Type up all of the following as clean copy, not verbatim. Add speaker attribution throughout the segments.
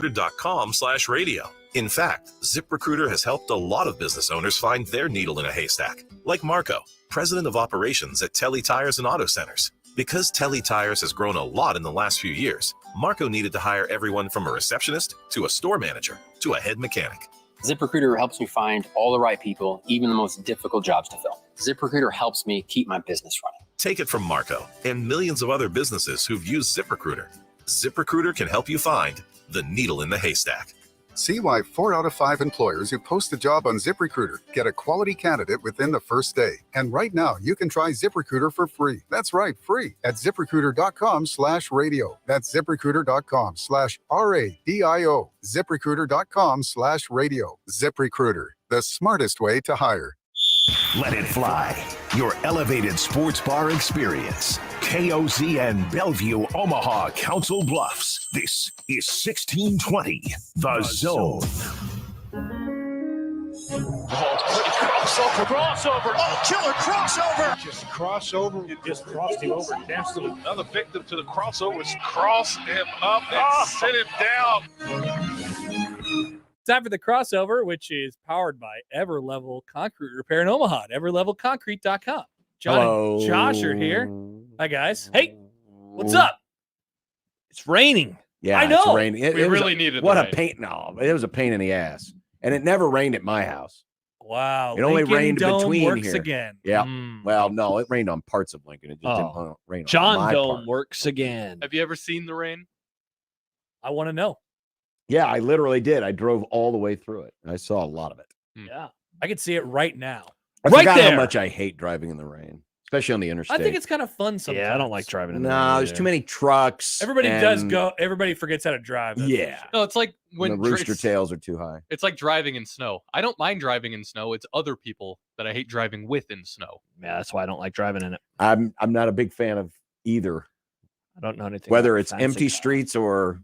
Speaker 1: ZipRecruiter.com/radio. In fact, ZipRecruiter has helped a lot of business owners find their needle in a haystack, like Marco, president of operations at Telly Tires and Auto Centers. Because Telly Tires has grown a lot in the last few years, Marco needed to hire everyone from a receptionist to a store manager to a head mechanic.
Speaker 2: ZipRecruiter helps me find all the right people, even the most difficult jobs to fill. ZipRecruiter helps me keep my business running.
Speaker 1: Take it from Marco and millions of other businesses who've used ZipRecruiter. ZipRecruiter can help you find the needle in the haystack.
Speaker 3: See why 4 out of 5 employers who post a job on ZipRecruiter get a quality candidate within the first day. And right now, you can try ZipRecruiter for free. That's right, free at ZipRecruiter.com/radio. That's ZipRecruiter.com/RADIO. ZipRecruiter.com/radio. ZipRecruiter, the smartest way to hire.
Speaker 4: Let it fly. Your elevated sports bar experience. KOZN Bellevue, Omaha, Council Bluffs. This is 1620, The Zone.
Speaker 5: Crossover. Oh, killer crossover.
Speaker 6: Just crossover. It just crossed him over. Another victim to the crossovers. Cross him up and sit him down.
Speaker 7: Time for the crossover, which is powered by Everlevel Concrete Repair in Omaha at everlevelconcrete.com. John and Josh are here. Hi, guys. Hey, what's up?
Speaker 8: It's raining.
Speaker 9: Yeah,
Speaker 7: I know.
Speaker 9: It's raining.
Speaker 6: We really needed
Speaker 9: what
Speaker 6: the
Speaker 9: a pain. No, it was a pain in the ass. And it never rained at my house.
Speaker 7: Wow.
Speaker 9: It only rained
Speaker 7: Dome
Speaker 9: between
Speaker 7: works
Speaker 9: here.
Speaker 7: again.
Speaker 9: Yeah. Well, no, it rained on parts of Lincoln. It just didn't rain on
Speaker 8: John
Speaker 9: my
Speaker 8: Dome
Speaker 9: part.
Speaker 8: works again.
Speaker 6: Have you ever seen the rain?
Speaker 7: I want to know.
Speaker 9: Yeah, I literally did. I drove all the way through it. And I saw a lot of it.
Speaker 7: Yeah. I can see it right now.
Speaker 9: I
Speaker 8: Right
Speaker 9: forgot
Speaker 8: there.
Speaker 9: how much I hate driving in the rain, especially on the interstate.
Speaker 7: I think it's kind of fun sometimes.
Speaker 8: Yeah, I don't like driving in the
Speaker 9: No,
Speaker 8: rain
Speaker 9: there's
Speaker 8: either.
Speaker 9: too many trucks.
Speaker 7: Everybody does
Speaker 9: and
Speaker 7: go. Everybody forgets how to drive. That's
Speaker 9: Yeah.
Speaker 7: for sure.
Speaker 6: No, it's like when
Speaker 9: the rooster tails are too high.
Speaker 6: It's like driving in snow. I don't mind driving in snow. It's other people that I hate driving with in snow.
Speaker 8: Yeah, that's why I don't like driving in it.
Speaker 9: I'm not a big fan of either,
Speaker 8: I don't know anything.
Speaker 9: whether
Speaker 8: about
Speaker 9: it's
Speaker 8: fancy
Speaker 9: empty
Speaker 8: cars.
Speaker 9: streets or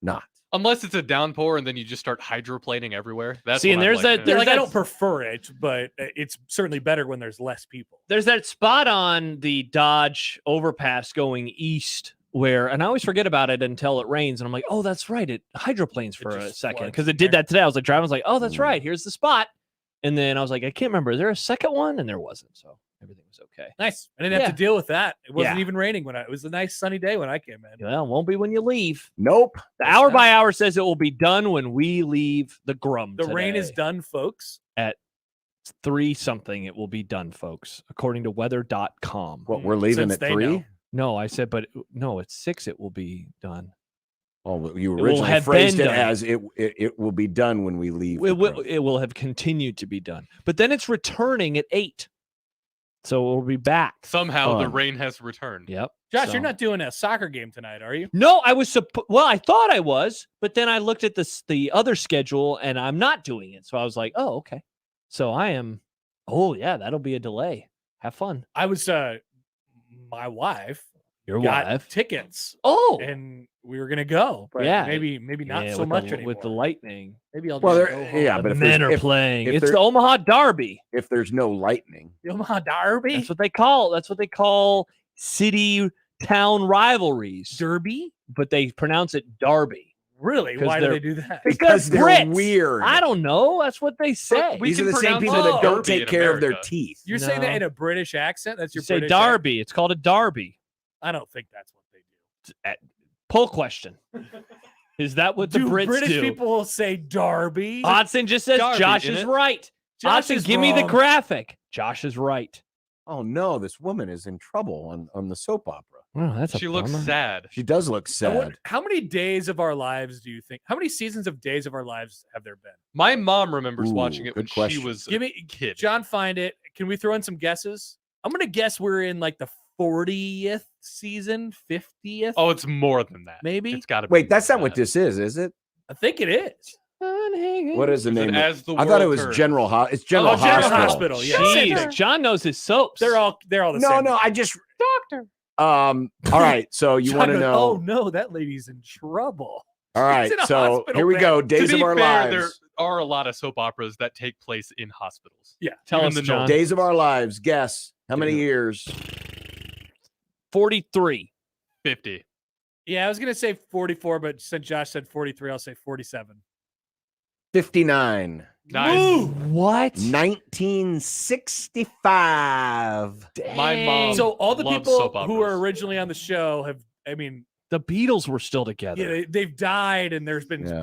Speaker 9: not.
Speaker 6: Unless it's a downpour and then you just start hydroplaning everywhere. That's
Speaker 8: See,
Speaker 6: what
Speaker 8: and
Speaker 6: I'm
Speaker 8: there's
Speaker 6: like,
Speaker 8: that-
Speaker 6: man.
Speaker 8: there's
Speaker 7: Like, I
Speaker 8: that-
Speaker 7: don't prefer it, but it's certainly better when there's less people.
Speaker 8: There's that spot on the Dodge overpass going east where, and I always forget about it until it rains, and I'm like, oh, that's right, it hydroplanes for a
Speaker 7: just
Speaker 8: second
Speaker 7: floods
Speaker 8: because it
Speaker 7: in
Speaker 8: did
Speaker 7: there.
Speaker 8: that today. I was like driving, I was like, oh, that's right, here's the spot, and then I was like, I can't remember, is there a second one? And there wasn't, so everything was okay.
Speaker 7: Nice. I didn't have to deal with that. It wasn't
Speaker 8: Yeah.
Speaker 7: even raining when it was a nice sunny day when I came in.
Speaker 8: Well, it won't be when you leave.
Speaker 9: Nope.
Speaker 8: The hour by hour says it will be done when we leave the Grum.
Speaker 7: The rain is
Speaker 8: today.
Speaker 7: done, folks.
Speaker 8: At 3 something. It will be done, folks, according to weather.com.
Speaker 9: What, we're leaving
Speaker 7: Since
Speaker 9: at
Speaker 7: they
Speaker 9: 3?
Speaker 7: know.
Speaker 8: No, I said, but no, it's 6. It will be done.
Speaker 9: Oh, you
Speaker 8: will
Speaker 9: originally
Speaker 8: have
Speaker 9: phrased
Speaker 8: been
Speaker 9: it
Speaker 8: done.
Speaker 9: as it will be done when we leave.
Speaker 8: It will have continued to be done, but then it's returning at 8, so we'll be back.
Speaker 6: Somehow the
Speaker 9: Fun.
Speaker 6: rain has returned.
Speaker 8: Yep.
Speaker 7: Josh,
Speaker 8: So-
Speaker 7: you're not doing a soccer game tonight, are you?
Speaker 8: No, I was well. I thought I was, but then I looked at the other schedule, and I'm not doing it. So I was like, oh, okay. So I am. Oh yeah, that'll be a delay. Have fun.
Speaker 7: I was my wife
Speaker 8: Your
Speaker 7: got
Speaker 8: wife.
Speaker 7: tickets
Speaker 8: Oh,
Speaker 7: and we were gonna go, but
Speaker 8: Yeah.
Speaker 7: maybe not
Speaker 8: yeah,
Speaker 7: so
Speaker 8: with
Speaker 7: much
Speaker 8: the,
Speaker 7: anymore.
Speaker 8: with the lightning.
Speaker 7: Maybe I'll
Speaker 9: Well,
Speaker 7: just
Speaker 9: there-
Speaker 7: go home.
Speaker 9: yeah,
Speaker 8: The
Speaker 9: but if
Speaker 8: men
Speaker 9: there's-
Speaker 8: are playing.
Speaker 9: if
Speaker 8: It's
Speaker 9: there-
Speaker 8: the Omaha Derby.
Speaker 9: If there's no lightning,
Speaker 7: The Omaha Derby
Speaker 8: That's what they call. That's what they call city town rivalries.
Speaker 7: Derby.
Speaker 8: But they pronounce it Derby.
Speaker 7: Really?
Speaker 8: 'Cause
Speaker 7: Why do
Speaker 8: they're-
Speaker 7: they do that?
Speaker 9: because they're
Speaker 8: Brits.
Speaker 9: weird.
Speaker 8: I don't know. That's what they say.
Speaker 6: we
Speaker 9: These are
Speaker 6: can
Speaker 9: the same
Speaker 6: pronounce
Speaker 9: people that
Speaker 7: it
Speaker 9: don't
Speaker 6: Derby
Speaker 9: take
Speaker 6: in
Speaker 9: care of their
Speaker 6: America.
Speaker 9: teeth.
Speaker 7: You're saying that
Speaker 8: No.
Speaker 7: in a British accent? That's your
Speaker 8: You say
Speaker 7: British accent?
Speaker 8: Derby. It's called a Derby.
Speaker 7: I don't think that's what they do.
Speaker 8: Poll question. Is that what the
Speaker 7: Do
Speaker 8: Brits
Speaker 7: British
Speaker 8: do?
Speaker 7: people say Derby?
Speaker 8: Hodson just says
Speaker 6: Derby,
Speaker 8: Josh
Speaker 6: innit?
Speaker 8: is right.
Speaker 7: Josh
Speaker 8: Hodson,
Speaker 7: is
Speaker 8: give me the
Speaker 7: wrong.
Speaker 8: graphic. Josh is right.
Speaker 9: Oh no, this woman is in trouble on the soap opera.
Speaker 8: Oh, that's
Speaker 6: She looks sad.
Speaker 9: She does look
Speaker 7: Now,
Speaker 9: sad.
Speaker 7: how many days of our lives do you think? How many seasons of Days of Our Lives have there been?
Speaker 6: My mom remembers
Speaker 9: Ooh,
Speaker 6: watching it when
Speaker 9: good question.
Speaker 6: she was
Speaker 7: Give
Speaker 6: a
Speaker 7: me,
Speaker 6: kid.
Speaker 7: John. Find it. Can we throw in some guesses? I'm gonna guess we're in like the 40th season, 50th.
Speaker 6: Oh, it's more than that.
Speaker 7: Maybe?
Speaker 6: It's got to be.
Speaker 9: Wait, that's
Speaker 6: more
Speaker 9: not
Speaker 6: than
Speaker 9: what
Speaker 6: that.
Speaker 9: this is it?
Speaker 7: I think it is.
Speaker 9: What is the
Speaker 6: Is it
Speaker 9: name?
Speaker 6: As the
Speaker 9: I thought it
Speaker 6: World
Speaker 9: was
Speaker 6: Turns?
Speaker 9: General. It's General
Speaker 7: Oh, General
Speaker 9: Hospital.
Speaker 7: Hospital, yeah.
Speaker 8: Jeez, John knows his soaps.
Speaker 7: They're all the
Speaker 9: No,
Speaker 7: same.
Speaker 9: no, I just All right, so you
Speaker 7: John
Speaker 9: want to
Speaker 7: goes,
Speaker 9: know?
Speaker 7: Oh no, that lady's in trouble.
Speaker 9: All right,
Speaker 7: in a
Speaker 9: so
Speaker 7: hospital
Speaker 9: here we
Speaker 7: bed.
Speaker 9: go.
Speaker 6: To
Speaker 9: Days
Speaker 6: be
Speaker 9: of Our
Speaker 6: fair, there
Speaker 9: Lives.
Speaker 6: are a lot of soap operas that take place in hospitals.
Speaker 7: Yeah.
Speaker 8: Tell
Speaker 6: Even
Speaker 8: us,
Speaker 6: the
Speaker 8: John.
Speaker 9: Days of Our Lives. Guess how many years?
Speaker 8: 43.
Speaker 6: 50.
Speaker 7: Yeah, I was gonna say 44, but since Josh said 43, I'll say 47.
Speaker 9: 59.
Speaker 10: Nice.
Speaker 7: Ooh,
Speaker 8: What?
Speaker 9: 1965.
Speaker 10: My mom.
Speaker 7: so all the
Speaker 10: loves
Speaker 7: people
Speaker 10: soap
Speaker 7: who were
Speaker 10: operas.
Speaker 7: originally on the show have, I mean,
Speaker 8: The Beatles were still together.
Speaker 7: yeah, they've died, and there's been
Speaker 9: Yeah.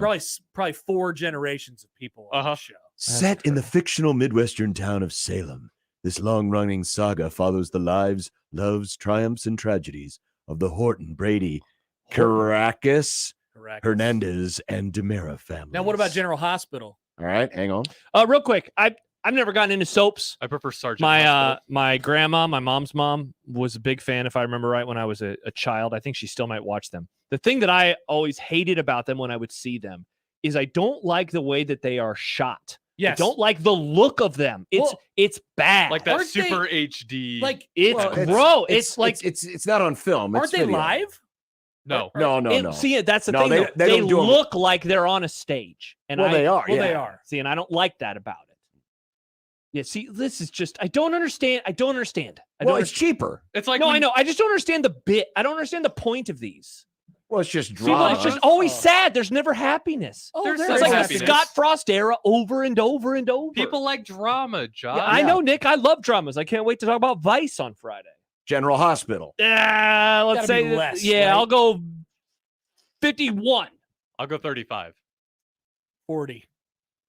Speaker 7: probably 4 generations of people on the show.
Speaker 11: Set in the fictional Midwestern town of Salem, this long-running saga follows the lives, loves, triumphs, and tragedies of the Horton, Brady, Caracas,
Speaker 7: Correct.
Speaker 11: Hernandez, and DeMera families.
Speaker 7: Now, what about General Hospital?
Speaker 9: All right, hang on.
Speaker 8: Real quick, I've never gotten into soaps.
Speaker 10: I prefer Sergeant
Speaker 8: My
Speaker 10: Hospital.
Speaker 8: my grandma, my mom's mom, was a big fan, if I remember right, when I was a child. I think she still might watch them. The thing that I always hated about them when I would see them is I don't like the way that they are shot.
Speaker 7: Yes.
Speaker 8: I don't like the look of them. It's bad.
Speaker 10: Like that
Speaker 7: Aren't they-
Speaker 10: super HD.
Speaker 7: Like,
Speaker 8: it's
Speaker 7: well,
Speaker 8: gross. It's like
Speaker 9: it's not on film.
Speaker 7: aren't
Speaker 9: It's
Speaker 7: they
Speaker 9: video.
Speaker 7: live?
Speaker 10: no.
Speaker 9: No.
Speaker 8: See, that's the
Speaker 9: No,
Speaker 8: thing.
Speaker 9: they-
Speaker 8: though.
Speaker 9: they
Speaker 8: They
Speaker 9: don't do 'em-
Speaker 8: look like they're on a stage, and
Speaker 9: Well, they are.
Speaker 7: Well,
Speaker 9: yeah.
Speaker 7: they are.
Speaker 8: See, and I don't like that about it. Yeah, see, this is just I don't understand. I don't understand.
Speaker 9: Well, it's cheaper.
Speaker 10: It's like
Speaker 8: No,
Speaker 10: when-
Speaker 8: I know. I just don't understand the bit. I don't understand the point of these.
Speaker 9: Well, it's just
Speaker 8: See,
Speaker 9: drama.
Speaker 8: well, it's just always sad. There's never happiness.
Speaker 7: Oh,
Speaker 10: There's
Speaker 7: there's
Speaker 8: It's
Speaker 10: some
Speaker 8: like a
Speaker 10: happiness.
Speaker 8: Scott Frost era over and over and over.
Speaker 10: People like drama, Josh.
Speaker 8: Yeah, I know, Nick. I love dramas. I can't wait to talk about Vice on Friday.
Speaker 9: General Hospital.
Speaker 8: Let's
Speaker 7: Gotta
Speaker 8: say
Speaker 7: be less,
Speaker 8: yeah,
Speaker 7: right?
Speaker 8: I'll go 51.
Speaker 10: I'll go 35.
Speaker 7: 40.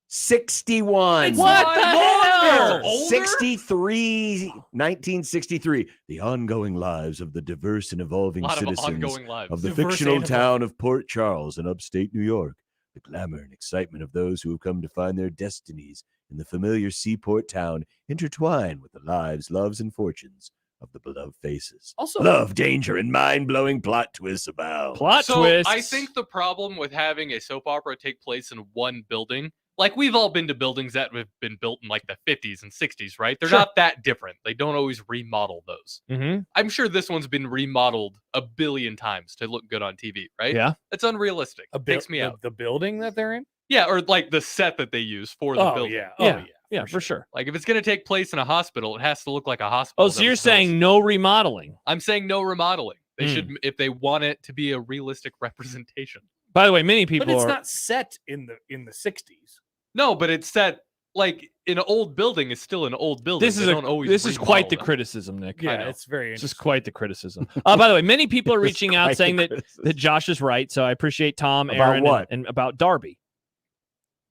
Speaker 9: 61.
Speaker 8: What the hell?
Speaker 7: Older?
Speaker 11: 63, 1963. The ongoing lives of the diverse and evolving
Speaker 10: A lot of
Speaker 11: citizens
Speaker 10: ongoing lives.
Speaker 11: of the
Speaker 7: Diverse
Speaker 11: fictional
Speaker 7: and
Speaker 11: town of Port Charles in upstate New York. The glamour and excitement of those who have come to find their destinies in the familiar seaport town intertwine with the lives, loves, and fortunes of the beloved faces.
Speaker 7: Also,
Speaker 11: Love, danger, and mind-blowing plot twists abound.
Speaker 8: Plot
Speaker 10: So
Speaker 8: twist.
Speaker 10: I think the problem with having a soap opera take place in one building, like we've all been to buildings that have been built in like the 50s and 60s, right? They're
Speaker 8: Sure.
Speaker 10: not that different. They don't always remodel those.
Speaker 8: Mm-hmm.
Speaker 10: I'm sure this one's been remodeled a billion times to look good on TV, right?
Speaker 8: Yeah.
Speaker 10: It's unrealistic. Takes me out.
Speaker 7: The building that they're in?
Speaker 10: Yeah, or like the set that they use for the
Speaker 7: Oh,
Speaker 10: building.
Speaker 7: yeah.
Speaker 8: Yeah.
Speaker 7: Oh, yeah.
Speaker 8: Yeah, for sure.
Speaker 10: Like if it's going to take place in a hospital, it has to look like a hospital.
Speaker 8: Oh, so
Speaker 10: that
Speaker 8: you're
Speaker 10: was built.
Speaker 8: saying no remodeling?
Speaker 10: I'm saying no remodeling. They
Speaker 8: Hmm.
Speaker 10: should, if they want it to be a realistic representation.
Speaker 8: By the way, many people
Speaker 7: But it's
Speaker 8: are.
Speaker 7: not set in the 60s.
Speaker 10: No, but it's set like in an old building is still an old building.
Speaker 8: This is
Speaker 10: They don't always
Speaker 8: this is quite the
Speaker 10: remodel them.
Speaker 8: criticism, Nick.
Speaker 7: Yeah,
Speaker 10: know.
Speaker 7: it's very
Speaker 8: This
Speaker 7: interesting.
Speaker 8: is quite the criticism. By the way, many people are
Speaker 9: It's
Speaker 8: reaching out
Speaker 9: quite
Speaker 8: saying
Speaker 9: the
Speaker 8: that
Speaker 9: criticism.
Speaker 8: Josh is right. So I appreciate Tom,
Speaker 9: About
Speaker 8: Aaron,
Speaker 9: what?
Speaker 8: and about Darby.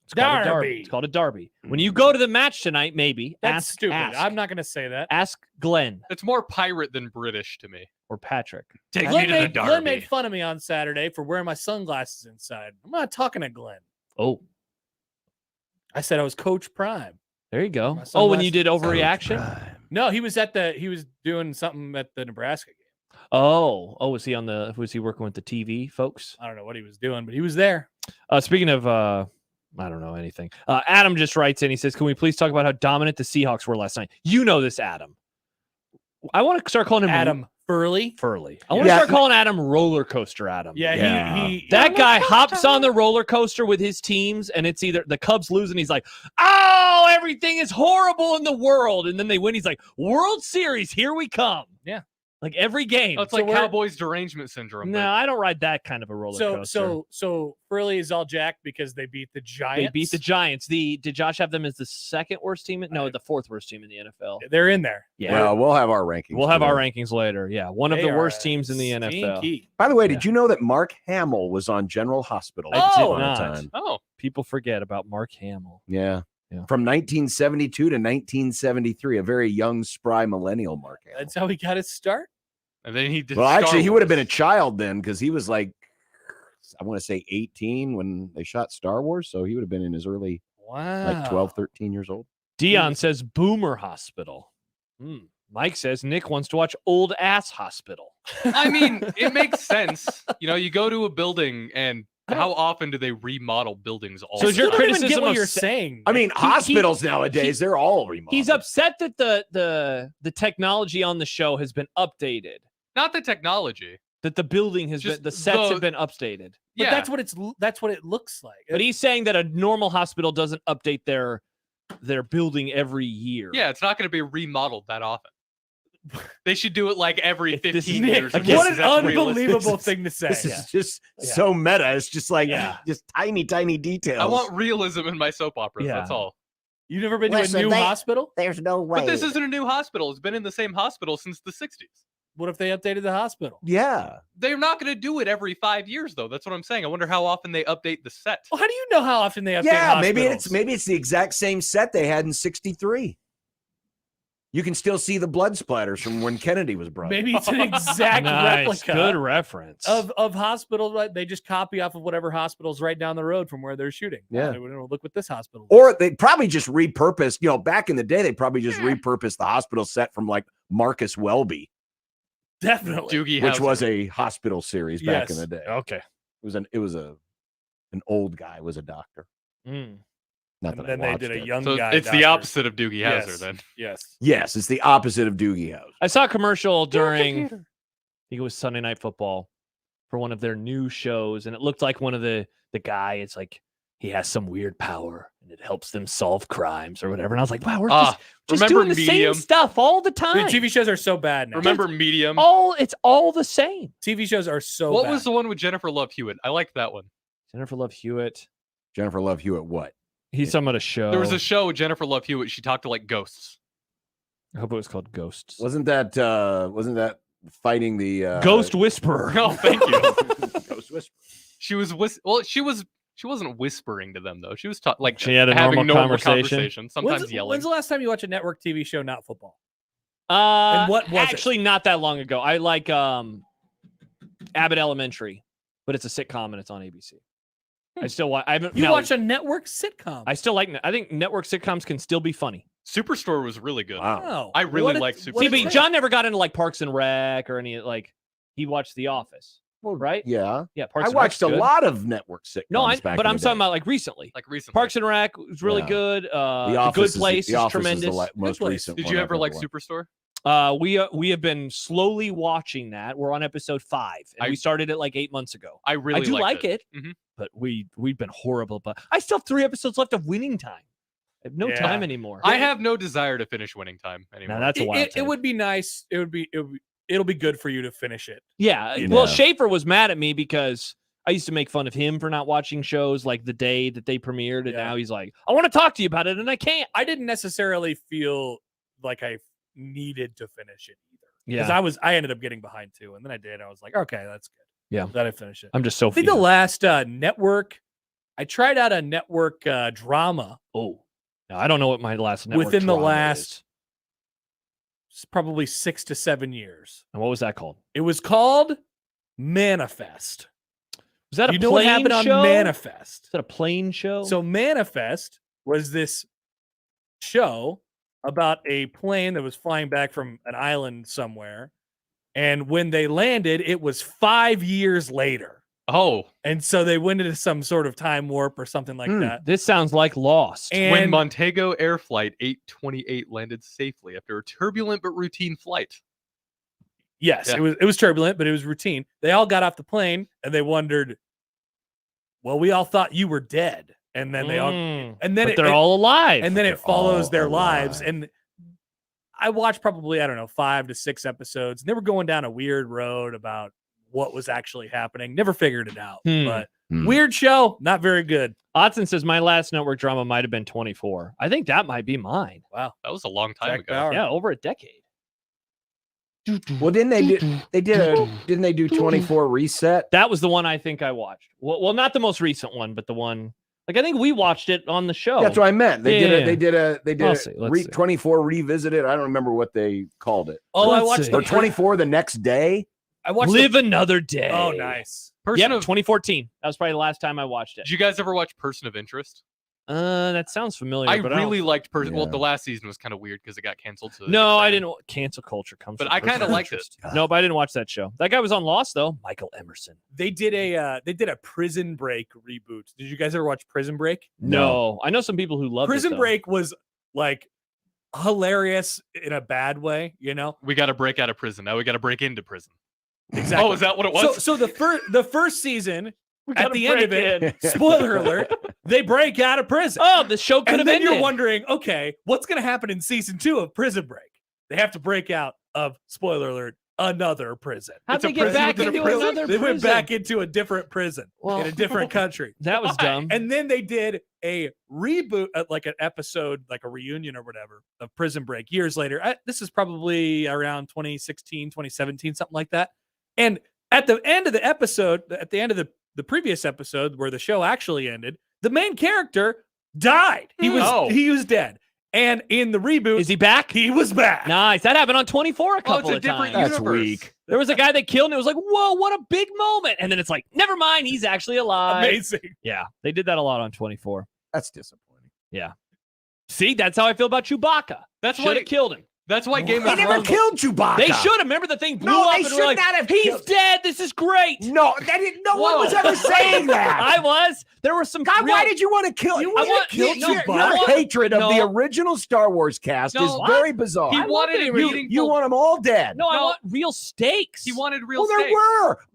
Speaker 8: It's called a
Speaker 7: Darby.
Speaker 8: It's called a Derby. When you go to the match tonight, maybe
Speaker 7: That's
Speaker 8: ask
Speaker 7: stupid.
Speaker 8: Ask,
Speaker 7: I'm not going to say that.
Speaker 8: ask Glenn
Speaker 10: It's more pirate than British to me.
Speaker 8: or Patrick.
Speaker 10: Take
Speaker 7: Glenn
Speaker 10: me to the
Speaker 7: made,
Speaker 10: Derby.
Speaker 7: Glenn made fun of me on Saturday for wearing my sunglasses inside. I'm not talking to Glenn.
Speaker 8: Oh,
Speaker 7: I said I was Coach Prime.
Speaker 8: there you go.
Speaker 7: My
Speaker 8: Oh, when you
Speaker 7: sunglasses.
Speaker 8: did overreaction.
Speaker 7: No, he was doing something at the Nebraska game.
Speaker 8: Oh, was he working with the TV folks?
Speaker 7: I don't know what he was doing, but he was there.
Speaker 8: Speaking of, I don't know anything. Adam just writes in. He says, "Can we please talk about how dominant the Seahawks were last night?" You know this, Adam. I want to start calling him
Speaker 7: Adam Furley.
Speaker 8: Furley. I want to
Speaker 9: Yeah.
Speaker 8: start calling Adam Roller Coaster Adam.
Speaker 7: Yeah, he
Speaker 8: That guy hops on the roller coaster with his teams, and it's either the Cubs lose, and he's like, "Oh, everything is horrible in the world," and then they win. He's like, "World Series, here we come."
Speaker 7: Yeah.
Speaker 8: Like every game.
Speaker 10: Oh, it's
Speaker 7: So
Speaker 10: like
Speaker 7: we're-
Speaker 10: Cowboys derangement syndrome.
Speaker 8: No, I don't ride that kind of a roller coaster.
Speaker 7: So Furley is all jacked because they beat the Giants.
Speaker 8: They beat the Giants. Did Josh have them as the second worst team? No, the fourth worst team in the NFL.
Speaker 7: They're in there.
Speaker 8: Yeah.
Speaker 9: Well, we'll have our rankings.
Speaker 8: We'll have our
Speaker 9: today.
Speaker 8: rankings later. Yeah. One of
Speaker 7: They
Speaker 8: the
Speaker 7: are
Speaker 8: worst teams in the NFL.
Speaker 7: stinky.
Speaker 9: By the way, did you know that Mark Hamill was on General Hospital?
Speaker 8: I
Speaker 9: once
Speaker 8: did
Speaker 9: upon a
Speaker 8: not.
Speaker 9: time?
Speaker 10: Oh,
Speaker 8: People forget about Mark Hamill.
Speaker 9: Yeah.
Speaker 8: Yeah.
Speaker 9: From 1972 to 1973, a very young, spry millennial Mark Hamill.
Speaker 7: That's how he got his start.
Speaker 10: and then he did.
Speaker 9: Well,
Speaker 10: Star
Speaker 9: actually, he would have
Speaker 10: Wars.
Speaker 9: been a child then because he was like, I want to say 18 when they shot Star Wars. So he would have been in his early,
Speaker 7: Wow.
Speaker 9: like 12, 13 years old.
Speaker 8: Dion says Boomer Hospital. Mike says Nick wants to watch Old Ass Hospital.
Speaker 10: I mean, it makes sense. You know, you go to a building, and how often do they remodel buildings? All
Speaker 8: So is your
Speaker 7: I don't even
Speaker 8: criticism
Speaker 7: get what
Speaker 8: of
Speaker 7: you're
Speaker 8: sa-
Speaker 7: saying.
Speaker 9: I mean,
Speaker 8: He-
Speaker 9: hospitals nowadays, they're all remodeled.
Speaker 8: He's upset that the technology on the show has been updated.
Speaker 10: not the technology?
Speaker 8: That the building has
Speaker 10: Just
Speaker 8: been, the sets
Speaker 10: the-
Speaker 8: have been updated.
Speaker 7: But
Speaker 10: Yeah,
Speaker 7: that's what it looks like.
Speaker 8: But he's saying that a normal hospital doesn't update their building every year.
Speaker 10: yeah, it's not going to be remodeled that often. They should do it like every
Speaker 8: If this
Speaker 10: 15
Speaker 8: is-
Speaker 10: years. or
Speaker 8: Again,
Speaker 7: What
Speaker 10: something.
Speaker 7: an
Speaker 10: That's realistic.
Speaker 7: unbelievable thing to say.
Speaker 9: This is just so meta. It's just like just tiny details.
Speaker 10: I want realism in my soap operas. That's
Speaker 8: Yeah.
Speaker 10: all.
Speaker 7: You've never been to
Speaker 12: Listen,
Speaker 7: a new
Speaker 12: they-
Speaker 7: hospital?
Speaker 12: There's no way.
Speaker 10: But this isn't a new hospital. It's been in the same hospital since the 60s.
Speaker 7: What if they updated the hospital?
Speaker 9: Yeah.
Speaker 10: They're not going to do it every 5 years, though. That's what I'm saying. I wonder how often they update the set.
Speaker 7: Well, how do you know how often they update
Speaker 9: Yeah, maybe
Speaker 7: hospitals?
Speaker 9: it's the exact same set they had in '63. You can still see the blood splatters from when Kennedy was brought.
Speaker 7: Maybe it's an exact
Speaker 8: Nice.
Speaker 7: replica
Speaker 8: Good reference.
Speaker 7: of hospitals. Right? They just copy off of whatever hospitals right down the road from where they're shooting.
Speaker 9: Yeah.
Speaker 7: Look what this hospital.
Speaker 9: Or they probably just repurposed, back in the day, they probably just repurposed the hospital set from like Marcus Welby,
Speaker 7: Definitely.
Speaker 10: Doogie
Speaker 9: which
Speaker 10: Howser.
Speaker 9: was a hospital series back in
Speaker 7: Yes.
Speaker 9: the day.
Speaker 8: Okay.
Speaker 9: It was an old guy was a doctor.
Speaker 8: Mm.
Speaker 9: Not
Speaker 7: And
Speaker 9: that
Speaker 7: then
Speaker 9: I
Speaker 7: they
Speaker 9: watched
Speaker 7: did a
Speaker 9: it.
Speaker 7: young
Speaker 10: So
Speaker 7: guy.
Speaker 10: it's the
Speaker 7: doctor.
Speaker 10: opposite of Doogie Howser,
Speaker 7: Yes.
Speaker 10: then.
Speaker 7: Yes.
Speaker 9: Yes, it's the opposite of Doogie House.
Speaker 8: I saw a commercial during, I think it was Sunday Night Football, for one of their new shows, and it looked like one of the guy. It's like he has some weird power, and it helps them solve crimes or whatever. And I was like, wow, we're just
Speaker 10: remember
Speaker 8: doing the
Speaker 10: Medium?
Speaker 8: same stuff all the
Speaker 7: Dude,
Speaker 8: time.
Speaker 7: TV shows are so bad now.
Speaker 10: Remember Medium?
Speaker 8: It's all the same.
Speaker 7: TV shows are so
Speaker 10: What
Speaker 7: bad.
Speaker 10: was the one with Jennifer Love Hewitt? I liked that one.
Speaker 8: Jennifer Love Hewitt.
Speaker 9: Jennifer Love Hewitt, what?
Speaker 8: He's talking about a show.
Speaker 10: There was a show with Jennifer Love Hewitt. She talked to like ghosts.
Speaker 8: I hope it was called Ghosts.
Speaker 9: Wasn't that fighting the
Speaker 8: Ghost Whisperer.
Speaker 10: Oh, thank you.
Speaker 9: Ghost Whisperer?
Speaker 10: She was she wasn't whispering to them though. She was like
Speaker 8: She had a
Speaker 10: having
Speaker 8: normal
Speaker 10: normal
Speaker 8: conversation.
Speaker 10: sometimes yelling.
Speaker 7: When's the last time you watched a network TV show not football?
Speaker 8: And
Speaker 7: what was it?
Speaker 8: actually not that long ago. I like Abbott Elementary, but it's a sitcom and it's on ABC. I still watch. I haven't.
Speaker 7: You
Speaker 8: now,
Speaker 7: watch a network sitcom.
Speaker 8: I still like. I think network sitcoms can still be funny.
Speaker 10: Superstore was really good.
Speaker 9: Wow.
Speaker 7: Oh,
Speaker 10: I really
Speaker 7: what
Speaker 10: like
Speaker 7: a-
Speaker 10: Superstore.
Speaker 7: what
Speaker 8: See,
Speaker 7: a
Speaker 8: but
Speaker 7: take.
Speaker 8: John never got into like Parks and Rec or any like. He watched The Office. Well, right?
Speaker 9: Yeah.
Speaker 8: Yeah. Parks
Speaker 9: I
Speaker 8: and Rec's
Speaker 9: watched a
Speaker 8: good.
Speaker 9: lot of network sitcoms.
Speaker 8: No,
Speaker 9: back
Speaker 8: but
Speaker 9: in
Speaker 8: I'm
Speaker 9: the
Speaker 8: talking
Speaker 9: day.
Speaker 8: about like recently.
Speaker 10: Like recently.
Speaker 8: Parks and Rec was really
Speaker 9: Yeah.
Speaker 8: good.
Speaker 9: The
Speaker 8: The
Speaker 9: Office
Speaker 8: Good
Speaker 9: is the-
Speaker 8: Place
Speaker 9: The
Speaker 8: is
Speaker 9: Office
Speaker 8: tremendous.
Speaker 9: the most
Speaker 7: Place.
Speaker 9: recent.
Speaker 10: Did
Speaker 9: one
Speaker 10: you
Speaker 9: I've
Speaker 10: ever like
Speaker 9: watched.
Speaker 10: Superstore?
Speaker 8: We have been slowly watching that. We're on episode 5, and we started it like 8 months ago.
Speaker 10: I really
Speaker 8: I do
Speaker 10: liked
Speaker 8: like it,
Speaker 10: Mhm.
Speaker 8: but we've been horrible. But I still have 3 episodes left of Winning Time. I have no
Speaker 7: Yeah.
Speaker 8: time anymore.
Speaker 10: I have no desire to finish Winning Time anymore.
Speaker 8: Now that's a wild.
Speaker 7: It would be nice. It'll be good for you to finish it.
Speaker 8: Yeah.
Speaker 9: You
Speaker 8: Well,
Speaker 9: know.
Speaker 8: Schaefer was mad at me because I used to make fun of him for not watching shows like the day that they premiered, and
Speaker 7: Yeah.
Speaker 8: now he's like, I want to talk to you about it, and I can't.
Speaker 7: I didn't necessarily feel like I needed to finish it either.
Speaker 8: Yeah.
Speaker 7: Because I ended up getting behind too, and then I did. I was like, okay, that's good.
Speaker 8: Yeah.
Speaker 7: Then I finished it.
Speaker 8: I'm just so.
Speaker 7: I think the last network, I tried out a network drama.
Speaker 8: Oh, now I don't know what my last network
Speaker 7: within the
Speaker 8: drama
Speaker 7: last
Speaker 8: is.
Speaker 7: probably 6 to 7 years.
Speaker 8: And what was that called?
Speaker 7: It was called Manifest.
Speaker 8: Was that a
Speaker 7: You know what
Speaker 8: plane
Speaker 7: happened
Speaker 8: show?
Speaker 7: on Manifest?
Speaker 8: Is that a plane show?
Speaker 7: So Manifest was this show about a plane that was flying back from an island somewhere. And when they landed, it was 5 years later.
Speaker 10: Oh,
Speaker 7: And so they went into some sort of time warp or something like that.
Speaker 8: This sounds like Lost.
Speaker 10: when
Speaker 7: And
Speaker 10: Montego Air Flight 828 landed safely after a turbulent but routine flight.
Speaker 7: yes,
Speaker 10: Yeah.
Speaker 7: it was turbulent, but it was routine. They all got off the plane and they wondered, well, we all thought you were dead. And then they all and then
Speaker 8: but they're all alive.
Speaker 7: and then it follows
Speaker 9: all
Speaker 7: their lives.
Speaker 9: alive.
Speaker 7: And I watched probably, I don't know, 5 to 6 episodes. And they were going down a weird road about what was actually happening. Never figured it out. But weird show, not very good.
Speaker 8: Otson says my last network drama might have been 24. I think that might be mine.
Speaker 7: Wow.
Speaker 10: That was a long time
Speaker 7: Jack
Speaker 10: ago.
Speaker 7: Bauer.
Speaker 8: Yeah, over a decade.
Speaker 9: Well, didn't they do 24 Reset?
Speaker 8: That was the one I think I watched. Well, not the most recent one, but the one like I think we watched it on the show.
Speaker 9: That's what I meant. They
Speaker 8: Yeah.
Speaker 9: did
Speaker 8: I'll
Speaker 9: a
Speaker 8: see, let's see.
Speaker 9: 24 Revisited. I don't remember what they called it.
Speaker 7: Oh, I
Speaker 8: Let's
Speaker 7: watched
Speaker 8: see.
Speaker 9: Or 24 the next day.
Speaker 7: I watched
Speaker 8: Live Another Day.
Speaker 7: Oh, nice.
Speaker 10: Person
Speaker 8: Yeah,
Speaker 10: of,
Speaker 8: 2014. That was probably the last time I watched it.
Speaker 10: did you guys ever watch Person of Interest?
Speaker 8: That sounds familiar.
Speaker 10: I
Speaker 8: but
Speaker 10: really liked Person. Well,
Speaker 9: Yeah.
Speaker 10: the last season was kind of weird because it got canceled. So
Speaker 8: No, I didn't. Cancel culture comes.
Speaker 10: But
Speaker 8: from
Speaker 10: I kinda
Speaker 8: Person of
Speaker 10: liked it.
Speaker 8: Interest. No, but I didn't watch that show. That guy was on Lost though. Michael Emerson.
Speaker 7: They did a Prison Break reboot. Did you guys ever watch Prison Break?
Speaker 8: No, I know some people who love
Speaker 7: Prison
Speaker 8: it, though.
Speaker 7: Break was like hilarious in a bad way, you know?
Speaker 10: We got to break out of prison. Now we got to break into prison.
Speaker 7: Exactly.
Speaker 10: Oh, is that what it was?
Speaker 7: So the first season, at
Speaker 8: gotta
Speaker 7: the end of
Speaker 8: break
Speaker 7: it, spoiler alert, they break out of prison.
Speaker 8: Oh, the show could
Speaker 7: And
Speaker 8: have
Speaker 7: then
Speaker 8: ended.
Speaker 7: you're wondering, okay, what's going to happen in season 2 of Prison Break? They have to break out of, spoiler alert, another prison.
Speaker 8: How'd
Speaker 7: It's a
Speaker 8: they get
Speaker 7: prison
Speaker 8: back
Speaker 7: within a
Speaker 8: into
Speaker 7: prison.
Speaker 8: another
Speaker 7: They went
Speaker 8: prison?
Speaker 7: back into a different prison in a different country.
Speaker 8: That was dumb.
Speaker 7: And then they did a reboot, like an episode, like a reunion or whatever of Prison Break years later. This is probably around 2016, 2017, something like that. And at the end of the episode, at the end of the previous episode where the show actually ended, the main character died. He was dead. And in the reboot,
Speaker 8: is he back?
Speaker 7: He was back.
Speaker 8: Nice. That happened on 24 a couple
Speaker 10: it's a
Speaker 8: of
Speaker 10: different
Speaker 8: times.
Speaker 9: That's weak.
Speaker 8: There was a guy that killed, and it was like, whoa, what a big moment. And then it's like, never mind, he's actually alive.
Speaker 7: Amazing.
Speaker 8: Yeah, they did that a lot on 24.
Speaker 9: That's disappointing.
Speaker 8: Yeah. See, that's how I feel about Chewbacca.
Speaker 10: That's
Speaker 8: Should have killed him.
Speaker 10: That's why Game
Speaker 9: They
Speaker 10: of
Speaker 9: never
Speaker 10: Thrones.
Speaker 9: killed Chewbacca.
Speaker 8: They should have. Remember the thing blew
Speaker 9: No,
Speaker 8: up
Speaker 9: they
Speaker 8: and
Speaker 9: should
Speaker 8: we're like,
Speaker 9: not have
Speaker 8: he's
Speaker 9: killed-
Speaker 8: dead. This is great.
Speaker 9: No, no one was ever saying that.
Speaker 8: I was. There were some.
Speaker 9: God,
Speaker 8: real-
Speaker 9: why did you want to kill him?
Speaker 8: I want-
Speaker 9: Your
Speaker 8: Chewbacca?
Speaker 9: hatred of
Speaker 8: No.
Speaker 9: the original Star Wars cast is
Speaker 10: No.
Speaker 9: very bizarre.
Speaker 10: He wanted it
Speaker 9: you,
Speaker 10: meaningful.
Speaker 9: want them all dead.
Speaker 8: No, I want real stakes.
Speaker 10: He wanted real
Speaker 9: Well, there
Speaker 10: stakes.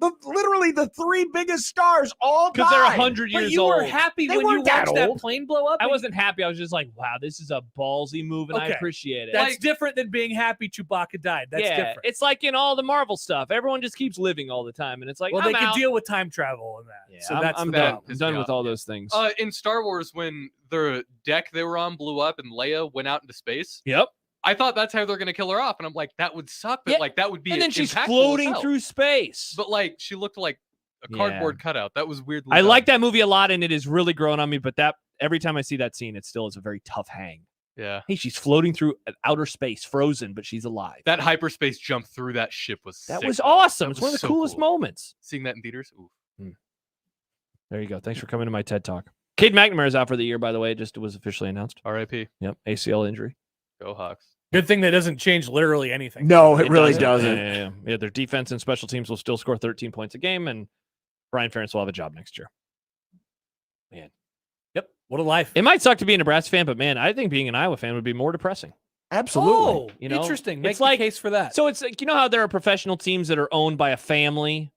Speaker 9: were literally the three biggest stars all died.
Speaker 8: because they're 100
Speaker 7: But
Speaker 8: years
Speaker 7: you
Speaker 8: old.
Speaker 7: were happy
Speaker 9: They
Speaker 7: when you
Speaker 9: weren't that
Speaker 7: watched that
Speaker 9: old.
Speaker 7: plane blow up?
Speaker 8: I wasn't happy. I was just like, wow, this is a ballsy move, and I
Speaker 7: Okay.
Speaker 8: appreciate it.
Speaker 7: That's different than being happy Chewbacca died. That's different.
Speaker 8: It's like in all the Marvel stuff. Everyone just keeps living all the time, and it's like,
Speaker 7: Well,
Speaker 8: I'm
Speaker 7: they can
Speaker 8: out.
Speaker 7: deal with time travel and that.
Speaker 8: Yeah,
Speaker 7: So that's
Speaker 8: I'm
Speaker 7: the
Speaker 8: done.
Speaker 7: problem.
Speaker 8: I'm done with all those things.
Speaker 10: In Star Wars, when the deck they were on blew up and Leia went out into space,
Speaker 8: Yep.
Speaker 10: I thought that's how they're going to kill her off. And I'm like, that would suck, but
Speaker 8: Yeah.
Speaker 10: like that would be
Speaker 8: And then she's
Speaker 10: impactful as
Speaker 8: floating
Speaker 10: hell.
Speaker 8: through space.
Speaker 10: But like she looked like a cardboard cutout. That was weirdly
Speaker 8: I
Speaker 10: done.
Speaker 8: like that movie a lot, and it has really grown on me. But that every time I see that scene, it still is a very tough hang.
Speaker 10: Yeah.
Speaker 8: Hey, she's floating through outer space, frozen, but she's alive.
Speaker 10: That hyperspace jump through that ship was
Speaker 8: That
Speaker 10: sick,
Speaker 8: was
Speaker 10: though.
Speaker 8: awesome.
Speaker 10: That
Speaker 8: It's
Speaker 10: was
Speaker 8: one of the
Speaker 10: so
Speaker 8: coolest
Speaker 10: cool.
Speaker 8: moments.
Speaker 10: Seeing that in theaters. Ooh.
Speaker 8: There you go. Thanks for coming to my TED Talk. Cade McNamara is out for the year, by the way. It just was officially announced.
Speaker 10: R.I.P.
Speaker 8: Yep. ACL injury.
Speaker 10: Go Hawks.
Speaker 7: Good thing that doesn't change literally anything.
Speaker 9: No, it really doesn't.
Speaker 8: Yeah, their defense and special teams will still score 13 points a game, and Brian Ferentz will have a job next year. Man.
Speaker 7: Yep. What a life.
Speaker 8: It might suck to be a Nebraska fan, but man, I think being an Iowa fan would be more depressing.
Speaker 9: Absolutely.
Speaker 7: Oh,
Speaker 8: You know,
Speaker 7: interesting. Make
Speaker 8: it's
Speaker 7: the
Speaker 8: like-
Speaker 7: case for that.
Speaker 8: So it's like, you know how there are professional teams that are owned by a family,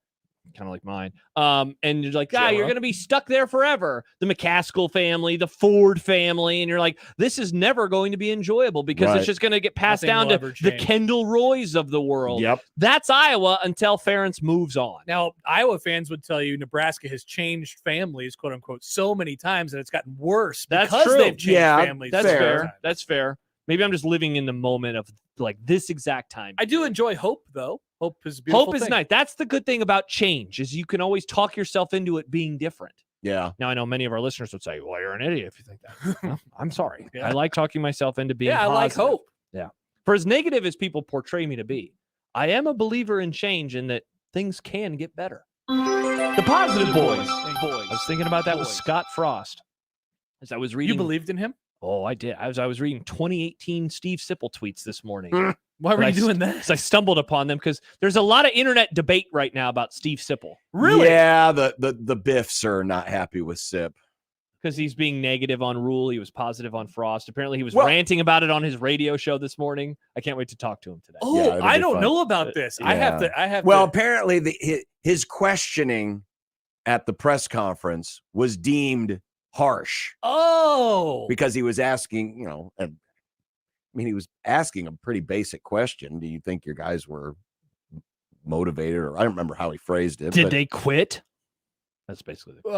Speaker 8: kind of like mine. And you're like, you're going to be stuck there forever. The McCaskill family, the Ford family. And you're like, this is never going to be enjoyable because
Speaker 9: Right.
Speaker 8: it's just going to get passed
Speaker 7: Nothing
Speaker 8: down
Speaker 7: will
Speaker 8: to
Speaker 7: ever
Speaker 8: the
Speaker 7: change.
Speaker 8: Kendall Roys of the world.
Speaker 9: Yep.
Speaker 8: That's Iowa until Ferentz moves on.
Speaker 7: Now, Iowa fans would tell you Nebraska has changed families, quote unquote, so many times that it's gotten worse
Speaker 8: That's
Speaker 7: because
Speaker 8: true.
Speaker 7: they've changed
Speaker 9: Yeah,
Speaker 7: families.
Speaker 8: That's
Speaker 7: so many
Speaker 8: fair.
Speaker 7: times.
Speaker 8: That's fair. Maybe I'm just living in the moment of like this exact time.
Speaker 7: I do enjoy hope, though. Hope is a beautiful.
Speaker 8: Hope is
Speaker 7: thing.
Speaker 8: nice. That's the good thing about change is you can always talk yourself into it being different.
Speaker 9: Yeah.
Speaker 8: Now I know many of our listeners would say, "Well, you're an idiot if you think that." Well, I'm sorry.
Speaker 7: Yeah.
Speaker 8: I like talking myself into being.
Speaker 7: Yeah, I like
Speaker 8: positive.
Speaker 7: hope.
Speaker 8: Yeah. For as negative as people portray me to be, I am a believer in change and that things can get better. The positive boys. I was thinking about that with Scott Frost. As I was reading,
Speaker 7: You believed in him?
Speaker 8: Oh, I did. I was reading 2018 Steve Sipple tweets this morning.
Speaker 7: Why were
Speaker 8: But
Speaker 7: you doing
Speaker 8: Because
Speaker 7: that?
Speaker 8: I stumbled upon them because there's a lot of internet debate right now about Steve Sipple
Speaker 7: Really?
Speaker 9: Yeah, the Biffs are not happy with Sip.
Speaker 8: because he's being negative on Rule. He was positive on Frost. Apparently, he was
Speaker 9: Well-
Speaker 8: ranting about it on his radio show this morning. I can't wait to talk to him today.
Speaker 7: Oh,
Speaker 9: Yeah, it'll
Speaker 7: I
Speaker 9: be
Speaker 7: don't
Speaker 9: fun.
Speaker 7: know about this. I have
Speaker 9: Yeah.
Speaker 7: to. I have.
Speaker 9: Well,
Speaker 7: to,
Speaker 9: apparently his questioning at the press conference was deemed harsh
Speaker 7: oh,
Speaker 9: because he was asking, he was asking a pretty basic question. Do you think your guys were motivated? Or I don't remember how he phrased it.
Speaker 8: Did
Speaker 9: but
Speaker 8: they quit? That's basically the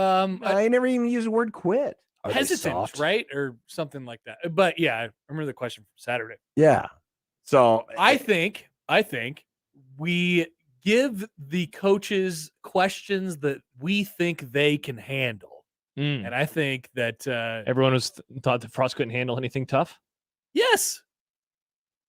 Speaker 9: I never even used the word quit.
Speaker 8: Are they
Speaker 7: hesitant,
Speaker 8: soft?
Speaker 7: right, or something like that. But yeah, I remember the question from Saturday.
Speaker 9: Yeah. So
Speaker 7: I think we give the coaches questions that we think they can handle,
Speaker 8: Mm.
Speaker 7: and I think that
Speaker 8: Everyone was thought that Frost couldn't handle anything tough.
Speaker 7: yes,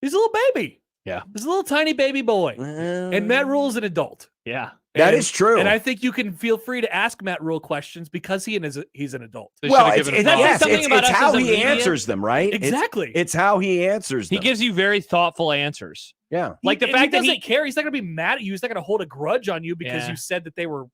Speaker 7: he's a little baby.
Speaker 8: Yeah.
Speaker 7: He's a little tiny baby boy, and Matt Rule's an adult.
Speaker 8: Yeah.
Speaker 9: that
Speaker 7: And-
Speaker 9: is true.
Speaker 7: And I think you can feel free to ask Matt Rule questions because he's an adult.
Speaker 10: They
Speaker 9: well,
Speaker 10: should've
Speaker 9: it's,
Speaker 10: given him
Speaker 8: That's
Speaker 9: yes,
Speaker 8: something
Speaker 9: it's,
Speaker 8: about
Speaker 9: it's
Speaker 8: us
Speaker 9: how
Speaker 8: as a
Speaker 9: he
Speaker 8: media.
Speaker 9: answers them, right? It's-
Speaker 7: Exactly.
Speaker 9: It's how he answers
Speaker 8: He
Speaker 9: them.
Speaker 8: gives you very thoughtful answers.
Speaker 9: yeah.
Speaker 8: Like the
Speaker 7: And
Speaker 8: fact that
Speaker 7: doesn't
Speaker 8: he
Speaker 7: care. He's not going to be mad at you. He's not going to hold a grudge on you because
Speaker 8: Yeah.
Speaker 7: you said that they were,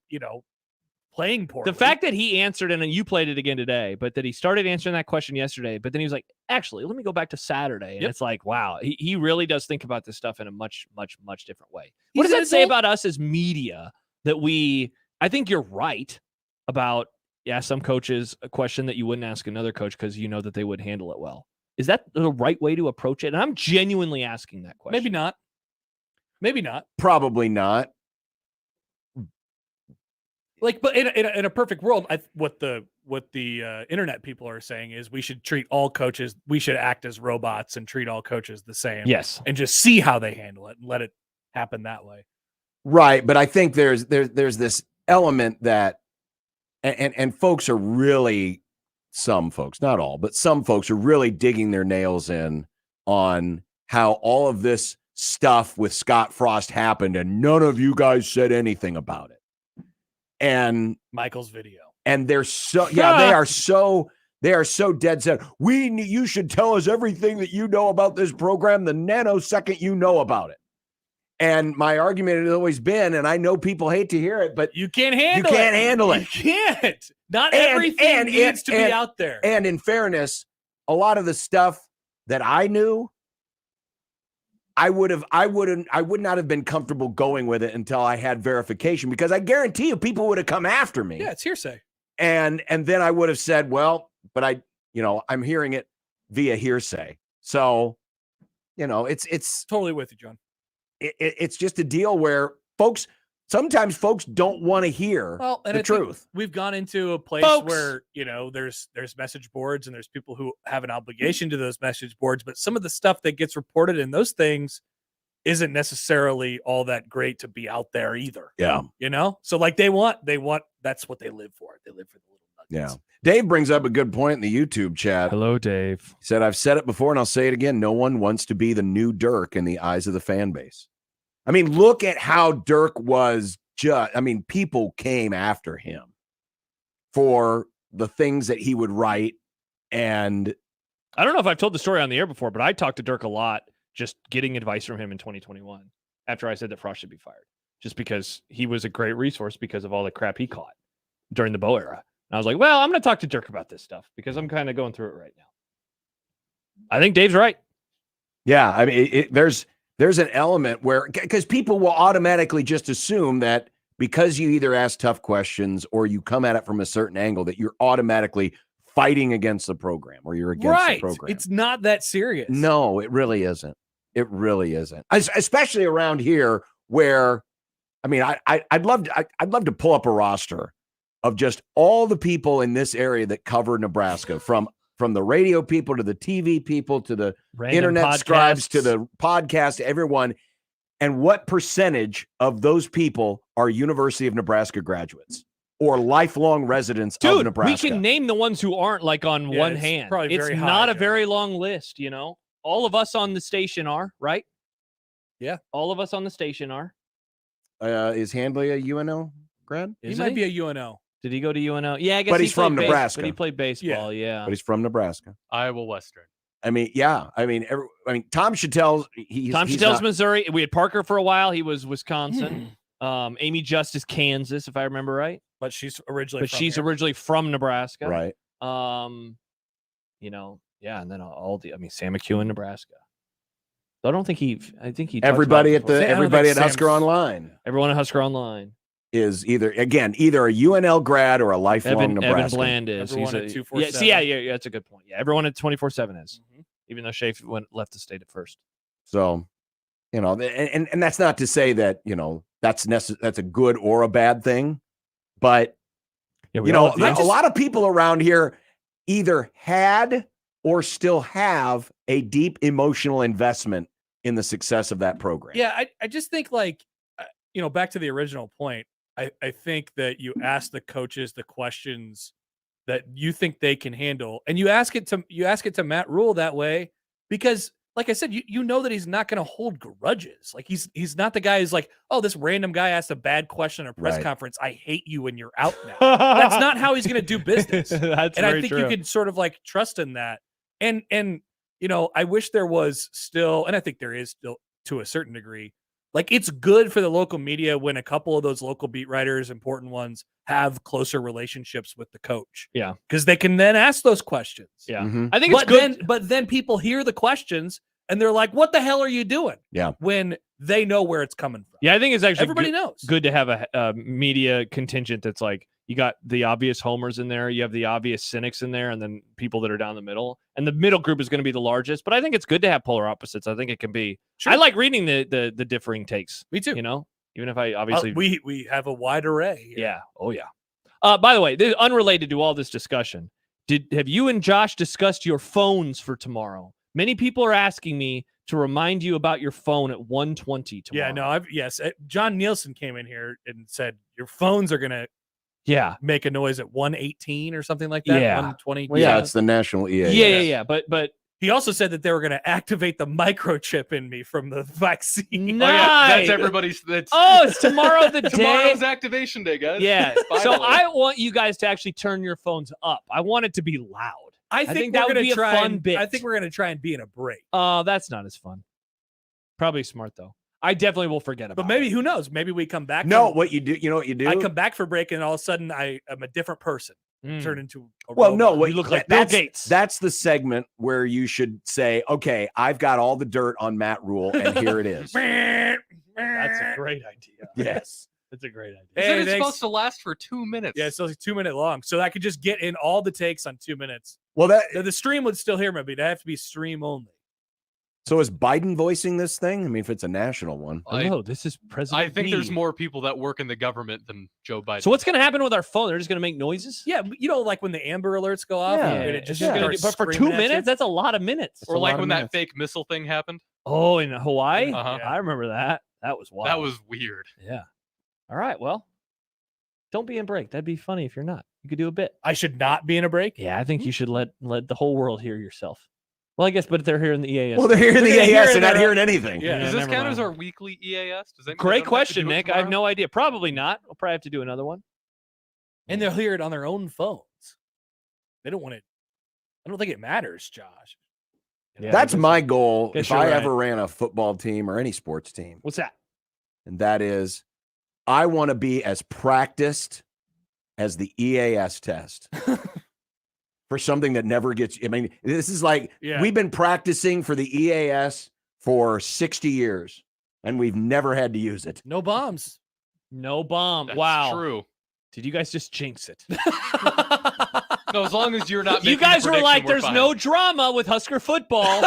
Speaker 7: playing poorly.
Speaker 8: The fact that he answered, and you played it again today, but that he started answering that question yesterday, but then he was like, actually, let me go back to Saturday. And
Speaker 7: Yep.
Speaker 8: it's like, wow, he really does think about this stuff in a much, much, much different way. What
Speaker 7: He's
Speaker 8: does
Speaker 7: an
Speaker 8: that say
Speaker 7: adult.
Speaker 8: about us as media that I think you're right about, some coaches a question that you wouldn't ask another coach because you know that they would handle it well. Is that the right way to approach it? And I'm genuinely asking that question.
Speaker 7: maybe not. Maybe not.
Speaker 9: Probably not.
Speaker 7: Like, but in a perfect world, what the internet people are saying is we should treat all coaches. We should act as robots and treat all coaches the same.
Speaker 8: Yes,
Speaker 7: and just see how they handle it and let it happen that way.
Speaker 9: Right, but I think there's this element that, and folks are really, some folks, not all, but some folks are really digging their nails in on how all of this stuff with Scott Frost happened, and none of you guys said anything about it. And
Speaker 7: Michael's video,
Speaker 9: and they're so they are so dead set. You should tell us everything that you know about this program the nanosecond you know about it. And my argument has always been, and I know people hate to hear it, but
Speaker 7: you can't handle it.
Speaker 9: You can't handle it.
Speaker 7: You can't. Not everything needs to be out there.
Speaker 9: And in fairness, a lot of the stuff that I knew, I would not have been comfortable going with it until I had verification, because I guarantee you people would have come after me.
Speaker 7: Yeah, it's hearsay.
Speaker 9: And then I would have said, well, but I'm hearing it via hearsay. So, it's
Speaker 7: totally with you, John.
Speaker 9: It's just a deal where sometimes folks don't want to hear the truth.
Speaker 7: We've gone into a place where, there's message boards and there's people who have an obligation to those message boards, but some of the stuff that gets reported in those things isn't necessarily all that great to be out there either.
Speaker 9: Yeah.
Speaker 7: So like they want, that's what they live for. They live for the little nuggets.
Speaker 9: Yeah. Dave brings up a good point in the YouTube chat.
Speaker 8: Hello, Dave.
Speaker 9: He said, I've said it before and I'll say it again. No one wants to be the new Dirk in the eyes of the fan base. I mean, look at how Dirk was people came after him for the things that he would write. And
Speaker 8: I don't know if I've told the story on the air before, but I talked to Dirk a lot, just getting advice from him in 2021 after I said that Frost should be fired, just because he was a great resource because of all the crap he caught during the Bo era. And I was like, well, I'm going to talk to Dirk about this stuff because I'm kind of going through it right now. I think Dave's right.
Speaker 9: Yeah. I mean, there's an element where, because people will automatically just assume that because you either ask tough questions or you come at it from a certain angle, that you're automatically fighting against the program or you're against the program.
Speaker 7: It's not that serious.
Speaker 9: No, it really isn't. It really isn't. Especially around here where, I mean, I'd love to pull up a roster of just all the people in this area that cover Nebraska, from the radio people to the TV people to the
Speaker 8: random
Speaker 9: internet
Speaker 8: podcasts,
Speaker 9: scribes to the podcast, everyone. And what percentage of those people are University of Nebraska graduates or lifelong residents of Nebraska?
Speaker 8: We can name the ones who aren't, like, on one hand. It's not a very long list, All of us on the station are, right?
Speaker 7: Yeah.
Speaker 8: All of us on the station are.
Speaker 9: Is Handley a UNO grad?
Speaker 7: He might be a UNO.
Speaker 8: Did he go to UNO? Yeah, I guess.
Speaker 9: But he's from Nebraska.
Speaker 8: But he played baseball. Yeah.
Speaker 9: But he's from Nebraska.
Speaker 10: Iowa Western.
Speaker 9: I mean, yeah. I mean, Tom Chattel's.
Speaker 8: Tom Chattel's Missouri. We had Parker for a while. He was Wisconsin. Amy Justice, Kansas, if I remember right.
Speaker 7: But she's originally.
Speaker 8: Originally from Nebraska.
Speaker 9: Right.
Speaker 8: Yeah, and then Sam McEwen, Nebraska. So I think he.
Speaker 9: Everybody at Husker Online.
Speaker 8: Everyone at Husker Online
Speaker 9: is either a UNL grad or a lifelong Nebraska.
Speaker 8: Evan Bland is.
Speaker 7: Everyone at 247.
Speaker 8: Yeah, that's a good point. Yeah, everyone at 24/7 is, even though Schaeff left the state at first.
Speaker 9: So, and that's not to say that that's a good or a bad thing, but a lot of people around here either had or still have a deep emotional investment in the success of that program.
Speaker 7: Yeah, I just think, like, back to the original point, I think that you ask the coaches the questions that you think they can handle, and you ask it to Matt Rule that way because, like I said, you know that he's not going to hold grudges. Like he's not the guy who's like, oh, this random guy asked a bad question at a press conference. I hate you and you're out now. That's not how he's going to do business.
Speaker 8: That's
Speaker 7: and
Speaker 8: very
Speaker 7: I think
Speaker 8: true.
Speaker 7: you can sort of like trust in that. And I wish there was still, and I think there is still to a certain degree, like it's good for the local media when a couple of those local beat writers, important ones, have closer relationships with the coach.
Speaker 8: Yeah.
Speaker 7: Because they can then ask those questions.
Speaker 8: Yeah.
Speaker 9: Mm-hmm.
Speaker 8: I think it's good.
Speaker 7: But then people hear the questions and they're like, what the hell are you doing?
Speaker 9: Yeah.
Speaker 7: When they know where it's coming from.
Speaker 8: Yeah, I think it's actually
Speaker 7: everybody knows.
Speaker 8: Good to have a media contingent that's like, You got the obvious homers in there. You have the obvious cynics in there, and then people that are down the middle. And the middle group is going to be the largest. But I think it's good to have polar opposites. I think it can be. Sure. I like reading the differing takes.
Speaker 7: Me too.
Speaker 8: You know, even if I obviously
Speaker 7: we have a wide array. Here.
Speaker 8: Yeah. Oh yeah. By the way, this is unrelated to all this discussion. Have you and Josh discussed your phones for tomorrow? Many people are asking me to remind you about your phone at 1:20 tomorrow.
Speaker 7: Yeah, no, yes. John Nielsen came in here and said your phones are gonna make a noise at 1:18 or something like that.
Speaker 8: Yeah.
Speaker 7: 1:20.
Speaker 9: Well, yeah, it's the national EAS.
Speaker 8: Yeah. But
Speaker 7: he also said that they were going to activate the microchip in me from the vaccine.
Speaker 8: Nice.
Speaker 10: Oh, yeah, that's everybody's.
Speaker 8: It's tomorrow the day.
Speaker 10: Tomorrow's activation day, guys.
Speaker 8: Yeah. So I want you guys to actually turn your phones up. I want it to be loud.
Speaker 7: I think
Speaker 8: that would be a
Speaker 7: try
Speaker 8: fun bit.
Speaker 7: I think we're going to try and be in a break.
Speaker 8: Oh, that's not as fun. Probably smart though. I definitely will forget about it.
Speaker 7: But maybe, who knows? Maybe we come back.
Speaker 9: No, what you do, you know what you do?
Speaker 7: I come back for break and all of a sudden I am a different person. Turn into a
Speaker 9: well, no,
Speaker 7: robot.
Speaker 9: what
Speaker 8: you look like Bill Gates.
Speaker 9: That's the segment where you should say, okay, I've got all the dirt on Matt Rule, and here it is.
Speaker 8: That's a great idea.
Speaker 9: Yes.
Speaker 8: That's a great idea.
Speaker 10: Hey, it's supposed to last for 2 minutes.
Speaker 7: Yeah, so it's 2 minute long. So I could just get in all the takes on 2 minutes.
Speaker 9: Well,
Speaker 7: the stream would still hear me, but it'd have to be stream only.
Speaker 9: So is Biden voicing this thing? I mean, if it's a national one.
Speaker 8: No, this is President
Speaker 10: I think
Speaker 8: B.
Speaker 10: there's more people that work in the government than Joe Biden.
Speaker 8: So what's going to happen with our phone? They're just going to make noises?
Speaker 7: Yeah, you know, like when the Amber Alerts go off.
Speaker 8: Yeah,
Speaker 7: and it just
Speaker 8: but for 2 minutes, that's a lot of minutes.
Speaker 10: Or like when that fake missile thing happened.
Speaker 8: Oh, in Hawaii?
Speaker 10: Uh-huh.
Speaker 8: I remember that. That was wild.
Speaker 10: That was weird.
Speaker 8: Yeah. All right, well, don't be in break. That'd be funny if you're not. You could do a bit.
Speaker 7: I should not be in a break?
Speaker 8: Yeah, I think you should let the whole world hear yourself. Well, I guess, but they're here in the EAS.
Speaker 9: Well, they're here in the EAS. They're not hearing anything.
Speaker 10: Yeah. Does this count as our weekly EAS? Does that
Speaker 8: Great question, Nick. I have no idea. Probably not. We'll probably have to do another one.
Speaker 7: And they'll hear it on their own phones. They don't want it. I don't think it matters, Josh.
Speaker 9: Yeah, that's my goal if I
Speaker 8: right.
Speaker 9: ever ran a football team or any sports team.
Speaker 8: What's that?
Speaker 9: And that is, I want to be as practiced as the EAS test. For something that never gets, I mean, this is like, we've been practicing for the EAS for 60 years, and we've never had to use it.
Speaker 7: No bombs.
Speaker 8: No bomb.
Speaker 10: That's
Speaker 8: wow.
Speaker 10: true.
Speaker 8: Did you guys just jinx it?
Speaker 10: No, as long as you're not.
Speaker 8: You guys were like, "There's no drama with Husker football."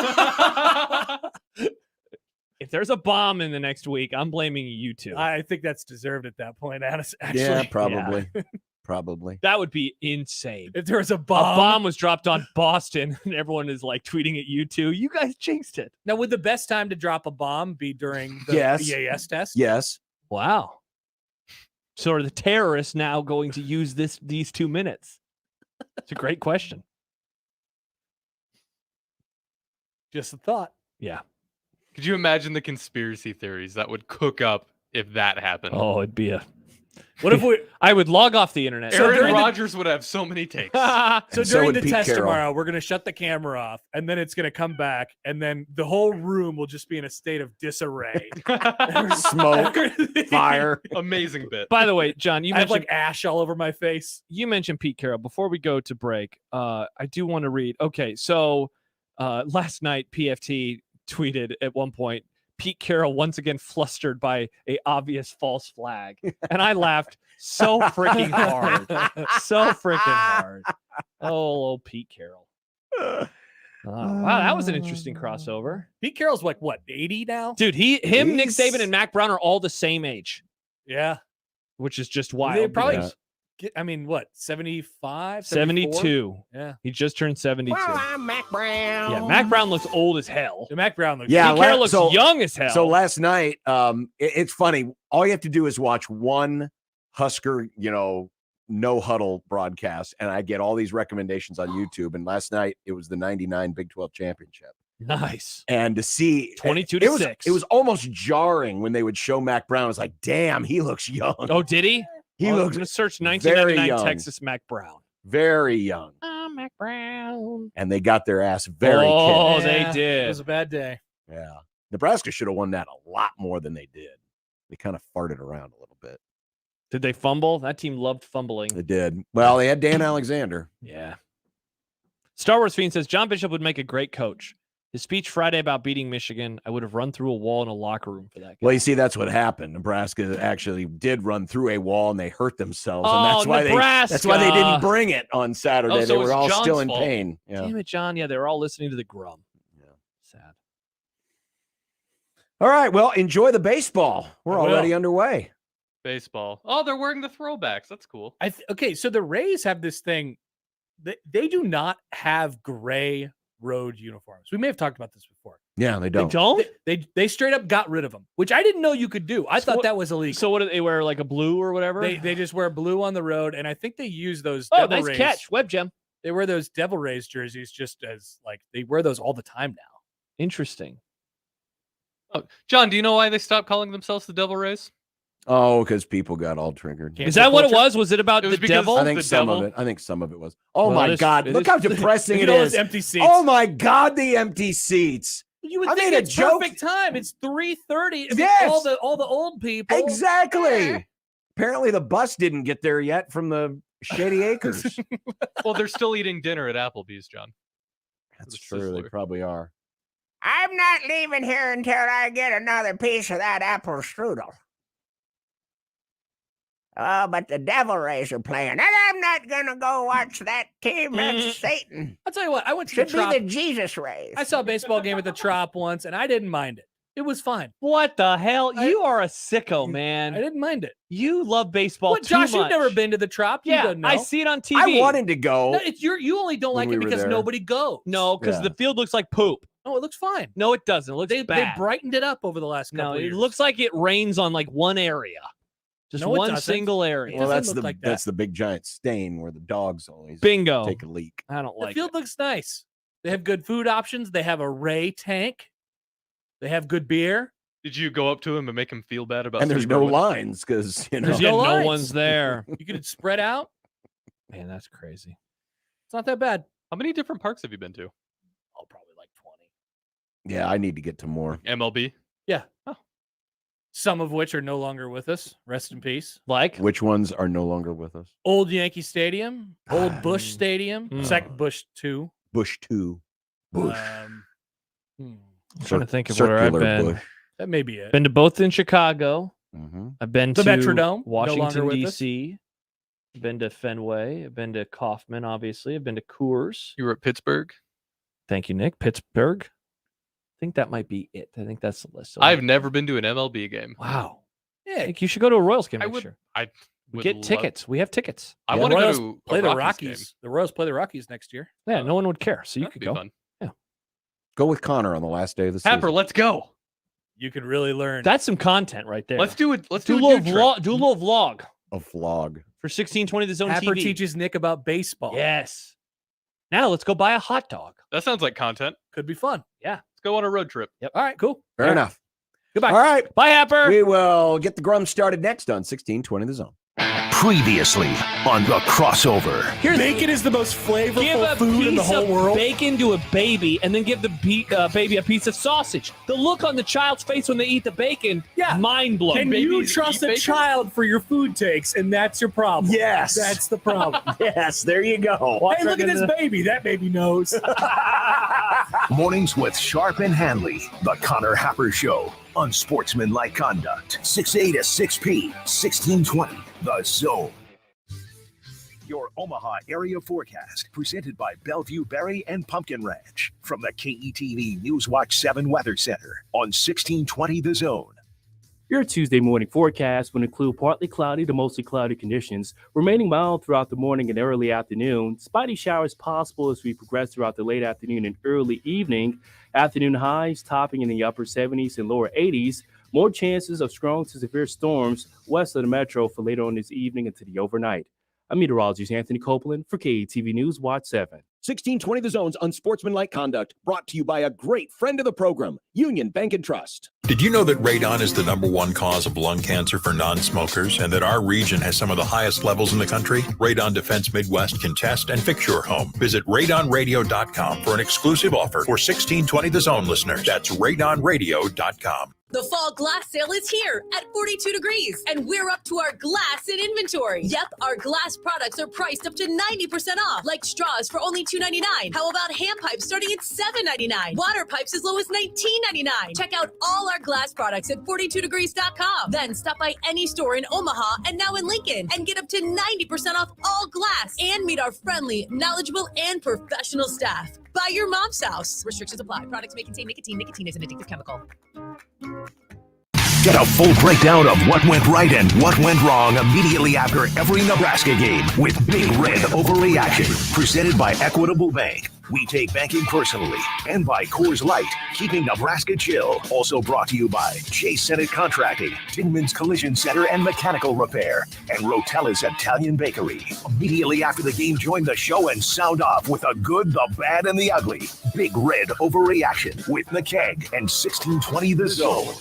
Speaker 8: If there's a bomb in the next week, I'm blaming you two.
Speaker 7: I think that's deserved at that point. Actually,
Speaker 9: yeah, probably. Yeah. Probably.
Speaker 8: That would be insane.
Speaker 7: If there was a bomb.
Speaker 8: A bomb was dropped on Boston, and everyone is like tweeting at you two. You guys jinxed it.
Speaker 7: Now, would the best time to drop a bomb be during the EAS test?
Speaker 9: Yes.
Speaker 8: Wow. So are the terrorists now going to use these 2 minutes? It's a great question.
Speaker 7: Just a thought.
Speaker 8: Yeah.
Speaker 10: Could you imagine the conspiracy theories that would cook up if that happened?
Speaker 8: Oh, it'd be a.
Speaker 7: What if we?
Speaker 8: I would log off the internet.
Speaker 10: Aaron Rodgers would have so many takes.
Speaker 7: So during the test tomorrow, we're going to shut the camera off, and then it's going to come back, and then the whole room will just be in a state of disarray.
Speaker 9: Smoke, fire.
Speaker 10: Amazing bit.
Speaker 8: By the way, John, you
Speaker 7: I have
Speaker 8: mentioned
Speaker 7: like ash all over my face.
Speaker 8: You mentioned Pete Carroll. Before we go to break, I do want to read. Okay, so last night PFT tweeted at one point, Pete Carroll once again flustered by a obvious false flag. And I laughed so freaking hard. So freaking hard. Oh, old Pete Carroll. Wow, that was an interesting crossover.
Speaker 7: Pete Carroll's like, what, 80 now?
Speaker 8: Dude, Nick Saban, and Mac Brown are all the same age.
Speaker 7: Yeah.
Speaker 8: Which is just wild.
Speaker 7: They probably, I mean, what, 75?
Speaker 8: 72.
Speaker 7: Yeah.
Speaker 8: He just turned 72.
Speaker 5: Well, I'm Mac Brown.
Speaker 8: Yeah, Mac Brown looks old as hell.
Speaker 7: Mac Brown looks
Speaker 8: Pete Carroll looks young as hell.
Speaker 9: So last night, it's funny. All you have to do is watch one Husker, no huddle broadcast, and I get all these recommendations on YouTube. And last night, it was the 99 Big 12 championship.
Speaker 8: Nice.
Speaker 9: And to see
Speaker 8: 22-6.
Speaker 9: It was almost jarring when they would show Mac Brown. I was like, damn, he looks young.
Speaker 8: Oh, did he?
Speaker 9: He
Speaker 8: looks.
Speaker 9: looks
Speaker 8: I'm going to search
Speaker 9: very
Speaker 8: 1999
Speaker 9: young.
Speaker 8: Texas Mac Brown.
Speaker 9: Very young.
Speaker 8: Mac Brown.
Speaker 9: And they got their ass very kicked.
Speaker 8: Oh, they did.
Speaker 7: It was a bad day.
Speaker 9: Yeah. Nebraska should have won that a lot more than they did. They kind of farted around a little bit.
Speaker 8: Did they fumble? That team loved fumbling.
Speaker 9: They did. Well, they had Dan Alexander.
Speaker 8: Yeah. Star Wars Fiend says John Bishop would make a great coach. His speech Friday about beating Michigan, I would have run through a wall in a locker room for that guy.
Speaker 9: Well, you see, that's what happened. Nebraska actually did run through a wall, and they hurt themselves, and
Speaker 8: Oh,
Speaker 9: that's why they didn't bring it on Saturday.
Speaker 8: Oh, so
Speaker 9: they
Speaker 8: it
Speaker 9: were
Speaker 8: was
Speaker 9: all
Speaker 8: John's
Speaker 9: still in
Speaker 8: fault.
Speaker 9: pain. Yeah.
Speaker 8: Damn it, John. Yeah, they were all listening to the Grum.
Speaker 9: Yeah.
Speaker 8: Sad.
Speaker 9: All right. Well, enjoy the baseball. We're already underway.
Speaker 10: Baseball. Oh, they're wearing the throwbacks. That's cool.
Speaker 7: Okay, so the Rays have this thing. They do not have gray road uniforms. We may have talked about this before.
Speaker 9: Yeah, they don't.
Speaker 8: They don't?
Speaker 7: They straight up got rid of them, which I didn't know you could do. I thought that was illegal.
Speaker 8: So what do they wear, like a blue or whatever?
Speaker 7: They just wear blue on the road, and I think they use those.
Speaker 8: Oh,
Speaker 7: Devil
Speaker 8: nice
Speaker 7: Rays.
Speaker 8: catch, Web Gem.
Speaker 7: They wear those Devil Rays jerseys just as like they wear those all the time now.
Speaker 8: Interesting.
Speaker 10: Oh, John, do you know why they stopped calling themselves the Devil Rays?
Speaker 9: Oh, because people got all triggered.
Speaker 8: Is that what it was? Was it about
Speaker 10: It was
Speaker 8: the
Speaker 10: because
Speaker 8: devil?
Speaker 9: I think
Speaker 10: the
Speaker 9: some
Speaker 10: devil?
Speaker 9: of it. I think some of it was. Oh
Speaker 8: Well,
Speaker 9: my
Speaker 8: it is-
Speaker 9: God!
Speaker 8: it
Speaker 9: Look
Speaker 8: is-
Speaker 9: how depressing
Speaker 7: Look
Speaker 9: it
Speaker 7: at all
Speaker 9: is.
Speaker 7: those empty seats.
Speaker 9: Oh my God! The empty seats.
Speaker 7: You would
Speaker 9: I
Speaker 7: think
Speaker 9: made a
Speaker 7: it's
Speaker 9: joke.
Speaker 7: perfect time. It's 3:30.
Speaker 9: Yes.
Speaker 7: All the old people.
Speaker 9: Exactly. Apparently, the bus didn't get there yet from the Shady Acres.
Speaker 10: Well, they're still eating dinner at Applebee's, John.
Speaker 9: That's
Speaker 10: The
Speaker 9: true. They
Speaker 10: Sizzler.
Speaker 9: probably are.
Speaker 12: I'm not leaving here until I get another piece of that apple strudel. Oh, but the Devil Rays are playing, and I'm not gonna go watch that team. That's Satan.
Speaker 7: I'll tell you what. I went to
Speaker 12: Should
Speaker 7: the
Speaker 12: be
Speaker 7: Trop.
Speaker 12: the Jesus Rays.
Speaker 7: I saw a baseball game at the Trop once, and I didn't mind it. It was fine.
Speaker 8: What the hell? You are a sicko, man.
Speaker 7: I didn't mind it.
Speaker 8: You love baseball
Speaker 7: What,
Speaker 8: too
Speaker 7: Josh?
Speaker 8: much.
Speaker 7: You've never been to the Trop. You
Speaker 8: Yeah,
Speaker 7: don't know.
Speaker 8: I see it on TV.
Speaker 9: I wanted to go.
Speaker 7: No, you only don't
Speaker 9: When
Speaker 7: like
Speaker 9: we
Speaker 7: it
Speaker 9: were
Speaker 7: because
Speaker 9: there.
Speaker 7: nobody goes.
Speaker 8: No, because
Speaker 9: Yeah.
Speaker 8: the field looks like poop.
Speaker 7: No, it looks fine.
Speaker 8: No, it doesn't. It looks
Speaker 7: They
Speaker 8: bad.
Speaker 7: brightened it up over the last couple
Speaker 8: No,
Speaker 7: of
Speaker 8: it
Speaker 7: years.
Speaker 8: looks like it rains on like one area. Just
Speaker 7: No, it
Speaker 8: one
Speaker 7: doesn't.
Speaker 8: single area.
Speaker 9: Well,
Speaker 7: doesn't
Speaker 9: that's
Speaker 7: look
Speaker 9: the
Speaker 7: like that.
Speaker 9: that's the big giant stain where the dogs always
Speaker 8: Bingo.
Speaker 9: take a leak.
Speaker 8: I don't
Speaker 7: the
Speaker 8: like
Speaker 7: field
Speaker 8: it.
Speaker 7: looks nice. They have good food options. They have a Ray tank. They have good beer.
Speaker 10: Did you go up to him and make him feel bad about?
Speaker 9: And there's no
Speaker 10: Superman?
Speaker 9: lines because you know.
Speaker 7: There's
Speaker 8: Yeah,
Speaker 7: no
Speaker 8: no
Speaker 7: lines.
Speaker 8: one's there.
Speaker 7: You could spread out.
Speaker 8: Man, that's crazy.
Speaker 7: It's not that bad.
Speaker 10: How many different parks have you been to?
Speaker 7: Oh, probably like 20.
Speaker 9: Yeah, I need to get to more.
Speaker 10: MLB.
Speaker 7: Yeah. Oh. Some of which are no longer with us. Rest in peace.
Speaker 8: Like,
Speaker 9: Which ones are no longer with us?
Speaker 7: Old Yankee Stadium. Old Bush Stadium.
Speaker 8: Mm.
Speaker 7: Second Bush 2.
Speaker 9: Bush 2. Bush.
Speaker 8: I'm trying to think of
Speaker 9: Circular
Speaker 8: where I've been.
Speaker 9: Bush.
Speaker 7: That may be it.
Speaker 8: Been to both in Chicago.
Speaker 9: Mm-hmm.
Speaker 8: I've been
Speaker 7: The
Speaker 8: to
Speaker 7: Metrodome, no longer
Speaker 8: Washington,
Speaker 7: with us.
Speaker 8: D.C. I've been to Fenway. I've been to Kauffman, obviously. I've been to Coors.
Speaker 10: You were at Pittsburgh.
Speaker 8: Thank you, Nick. Pittsburgh. I think that might be it. I think that's the list. So
Speaker 10: I've never been to an MLB game.
Speaker 8: Wow.
Speaker 7: Yeah.
Speaker 8: Nick, you should go to a Royals game
Speaker 10: I
Speaker 8: next
Speaker 10: would.
Speaker 8: year.
Speaker 10: I
Speaker 8: We
Speaker 10: would
Speaker 8: get
Speaker 10: love-
Speaker 8: tickets. We have tickets.
Speaker 10: I
Speaker 9: Yeah.
Speaker 10: want to go
Speaker 7: Royals
Speaker 10: to
Speaker 7: play
Speaker 10: a
Speaker 7: the
Speaker 10: Rockies
Speaker 7: Rockies.
Speaker 10: game.
Speaker 7: The Royals play the Rockies next year.
Speaker 8: Yeah, no one would care. So you
Speaker 10: That'd
Speaker 8: could
Speaker 10: be
Speaker 8: go.
Speaker 10: fun.
Speaker 9: Go with Connor on the last day of the
Speaker 10: Happer,
Speaker 9: season.
Speaker 10: let's go.
Speaker 7: You could really learn.
Speaker 8: That's some content right there.
Speaker 10: Let's do it. Let's
Speaker 8: do a
Speaker 10: do
Speaker 8: little
Speaker 10: a dude
Speaker 8: vlog.
Speaker 10: trip.
Speaker 8: Do a little vlog
Speaker 9: A vlog.
Speaker 8: for 1620 The Zone
Speaker 7: Happer
Speaker 8: TV.
Speaker 7: teaches Nick about baseball.
Speaker 8: Yes. Now let's go buy a hot dog.
Speaker 10: That sounds like content.
Speaker 7: Could be fun.
Speaker 10: Let's go on a road trip.
Speaker 7: All right, cool.
Speaker 9: Fair enough.
Speaker 7: Goodbye.
Speaker 9: All right.
Speaker 8: Bye, Happer.
Speaker 9: We will get the Grum started next on 1620 The Zone.
Speaker 4: Previously on The Crossover.
Speaker 8: Here's
Speaker 7: Bacon is the most
Speaker 8: give
Speaker 7: flavorful
Speaker 8: a
Speaker 7: food in the
Speaker 8: piece
Speaker 7: whole
Speaker 8: of
Speaker 7: world.
Speaker 8: bacon to a baby, and then give the baby a piece of sausage. The look on the child's face when they eat the bacon, mind blowing.
Speaker 7: Can you
Speaker 10: babies
Speaker 7: trust
Speaker 10: eat
Speaker 7: a
Speaker 10: bacon?
Speaker 7: child for your food takes? And that's your problem.
Speaker 9: Yes.
Speaker 7: That's the problem.
Speaker 9: Yes, there you go.
Speaker 7: Hey, look at this baby. That baby knows.
Speaker 4: Mornings with Sharp and Hanley. The Connor Happer Show. Unsportsmanlike Conduct. 6A to 6P. 1620. The Zone. Your Omaha area forecast, presented by Bellevue Berry and Pumpkin Ranch, from the KETV Newswatch 7 Weather Center on 1620 The Zone.
Speaker 13: Your Tuesday morning forecast will include partly cloudy to mostly cloudy conditions, remaining mild throughout the morning and early afternoon. Spotty showers possible as we progress throughout the late afternoon and early evening. Afternoon highs topping in the upper 70s and lower 80s. More chances of strong to severe storms west of the metro for later on this evening into the overnight. I'm meteorologist Anthony Copeland for KETV News Watch 7.
Speaker 9: 1620 The Zone's Unsportsmanlike Conduct, brought to you by a great friend of the program, Union Bank and Trust.
Speaker 14: Did you know that radon is the #1 cause of lung cancer for non-smokers and that our region has some of the highest levels in the country? Radon Defense Midwest can test and fix your home. Visit radonradio.com for an exclusive offer for 1620 The Zone listeners. That's radonradio.com.
Speaker 15: The fall glass sale is here at 42 Degrees, and we're up to our glass in inventory. Yep, our glass products are priced up to 90% off, like straws for only $2.99. How about hand pipes starting at $7.99? Water pipes as low as $19.99. Check out all our glass products at 42degrees.com. Then stop by any store in Omaha and now in Lincoln and get up to 90% off all glass and meet our friendly, knowledgeable, and professional staff. By your mom's house. Restrictions apply. Products may contain nicotine. Nicotine is an addictive chemical.
Speaker 4: Get a full breakdown of what went right and what went wrong immediately after every Nebraska game with Big Red Overreaction. Presented by Equitable Bank. We take banking personally. And by Coors Light, keeping Nebraska chill. Also brought to you by Chase Senate Contracting, Tinman's Collision Center and Mechanical Repair, and Rotella's Italian Bakery. Immediately after the game, join the show and sound off with the good, the bad, and the ugly. Big Red Overreaction with the Keg and 1620 The Zone.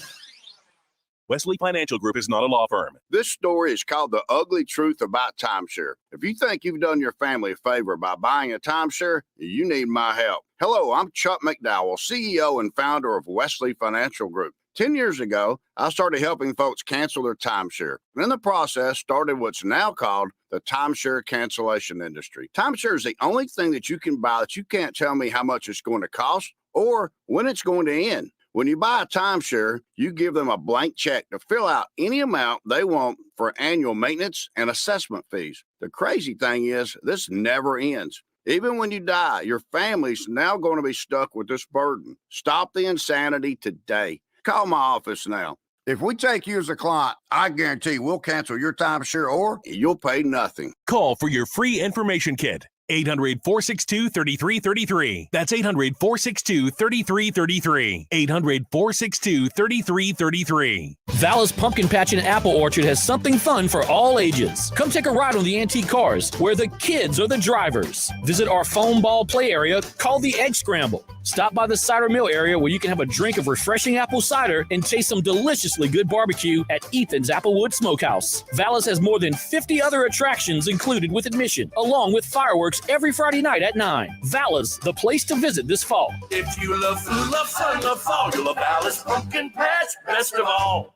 Speaker 16: Wesley Financial Group is not a law firm.
Speaker 17: This story is called The Ugly Truth About Timeshare. If you think you've done your family a favor by buying a timeshare, you need my help. Hello, I'm Chuck McDowell, CEO and founder of Wesley Financial Group. 10 years ago, I started helping folks cancel their timeshare. And in the process, started what's now called the timeshare cancellation industry. Timeshare is the only thing that you can buy that you can't tell me how much it's going to cost or when it's going to end. When you buy a timeshare, you give them a blank check to fill out any amount they want for annual maintenance and assessment fees. The crazy thing is, this never ends. Even when you die, your family's now going to be stuck with this burden. Stop the insanity today. Call my office now. If we take you as a client, I guarantee we'll cancel your timeshare or you'll pay nothing.
Speaker 16: Call for your free information kit. 800-462-3333. That's 800-462-3333. 800-462-3333.
Speaker 18: Vallis Pumpkin Patch and Apple Orchard has something fun for all ages. Come take a ride on the antique cars, where the kids are the drivers. Visit our foam ball play area called the Egg Scramble. Stop by the cider mill area where you can have a drink of refreshing apple cider and taste some deliciously good barbecue at Ethan's Applewood Smokehouse. Vallis has more than 50 other attractions included with admission, along with fireworks every Friday night at 9. Vallis, the place to visit this fall.
Speaker 19: If you love food, love fun, love fall, you'll love Vallis Pumpkin Patch best of all.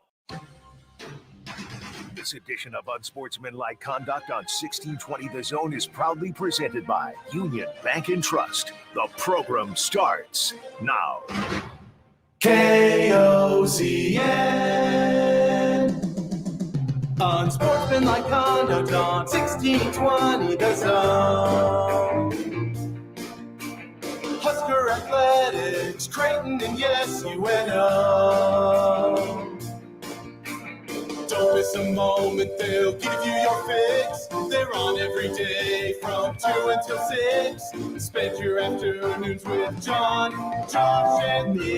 Speaker 4: This edition of Unsportsmanlike Conduct on 1620 The Zone is proudly presented by Union Bank and Trust. The program starts now.
Speaker 19: KOZN. Unsportsmanlike Conduct on 1620 The Zone. Husker Athletics, Creighton, and yes, UNO. Don't miss a moment, they'll give you your fix. They're on every day from 2 until 6. Spend your afternoons with John, Josh, and Nick.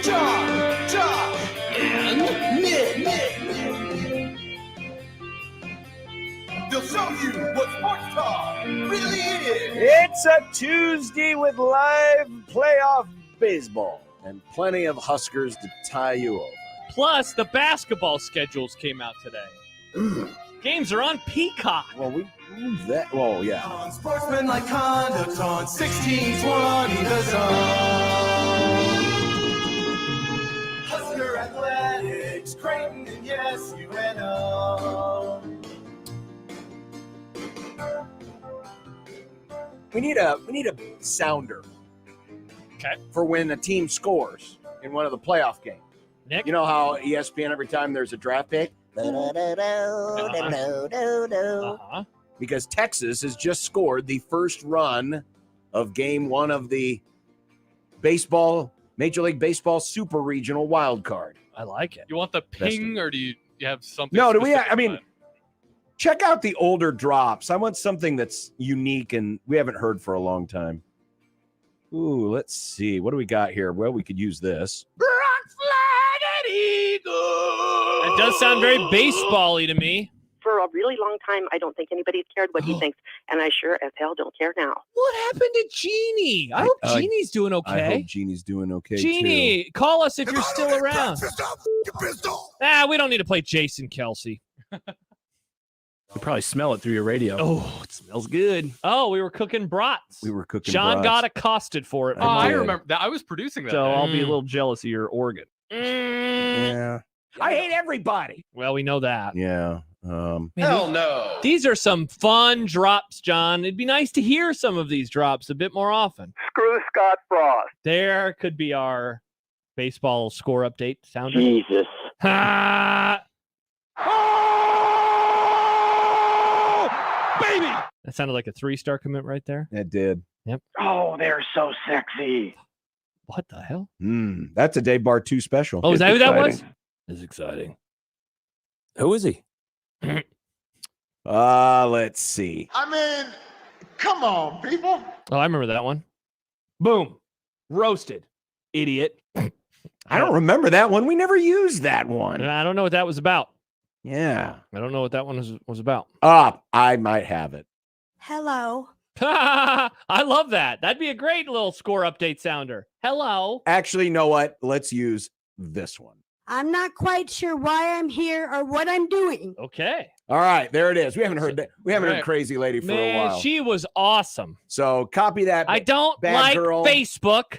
Speaker 19: John, Josh, and Nick. They'll show you what sports talk really is.
Speaker 9: It's a Tuesday with live playoff baseball and plenty of Huskers to tie you over.
Speaker 8: Plus, the basketball schedules came out today. Games are on Peacock.
Speaker 9: Well, we moved that. Well, yeah.
Speaker 19: Unsportsmanlike Conduct on 1620 The Zone. Husker Athletics, Creighton, and yes, UNO.
Speaker 9: We need a sounder.
Speaker 8: Okay.
Speaker 9: For when a team scores in one of the playoff games.
Speaker 8: Nick?
Speaker 9: You know how ESPN every time there's a draft pick? Because Texas has just scored the first run of game one of the Major League Baseball Super Regional Wild Card.
Speaker 8: I like it.
Speaker 10: You want the ping, or do you have something?
Speaker 9: No, do we?
Speaker 10: specific
Speaker 9: I mean,
Speaker 10: in mind?
Speaker 9: check out the older drops. I want something that's unique and we haven't heard for a long time. Ooh, let's see. What do we got here? Well, we could use this.
Speaker 19: Flag Eagle.
Speaker 8: That does sound very baseball-y to me.
Speaker 20: For a really long time, I don't think anybody's cared what he thinks, and I sure as hell don't care now.
Speaker 8: What happened to Jeannie? I hope Jeannie's doing okay.
Speaker 9: I hope Jeannie's doing okay,
Speaker 8: Jeannie,
Speaker 9: too.
Speaker 8: call us if you're still around. We don't need to play Jason Kelsey.
Speaker 13: You probably smell it through your radio.
Speaker 8: Oh, it smells good. Oh, we were cooking brats.
Speaker 9: We were cooking
Speaker 8: John
Speaker 9: brats.
Speaker 8: got accosted for it.
Speaker 10: Oh, I remember that. I was producing that.
Speaker 8: So
Speaker 10: day.
Speaker 8: I'll be a little jealous of your organ.
Speaker 9: Yeah.
Speaker 12: I hate everybody.
Speaker 8: Well, we know that.
Speaker 9: Yeah.
Speaker 10: Hell no.
Speaker 8: These are some fun drops, John. It'd be nice to hear some of these drops a bit more often.
Speaker 12: Screw Scott Frost.
Speaker 8: There could be our baseball score update sounder.
Speaker 12: Jesus.
Speaker 8: Ha!
Speaker 13: Baby!
Speaker 8: That sounded like a 3-star commit right there.
Speaker 9: It did.
Speaker 8: Yep.
Speaker 12: Oh, they're so sexy.
Speaker 8: What the hell?
Speaker 9: That's a Dave Bar 2 special.
Speaker 8: Oh, is that who that was?
Speaker 13: It's exciting. Who is he?
Speaker 9: Let's see.
Speaker 5: I mean, come on, people.
Speaker 8: Oh, I remember that one. Boom. Roasted. Idiot.
Speaker 9: I don't remember that one. We never used that one.
Speaker 8: I don't know what that was about.
Speaker 9: Yeah.
Speaker 8: I don't know what that one was about.
Speaker 9: I might have it.
Speaker 15: Hello.
Speaker 8: I love that. That'd be a great little score update sounder. Hello.
Speaker 9: Actually, you know what? Let's use this one.
Speaker 15: I'm not quite sure why I'm here or what I'm doing.
Speaker 8: Okay.
Speaker 9: All right, there it is. We haven't heard that. We haven't heard
Speaker 8: Right.
Speaker 9: Crazy Lady for a
Speaker 8: Man,
Speaker 9: while.
Speaker 8: she was awesome.
Speaker 9: So copy that.
Speaker 8: I don't
Speaker 9: bad
Speaker 8: like
Speaker 9: girl.
Speaker 8: Facebook.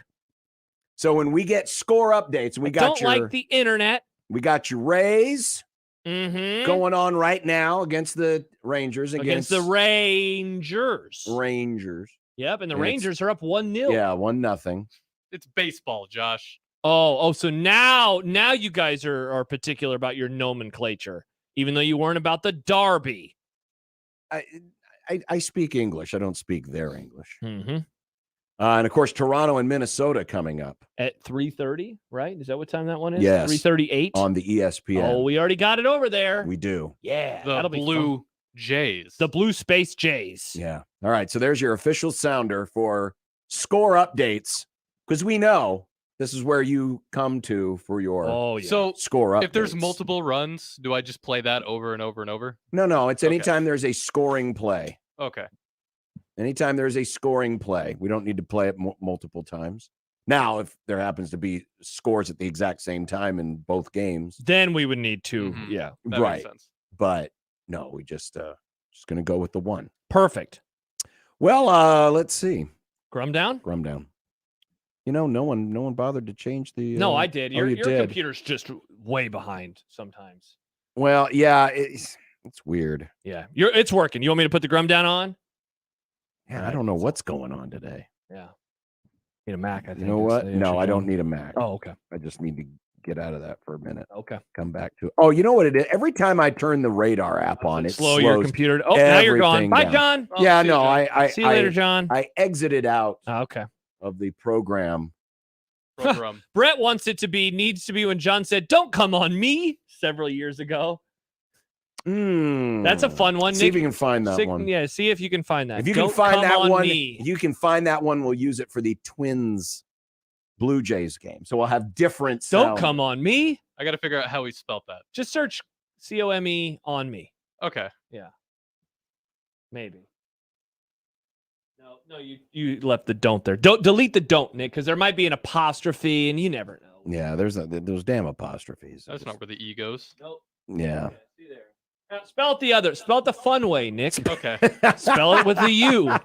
Speaker 9: So when we get score updates, we got
Speaker 8: Don't like the internet.
Speaker 9: we got your Rays
Speaker 8: Mm-hmm.
Speaker 9: going on right now against the Rangers.
Speaker 8: Against the Rangers.
Speaker 9: Rangers.
Speaker 8: Yep, and the
Speaker 9: And it's-
Speaker 8: Rangers are up 1-0.
Speaker 9: Yeah, 1-0.
Speaker 10: It's baseball, Josh.
Speaker 8: Oh, so now you guys are particular about your nomenclature, even though you weren't about the Derby.
Speaker 9: I speak English. I don't speak their English.
Speaker 8: Mm-hmm.
Speaker 9: And of course, Toronto and Minnesota coming up
Speaker 8: At 3:30, right? Is that what time that one is?
Speaker 9: Yes.
Speaker 8: 3:38
Speaker 9: on the ESPN.
Speaker 8: Oh, we already got it over there.
Speaker 9: We do.
Speaker 8: Yeah,
Speaker 10: The
Speaker 8: that'll be
Speaker 10: Blue
Speaker 8: fun.
Speaker 10: Jays.
Speaker 8: The Blue Space Jays.
Speaker 9: Yeah. All right. So there's your official sounder for score updates, because we know this is where you come to for your
Speaker 8: Oh, yeah.
Speaker 10: So
Speaker 9: score updates.
Speaker 10: if there's multiple runs, do I just play that over and over and over?
Speaker 9: No, it's
Speaker 10: Okay.
Speaker 9: anytime there's a scoring play.
Speaker 10: Okay.
Speaker 9: Anytime there's a scoring play, we don't need to play it multiple times. Now, if there happens to be scores at the exact same time in both games,
Speaker 8: Then we would need to,
Speaker 10: Mhm.
Speaker 8: yeah.
Speaker 10: That
Speaker 9: right?
Speaker 10: makes sense.
Speaker 9: But no, we just gonna go with the one.
Speaker 8: Perfect.
Speaker 9: Well, let's see.
Speaker 8: Grum down?
Speaker 9: Grum down. You know, no one bothered to change the.
Speaker 8: No, I did.
Speaker 9: you
Speaker 8: Your
Speaker 9: did.
Speaker 8: computer's just way behind sometimes.
Speaker 9: Well, yeah, it's weird.
Speaker 8: Yeah, it's working. You want me to put the Grum down on?
Speaker 9: Yeah, I don't know what's going on today.
Speaker 8: Yeah. Need a Mac, I think.
Speaker 9: You know what?
Speaker 8: is the
Speaker 9: No,
Speaker 8: issue,
Speaker 9: I don't
Speaker 8: John.
Speaker 9: need a Mac.
Speaker 8: Oh, okay.
Speaker 9: I just need to get out of that for a minute.
Speaker 8: Okay.
Speaker 9: Come back to it. Oh, you know what it is? Every time I turn the radar app on, it
Speaker 8: Slow your
Speaker 9: slows
Speaker 8: computer. Oh, now you're gone.
Speaker 9: everything
Speaker 8: Bye,
Speaker 9: down.
Speaker 8: John. Oh,
Speaker 9: Yeah,
Speaker 10: see you,
Speaker 9: no,
Speaker 10: John.
Speaker 9: I
Speaker 8: See you later, John.
Speaker 9: I exited out
Speaker 8: Oh, okay.
Speaker 9: of the program.
Speaker 10: Program.
Speaker 8: Brett wants it to be, needs to be when John said, "Don't come on me," several years ago. That's a fun one.
Speaker 9: See
Speaker 8: Nick.
Speaker 9: if you can find that one.
Speaker 8: Yeah, see if you can find that.
Speaker 9: If you
Speaker 8: Don't
Speaker 9: can find
Speaker 8: come
Speaker 9: that
Speaker 8: on
Speaker 9: one,
Speaker 8: me.
Speaker 9: you can find that one. We'll use it for the Twins Blue Jays game. So we'll have different.
Speaker 8: Don't
Speaker 9: sound.
Speaker 8: come on me.
Speaker 10: I got to figure out how he spelt that.
Speaker 8: Just search COME on me.
Speaker 10: Okay.
Speaker 8: Yeah. Maybe. No, you left the don't there. Don't delete the don't, Nick, because there might be an apostrophe and you never know.
Speaker 9: Yeah, there's those damn apostrophes.
Speaker 10: That's not where the E goes.
Speaker 8: Nope.
Speaker 9: Yeah.
Speaker 8: See there. Now, spell it the other. Spell it the fun way, Nick.
Speaker 10: Okay.
Speaker 8: Spell it with the U.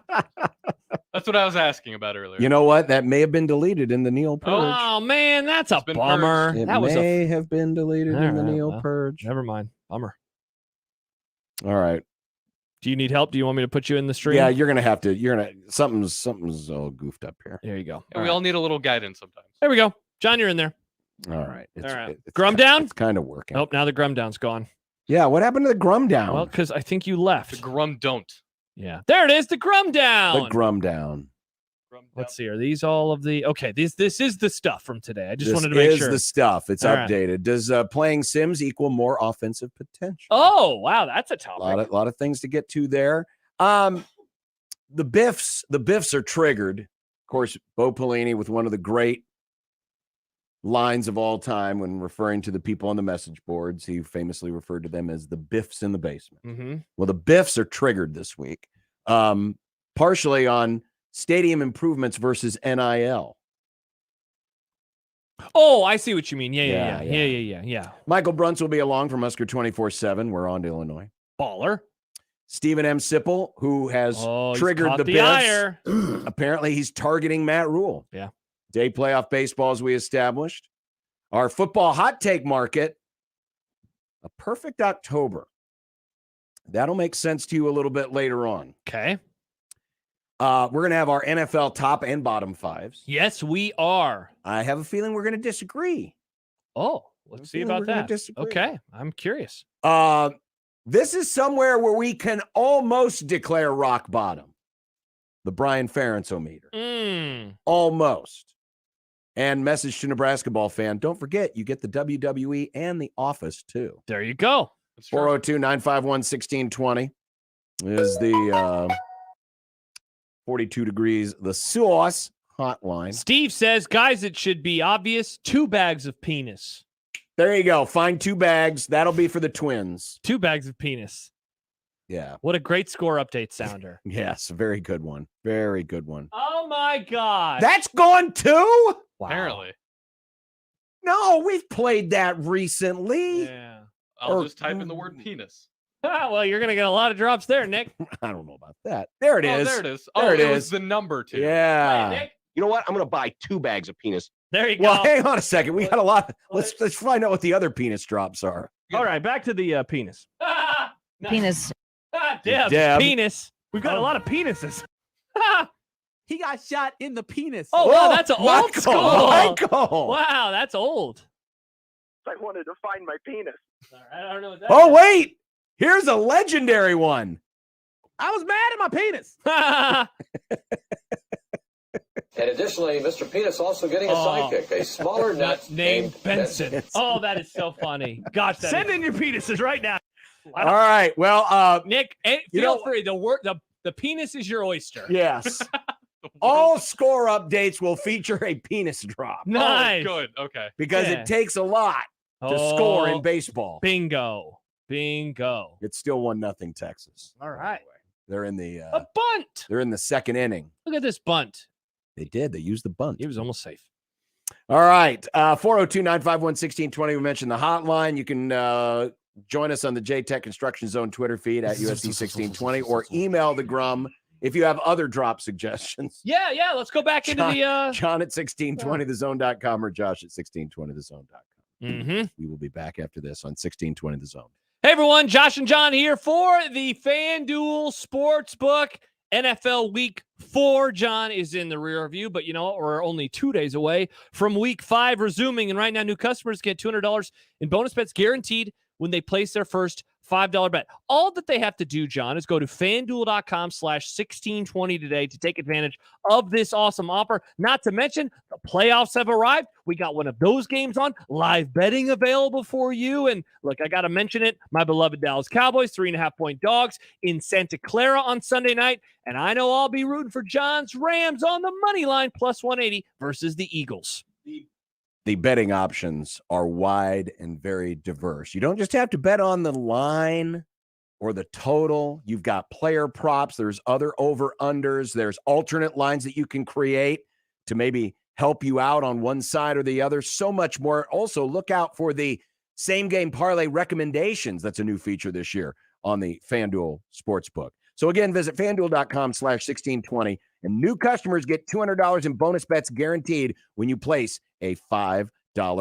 Speaker 10: That's what I was asking about earlier.
Speaker 9: You know what? That may have been deleted in the Neil Purge.
Speaker 8: Oh man, that's a
Speaker 10: been
Speaker 8: bummer.
Speaker 9: It
Speaker 8: That was
Speaker 9: may have been deleted in the
Speaker 8: All right,
Speaker 9: Neil
Speaker 8: well,
Speaker 9: Purge.
Speaker 8: Never mind. Bummer.
Speaker 9: All right.
Speaker 8: Do you need help? Do you want me to put you in the stream?
Speaker 9: Yeah, you're gonna have to. You're gonna something's all goofed up here.
Speaker 8: There you go.
Speaker 10: Yeah, we all need a little guidance sometimes.
Speaker 8: There we go. John, you're in there.
Speaker 9: All right.
Speaker 8: All right.
Speaker 9: It's
Speaker 8: Grum
Speaker 9: ki-
Speaker 8: down?
Speaker 9: It's kind of working.
Speaker 8: Nope. Now the Grum down's gone.
Speaker 9: Yeah. What happened to the Grum down?
Speaker 8: Well, because I think you left.
Speaker 10: The Grum don't.
Speaker 8: Yeah. There it is. The Grum down.
Speaker 9: the Grum down.
Speaker 8: Let's see. Are these all of the? Okay. This is the stuff from today. I just
Speaker 9: This
Speaker 8: wanted to make
Speaker 9: is
Speaker 8: sure.
Speaker 9: the stuff. It's
Speaker 8: All right.
Speaker 9: updated. Does playing Sims equal more offensive potential?
Speaker 8: Oh wow, that's a topic.
Speaker 9: A lot of things to get to there. The Biffs are triggered. Of course, Bo Pelini with one of the great lines of all time when referring to the people on the message boards. He famously referred to them as the Biffs in the basement.
Speaker 8: Mm-hmm.
Speaker 9: Well, the Biffs are triggered this week, partially on stadium improvements versus NIL.
Speaker 8: Oh, I see what you mean. Yeah.
Speaker 9: Michael Brunts will be along from Husker 24/7. We're on to Illinois.
Speaker 8: Baller.
Speaker 9: Stephen M. Sipple, who has triggered the
Speaker 8: ire.
Speaker 9: Biffs. Apparently, he's targeting Matt Rule.
Speaker 8: Yeah.
Speaker 9: Day playoff baseball, as we established. Our football hot take market, a perfect October. That'll make sense to you a little bit later on.
Speaker 8: Okay.
Speaker 9: We're going to have our NFL top and bottom fives.
Speaker 8: Yes, we are.
Speaker 9: I have a feeling we're going to disagree.
Speaker 8: Oh, let's see about that.
Speaker 9: Disagree.
Speaker 8: Okay, I'm curious.
Speaker 9: This is somewhere where we can almost declare rock bottom. The Brian Ferentz-o-meter. Almost. And message to Nebraska ball fan, don't forget, you get the WWE and The Office, too.
Speaker 8: There you go.
Speaker 9: 402-951-1620 is the 42 degrees, the sauce hotline.
Speaker 8: Steve says, guys, it should be obvious, 2 bags of penis.
Speaker 9: There you go. Find 2 bags. That'll be for the Twins.
Speaker 8: 2 bags of penis.
Speaker 9: Yeah.
Speaker 8: What a great score update sounder.
Speaker 9: Yes, a very good one. Very good one.
Speaker 8: Oh, my God.
Speaker 9: That's gone, too?
Speaker 8: Wow.
Speaker 10: Apparently.
Speaker 9: No, we've played that recently.
Speaker 8: Yeah.
Speaker 10: I'll just type in the word penis.
Speaker 8: Well, you're going to get a lot of drops there, Nick.
Speaker 9: I don't know about that. There it is.
Speaker 10: There it is.
Speaker 9: There it
Speaker 10: it
Speaker 9: is.
Speaker 10: was the number 2.
Speaker 9: Yeah.
Speaker 8: Hey, Nick.
Speaker 21: You know what? I'm going to buy 2 bags of penis.
Speaker 8: There you go.
Speaker 9: Well, hang on a second. We got a lot. Let's find out what the other penis drops are.
Speaker 8: All right, back to the penis.
Speaker 22: Penis.
Speaker 8: Deb. Penis. We've got a lot of penises.
Speaker 23: He got shot in the penis.
Speaker 8: Oh, wow, that's an old
Speaker 9: Michael,
Speaker 8: school.
Speaker 9: Michael.
Speaker 8: Wow, that's old.
Speaker 21: I wanted to find my penis.
Speaker 8: All right, I don't know what that
Speaker 9: Oh,
Speaker 8: is.
Speaker 9: wait. Here's a legendary one.
Speaker 23: I was mad at my penis.
Speaker 24: And additionally, Mr. Penis also getting a sidekick, a smaller nut
Speaker 8: named Benson. Oh, that is so funny. Gosh,
Speaker 23: Send in your penises right now.
Speaker 9: All right. Well,
Speaker 8: Nick, feel free. The penis is your oyster.
Speaker 9: Yes. All score updates will feature a penis drop.
Speaker 8: Nice.
Speaker 10: Oh, good. Okay.
Speaker 9: Because
Speaker 8: Yeah.
Speaker 9: it takes a lot to score in baseball.
Speaker 8: Bingo.
Speaker 9: It's still 1-0 Texas.
Speaker 8: All right.
Speaker 9: They're in the
Speaker 8: A bunt.
Speaker 9: they're in the second inning.
Speaker 8: Look at this bunt.
Speaker 9: They did. They used the bunt.
Speaker 8: He was almost safe.
Speaker 9: All right. 402-951-1620. We mentioned the hotline. You can join us on the J-Tech Construction Zone Twitter feed at USD1620 or email the Grum if you have other drop suggestions.
Speaker 8: Yeah. Let's go back into the
Speaker 9: John at 1620thezone.com or Josh at 1620thezone.com.
Speaker 8: Mm-hmm.
Speaker 9: We will be back after this on 1620 The Zone.
Speaker 8: Hey, everyone. Josh and John here for the FanDuel Sportsbook. NFL Week 4, John, is in the rear view, but you know what? We're only 2 days away from Week 5 resuming, and right now new customers get $200 in bonus bets guaranteed when they place their first $5 bet. All that they have to do, John, is go to FanDuel.com/1620 today to take advantage of this awesome offer. Not to mention, the playoffs have arrived. We got one of those games on. Live betting available for you. And look, I got to mention it. My beloved Dallas Cowboys, 3.5-point dogs in Santa Clara on Sunday night. And I know I'll be rooting for John's Rams on the money line, +180 versus the Eagles.
Speaker 9: The betting options are wide and very diverse. You don't just have to bet on the line or the total. You've got player props. There's other over-unders. There's alternate lines that you can create to maybe help you out on one side or the other. So much more. Also, look out for the same-game parlay recommendations. That's a new feature this year on the FanDuel Sportsbook. So again, visit FanDuel.com/1620, and new customers get $200 in bonus bets guaranteed when you place a $5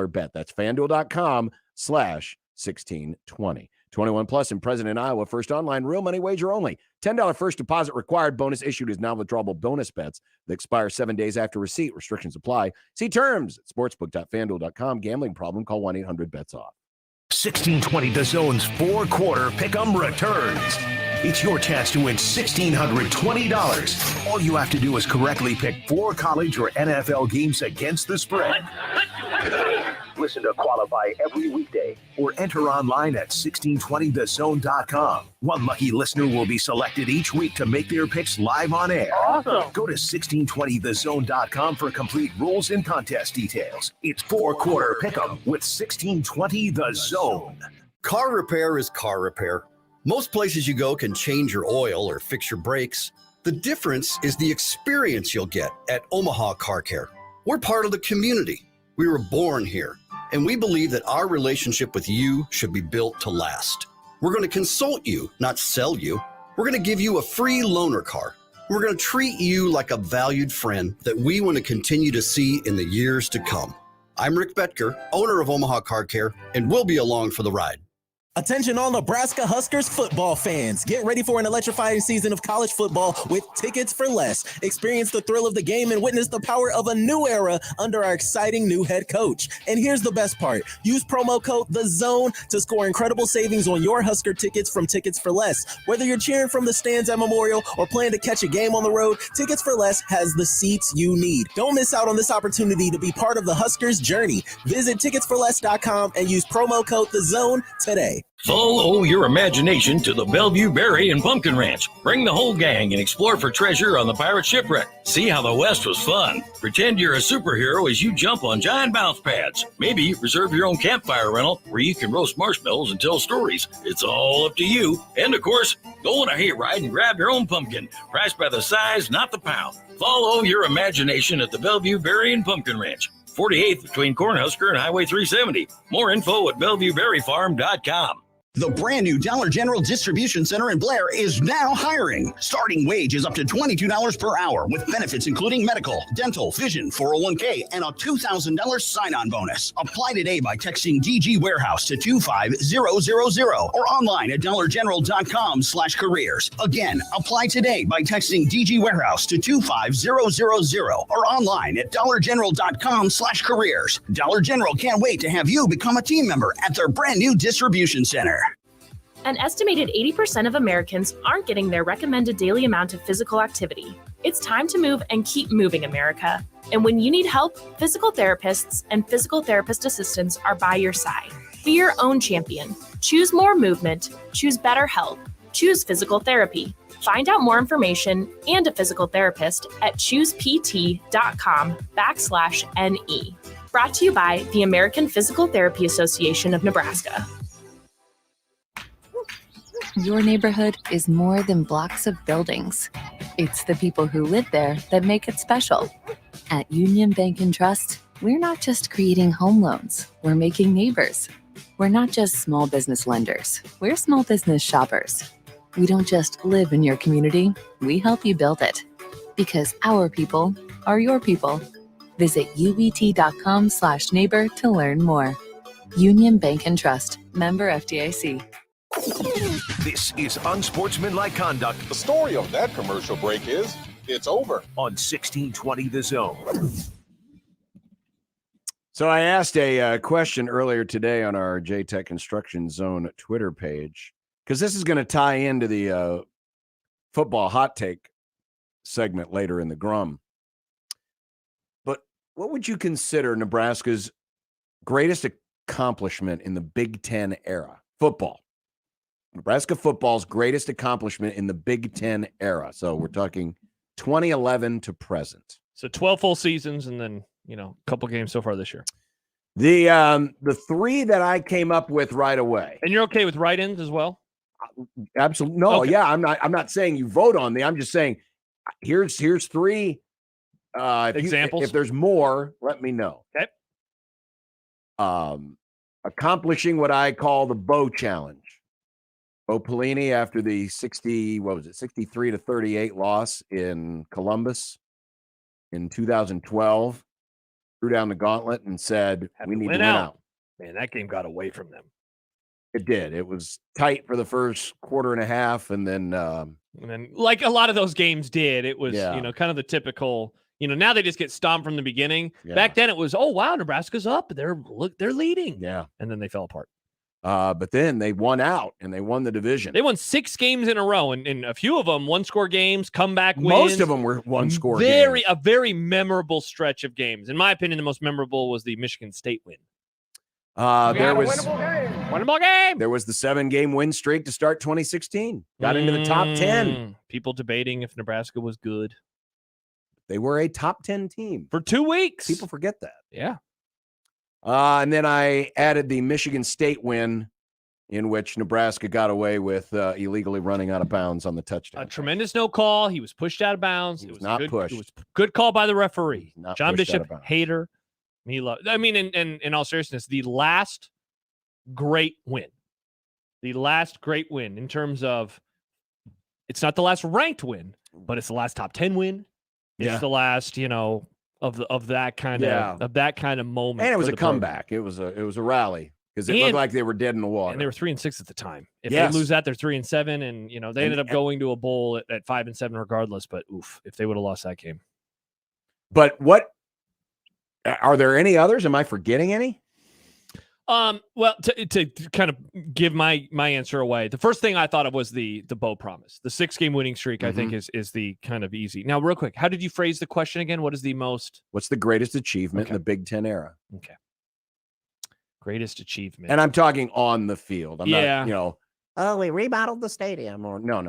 Speaker 9: bet. That's FanDuel.com/1620. 21 plus and present in Iowa. First online, real money wager only. $10 first deposit required. Bonus issued is non-withdrawable bonus bets that expire 7 days after receipt. Restrictions apply. See terms at sportsbook.fanduel.com. Gambling problem? Call 1-800-BETS-OFF.
Speaker 4: 1620 The Zone's 4-quarter pick'em returns. It's your chance to win $1,620. All you have to do is correctly pick 4 college or NFL games against the spread. Listen to qualify every weekday or enter online at 1620thezone.com. One lucky listener will be selected each week to make their picks live on air.
Speaker 19: Awesome.
Speaker 4: Go to 1620thezone.com for complete rules and contest details. It's 4-quarter pick'em with 1620 The Zone.
Speaker 25: Car repair is car repair. Most places you go can change your oil or fix your brakes. The difference is the experience you'll get at Omaha Car Care. We're part of the community. We were born here, and we believe that our relationship with you should be built to last. We're going to consult you, not sell you. We're going to give you a free loaner car. We're going to treat you like a valued friend that we want to continue to see in the years to come. I'm Rick Betker, owner of Omaha Car Care, and we'll be along for the ride.
Speaker 1: Attention all Nebraska Huskers football fans. Get ready for an electrifying season of college football with Tickets for Less. Experience the thrill of the game and witness the power of a new era under our exciting new head coach. And here's the best part. Use promo code THEZONE to score incredible savings on your Husker tickets from Tickets for Less. Whether you're cheering from the stands at Memorial or plan to catch a game on the road, Tickets for Less has the seats you need. Don't miss out on this opportunity to be part of the Huskers journey. Visit ticketsforless.com and use promo code THEZONE today.
Speaker 2: Follow your imagination to the Bellevue Berry and Pumpkin Ranch. Bring the whole gang and explore for treasure on the pirate shipwreck. See how the West was fun. Pretend you're a superhero as you jump on giant bounce pads. Maybe reserve your own campfire rental where you can roast marshmallows and tell stories. It's all up to you. And of course, go on a hayride and grab your own pumpkin. Priced by the size, not the pound. Follow your imagination at the Bellevue Berry and Pumpkin Ranch. 48th between Cornhusker and Highway 370. More info at BellevueBerryFarm.com.
Speaker 3: The brand new Dollar General Distribution Center in Blair is now hiring. Starting wage is up to $22 per hour with benefits including medical, dental, vision, 401k, and a $2,000 sign-on bonus. Apply today by texting DG Warehouse to 25000 or online at dollargeneral.com/careers. Again, apply today by texting DG Warehouse to 25000 or online at dollargeneral.com/careers. Dollar General can't wait to have you become a team member at their brand new distribution center.
Speaker 6: An estimated 80% of Americans aren't getting their recommended daily amount of physical activity. It's time to move and keep moving, America. And when you need help, physical therapists and physical therapist assistants are by your side. Be your own champion. Choose more movement. Choose better health. Choose physical therapy. Find out more information and a physical therapist at choosept.com/NE. Brought to you by the American Physical Therapy Association of Nebraska.
Speaker 11: Your neighborhood is more than blocks of buildings. It's the people who live there that make it special. At Union Bank and Trust, we're not just creating home loans, we're making neighbors. We're not just small business lenders, we're small business shoppers. We don't just live in your community, we help you build it. Because our people are your people. Visit ubt.com/neighbor to learn more. Union Bank and Trust, member FDIC.
Speaker 4: This is Unsportsmanlike Conduct.
Speaker 16: The story of that commercial break is it's over.
Speaker 4: On 1620 The Zone.
Speaker 9: So I asked a question earlier today on our JTech Construction Zone Twitter page, because this is going to tie into the football hot take segment later in the Grum. But what would you consider Nebraska's greatest accomplishment in the Big Ten era? Football. Nebraska football's greatest accomplishment in the Big Ten era. So we're talking 2011 to present.
Speaker 8: So 12 full seasons and then, a couple games so far this year.
Speaker 9: The three that I came up with right away.
Speaker 8: And you're okay with write-ins as well?
Speaker 9: Absolutely. No,
Speaker 8: Okay.
Speaker 9: yeah, I'm not saying you vote on me. I'm just saying here's three
Speaker 8: examples.
Speaker 9: If there's more, let me know.
Speaker 8: Okay.
Speaker 9: Accomplishing what I call the Bo Challenge. Bo Pelini, after the 63-38 loss in Columbus in 2012, threw down the gauntlet and said, we need to win out.
Speaker 8: Man, that game got away from them.
Speaker 9: It did. It was tight for the first quarter and a half, and then
Speaker 8: like a lot of those games did, it was,
Speaker 9: Yeah.
Speaker 8: kind of the typical, now they just get stomped from the beginning.
Speaker 9: Yeah.
Speaker 8: Back then it was, oh, wow, Nebraska's up. They're leading.
Speaker 9: Yeah.
Speaker 8: And then they fell apart.
Speaker 9: But then they won out and they won the division.
Speaker 8: They won 6 games in a row, and a few of them one-score games, comeback wins.
Speaker 9: Most of them were one-score games.
Speaker 8: A very memorable stretch of games. In my opinion, the most memorable was the Michigan State win.
Speaker 9: There was
Speaker 8: winnable game.
Speaker 9: There was the 7-game win streak to start 2016. Got into the top 10.
Speaker 8: People debating if Nebraska was good.
Speaker 9: They were a top 10 team
Speaker 8: for 2 weeks.
Speaker 9: People forget that.
Speaker 8: Yeah.
Speaker 9: And then I added the Michigan State win, in which Nebraska got away with illegally running out of bounds on the touchdown.
Speaker 8: A tremendous no call. He was pushed out of bounds. It was
Speaker 9: not
Speaker 8: good,
Speaker 9: pushed.
Speaker 8: It was good call by the referee.
Speaker 9: Not
Speaker 8: John
Speaker 9: pushed out
Speaker 8: Bishop,
Speaker 9: of bounds.
Speaker 8: hater. In all seriousness, the last great win in terms of it's not the last ranked win, but it's the last top 10 win. It's the last, of that kind of moment.
Speaker 9: And it was a comeback. Program. It was a rally because it looked like they were dead in the water.
Speaker 8: And they were 3-6 at the time. If they lose that, they're 3-7, and they ended up going to a bowl at 5-7 regardless. But if they would have lost that game.
Speaker 9: But what are there any others? Am I forgetting any?
Speaker 8: Well, to kind of give my answer away, the first thing I thought of was the Bo promise. The 6-game winning streak, I think, is the kind of easy. Now, real quick, how did you phrase the question again? What's
Speaker 9: the greatest achievement in the Big Ten era?
Speaker 8: Okay. Greatest achievement.
Speaker 9: And I'm talking on the field. I'm not,
Speaker 12: oh, we remodeled the stadium.
Speaker 9: Or no.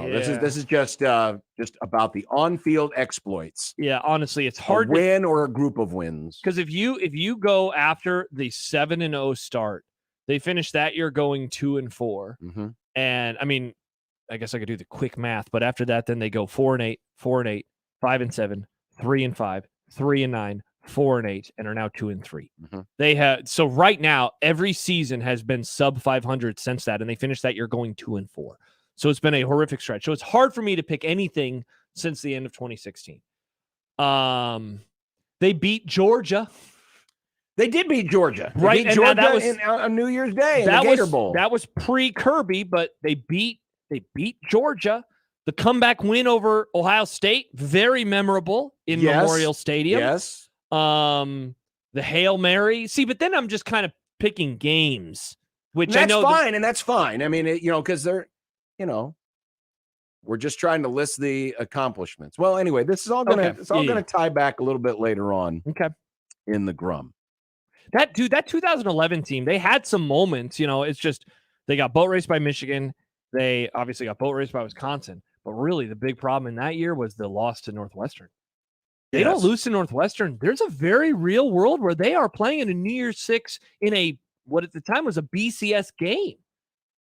Speaker 9: This is just about the on-field exploits.
Speaker 8: Yeah, honestly, it's hard
Speaker 9: to win or a group of wins.
Speaker 8: Because if you go after the 7-0 start, they finished that year going 2-4.
Speaker 9: Mm-hmm.
Speaker 8: And I mean, I guess I could do the quick math, but after that, then they go 4-8, 4-8, 5-7, 3-5, 3-9, 4-8, and are now 2-3.
Speaker 9: Mm-hmm.
Speaker 8: They had so right now every season has been sub 500 since that, and they finished that year going 2-4. So it's been a horrific stretch. So it's hard for me to pick anything since the end of 2016. They beat Georgia.
Speaker 9: They did beat Georgia.
Speaker 8: Right,
Speaker 9: beat Georgia that was on New Year's Day in the Gator Bowl.
Speaker 8: That was pre-Kirby, but they beat Georgia. The comeback win over Ohio State, very memorable in Memorial Stadium.
Speaker 9: Yes.
Speaker 8: The Hail Mary. See, but then I'm just kind of picking games, which
Speaker 9: that's
Speaker 8: I know
Speaker 9: fine, and that's fine. I mean, because they're, we're just trying to list the accomplishments. Well, anyway, this is all gonna tie back a little bit later on.
Speaker 8: Okay.
Speaker 9: In the Grum.
Speaker 8: That 2011 team, they had some moments. It's just they got boat raced by Michigan. They obviously got boat raced by Wisconsin. But really, the big problem in that year was the loss to Northwestern. They don't lose to Northwestern. There's a very real world where they are playing in a New Year's Six in what at the time was a BCS game.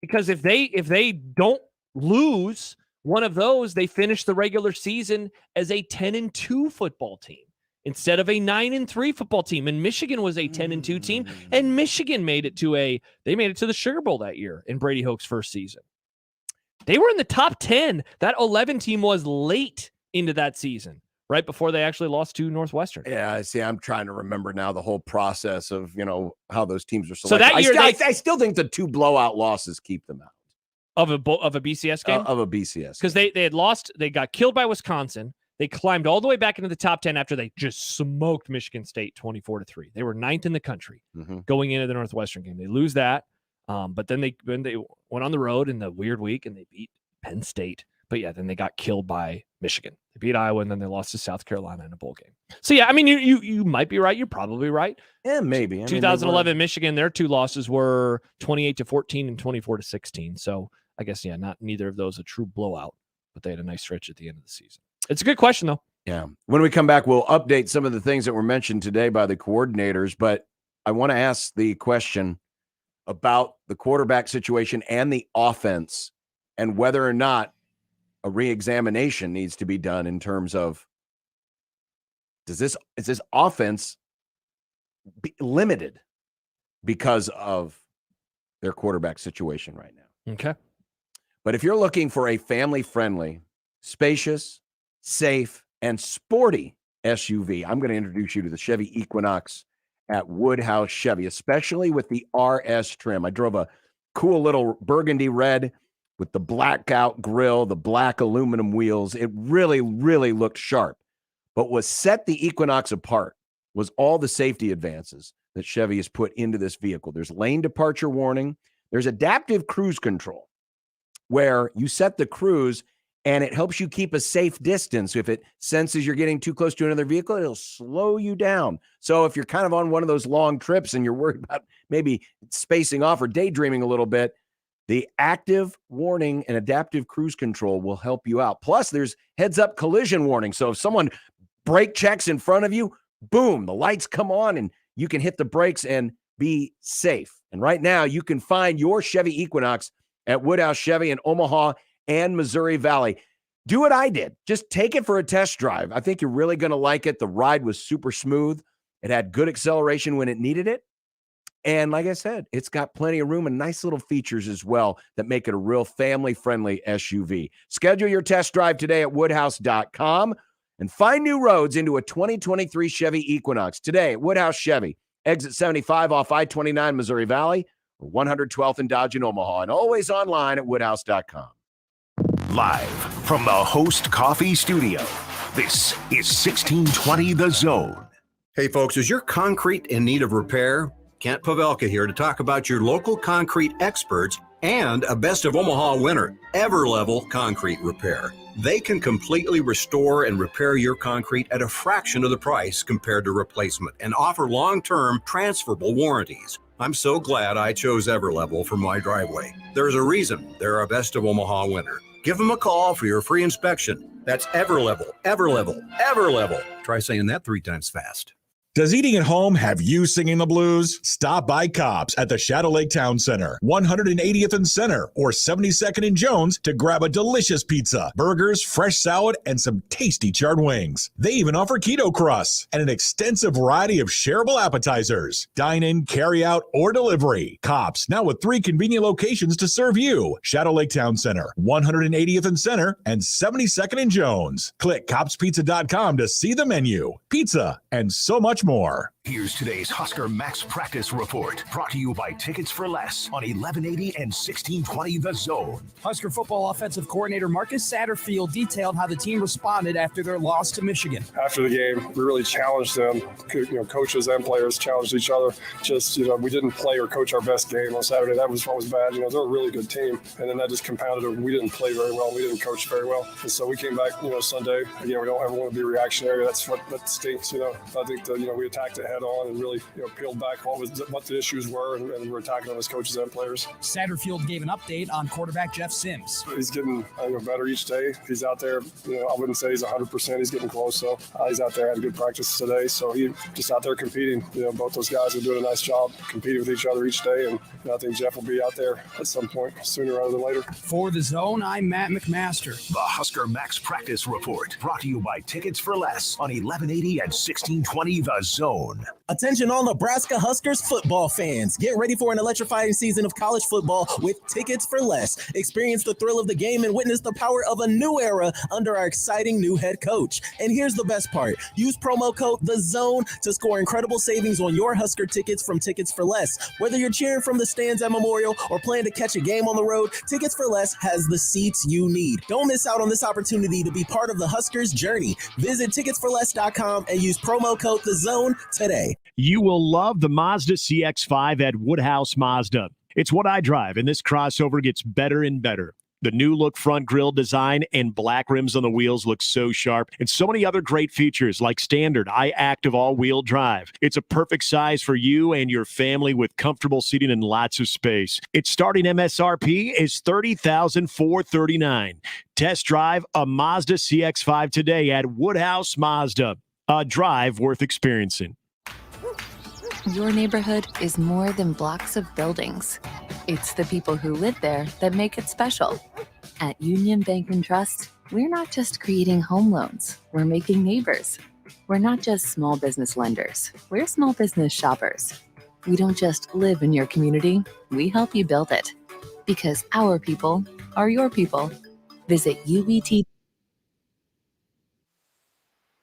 Speaker 8: Because if they don't lose one of those, they finish the regular season as a 10-2 football team instead of a 9-3 football team. And Michigan was a 10-2 team, and Michigan made it to the Sugar Bowl that year in Brady Hoke's first season. They were in the top 10. That 11 team was late into that season, right before they actually lost to Northwestern.
Speaker 9: Yeah, see, I'm trying to remember now the whole process of, how those teams are selected.
Speaker 8: So that year,
Speaker 9: I still think the 2 blowout losses keep them out.
Speaker 8: Of a BCS game?
Speaker 9: Of a BCS.
Speaker 8: Because they had lost, they got killed by Wisconsin. They climbed all the way back into the top 10 after they just smoked Michigan State 24-3. They were 9th in the country going into the Northwestern game. They lose that. But then they went on the road in the weird week and they beat Penn State. But yeah, then they got killed by Michigan. They beat Iowa and then they lost to South Carolina in a bowl game. So yeah, I mean, you might be right. You're probably right.
Speaker 9: Yeah, maybe.
Speaker 8: 2011 Michigan, their 2 losses were 28-14 and 24-16. So I guess neither of those a true blowout, but they had a nice stretch at the end of the season. It's a good question though.
Speaker 9: Yeah. When we come back, we'll update some of the things that were mentioned today by the coordinators. But I want to ask the question about the quarterback situation and the offense, and whether or not a reexamination needs to be done in terms of is this offense be limited because of their quarterback situation right now?
Speaker 8: Okay.
Speaker 9: But if you're looking for a family-friendly, spacious, safe, and sporty SUV, I'm going to introduce you to the Chevy Equinox at Woodhouse Chevy, especially with the RS trim. I drove a cool little burgundy red with the blackout grille, the black aluminum wheels. It really, really looked sharp. But what set the Equinox apart was all the safety advances that Chevy has put into this vehicle. There's lane departure warning. There's adaptive cruise control, where you set the cruise and it helps you keep a safe distance. If it senses you're getting too close to another vehicle, it'll slow you down. So if you're kind of on one of those long trips and you're worried about maybe spacing off or daydreaming a little bit, the active warning and adaptive cruise control will help you out. Plus, there's heads-up collision warning. So if someone brake checks in front of you, boom, the lights come on and you can hit the brakes and be safe. And right now, you can find your Chevy Equinox at Woodhouse Chevy in Omaha and Missouri Valley. Do what I did. Just take it for a test drive. I think you're really going to like it. The ride was super smooth. It had good acceleration when it needed it. And like I said, it's got plenty of room and nice little features as well that make it a real family-friendly SUV. Schedule your test drive today at woodhouse.com and find new roads into a 2023 Chevy Equinox. Today at Woodhouse Chevy, exit 75 off I-29 Missouri Valley, or 112th and Dodge in Omaha, and always online at woodhouse.com.
Speaker 4: Live from the Host Coffee Studio, this is 1620 The Zone.
Speaker 7: Hey folks, is your concrete in need of repair? Kent Pavelka here to talk about your local concrete experts and a Best of Omaha winner, Everlevel Concrete Repair. They can completely restore and repair your concrete at a fraction of the price compared to replacement and offer long-term transferable warranties. I'm so glad I chose Everlevel for my driveway. There's a reason they're a Best of Omaha winner. Give them a call for your free inspection. That's Everlevel, Everlevel, Everlevel. Try saying that 3 times fast.
Speaker 14: Does eating at home have you singing the blues? Stop by Cops at the Shadow Lake Town Center, 180th and Center, or 72nd and Jones to grab a delicious pizza, burgers, fresh salad, and some tasty charred wings. They even offer keto crusts and an extensive variety of shareable appetizers. Dine in, carry out, or delivery. Cops, now with 3 convenient locations to serve you. Shadow Lake Town Center, 180th and Center, and 72nd and Jones. Click copspizza.com to see the menu, pizza, and so much more.
Speaker 4: Here's today's Husker Max Practice Report, brought to you by Tickets for Less on 1180 and 1620 The Zone.
Speaker 17: Husker football offensive coordinator Marcus Satterfield detailed how the team responded after their loss to Michigan.
Speaker 18: After the game, we really challenged them. Coaches and players challenged each other. We didn't play or coach our best game on Saturday. That was what was bad. They're a really good team, and then that just compounded it. We didn't play very well. We didn't coach very well, and so we came back. Sunday again. We don't ever want to be reactionary. That stinks. I think that we attacked it head on and really peeled back what the issues were, and we're attacking them as coaches and players.
Speaker 17: Satterfield gave an update on quarterback Jeff Sims.
Speaker 18: He's getting better each day. He's out there. I wouldn't say he's 100%. He's getting close. So he's out there, had a good practice today. So he just out there competing. Both those guys are doing a nice job competing with each other each day, and I think Jeff will be out there at some point sooner rather than later.
Speaker 17: For The Zone, I'm Matt McMaster.
Speaker 4: The Husker Max Practice Report, brought to you by Tickets for Less on 1180 and 1620 The Zone.
Speaker 1: Attention all Nebraska Huskers football fans. Get ready for an electrifying season of college football with Tickets for Less. Experience the thrill of the game and witness the power of a new era under our exciting new head coach. And here's the best part. Use promo code THEZONE to score incredible savings on your Husker tickets from Tickets for Less. Whether you're cheering from the stands at Memorial or plan to catch a game on the road, Tickets for Less has the seats you need. Don't miss out on this opportunity to be part of the Huskers journey. Visit ticketsforless.com and use promo code THEZONE today.
Speaker 20: You will love the Mazda CX-5 at Woodhouse Mazda. It's what I drive, and this crossover gets better and better. The new look front grille design and black rims on the wheels look so sharp, and so many other great features like standard iActive all-wheel drive. It's a perfect size for you and your family with comfortable seating and lots of space. Its starting MSRP is $30,439. Test drive a Mazda CX-5 today at Woodhouse Mazda. A drive worth experiencing.
Speaker 11: Your neighborhood is more than blocks of buildings. It's the people who live there that make it special. At Union Bank and Trust, we're not just creating home loans, we're making neighbors. We're not just small business lenders, we're small business shoppers. We don't just live in your community, we help you build it. Because our people are your people. Visit UBT.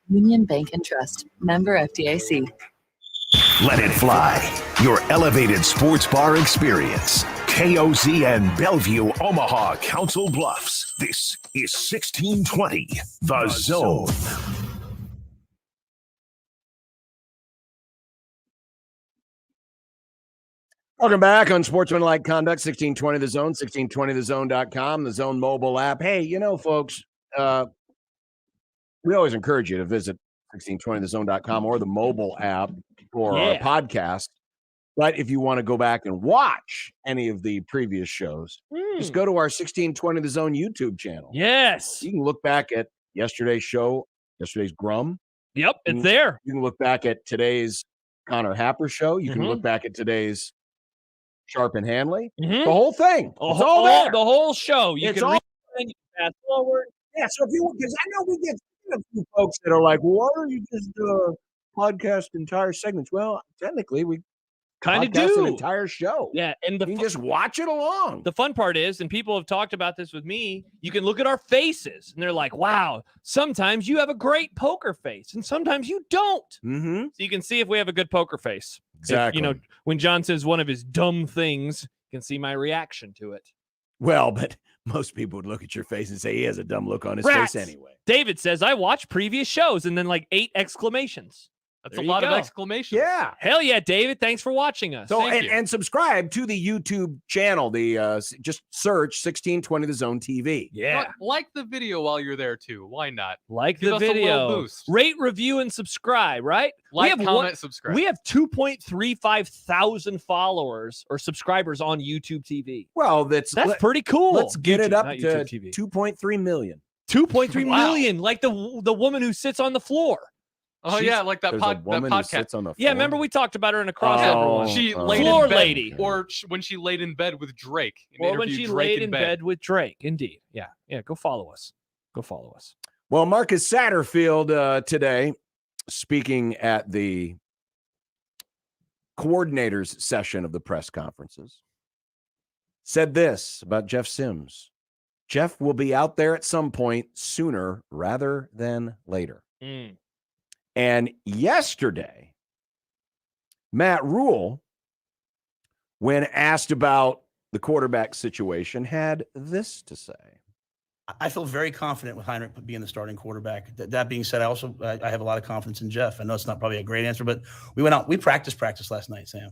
Speaker 11: Union Bank and Trust, member FDIC.
Speaker 4: Let it fly. Your elevated sports bar experience. KOZN Bellevue, Omaha, Council Bluffs. This is 1620 The Zone.
Speaker 9: Welcome back on Sportsmanlike Conduct, 1620 The Zone, 1620thezone.com, the Zone mobile app. Hey, folks, we always encourage you to visit 1620thezone.com or the mobile app for our podcast. But if you want to go back and watch any of the previous shows, just go to our 1620 The Zone YouTube channel.
Speaker 8: Yes.
Speaker 9: You can look back at yesterday's show, yesterday's Grum.
Speaker 8: Yep, it's there.
Speaker 9: You can look back at today's Connor Happer show. You can look back at today's Sharp and Hanley. The whole thing. It's all there.
Speaker 8: The whole show. You
Speaker 9: It's
Speaker 8: can
Speaker 9: all-
Speaker 8: read it, you can fast forward.
Speaker 9: Yeah, so if you, because I know we get a few folks that are like, well, why don't you just podcast entire segments? Well, technically, we
Speaker 8: Kind of
Speaker 9: podcast
Speaker 8: do.
Speaker 9: an entire show.
Speaker 8: Yeah, and
Speaker 9: you can just watch it along.
Speaker 8: The fun part is, and people have talked about this with me, you can look at our faces, and they're like, wow, sometimes you have a great poker face, and sometimes you don't.
Speaker 9: Mm-hmm.
Speaker 8: So you can see if we have a good poker face.
Speaker 9: Exactly.
Speaker 8: If, when John says one of his dumb things, you can see my reaction to it.
Speaker 9: Well, but most people would look at your face and say he has a dumb look on his
Speaker 8: Rats.
Speaker 9: face anyway.
Speaker 8: David says, I watched previous shows, and then like 8 exclamations.
Speaker 10: That's
Speaker 8: There
Speaker 10: a
Speaker 8: you
Speaker 10: lot of
Speaker 8: go.
Speaker 10: exclamations.
Speaker 9: Yeah.
Speaker 8: Hell yeah, David. Thanks for watching us.
Speaker 9: So
Speaker 8: Thank you.
Speaker 9: and subscribe to the YouTube channel. The just search 1620 The Zone TV.
Speaker 8: Yeah.
Speaker 10: Like the video while you're there too. Why not?
Speaker 8: Like
Speaker 10: Give
Speaker 8: the
Speaker 10: us a little
Speaker 8: video.
Speaker 10: boost.
Speaker 8: Rate, review, and subscribe, right?
Speaker 10: Like, comment, subscribe.
Speaker 8: We have 2.35 thousand followers or subscribers on YouTube TV.
Speaker 9: Well, that's
Speaker 8: pretty cool.
Speaker 9: Let's get it
Speaker 8: YouTube,
Speaker 9: up
Speaker 8: not
Speaker 9: to
Speaker 8: YouTube TV.
Speaker 9: 2.3 million.
Speaker 8: 2.3
Speaker 10: Wow.
Speaker 8: million, like the woman who sits on the floor.
Speaker 10: Oh yeah, like that,
Speaker 9: There's a
Speaker 10: that
Speaker 9: woman who
Speaker 10: podcast.
Speaker 9: sits on the
Speaker 8: Yeah,
Speaker 9: floor.
Speaker 8: remember we talked about her in a crossover one.
Speaker 10: She
Speaker 9: Oh.
Speaker 10: laid
Speaker 8: Floor
Speaker 10: in bed,
Speaker 8: lady.
Speaker 10: or when she laid in bed with Drake. and
Speaker 8: Or when
Speaker 10: interviewed
Speaker 8: she
Speaker 10: Drake
Speaker 8: laid in bed with Drake. Indeed. Yeah. Yeah. Go follow us. Go follow us.
Speaker 9: Well, Marcus Satterfield today, speaking at the coordinators session of the press conferences, said this about Jeff Sims. Jeff will be out there at some point sooner rather than later. And yesterday, Matt Rule, when asked about the quarterback situation, had this to say.
Speaker 5: I feel very confident with Heinrich being the starting quarterback. That being said, I have a lot of confidence in Jeff. I know it's not probably a great answer, but we went out. We practiced last night, Sam.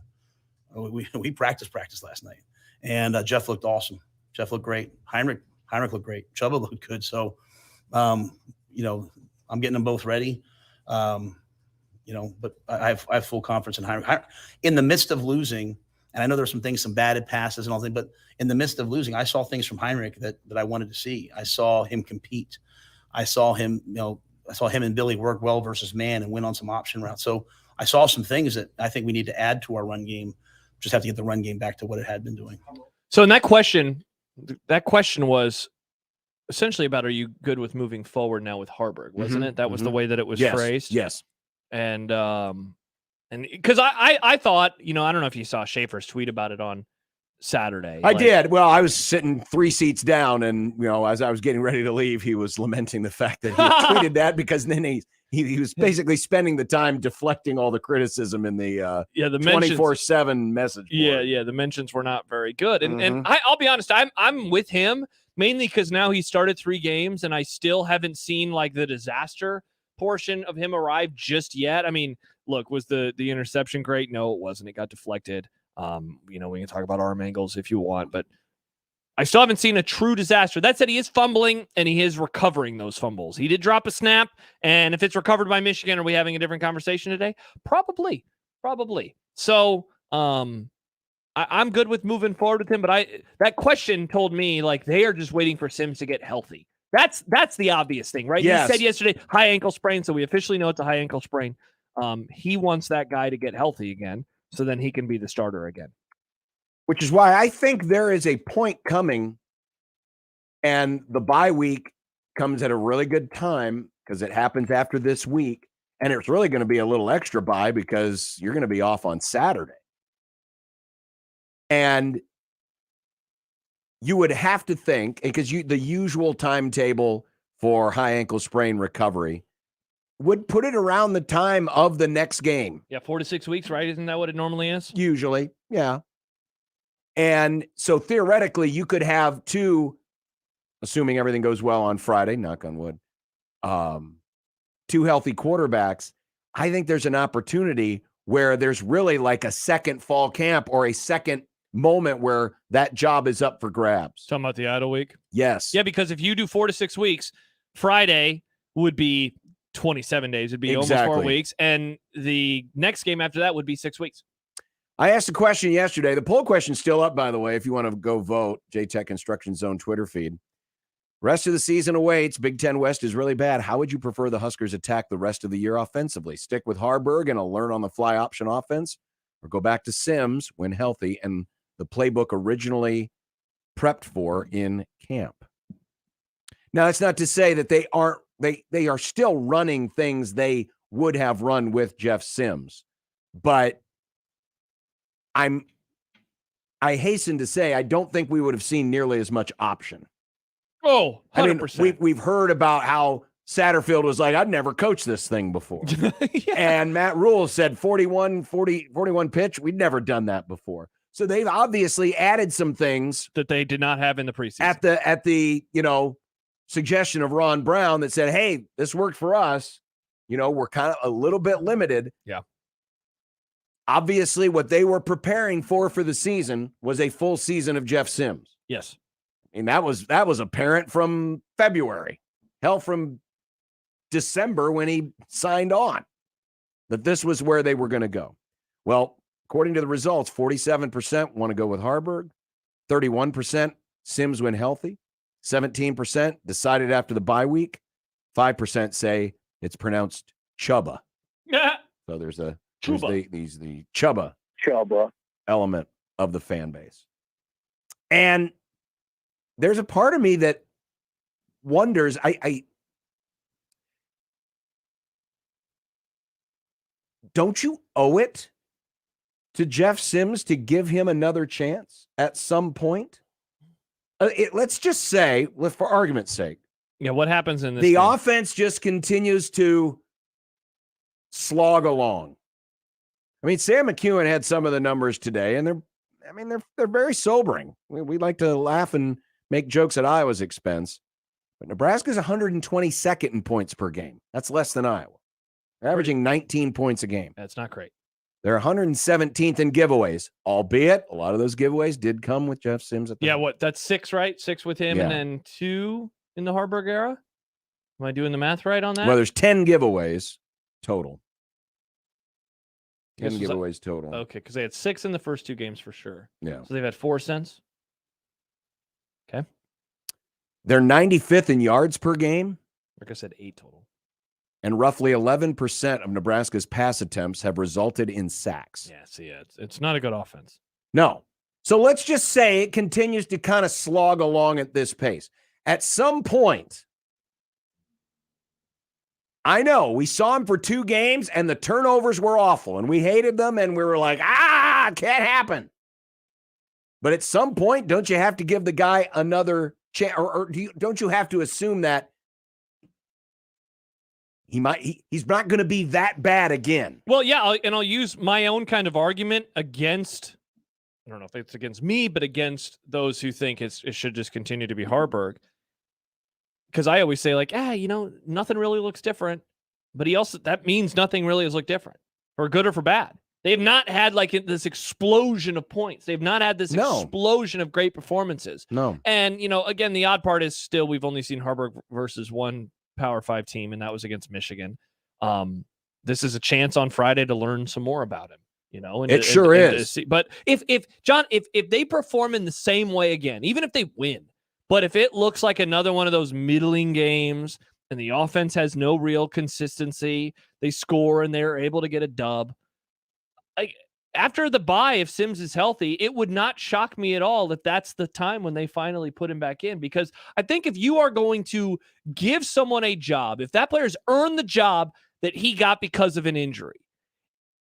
Speaker 5: We practiced last night, and Jeff looked awesome. Jeff looked great. Heinrich looked great. Chuba looked good. So, I'm getting them both ready. But I have full confidence in Heinrich. In the midst of losing, and I know there's some batted passes and all that, but in the midst of losing, I saw things from Heinrich that I wanted to see. I saw him compete. I saw him and Billy work well versus man and win on some option routes. So I saw some things that I think we need to add to our run game. Just have to get the run game back to what it had been doing.
Speaker 8: So in that question was essentially about, are you good with moving forward now with Harburg, wasn't it? That was the way that it was phrased.
Speaker 9: Yes.
Speaker 8: And because I thought, I don't know if you saw Schaefer's tweet about it on Saturday.
Speaker 9: I did. Well, I was sitting 3 seats down, and as I was getting ready to leave, he was lamenting the fact that he tweeted that, because then he was basically spending the time deflecting all the criticism in the 24/7 message board.
Speaker 8: Yeah, the mentions were not very good. And I'll be honest, I'm with him mainly because now he started 3 games, and I still haven't seen like the disaster portion of him arrive just yet. I mean, look, was the interception great? No, it wasn't. It got deflected. We can talk about arm angles if you want, but I still haven't seen a true disaster. That said, he is fumbling and he is recovering those fumbles. He did drop a snap, and if it's recovered by Michigan, are we having a different conversation today? Probably. So, I'm good with moving forward with him, but that question told me like they are just waiting for Sims to get healthy. That's the obvious thing, right?
Speaker 9: Yes.
Speaker 8: He said yesterday, high ankle sprain, so we officially know it's a high ankle sprain. He wants that guy to get healthy again, so then he can be the starter again.
Speaker 9: Which is why I think there is a point coming, and the bye week comes at a really good time because it happens after this week, and it's really going to be a little extra bye because you're going to be off on Saturday. And you would have to think, because the usual timetable for high ankle sprain recovery would put it around the time of the next game.
Speaker 8: Yeah, 4 to 6 weeks, right? Isn't that what it normally is?
Speaker 9: Usually, yeah. And so theoretically, you could have 2, assuming everything goes well on Friday, knock on wood, 2 healthy quarterbacks. I think there's an opportunity where there's really like a second fall camp or a second moment where that job is up for grabs.
Speaker 8: Talking about the idle week?
Speaker 9: Yes.
Speaker 8: Yeah, because if you do 4 to 6 weeks, Friday would be 27 days. It'd be almost 4 weeks. And the next game after that would be 6 weeks.
Speaker 9: I asked a question yesterday. The poll question's still up, by the way, if you want to go vote. JTech Instruction Zone Twitter feed. Rest of the season awaits. Big Ten West is really bad. How would you prefer the Huskers attack the rest of the year offensively? Stick with Harburg and a learn-on-the-fly option offense? Or go back to Sims when healthy and the playbook originally prepped for in camp? Now, that's not to say that they are still running things they would have run with Jeff Sims. But I hasten to say I don't think we would have seen nearly as much option.
Speaker 8: Oh, 100%.
Speaker 9: I mean, we've heard about how Satterfield was like, I've never coached this thing before. And Matt Rule said 41 pitch. We'd never done that before. So they've obviously added some things
Speaker 8: that they did not have in the preseason.
Speaker 9: At the suggestion of Ron Brown that said, hey, this worked for us. We're kind of a little bit limited.
Speaker 8: Yeah.
Speaker 9: Obviously, what they were preparing for the season was a full season of Jeff Sims.
Speaker 8: Yes.
Speaker 9: I mean, that was apparent from February. Hell, from December when he signed on, that this was where they were going to go. Well, according to the results, 47% want to go with Harburg, 31% Sims when healthy, 17% decided after the bye week, 5% say it's pronounced Chubba.
Speaker 8: Yeah.
Speaker 9: So there's the
Speaker 13: Chubba
Speaker 9: element of the fan base. And there's a part of me that wonders, I don't you owe it to Jeff Sims to give him another chance at some point? Let's just say, for argument's sake.
Speaker 8: Yeah, what happens in this
Speaker 9: The
Speaker 8: game?
Speaker 9: offense just continues to slog along. I mean, Sam McEwen had some of the numbers today, and they're very sobering. We like to laugh and make jokes at Iowa's expense, but Nebraska's 122nd in points per game. That's less than Iowa. They're averaging 19 points a game.
Speaker 8: That's not great.
Speaker 9: They're 117th in giveaways, albeit a lot of those giveaways did come with Jeff Sims at the
Speaker 8: Yeah, that's 6, right? 6 with him,
Speaker 9: Yeah.
Speaker 8: and then 2 in the Harburg era? Am I doing the math right on that?
Speaker 9: Well, there's 10 giveaways total. 10
Speaker 8: This was
Speaker 9: giveaways total.
Speaker 8: Okay, because they had 6 in the first 2 games for sure.
Speaker 9: Yeah.
Speaker 8: So they've had 4 since. Okay.
Speaker 9: They're 95th in yards per game.
Speaker 8: Like I said, 8 total.
Speaker 9: And roughly 11% of Nebraska's pass attempts have resulted in sacks.
Speaker 8: Yeah, see, it's not a good offense.
Speaker 9: No. So let's just say it continues to kind of slog along at this pace. At some point, I know we saw him for 2 games and the turnovers were awful and we hated them and we were like, can't happen. But at some point, don't you have to give the guy another chance, or don't you have to assume that he's not going to be that bad again?
Speaker 8: Well, yeah, I'll use my own kind of argument against, I don't know if it's against me, but against those who think it should just continue to be Harburg. Because I always say, like, nothing really looks different. But that means nothing really has looked different, for good or for bad. They've not had this explosion of points. They've not had this explosion of great performances.
Speaker 9: No.
Speaker 8: And, again, the odd part is still we've only seen Harburg versus one Power 5 team, and that was against Michigan. This is a chance on Friday to learn some more about him. And
Speaker 9: it sure is.
Speaker 8: But if John, if they perform in the same way again, even if they win, but if it looks like another one of those middling games and the offense has no real consistency, they score and they're able to get a dub. After the bye, if Sims is healthy, it would not shock me at all if that's the time when they finally put him back in. Because I think if you are going to give someone a job, if that player's earned the job that he got because of an injury,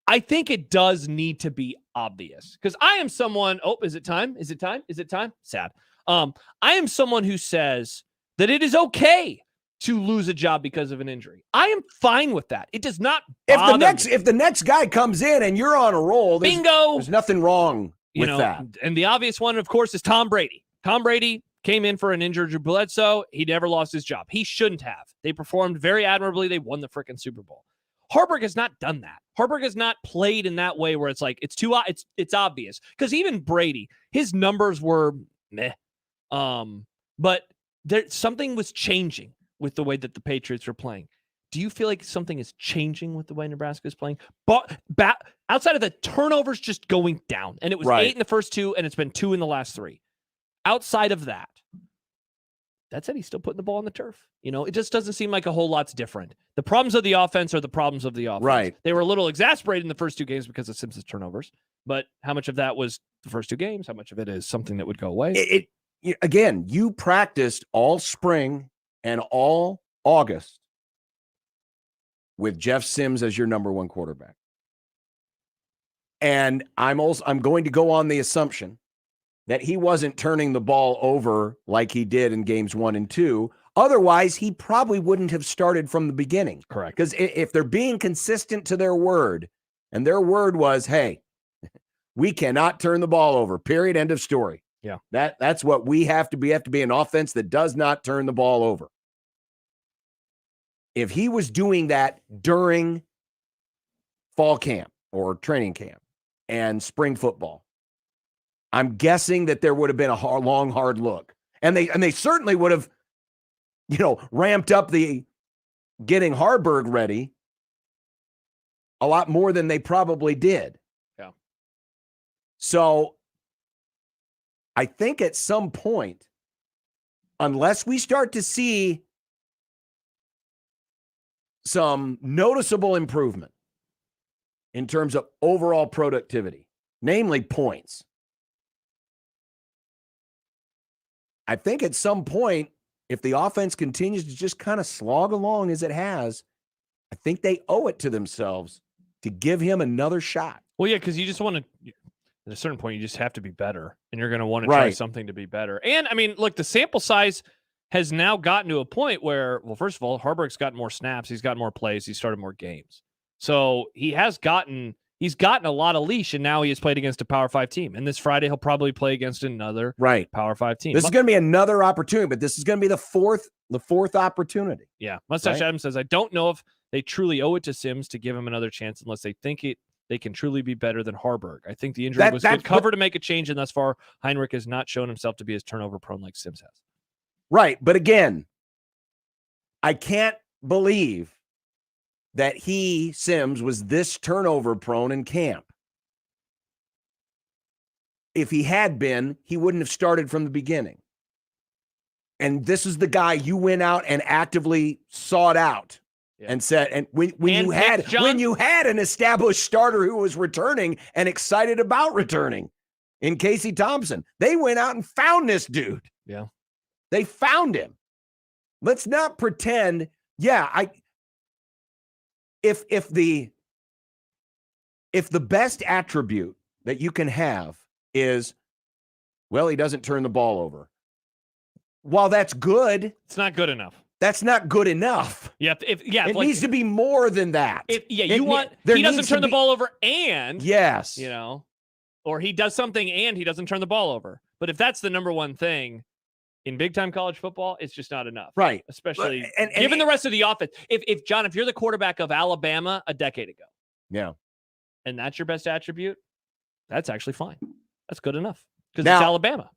Speaker 8: I think it does need to be obvious. Because I am someone, is it time? Is it time? Is it time? Sad. I am someone who says that it is okay to lose a job because of an injury. I am fine with that. It does not bother me.
Speaker 9: If the next guy comes in and you're on a roll,
Speaker 8: bingo,
Speaker 9: there's nothing wrong with that.
Speaker 8: And the obvious one, of course, is Tom Brady. Tom Brady came in for an injured Drew Bledsoe. He never lost his job. He shouldn't have. They performed very admirably. They won the freaking Super Bowl. Harburg has not done that. Harburg has not played in that way where it's like it's obvious. Because even Brady, his numbers were meh. But something was changing with the way that the Patriots were playing. Do you feel like something is changing with the way Nebraska is playing? But outside of the turnovers just going down, and it was 8 in the first 2, and it's been 2 in the last 3. Outside of that said, he's still putting the ball on the turf. It just doesn't seem like a whole lot's different. The problems of the offense are the problems of the offense.
Speaker 9: Right.
Speaker 8: They were a little exasperated in the first 2 games because of Simpson's turnovers. But how much of that was the first 2 games? How much of it is something that would go away?
Speaker 9: Again, you practiced all spring and all August with Jeff Sims as your number 1 quarterback. And I'm going to go on the assumption that he wasn't turning the ball over like he did in games 1 and 2. Otherwise, he probably wouldn't have started from the beginning.
Speaker 8: Correct.
Speaker 9: Because if they're being consistent to their word, and their word was, hey, we cannot turn the ball over, period, end of story.
Speaker 8: Yeah.
Speaker 9: That's what we have to be. We have to be an offense that does not turn the ball over. If he was doing that during fall camp or training camp and spring football, I'm guessing that there would have been a long, hard look. And they certainly would have, ramped up the getting Harburg ready a lot more than they probably did.
Speaker 8: Yeah.
Speaker 9: So I think at some point, unless we start to see some noticeable improvement in terms of overall productivity, namely points, I think at some point, if the offense continues to just kind of slog along as it has, I think they owe it to themselves to give him another shot.
Speaker 8: Well, yeah, because you just want to, at a certain point, you just have to be better, and you're going to want to try something to be better. And, I mean, look, the sample size has now gotten to a point where, well, first of all, Harburg's gotten more snaps. He's got more plays. He's started more games. So he's gotten a lot of leash, and now he has played against a Power 5 team. And this Friday, he'll probably play against another Power 5 team.
Speaker 9: This is going to be another opportunity, but this is going to be the fourth opportunity.
Speaker 8: Yeah. Mustache Adams says, I don't know if they truly owe it to Sims to give him another chance unless they think they can truly be better than Harburg. I think the injury was good cover to make a change, and thus far, Heinrich has not shown himself to be as turnover-prone like Sims has.
Speaker 9: Right, but again, I can't believe that Sims, was this turnover-prone in camp. If he had been, he wouldn't have started from the beginning. And this is the guy you went out and actively sought out. Yeah. And said, and when you had an established starter who was returning and excited about returning in Casey Thompson, they went out and found this dude.
Speaker 8: Yeah.
Speaker 9: They found him. Let's not pretend. Yeah. If the best attribute that you can have is, well, he doesn't turn the ball over. While that's good,
Speaker 8: it's not good enough.
Speaker 9: That's not good enough.
Speaker 8: Yeah,
Speaker 9: it needs to be more than that.
Speaker 8: He doesn't turn the ball over, and
Speaker 9: yes,
Speaker 8: or he does something and he doesn't turn the ball over. But if that's the number one thing in big time college football, it's just not enough,
Speaker 9: right?
Speaker 8: Especially given the rest of the offense. If John, if you're the quarterback of Alabama a decade ago,
Speaker 9: yeah,
Speaker 8: and that's your best attribute, that's actually fine. That's good enough because it's Alabama.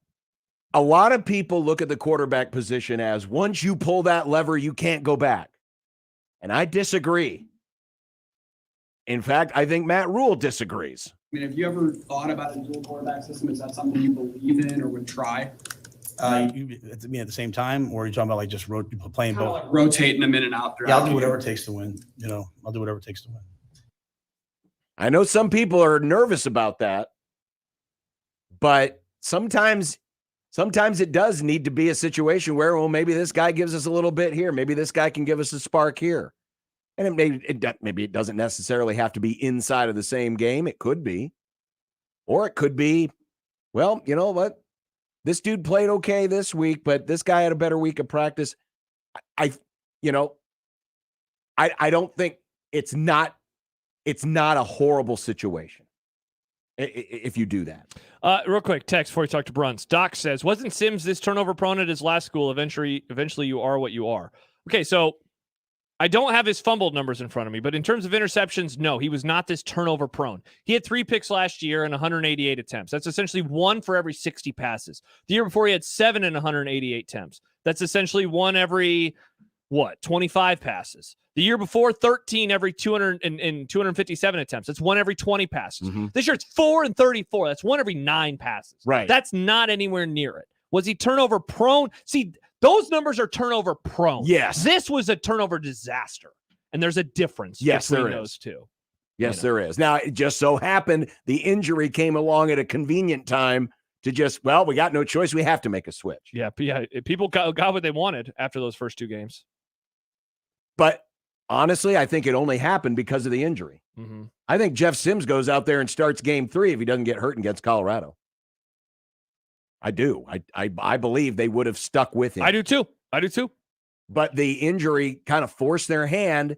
Speaker 9: A lot of people look at the quarterback position as once you pull that lever, you can't go back. And I disagree. In fact, I think Matt Rule disagrees.
Speaker 15: I mean, have you ever thought about a dual quarterback system? Is that something you believe in or would try?
Speaker 5: At the same time, or are you talking about like just playing both?
Speaker 15: Like rotating them in and out.
Speaker 5: Yeah, I'll do whatever it takes to win. I'll do whatever it takes to win.
Speaker 9: I know some people are nervous about that, but sometimes it does need to be a situation where, well, maybe this guy gives us a little bit here. Maybe this guy can give us a spark here. And maybe it doesn't necessarily have to be inside of the same game. It could be. Or it could be, well, you know what? This dude played okay this week, but this guy had a better week of practice. I don't think it's not a horrible situation if you do that.
Speaker 8: Real quick, text before we talk to Bruns. Doc says, wasn't Sims this turnover prone at his last school? Eventually you are what you are. Okay, so I don't have his fumbled numbers in front of me, but in terms of interceptions, no, he was not this turnover prone. He had 3 picks last year and 188 attempts. That's essentially 1 for every 60 passes. The year before, he had 7 and 188 attempts. That's essentially 1 every, 25 passes. The year before, 13 every 257 attempts. That's 1 every 20 passes.
Speaker 9: Mm-hmm.
Speaker 8: This year, it's 4 and 34. That's 1 every 9 passes.
Speaker 9: Right.
Speaker 8: That's not anywhere near it. Was he turnover prone? See, those numbers are turnover prone.
Speaker 9: Yes.
Speaker 8: This was a turnover disaster. And there's a difference between those two.
Speaker 9: Yes, there is. Now, it just so happened the injury came along at a convenient time to just, well, we got no choice. We have to make a switch.
Speaker 8: Yeah. People got what they wanted after those first 2 games.
Speaker 9: But honestly, I think it only happened because of the injury.
Speaker 8: Mm-hmm.
Speaker 9: I think Jeff Sims goes out there and starts game 3 if he doesn't get hurt against Colorado. I do. I believe they would have stuck with him.
Speaker 8: I do too.
Speaker 9: But the injury kind of forced their hand.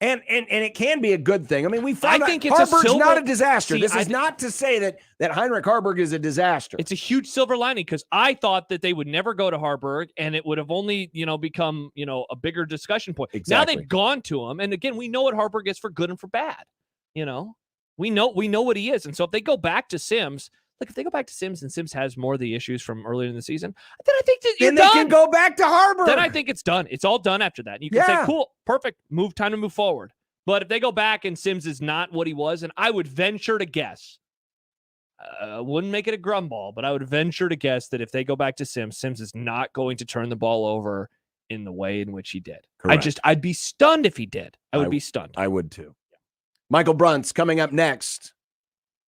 Speaker 9: And it can be a good thing. I mean, we found
Speaker 8: think
Speaker 9: Harburg's not a disaster.
Speaker 8: See,
Speaker 9: this is not to say that Heinrich Haarberg is a disaster.
Speaker 8: It's a huge silver lining because I thought that they would never go to Haarberg and it would have only, become, a bigger discussion point.
Speaker 9: Exactly.
Speaker 8: Now they've gone to him. And again, we know what Haarberg is for good and for bad. We know what he is. And so if they go back to Sims, and Sims has more of the issues from earlier in the season, then I think that
Speaker 9: then they can go back to Haarberg.
Speaker 8: Then I think it's done. It's all done after that. You can say, cool, perfect, time to move forward. But if they go back and Sims is not what he was, and I would venture to guess, wouldn't make it a grumball, but I would venture to guess that if they go back to Sims is not going to turn the ball over in the way in which he did.
Speaker 9: Correct.
Speaker 8: I'd be stunned if he did. I would be stunned.
Speaker 9: I would too. Michael Bruntz coming up next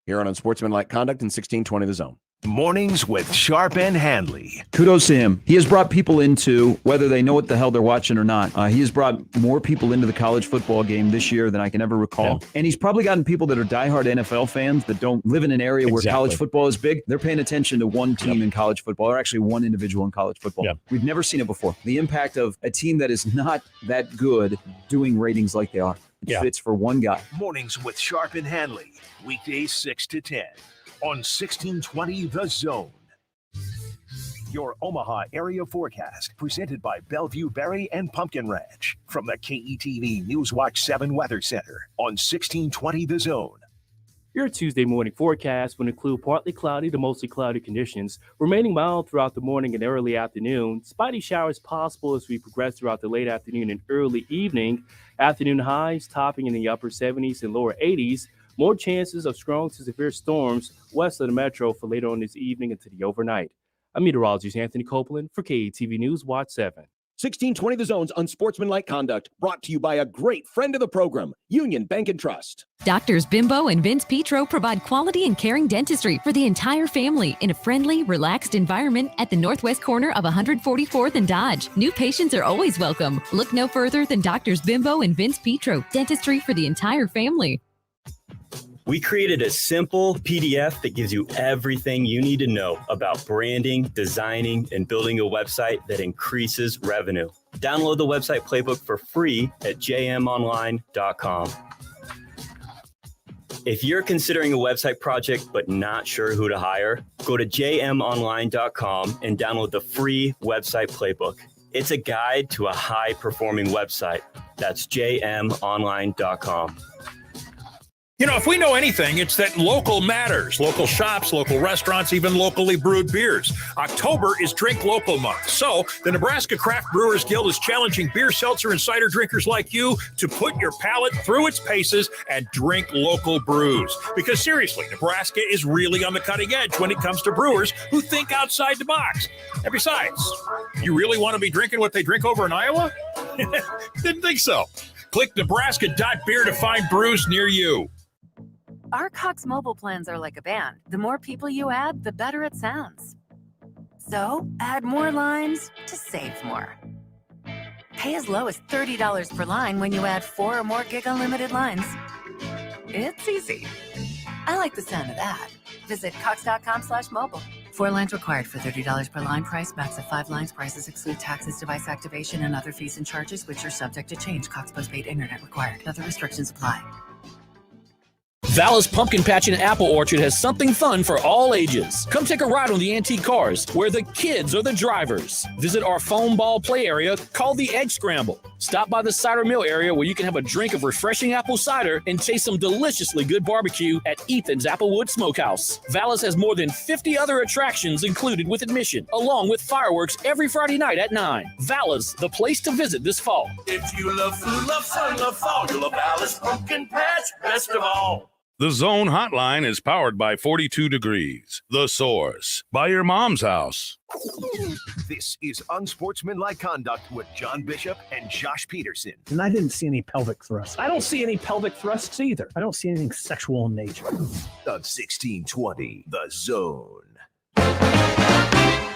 Speaker 9: here on Unsportsmanlike Conduct in 1620 The Zone.
Speaker 4: Mornings with Sharp and Handley.
Speaker 19: Kudos to him. He has brought people into, whether they know what the hell they're watching or not, he has brought more people into the college football game this year than I can ever recall. Yeah. And he's probably gotten people that are diehard NFL fans that don't live in an area where college football is big. They're paying attention to one team in college football, or actually one individual in college football. Yep. We've never seen it before. The impact of a team that is not that good doing ratings like they are. It fits for one guy.
Speaker 4: Mornings with Sharp and Handley. Weekdays 6 to 10. On 1620 The Zone. Your Omaha area forecast presented by Bellevue Berry and Pumpkin Ranch from the KETV Newswatch 7 Weather Center on 1620 The Zone.
Speaker 21: Your Tuesday morning forecast will include partly cloudy to mostly cloudy conditions, remaining mild throughout the morning and early afternoon. Spotty showers possible as we progress throughout the late afternoon and early evening. Afternoon highs topping in the upper 70s and lower 80s. More chances of strong to severe storms west of the metro for later on this evening into the overnight. I'm meteorologist Anthony Copeland for KETV News Watch 7.
Speaker 9: 1620 The Zone's Unsportsmanlike Conduct, brought to you by a great friend of the program, Union Bank and Trust.
Speaker 22: Doctors Bimbo and Vince Petro provide quality and caring dentistry for the entire family in a friendly, relaxed environment at the northwest corner of 144th and Dodge. New patients are always welcome. Look no further than Doctors Bimbo and Vince Petro, dentistry for the entire family.
Speaker 23: We created a simple PDF that gives you everything you need to know about branding, designing, and building a website that increases revenue. Download the website playbook for free at jmonline.com. If you're considering a website project but not sure who to hire, go to jmonline.com and download the free website playbook. It's a guide to a high-performing website. That's jmonline.com.
Speaker 24: You know, if we know anything, it's that local matters. Local shops, local restaurants, even locally brewed beers. October is Drink Local Month. So the Nebraska Craft Brewers Guild is challenging beer, seltzer, and cider drinkers like you to put your palate through its paces and drink local brews. Because seriously, Nebraska is really on the cutting edge when it comes to brewers who think outside the box. And besides, you really want to be drinking what they drink over in Iowa? Didn't think so. Click nebraska.beer to find brews near you.
Speaker 26: Our Cox mobile plans are like a band. The more people you add, the better it sounds. So add more lines to save more. Pay as low as $30 per line when you add 4 or more gig unlimited lines. It's easy. I like the sound of that. Visit cox.com/mobile. 4 lines required for $30 per line. Price max of 5 lines. Prices exclude taxes, device activation, and other fees and charges, which are subject to change. Cox postpaid internet required. Other restrictions apply.
Speaker 27: Vallis Pumpkin Patch and Apple Orchard has something fun for all ages. Come take a ride on the antique cars, where the kids are the drivers. Visit our foam ball play area called the Egg Scramble. Stop by the cider mill area where you can have a drink of refreshing apple cider and taste some deliciously good barbecue at Ethan's Applewood Smokehouse. Vallis has more than 50 other attractions included with admission, along with fireworks every Friday night at 9. Vallis, the place to visit this fall.
Speaker 28: If you love food, love fun, love fall, you'll love Vallis Pumpkin Patch best of all.
Speaker 29: The Zone Hotline is powered by 42 Degrees, The Source, by your mom's house.
Speaker 4: This is Unsportsmanlike Conduct with John Bishop and Josh Peterson.
Speaker 30: And I didn't see any pelvic thrusts. I don't see any pelvic thrusts either. I don't see anything sexual in nature.
Speaker 4: On 1620, The Zone.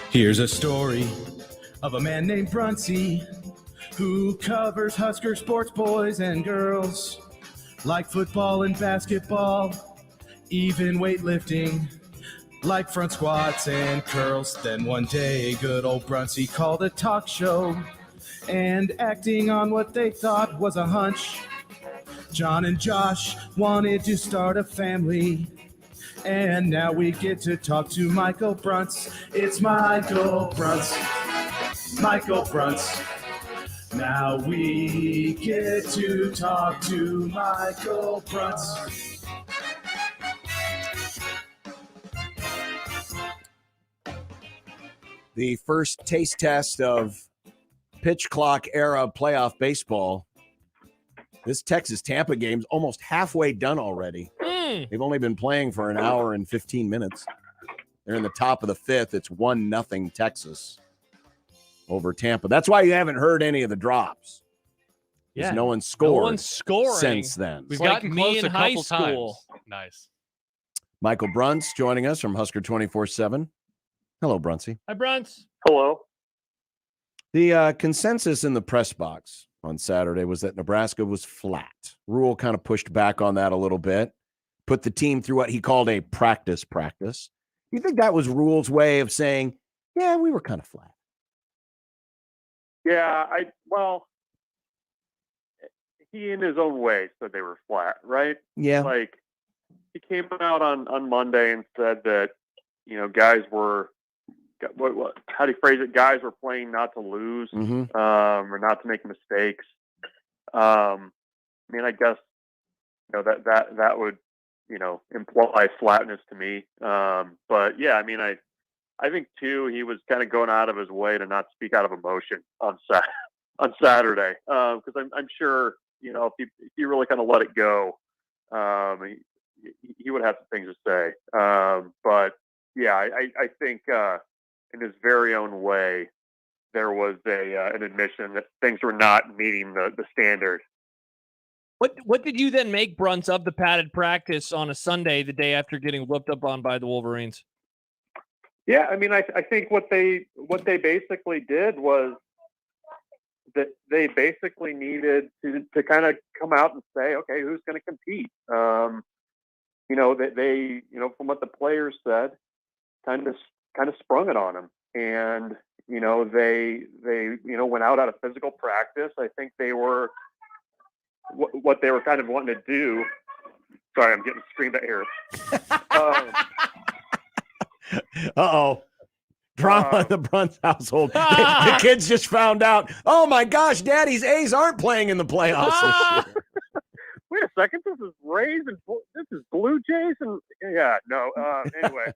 Speaker 31: Here's a story of a man named Bruntsy
Speaker 2: who covers Husker sports, boys and girls, like football and basketball, even weightlifting, like front squats and curls. Then one day, good old Brunsey called a talk show, and acting on what they thought was a hunch, John and Josh wanted to start a family. And now we get to talk to Michael Brunts. It's Michael Brunts. Michael Brunts. Now we get to talk to Michael Brunts.
Speaker 9: The first taste test of pitch clock era playoff baseball. This Texas-Tampa game's almost halfway done already. They've only been playing for an hour and 15 minutes. They're in the top of the fifth. It's 1-0 Texas over Tampa. That's why you haven't heard any of the drops.
Speaker 8: Yeah,
Speaker 9: no one's scored.
Speaker 8: No one's scoring
Speaker 9: since then.
Speaker 8: We've got me in high school.
Speaker 10: Nice.
Speaker 9: Michael Brunts joining us from Husker 24/7. Hello, Brunsey.
Speaker 8: Hi, Brunts.
Speaker 3: Hello.
Speaker 9: The consensus in the press box on Saturday was that Nebraska was flat. Rule kind of pushed back on that a little bit, put the team through what he called a practice. You think that was Rule's way of saying, yeah, we were kind of flat?
Speaker 3: Yeah, he in his own way said they were flat, right?
Speaker 9: Yeah.
Speaker 3: Like, he came out on Monday and said that, guys were, how do you phrase it? Guys were playing not to lose, or not to make mistakes. I guess, that would, imply flatness to me. But yeah, I think too, he was kind of going out of his way to not speak out of emotion on Saturday. Cause I'm sure, if he really kind of let it go, he would have some things to say. But yeah, I think, in his very own way, there was an admission that things were not meeting the standard.
Speaker 8: What did you then make, Brunts, of the padded practice on a Sunday, the day after getting whooped up on by the Wolverines?
Speaker 3: Yeah, I think what they basically did was that they basically needed to kind of come out and say, okay, who's going to compete? They from what the players said, kind of sprung it on them, and they went out at a physical practice. I think they were what they were kind of wanting to do. Sorry, I'm getting screamed at here.
Speaker 9: Drama in the Brunts household. The kids just found out, oh my gosh, Daddy's A's aren't playing in the playoffs this year.
Speaker 3: Wait a second, this is Rays and this is Blue Jays and anyway.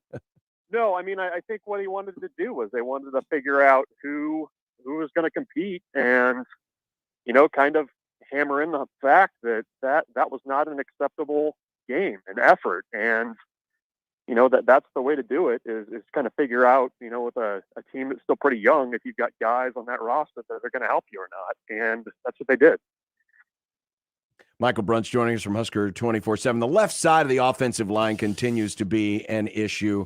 Speaker 3: No, I think what he wanted to do was they wanted to figure out who was going to compete and, kind of hammer in the fact that was not an acceptable game and effort. And, that's the way to do it is kind of figure out, with a team that's still pretty young, if you've got guys on that roster that are going to help you or not. And that's what they did.
Speaker 9: Michael Brunts joining us from Husker 24/7. The left side of the offensive line continues to be an issue.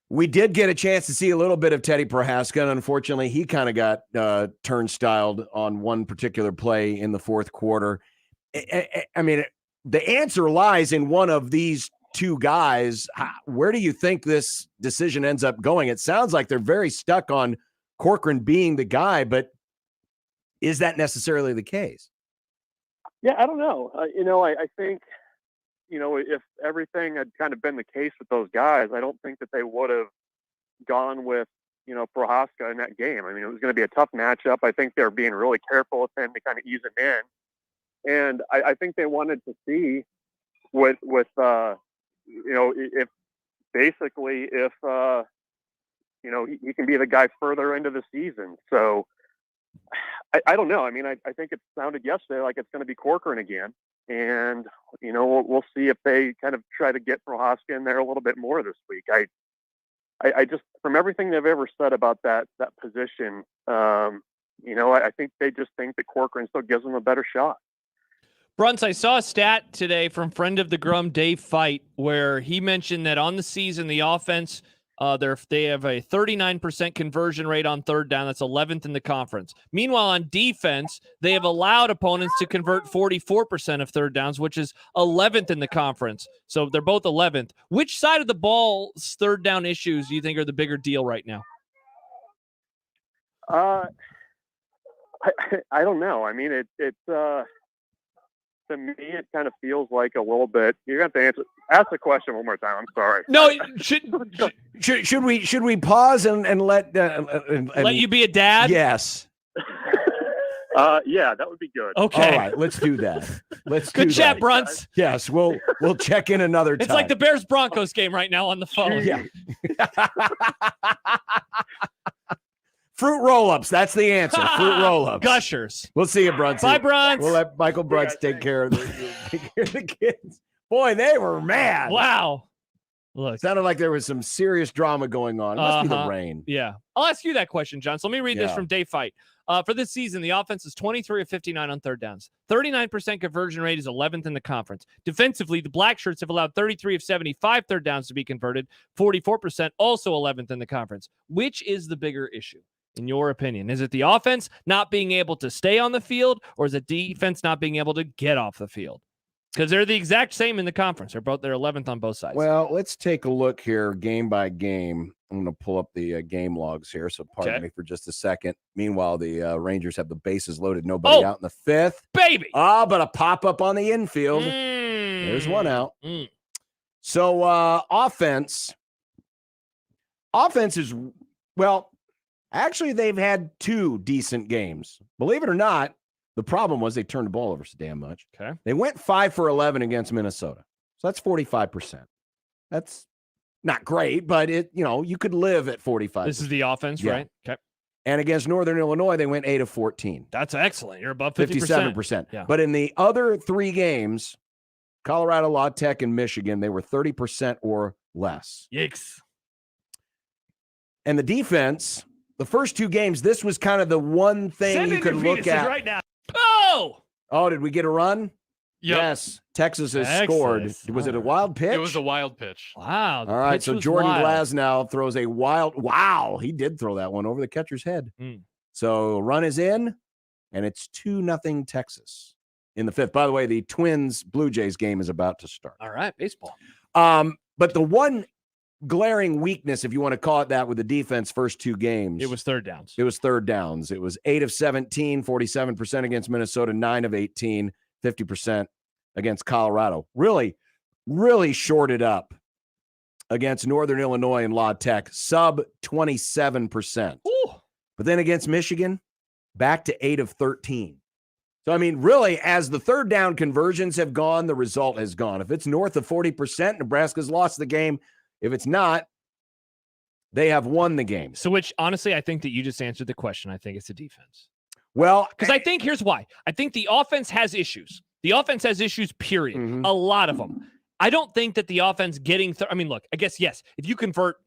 Speaker 9: We did get a chance to see a little bit of Teddy Prohaska, and unfortunately, he kind of got turnstiled on one particular play in the fourth quarter. The answer lies in one of these two guys. Where do you think this decision ends up going? It sounds like they're very stuck on Corcoran being the guy, but is that necessarily the case?
Speaker 3: Yeah, I don't know. I think, if everything had kind of been the case with those guys, I don't think that they would have gone with, Prohaska in that game. It was going to be a tough matchup. I think they're being really careful with him to kind of ease him in. And I think they wanted to see if he can be the guy further into the season. So I don't know. I think it sounded yesterday like it's going to be Corcoran again. And, we'll see if they kind of try to get Prohaska in there a little bit more this week. I just, from everything they've ever said about that position, I think they just think that Corcoran still gives them a better shot.
Speaker 8: Brunts, I saw a stat today from friend of the Grum, Dave Fight, where he mentioned that on the season, the offense They have a 39% conversion rate on third down. That's 11th in the conference. Meanwhile, on defense, they have allowed opponents to convert 44% of third downs, which is 11th in the conference. So they're both 11th. Which side of the ball's third down issues do you think are the bigger deal right now?
Speaker 3: I don't know. I mean, it's to me, it kind of feels like a little bit. You have to ask the question one more time. I'm sorry.
Speaker 8: No,
Speaker 9: should we pause and let
Speaker 8: let you be a dad?
Speaker 9: Yes.
Speaker 3: Yeah, that would be good.
Speaker 9: Okay. All right, let's do that.
Speaker 8: Good chat, Brunts.
Speaker 9: Yes, we'll check in another time.
Speaker 8: It's like the Bears Broncos game right now on the phone.
Speaker 9: Yeah. Fruit roll-ups. That's the answer. Fruit roll-ups.
Speaker 8: Gushers.
Speaker 9: We'll see you, Brunts.
Speaker 8: Bye, Brunts.
Speaker 9: We'll let Michael Brunts take care of the kids. Boy, they were mad.
Speaker 8: Wow. Look,
Speaker 9: sounded like there was some serious drama going on. It must be the rain.
Speaker 8: Yeah. I'll ask you that question, John. So let me read this from Day Fight. For this season, the offense is 23 of 59 on third downs. 39% conversion rate is 11th in the conference. Defensively, the Black Shirts have allowed 33 of 75 third downs to be converted. 44%, also 11th in the conference. Which is the bigger issue, in your opinion? Is it the offense not being able to stay on the field, or is it defense not being able to get off the field? Because they're the exact same in the conference. They're 11th on both sides.
Speaker 9: Well, let's take a look here game by game. I'm going to pull up the game logs here, so pardon me for just a second. Meanwhile, the Rangers have the bases loaded. Nobody out in the fifth.
Speaker 8: Baby!
Speaker 9: But a pop-up on the infield. There's one out. So offense is, well, actually, they've had two decent games. Believe it or not, the problem was they turned the ball over so damn much.
Speaker 8: Okay.
Speaker 9: They went 5 for 11 against Minnesota. So that's 45%. That's not great, but you could live at 45%.
Speaker 8: This is the offense, right? Okay.
Speaker 9: And against Northern Illinois, they went 8 of 14.
Speaker 8: That's excellent. You're above 50%.
Speaker 9: 57%.
Speaker 8: Yeah.
Speaker 9: But in the other three games, Colorado, La Tech, and Michigan, they were 30% or less.
Speaker 8: Yikes.
Speaker 9: And the defense, the first two games, this was kind of the one thing you could look at.
Speaker 8: Right now. Oh!
Speaker 9: Oh, did we get a run?
Speaker 10: Yep.
Speaker 9: Yes. Texas has scored. Was it a wild pitch?
Speaker 10: It was a wild pitch.
Speaker 8: Wow.
Speaker 9: All right. So Jordan Glasnow throws a wild. Wow. He did throw that one over the catcher's head. So run is in, and it's 2-0 Texas in the fifth. By the way, the Twins Blue Jays game is about to start.
Speaker 8: All right. Baseball.
Speaker 9: But the one glaring weakness, if you want to call it that, with the defense first two games,
Speaker 8: it was third downs.
Speaker 9: It was third downs. It was 8 of 17, 47% against Minnesota, 9 of 18, 50% against Colorado. Really, really shorted up against Northern Illinois and La Tech, sub 27%.
Speaker 8: Ooh.
Speaker 9: But then against Michigan, back to 8 of 13. So, I mean, really, as the third down conversions have gone, the result has gone. If it's north of 40%, Nebraska's lost the game. If it's not, they have won the game.
Speaker 8: So, which, honestly, I think that you just answered the question. I think it's the defense.
Speaker 9: Well,
Speaker 8: because I think here's why. I think the offense has issues. The offense has issues, period.
Speaker 9: Mm-hmm.
Speaker 8: A lot of them. I don't think that the offense getting I mean, look, I guess, yes, if you convert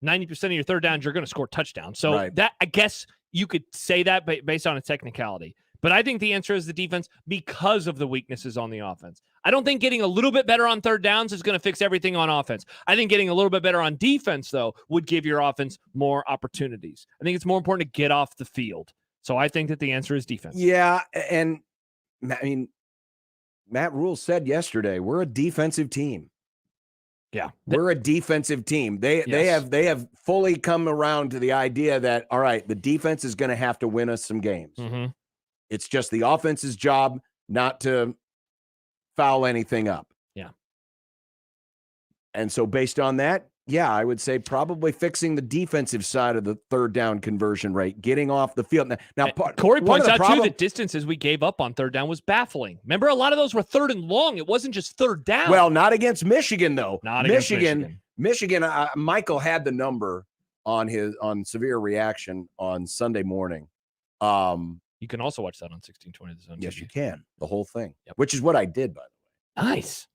Speaker 8: 90% of your third downs, you're going to score touchdowns. So that, I guess you could say that based on a technicality. But I think the answer is the defense because of the weaknesses on the offense. I don't think getting a little bit better on third downs is going to fix everything on offense. I think getting a little bit better on defense, though, would give your offense more opportunities. I think it's more important to get off the field. So I think that the answer is defense.
Speaker 9: Yeah, and I mean, Matt Rule said yesterday, we're a defensive team.
Speaker 8: Yeah.
Speaker 9: We're a defensive team. They have fully come around to the idea that, all right, the defense is going to have to win us some games.
Speaker 8: Mm-hmm.
Speaker 9: It's just the offense's job not to foul anything up.
Speaker 8: Yeah.
Speaker 9: And so based on that, yeah, I would say probably fixing the defensive side of the third down conversion rate, getting off the field. Now
Speaker 8: Corey points out, too, the distances we gave up on third down was baffling. Remember, a lot of those were third and long. It wasn't just third down.
Speaker 9: Well, not against Michigan, though.
Speaker 8: Not against Michigan.
Speaker 9: Michael had the number on Severe Reaction on Sunday morning.
Speaker 8: You can also watch that on 1620 The Zone.
Speaker 9: Yes, you can. The whole thing, which is what I did, by the
Speaker 8: way. Nice.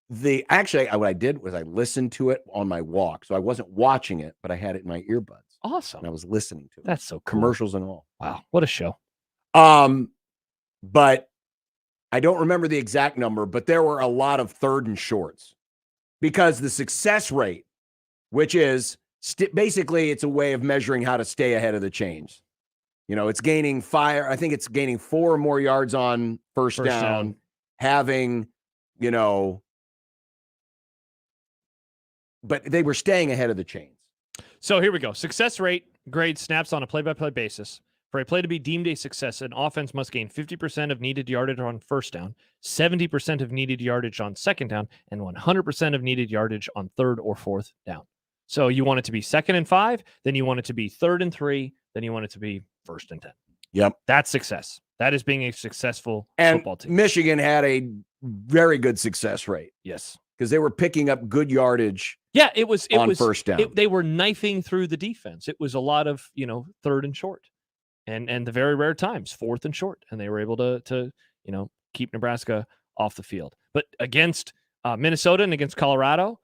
Speaker 9: What I did was I listened to it on my walk. So I wasn't watching it, but I had it in my earbuds.
Speaker 8: Awesome.
Speaker 9: And I was listening to it.
Speaker 8: That's so cool.
Speaker 9: Commercials and all.
Speaker 8: Wow. What a show.
Speaker 9: But I don't remember the exact number, but there were a lot of third and shorts because the success rate which is basically it's a way of measuring how to stay ahead of the chains. It's gaining I think it's gaining 4 or more yards on first down, having, but they were staying ahead of the chains.
Speaker 8: So here we go. Success rate grade snaps on a play-by-play basis. For a play to be deemed a success, an offense must gain 50% of needed yardage on first down, 70% of needed yardage on second down, and 100% of needed yardage on third or fourth down. So you want it to be 2nd and 5, then you want it to be 3rd and 3, then you want it to be 1st and 10.
Speaker 9: Yep.
Speaker 8: That's success. That is being a successful
Speaker 9: and
Speaker 8: football team.
Speaker 9: Michigan had a very good success rate.
Speaker 8: Yes.
Speaker 9: Because they were picking up good yardage.
Speaker 8: Yeah, it was
Speaker 9: on first down.
Speaker 8: They were knifing through the defense. It was a lot of, 3rd and short. And the very rare times, 4th and short. And they were able to keep Nebraska off the field. But against Minnesota and against Colorado,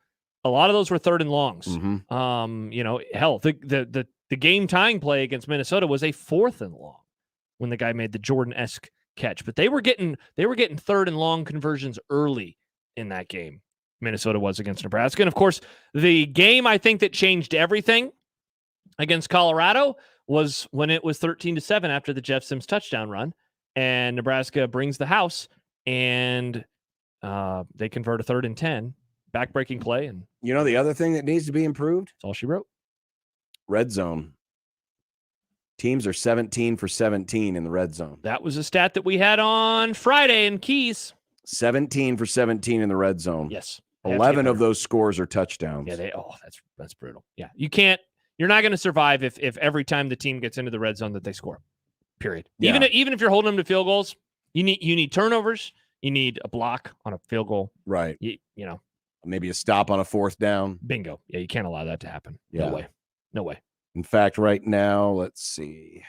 Speaker 8: a lot of those were 3rd and longs. Hell, the game tying play against Minnesota was a 4th and long when the guy made the Jordan-esque catch. But they were getting 3rd and long conversions early in that game. Minnesota was against Nebraska. And of course, the game I think that changed everything against Colorado was when it was 13-7 after the Jeff Sims touchdown run, and Nebraska brings the house, and they convert a 3rd and 10, backbreaking play. And
Speaker 9: the other thing that needs to be improved?
Speaker 8: That's all she wrote.
Speaker 9: Red zone. Teams are 17 for 17 in the red zone.
Speaker 8: That was a stat that we had on Friday in Keys.
Speaker 9: 17 for 17 in the red zone.
Speaker 8: Yes.
Speaker 9: 11 of those scores are touchdowns.
Speaker 8: Yeah, that's brutal. Yeah. You're not going to survive if every time the team gets into the red zone that they score. Period.
Speaker 9: Yeah.
Speaker 8: Even if you're holding them to field goals, you need turnovers, you need a block on a field goal.
Speaker 9: Right.
Speaker 8: Maybe
Speaker 9: a stop on a 4th down.
Speaker 8: Bingo. Yeah, you can't allow that to happen.
Speaker 9: Yeah.
Speaker 8: No way.
Speaker 9: In fact, right now, let's see.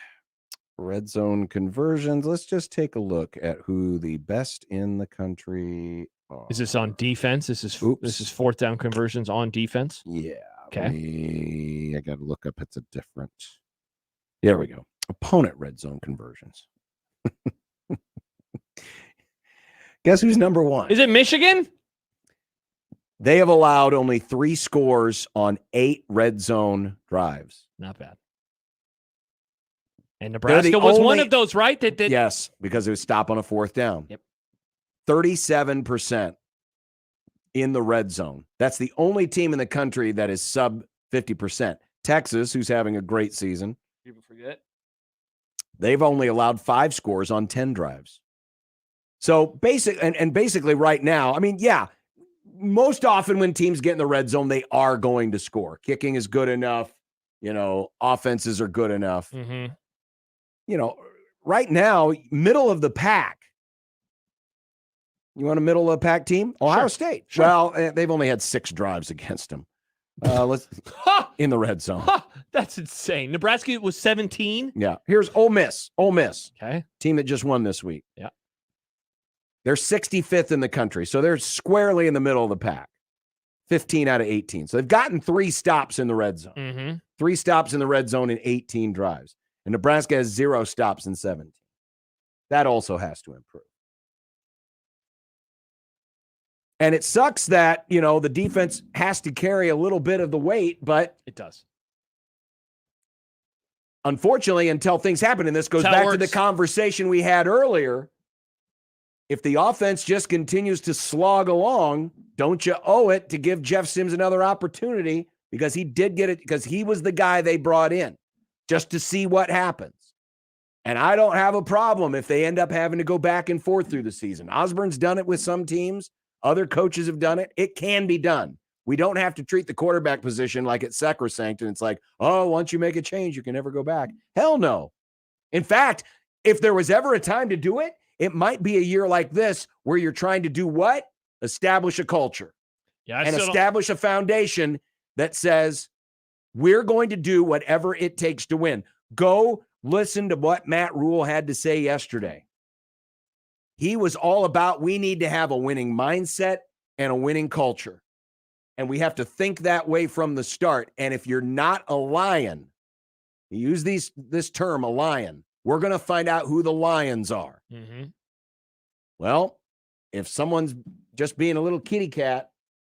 Speaker 9: Red zone conversions. Let's just take a look at who the best in the country are.
Speaker 8: Is this on defense? This is 4th down conversions on defense?
Speaker 9: Yeah.
Speaker 8: Okay.
Speaker 9: I got to look up. It's a different. There we go. Opponent red zone conversions. Guess who's number 1?
Speaker 8: Is it Michigan?
Speaker 9: They have allowed only 3 scores on 8 red zone drives.
Speaker 8: Not bad. And Nebraska was one of those, right?
Speaker 9: Yes, because it was stop on a 4th down.
Speaker 8: Yep.
Speaker 9: 37% in the red zone. That's the only team in the country that is sub 50%. Texas, who's having a great season.
Speaker 8: People forget.
Speaker 9: They've only allowed 5 scores on 10 drives. So basically right now, most often when teams get in the red zone, they are going to score. Kicking is good enough. Offenses are good enough.
Speaker 8: Mm-hmm.
Speaker 9: Right now, middle of the pack. You want a middle of the pack team? Ohio State.
Speaker 8: Sure.
Speaker 9: Well, they've only had 6 drives against them. In the red zone.
Speaker 8: That's insane. Nebraska was 17.
Speaker 9: Yeah. Here's Ole Miss.
Speaker 8: Okay.
Speaker 9: Team that just won this week.
Speaker 8: Yeah.
Speaker 9: They're 65th in the country. So they're squarely in the middle of the pack. 15 out of 18. So they've gotten 3 stops in the red zone.
Speaker 8: Mm-hmm.
Speaker 9: 3 stops in the red zone in 18 drives. And Nebraska has 0 stops in 17. That also has to improve. And it sucks that, the defense has to carry a little bit of the weight, but
Speaker 8: it does.
Speaker 9: Unfortunately, until things happen, and this goes back to the conversation we had earlier, if the offense just continues to slog along, don't you owe it to give Jeff Sims another opportunity, because he did get it, because he was the guy they brought in just to see what happens. And I don't have a problem if they end up having to go back and forth through the season. Osborne's done it with some teams. Other coaches have done it. It can be done. We don't have to treat the quarterback position like it's sacrosanct, and it's like, once you make a change, you can never go back. Hell no. In fact, if there was ever a time to do it, it might be a year like this where you're trying to do what? Establish a culture.
Speaker 8: Yeah,
Speaker 9: and establish a foundation that says, we're going to do whatever it takes to win. Go listen to what Matt Rule had to say yesterday. He was all about, we need to have a winning mindset and a winning culture. And we have to think that way from the start. And if you're not a lion, you use this term, a lion, we're going to find out who the lions are.
Speaker 8: Mm-hmm.
Speaker 9: Well, if someone's just being a little kitty cat,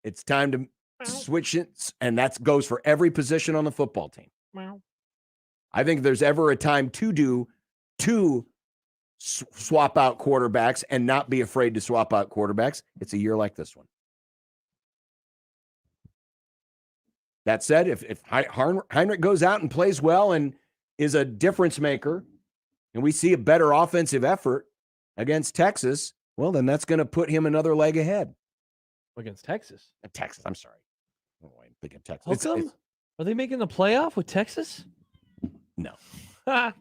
Speaker 9: it's time to switch it, and that goes for every position on the football team. I think if there's ever a time to swap out quarterbacks and not be afraid to swap out quarterbacks, it's a year like this one. That said, if Heinrich goes out and plays well and is a difference maker, and we see a better offensive effort against Texas, well, then that's going to put him another leg ahead.
Speaker 8: Against Texas?
Speaker 9: Texas, I'm sorry. Oh, I'm thinking Texas.
Speaker 8: How come? Are they making the playoff with Texas?
Speaker 9: No. I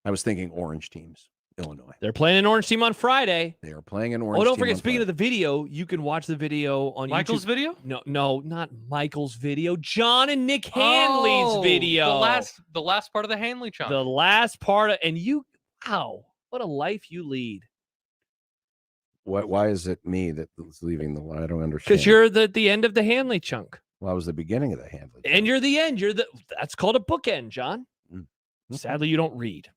Speaker 9: was thinking orange teams, Illinois.
Speaker 8: They're playing an orange team on Friday.
Speaker 9: They are playing an orange team.
Speaker 8: Oh, don't forget, speaking of the video, you can watch the video on
Speaker 10: Michael's
Speaker 8: YouTube.
Speaker 10: video?
Speaker 8: No, not Michael's video. John and Nick Hanley's video.
Speaker 10: The last part of the Hanley chunk.
Speaker 8: The last part of, and you, wow, what a life you lead.
Speaker 9: Why is it me that's leaving the line? I don't understand.
Speaker 8: Because you're the end of the Hanley chunk.
Speaker 9: Well, I was the beginning of the Hanley.
Speaker 8: And you're the end. That's called a bookend, John. Sadly, you don't read.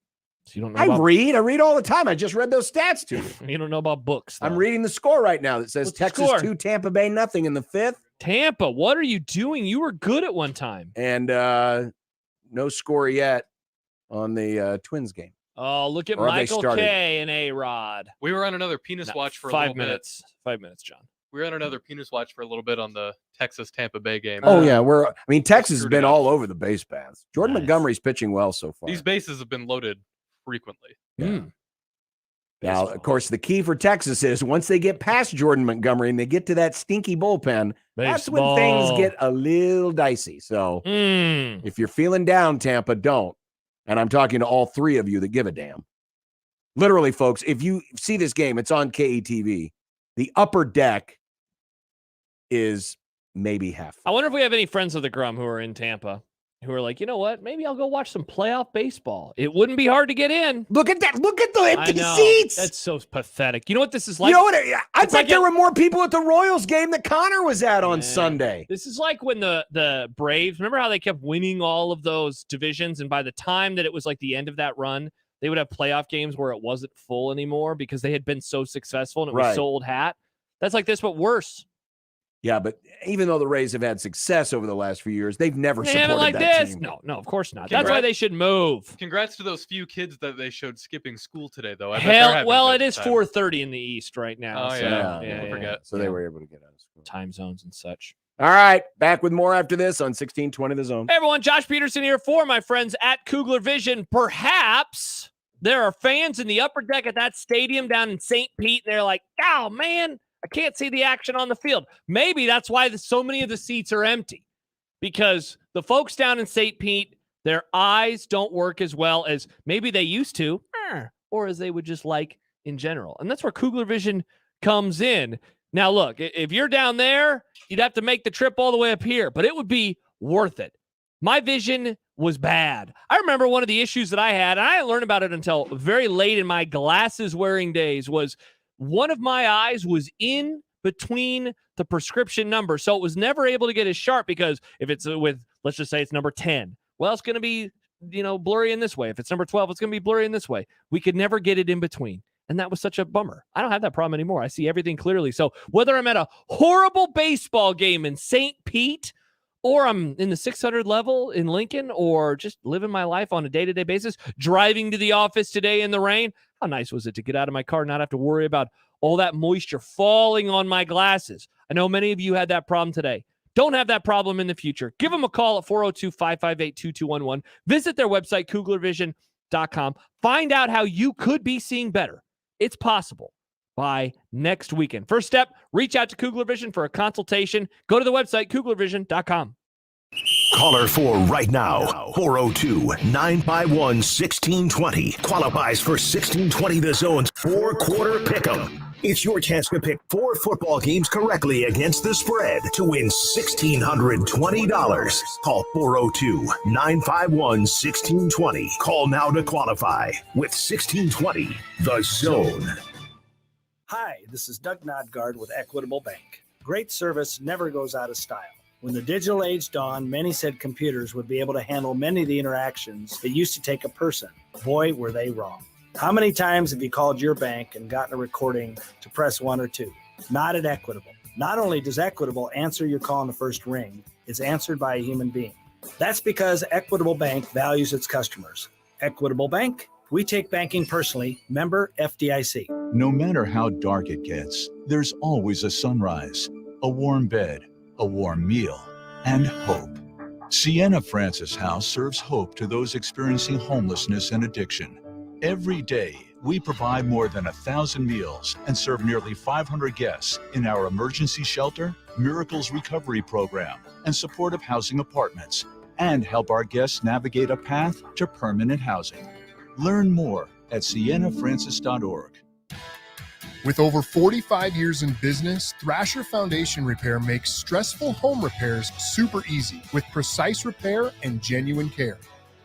Speaker 8: So you don't know
Speaker 9: I read all the time. I just read those stats to you.
Speaker 8: You don't know about books, though.
Speaker 9: I'm reading the score right now that says Texas 2, Tampa Bay nothing in the 5th.
Speaker 8: Tampa, what are you doing? You were good at one time.
Speaker 9: And no score yet on the Twins game.
Speaker 8: Oh, look at Michael K and A-Rod.
Speaker 10: We were on another penis watch for a little bit.
Speaker 8: 5 minutes, John.
Speaker 10: We were on another penis watch for a little bit on the Texas-Tampa Bay game.
Speaker 9: Oh, yeah. Texas has been all over the base paths. Jordan Montgomery's pitching well so far.
Speaker 10: These bases have been loaded frequently.
Speaker 9: Yeah. Now, of course, the key for Texas is once they get past Jordan Montgomery and they get to that stinky bullpen, that's when things get a little dicey. So if you're feeling down, Tampa, don't. And I'm talking to all three of you that give a damn. Literally, folks, if you see this game, it's on KETV. The upper deck is maybe half.
Speaker 8: I wonder if we have any friends of the Grum who are in Tampa who are like, you know what? Maybe I'll go watch some playoff baseball. It wouldn't be hard to get in.
Speaker 9: Look at that. Look at the empty seats.
Speaker 8: That's so pathetic. You know what this is like?
Speaker 9: You know what? I bet there were more people at the Royals game that Connor was at on Sunday.
Speaker 8: This is like when the Braves, remember how they kept winning all of those divisions? And by the time that it was like the end of that run, they would have playoff games where it wasn't full anymore because they had been so successful and it was so old hat. That's like this, but worse.
Speaker 9: Yeah, but even though the Rays have had success over the last few years, they've never supported
Speaker 8: like
Speaker 9: that
Speaker 8: this.
Speaker 9: team.
Speaker 8: No, of course not. That's why they should move.
Speaker 10: Congrats to those few kids that they showed skipping school today, though.
Speaker 8: Well, it is 4:30 in the East right now.
Speaker 10: Oh,
Speaker 8: so,
Speaker 10: don't forget.
Speaker 9: So they were able to get out of school.
Speaker 8: Time zones and such.
Speaker 9: All right, back with more after this on 1620 The Zone.
Speaker 8: Hey, everyone, Josh Peterson here for my friends at Kugler Vision. Perhaps there are fans in the upper deck at that stadium down in St. Pete, and they're like, oh, man, I can't see the action on the field. Maybe that's why so many of the seats are empty, because the folks down in St. Pete, their eyes don't work as well as maybe they used to, or as they would just like in general. And that's where Kugler Vision comes in. Now, look, if you're down there, you'd have to make the trip all the way up here, but it would be worth it. My vision was bad. I remember one of the issues that I had, and I didn't learn about it until very late in my glasses wearing days, was one of my eyes was in between the prescription numbers. So it was never able to get as sharp, because if it's with, let's just say it's number 10, well, it's going to be, blurry in this way. If it's number 12, it's going to be blurry in this way. We could never get it in between. And that was such a bummer. I don't have that problem anymore. I see everything clearly. So whether I'm at a horrible baseball game in St. Pete, or I'm in the 600 level in Lincoln, or just living my life on a day-to-day basis, driving to the office today in the rain, how nice was it to get out of my car and not have to worry about all that moisture falling on my glasses? I know many of you had that problem today. Don't have that problem in the future. Give them a call at 402-558-2211. Visit their website, kuglervision.com. Find out how you could be seeing better. It's possible by next weekend. First step, reach out to Kugler Vision for a consultation. Go to the website, kuglervision.com.
Speaker 4: Caller 4 right now, 402-951-1620. Qualifies for 1620 The Zone's 4-quarter pick'em. It's your chance to pick 4 football games correctly against the spread to win $1,620. Call 402-951-1620. Call now to qualify with 1620 The Zone.
Speaker 1: Hi, this is Doug Nodgard with Equitable Bank. Great service never goes out of style. When the digital age dawned, many said computers would be able to handle many of the interactions that used to take a person. Boy, were they wrong. How many times have you called your bank and gotten a recording to press 1 or 2? Not at Equitable. Not only does Equitable answer your call in the first ring, it's answered by a human being. That's because Equitable Bank values its customers. Equitable Bank, we take banking personally. Member FDIC.
Speaker 6: No matter how dark it gets, there's always a sunrise, a warm bed, a warm meal, and hope. Sienna Francis House serves hope to those experiencing homelessness and addiction. Every day, we provide more than 1,000 meals and serve nearly 500 guests in our emergency shelter, Miracles Recovery Program, and supportive housing apartments, and help our guests navigate a path to permanent housing. Learn more at siennafrancis.org.
Speaker 7: With over 45 years in business, Thrasher Foundation Repair makes stressful home repairs super easy with precise repair and genuine care.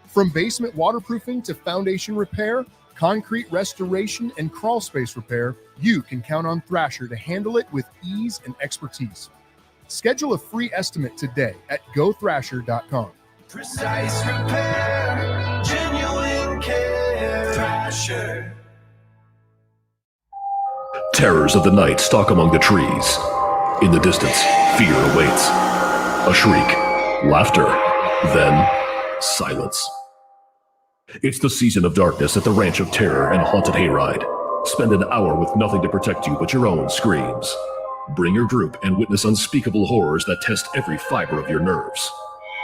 Speaker 7: From basement waterproofing to foundation repair, concrete restoration, and crawl space repair, you can count on Thrasher to handle it with ease and expertise. Schedule a free estimate today at gothrasher.com.
Speaker 28: Precise repair, genuine care. Thrasher.
Speaker 11: Terrors of the night stalk among the trees. In the distance, fear awaits. A shriek, laughter, then silence. It's the season of darkness at the Ranch of Terror and Haunted Hayride. Spend an hour with nothing to protect you but your own screams. Bring your group and witness unspeakable horrors that test every fiber of your nerves.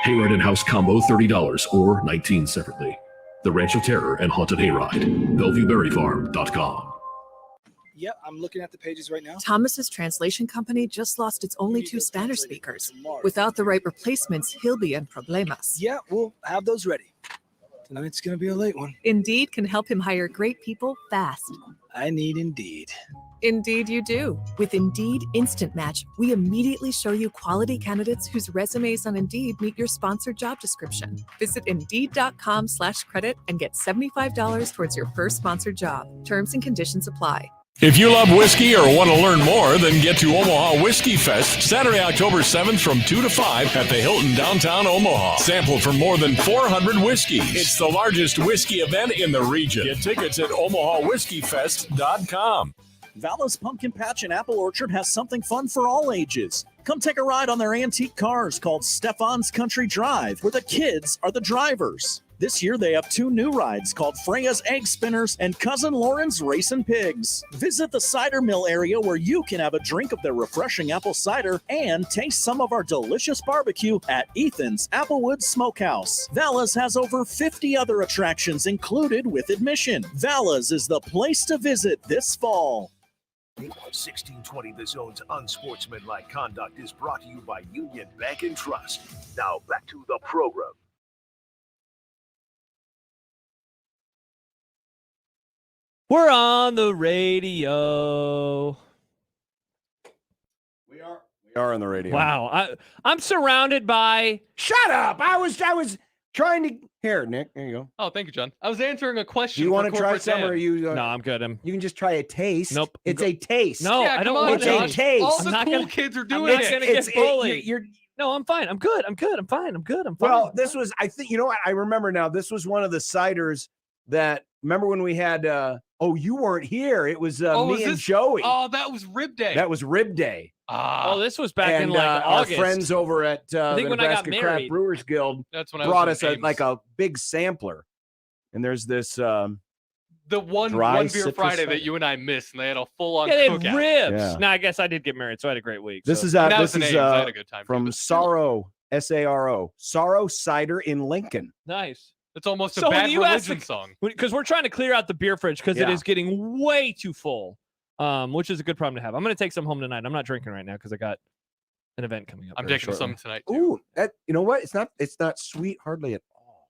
Speaker 11: Hayride and House combo $30 or $19 separately. The Ranch of Terror and Haunted Hayride. BellevueBerryFarm.com.
Speaker 12: Yep, I'm looking at the pages right now.
Speaker 14: Thomas's translation company just lost its only 2 Spanish speakers. Without the right replacements, he'll be in problemas.
Speaker 12: Yeah, we'll have those ready. Tonight's going to be a late one.
Speaker 14: Indeed can help him hire great people fast.
Speaker 12: I need Indeed.
Speaker 14: Indeed you do. With Indeed Instant Match, we immediately show you quality candidates whose resumes on Indeed meet your sponsored job description. Visit Indeed.com/credit and get $75 towards your first sponsored job. Terms and conditions apply.
Speaker 24: If you love whiskey or want to learn more, then get to Omaha Whiskey Fest Saturday, October 7th from 2 to 5 at the Hilton downtown Omaha. Sample from more than 400 whiskeys. It's the largest whiskey event in the region. Get tickets at omahawhiskeyfest.com.
Speaker 16: Vala's Pumpkin Patch and Apple Orchard has something fun for all ages. Come take a ride on their antique cars called Stefan's Country Drive, where the kids are the drivers. This year, they have 2 new rides called Freya's Egg Spinners and Cousin Lauren's Racing Pigs. Visit the cider mill area where you can have a drink of their refreshing apple cider and taste some of our delicious barbecue at Ethan's Applewood Smokehouse. Vala's has over 50 other attractions included with admission. Vala's is the place to visit this fall.
Speaker 4: 1620 The Zone's Unsportsmanlike Conduct is brought to you by Union Bank and Trust. Now back to the program.
Speaker 8: We're on the radio.
Speaker 9: We are on the radio.
Speaker 8: Wow. I'm surrounded by.
Speaker 9: Shut up. I was trying to. Here, Nick. There you go.
Speaker 10: Oh, thank you, John. I was answering a question.
Speaker 9: Do you
Speaker 10: want
Speaker 9: to try some or are you?
Speaker 8: No, I'm good.
Speaker 9: You can just try a taste.
Speaker 8: Nope.
Speaker 9: It's a taste.
Speaker 8: No,
Speaker 10: Yeah,
Speaker 8: I don't
Speaker 10: come on,
Speaker 8: want
Speaker 9: It's
Speaker 8: to.
Speaker 9: a taste.
Speaker 10: All the
Speaker 8: not
Speaker 10: cool
Speaker 8: gonna-
Speaker 10: kids are
Speaker 8: I'm
Speaker 10: doing
Speaker 8: not
Speaker 10: it.
Speaker 8: going to get bullied. No, I'm fine. I'm good. I'm fine. I'm fine.
Speaker 9: Well, this was, I think, you know what? I remember now. This was one of the ciders that, remember when we had, you weren't here. It was me and Joey.
Speaker 10: Oh, that was Rib Day.
Speaker 9: That was Rib Day.
Speaker 8: Oh, this was back in
Speaker 9: And
Speaker 8: like
Speaker 9: our
Speaker 8: August.
Speaker 9: friends over at
Speaker 8: I think
Speaker 9: the
Speaker 8: when I got
Speaker 9: Nebraska Craft
Speaker 8: married.
Speaker 9: Brewers Guild
Speaker 10: That's when I
Speaker 9: brought
Speaker 10: was
Speaker 9: us
Speaker 10: in
Speaker 9: a big sampler. And there's this
Speaker 10: the one
Speaker 9: dry
Speaker 10: beer
Speaker 9: citrus
Speaker 10: Friday
Speaker 9: cider.
Speaker 10: that you and I missed, and they had a full-on
Speaker 8: Yeah, they had
Speaker 10: cookout.
Speaker 8: ribs.
Speaker 9: Yeah.
Speaker 8: No, I guess I did get married, so I had a great week.
Speaker 9: This
Speaker 8: so.
Speaker 9: is
Speaker 10: That
Speaker 9: this
Speaker 10: was the
Speaker 9: is
Speaker 10: names. I had a good time, too,
Speaker 9: from
Speaker 10: but still.
Speaker 9: Sorrow SARO Sorrow Cider in Lincoln.
Speaker 8: Nice.
Speaker 10: It's almost a
Speaker 8: So when
Speaker 10: bad
Speaker 8: you ask
Speaker 10: religion song.
Speaker 8: Because we're trying to clear out the beer fridge because it
Speaker 9: Yeah.
Speaker 8: is getting way too full, which is a good problem to have. I'm going to take some home tonight. I'm not drinking right now because I got an event coming up.
Speaker 10: I'm
Speaker 8: very
Speaker 10: taking
Speaker 8: shortly.
Speaker 10: some tonight, too.
Speaker 9: Ooh, that you know what? It's not sweet hardly at all.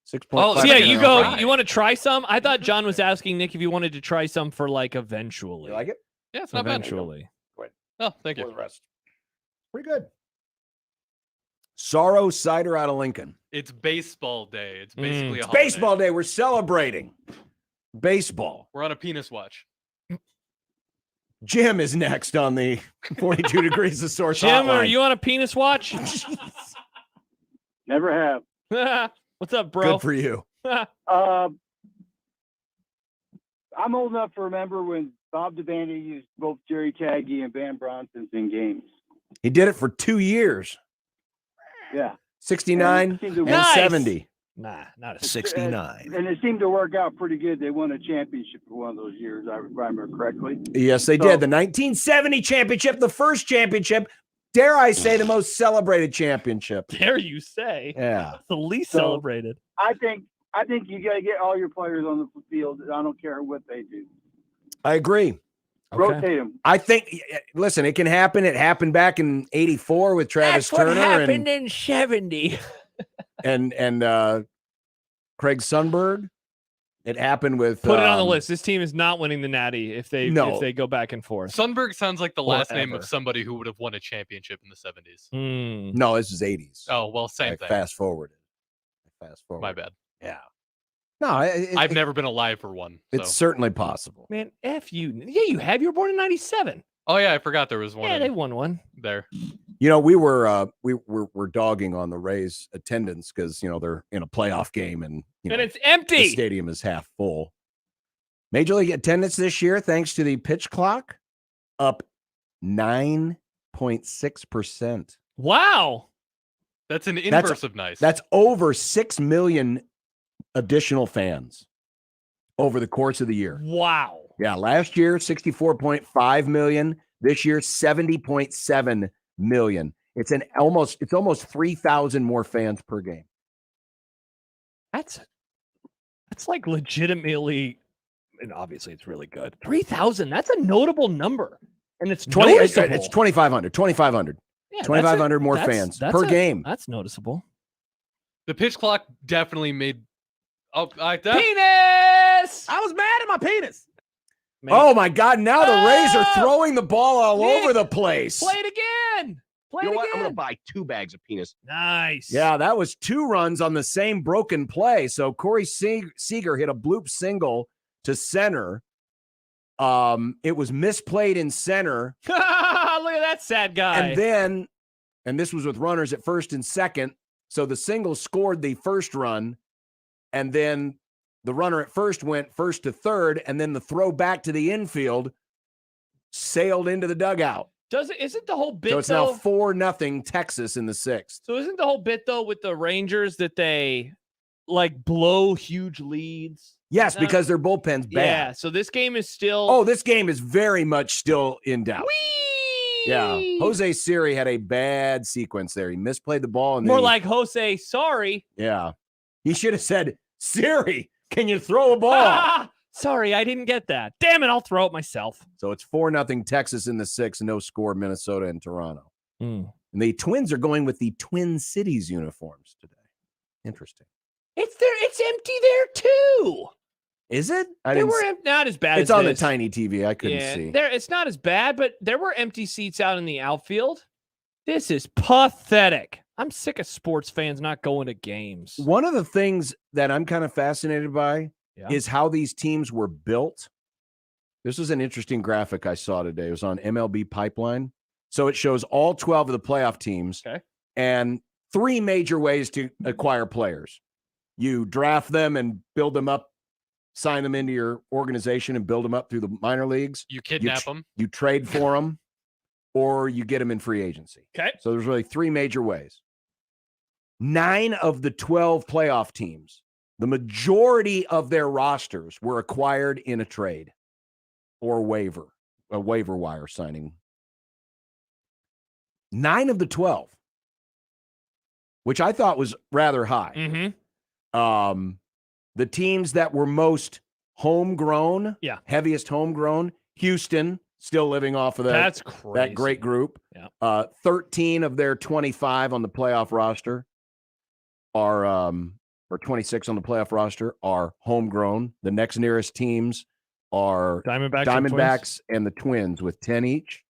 Speaker 9: 6.5.
Speaker 8: Oh, so yeah, you go.
Speaker 10: Right.
Speaker 8: You want to try some? I thought John was asking Nick if you wanted to try some for like eventually.
Speaker 9: You like it?
Speaker 10: Yeah, it's not bad.
Speaker 8: Eventually.
Speaker 10: Oh, thank
Speaker 9: For
Speaker 10: you.
Speaker 9: the rest. Pretty good. Sorrow Cider out of Lincoln.
Speaker 10: It's baseball day. It's basically a
Speaker 9: It's
Speaker 10: holiday.
Speaker 9: baseball day. We're celebrating baseball.
Speaker 10: We're on a penis watch.
Speaker 9: Jim is next on the 42 Degrees of Source
Speaker 8: Jim,
Speaker 9: hotline.
Speaker 8: are you on a penis watch?
Speaker 17: Never have.
Speaker 8: What's up, bro?
Speaker 9: Good for you.
Speaker 17: I'm old enough to remember when
Speaker 5: Bob Devaney used both Jerry Taggy and Van Bronson's in games.
Speaker 9: He did it for 2 years.
Speaker 5: Yeah.
Speaker 9: 69 and 70.
Speaker 8: Nah, not a
Speaker 1: 69.
Speaker 5: And it seemed to work out pretty good. They won a championship for one of those years, I remember correctly.
Speaker 9: Yes, they did. The 1970 championship, the first championship, dare I say, the most celebrated championship.
Speaker 8: Dare you say?
Speaker 9: Yeah.
Speaker 8: The least
Speaker 5: So,
Speaker 8: celebrated.
Speaker 5: I think you got to get all your players on the field. I don't care what they do.
Speaker 9: I agree.
Speaker 5: Rotate them.
Speaker 9: I think, listen, it can happen. It happened back in 84 with Travis
Speaker 8: That's what
Speaker 9: Turner
Speaker 8: happened in 70.
Speaker 9: and Craig Sundberg. It happened with
Speaker 8: Put it on the list. This team is not winning the Natty if they go back and forth.
Speaker 10: Sundberg sounds like the last name
Speaker 8: Forever.
Speaker 10: of somebody who would have won a championship in the 70s.
Speaker 9: No, this is 80s.
Speaker 10: Oh, well, same
Speaker 9: Like
Speaker 10: thing.
Speaker 9: Fast forward.
Speaker 10: My bad.
Speaker 9: Yeah. No,
Speaker 10: I've never been alive for one. So.
Speaker 9: It's certainly possible.
Speaker 8: Man, F you. Yeah, you have. You were born in 97.
Speaker 10: Oh, yeah, I forgot there was one.
Speaker 8: Yeah, they won one.
Speaker 10: There.
Speaker 9: You know, we're dogging on the Rays attendance because they're in a playoff game and
Speaker 8: it's empty.
Speaker 9: The stadium is half full. Major League attendance this year, thanks to the pitch clock, up 9.6%.
Speaker 8: Wow.
Speaker 10: That's an inverse of nice.
Speaker 9: That's over 6 million additional fans over the course of the year.
Speaker 8: Wow.
Speaker 9: Yeah, last year 64.5 million. This year 70.7 million. It's almost 3,000 more fans per game.
Speaker 8: That's like legitimately, and obviously it's really good. 3,000. That's a notable number, and it's
Speaker 9: 20.
Speaker 8: noticeable.
Speaker 9: It's 2,500. 2,500.
Speaker 8: Yeah,
Speaker 9: 2,500 more fans per game.
Speaker 8: That's noticeable.
Speaker 10: The pitch clock definitely made. Oh,
Speaker 8: Penis!
Speaker 30: I was mad at my penis.
Speaker 9: Oh my God! Now the Rays are throwing the ball all over the place.
Speaker 8: Play it again.
Speaker 13: You know what? I'm going to buy 2 bags of penis.
Speaker 8: Nice.
Speaker 9: Yeah, that was 2 runs on the same broken play. So Corey Seager hit a bloop single to center. It was misplayed in center.
Speaker 8: Look at that sad guy.
Speaker 9: And this was with runners at first and second. So the single scored the first run, and then the runner at first went first to third, and then the throw back to the infield sailed into the dugout.
Speaker 8: Isn't the whole bit
Speaker 9: So it's
Speaker 8: though,
Speaker 9: now 4-0 Texas in the 6th.
Speaker 8: So isn't the whole bit though with the Rangers that they like blow huge leads?
Speaker 9: Yes, because their bullpen's bad.
Speaker 8: Yeah, so this game is still.
Speaker 9: Oh, this game is very much still in doubt. Yeah, Jose Siri had a bad sequence there. He misplayed the ball. And
Speaker 8: More like Jose, sorry.
Speaker 9: Yeah, he should have said, Siri, can you throw a ball?
Speaker 8: Sorry, I didn't get that. Damn it, I'll throw it myself.
Speaker 9: So it's 4-0 Texas in the 6th, no score Minnesota and Toronto.
Speaker 8: Mm.
Speaker 9: And the Twins are going with the Twin Cities uniforms today. Interesting.
Speaker 8: It's empty there too.
Speaker 9: Is it?
Speaker 8: Not as bad.
Speaker 9: It's
Speaker 8: as
Speaker 9: on
Speaker 8: this.
Speaker 9: the tiny TV. I couldn't see.
Speaker 8: It's not as bad, but there were empty seats out in the outfield. This is pathetic. I'm sick of sports fans not going to games.
Speaker 9: One of the things that I'm kind of fascinated by is how these teams were built. This was an interesting graphic I saw today. It was on MLB Pipeline. So it shows all 12 of the playoff teams and 3 major ways to acquire players. You draft them and build them up, sign them into your organization and build them up through the minor leagues.
Speaker 10: You kidnap them.
Speaker 9: You trade for them, or you get them in free agency.
Speaker 8: Okay.
Speaker 9: So there's really 3 major ways. 9 of the 12 playoff teams, the majority of their rosters were acquired in a trade or a waiver wire signing. 9 of the 12, which I thought was rather high.
Speaker 8: Mm-hmm.
Speaker 9: The teams that were most homegrown, heaviest homegrown, Houston, still living off of
Speaker 8: That's
Speaker 9: that great group.
Speaker 8: Yeah.
Speaker 9: 13 of their 25 on the playoff roster are, or 26 on the playoff roster are homegrown. The next nearest teams are
Speaker 8: Diamondbacks
Speaker 9: and the Twins with 10 each.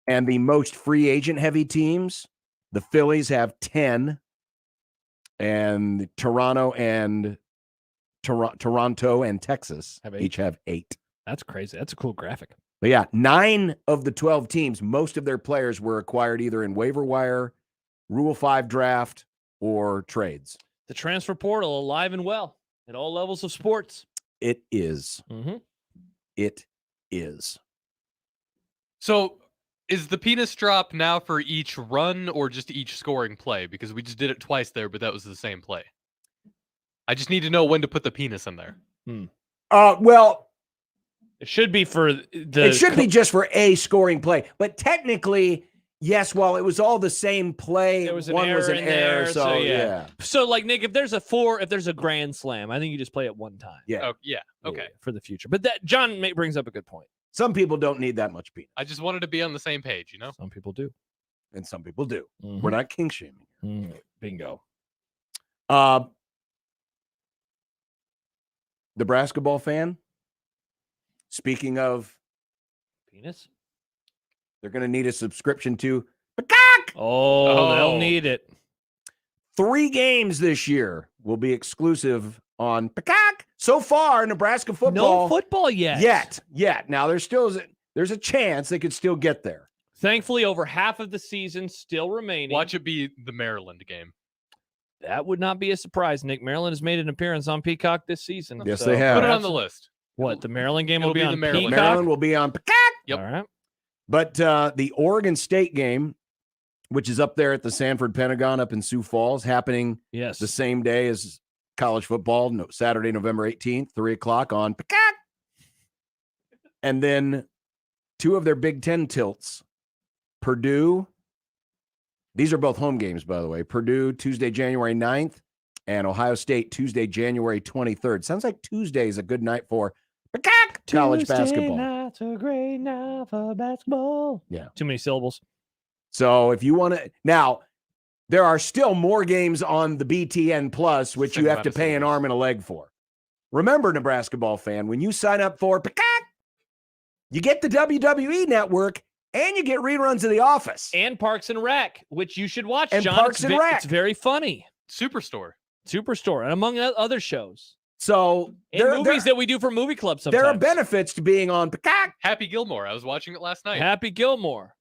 Speaker 9: And the most free agent heavy teams, the Phillies have 10. And Toronto and Texas each have 8.
Speaker 8: That's crazy. That's a cool graphic.
Speaker 9: But yeah, 9 of the 12 teams, most of their players were acquired either in waiver wire, Rule 5 draft, or trades.
Speaker 8: The transfer portal alive and well at all levels of sports.
Speaker 9: It is.
Speaker 8: Mm-hmm.
Speaker 9: It is.
Speaker 10: So is the penis drop now for each run or just each scoring play? Because we just did it twice there, but that was the same play. I just need to know when to put the penis in there.
Speaker 9: Well,
Speaker 8: it should be for the.
Speaker 9: It should be just for a scoring play, but technically, yes. While it was all the same play,
Speaker 8: There was an
Speaker 9: one
Speaker 8: error
Speaker 9: was an
Speaker 8: in
Speaker 9: error.
Speaker 8: there,
Speaker 9: So yeah.
Speaker 8: So like Nick, if there's a grand slam, I think you just play it one time.
Speaker 9: Yeah.
Speaker 10: Oh, yeah. Okay.
Speaker 8: For the future. But that John brings up a good point.
Speaker 9: Some people don't need that much penis.
Speaker 10: I just wanted to be on the same page, you know?
Speaker 8: Some people do.
Speaker 9: And some people do.
Speaker 8: Mhm.
Speaker 9: We're not king shaming.
Speaker 8: Bingo.
Speaker 9: The basketball fan. Speaking of
Speaker 8: penis,
Speaker 9: they're going to need a subscription to
Speaker 8: Oh, they'll need it.
Speaker 9: 3 games this year will be exclusive on Peacock. So far, Nebraska football.
Speaker 8: No football yet.
Speaker 9: Yet. Now there's a chance they could still get there.
Speaker 8: Thankfully, over half of the season still remaining.
Speaker 10: Watch it be the Maryland game.
Speaker 8: That would not be a surprise, Nick. Maryland has made an appearance on Peacock this season.
Speaker 9: Yes, they have.
Speaker 10: Put it on the list.
Speaker 8: What, the Maryland game
Speaker 10: It'll
Speaker 8: will be
Speaker 10: be
Speaker 8: on
Speaker 10: the Maryland.
Speaker 8: Peacock?
Speaker 9: Maryland will be on Peacock.
Speaker 10: Yep.
Speaker 8: All right.
Speaker 9: But the Oregon State game, which is up there at the Sanford Pentagon up in Sioux Falls, happening the same day as college football, Saturday, November 18th, 3:00 on Peacock. And then 2 of their Big Ten tilts. Purdue, these are both home games, by the way. Purdue, Tuesday, January 9th, and Ohio State, Tuesday, January 23rd. Sounds like Tuesday is a good night for college basketball.
Speaker 8: Night's a great night for basketball.
Speaker 9: Yeah.
Speaker 8: Too many syllables.
Speaker 9: So if you want to, now there are still more games on the BTN Plus, which you have to pay an arm and a leg for. Remember, Nebraska ball fan, when you sign up for Peacock, you get the WWE Network and you get reruns of The Office
Speaker 8: And Parks and Rec, which you should watch,
Speaker 9: and
Speaker 8: John.
Speaker 9: Parks and Rec.
Speaker 8: It's very funny.
Speaker 10: Superstore,
Speaker 8: and among other shows.
Speaker 9: So
Speaker 8: and movies that we do for Movie Club sometimes.
Speaker 9: There are benefits to being on Peacock.
Speaker 10: Happy Gilmore. I was watching it last night.
Speaker 8: Happy Gilmore.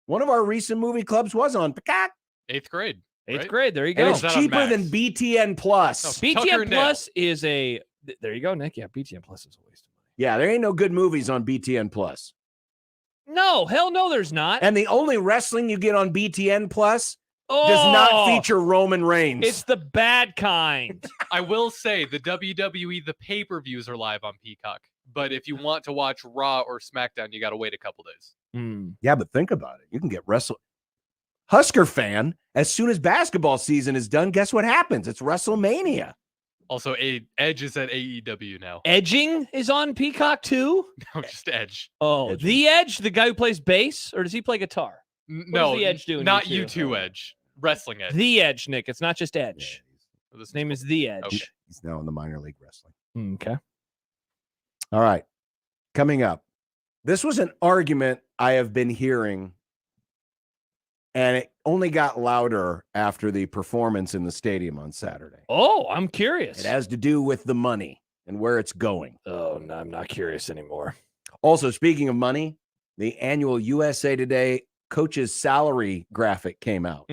Speaker 9: One of our recent movie clubs was on Peacock.
Speaker 10: 8th grade.
Speaker 8: Eighth grade. There you go.
Speaker 9: And it's cheaper than BTN Plus.
Speaker 8: BTN Plus is a. There you go, Nick. Yeah, BTN Plus is a waste of money.
Speaker 9: Yeah, there ain't no good movies on BTN Plus.
Speaker 8: No, hell no, there's not.
Speaker 9: And the only wrestling you get on BTN Plus does not feature Roman Reigns.
Speaker 8: It's the bad kind.
Speaker 10: I will say the WWE, the pay-per-views are live on Peacock. But if you want to watch Raw or SmackDown, you got to wait a couple days.
Speaker 9: Yeah, but think about it. You can get Husker fan, as soon as basketball season is done, guess what happens? It's WrestleMania.
Speaker 10: Also, Edge is at AEW now.
Speaker 8: Edging is on Peacock too?
Speaker 10: No, just Edge.
Speaker 8: Oh, The Edge, the guy who plays bass, or does he play guitar?
Speaker 10: No,
Speaker 8: The Edge doing?
Speaker 10: not U2 Edge. Wrestling Edge.
Speaker 8: The Edge, Nick. It's not just Edge.
Speaker 10: Yeah,
Speaker 8: His name is The Edge.
Speaker 10: Okay.
Speaker 9: He's now in the minor league wrestling.
Speaker 8: Okay.
Speaker 9: All right. Coming up. This was an argument I have been hearing, and it only got louder after the performance in the stadium on Saturday.
Speaker 8: Oh, I'm curious.
Speaker 9: It has to do with the money and where it's going.
Speaker 8: Oh, no, I'm not curious anymore.
Speaker 9: Also, speaking of money, the annual USA Today coaches salary graphic came out.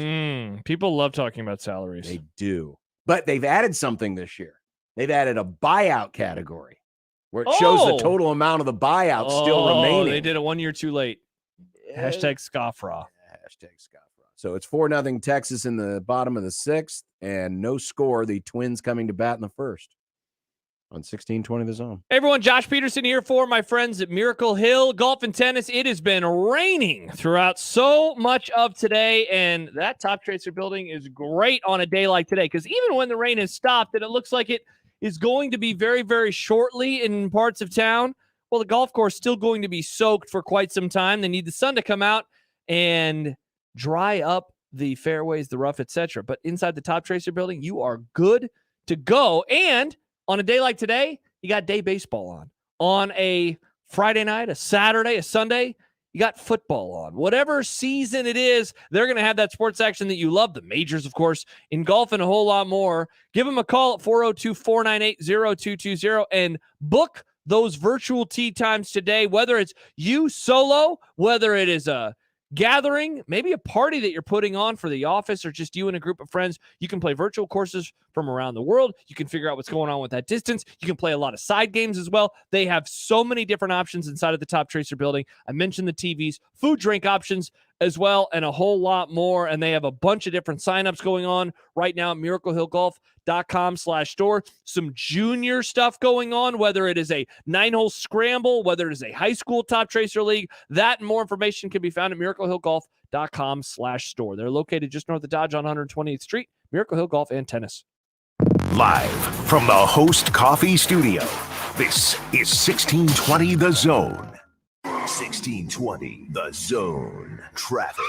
Speaker 8: People love talking about salaries.
Speaker 9: They do. But they've added something this year. They've added a buyout category where it shows the total amount of the buyout still remaining.
Speaker 8: They did it 1 year too late. Hashtag scoffraw.
Speaker 9: Hashtag scoffraw. So it's 4-0 Texas in the bottom of the 6th, and no score. The Twins coming to bat in the first on 1620 The Zone.
Speaker 8: Hey everyone, Josh Peterson here for my friends at Miracle Hill Golf and Tennis. It has been raining throughout so much of today, and that Top Tracer building is great on a day like today, because even when the rain has stopped, and it looks like it is going to be very, very shortly in parts of town, well, the golf course is still going to be soaked for quite some time. They need the sun to come out and dry up the fairways, the rough, etc. But inside the Top Tracer building, you are good to go. And on a day like today, you got day baseball on. On a Friday night, a Saturday, a Sunday, you got football on. Whatever season it is, they're going to have that sports action that you love. The majors, of course, in golf and a whole lot more. Give them a call at 402-498-0220 and book those virtual tee times today, whether it's you solo, whether it is a gathering, maybe a party that you're putting on for the office or just you and a group of friends. You can play virtual courses from around the world. You can figure out what's going on with that distance. You can play a lot of side games as well. They have so many different options inside of the Top Tracer building. I mentioned the TVs, food, drink options as well, and a whole lot more. And they have a bunch of different signups going on right now at miraclehillgolf.com/store. Some junior stuff going on, whether it is a 9-hole scramble, whether it is a high school Top Tracer league. That and more information can be found at miraclehillgolf.com/store. They're located just north of Dodge on 120th Street, Miracle Hill Golf and Tennis.
Speaker 4: Live from the Host Coffee Studio, this is 1620 The Zone. 1620 The Zone. Traffic.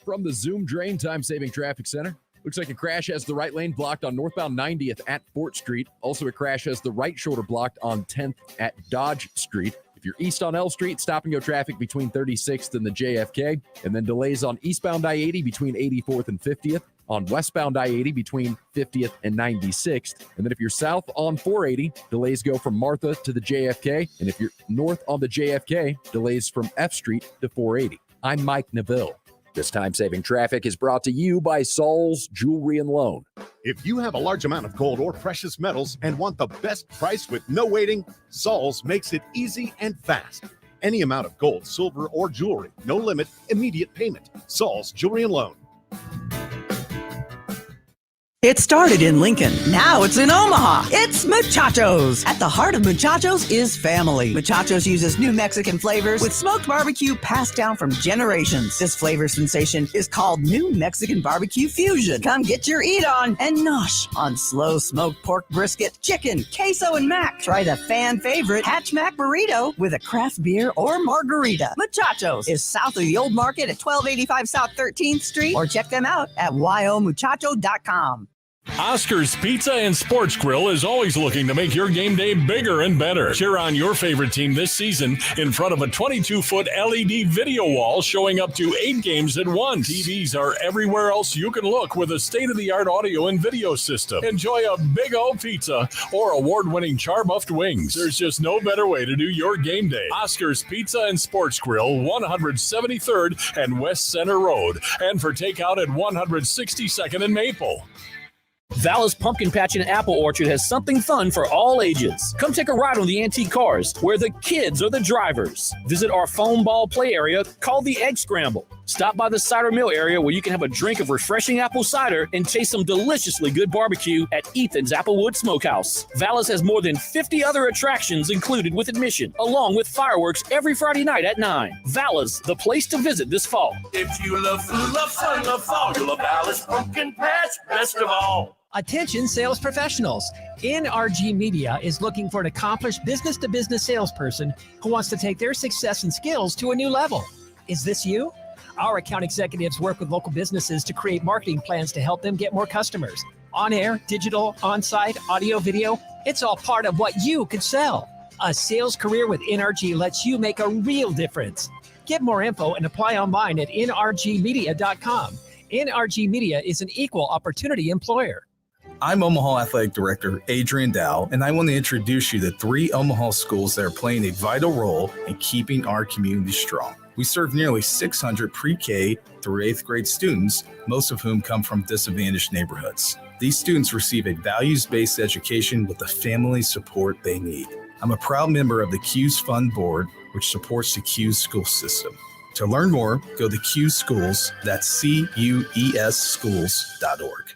Speaker 15: From the Zoom Drain Time-Saving Traffic Center. Looks like a crash has the right lane blocked on northbound 90th at Fort Street. Also, a crash has the right shoulder blocked on 10th at Dodge Street. If you're east on L Street, stop-and-go traffic between 36th and the JFK. And then delays on eastbound I-80 between 84th and 50th. On westbound I-80 between 50th and 96th. And then if you're south on 480, delays go from Martha to the JFK. And if you're north on the JFK, delays from F Street to 480. I'm Mike Neville. This time-saving traffic is brought to you by Saul's Jewelry and Loan.
Speaker 17: If you have a large amount of gold or precious metals and want the best price with no waiting, Saul's makes it easy and fast. Any amount of gold, silver, or jewelry, no limit, immediate payment. Saul's Jewelry and Loan.
Speaker 18: It started in Lincoln. Now it's in Omaha. It's Muchachos. At the heart of Muchachos is family. Muchachos uses new Mexican flavors with smoked barbecue passed down from generations. This flavor sensation is called New Mexican Barbecue Fusion. Come get your eat on and nosh on slow smoked pork brisket, chicken, queso, and mac. Try the fan favorite Hatch Mac Burrito with a craft beer or margarita. Muchachos is south of the Old Market at 1285 South 13th Street, or check them out at yomuchacho.com.
Speaker 29: Oscar's Pizza and Sports Grill is always looking to make your game day bigger and better. Cheer on your favorite team this season in front of a 22-foot LED video wall showing up to 8 games at once. TVs are everywhere else you can look with a state-of-the-art audio and video system. Enjoy a Big O pizza or award-winning char-buffed wings. There's just no better way to do your game day. Oscar's Pizza and Sports Grill, 173rd and West Center Road. And for takeout at 162nd and Maple.
Speaker 27: Vallis Pumpkin Patch and Apple Orchard has something fun for all ages. Come take a ride on the antique cars, where the kids are the drivers. Visit our foam ball play area called the Egg Scramble. Stop by the cider mill area where you can have a drink of refreshing apple cider and taste some deliciously good barbecue at Ethan's Applewood Smokehouse. Vallis has more than 50 other attractions included with admission, along with fireworks every Friday night at 9. Vallis, the place to visit this fall.
Speaker 28: If you love food, love fun, love fall, you'll love Alice Pumpkin Patch best of all.
Speaker 19: Attention sales professionals. NRG Media is looking for an accomplished business-to-business salesperson who wants to take their success and skills to a new level. Is this you? Our account executives work with local businesses to create marketing plans to help them get more customers. On air, digital, on-site, audio, video, it's all part of what you could sell. A sales career with NRG lets you make a real difference. Get more info and apply online at nrgmedia.com. NRG Media is an equal opportunity employer.
Speaker 20: I'm Omaha Athletic Director Adrian Dow, and I want to introduce you to 3 Omaha schools that are playing a vital role in keeping our community strong. We serve nearly 600 pre-K through 8th grade students, most of whom come from disadvantaged neighborhoods. These students receive a values-based education with the family support they need. I'm a proud member of the Q's Fund Board, which supports the Q's school system. To learn more, go to Q's Schools, that's CUES schools.org.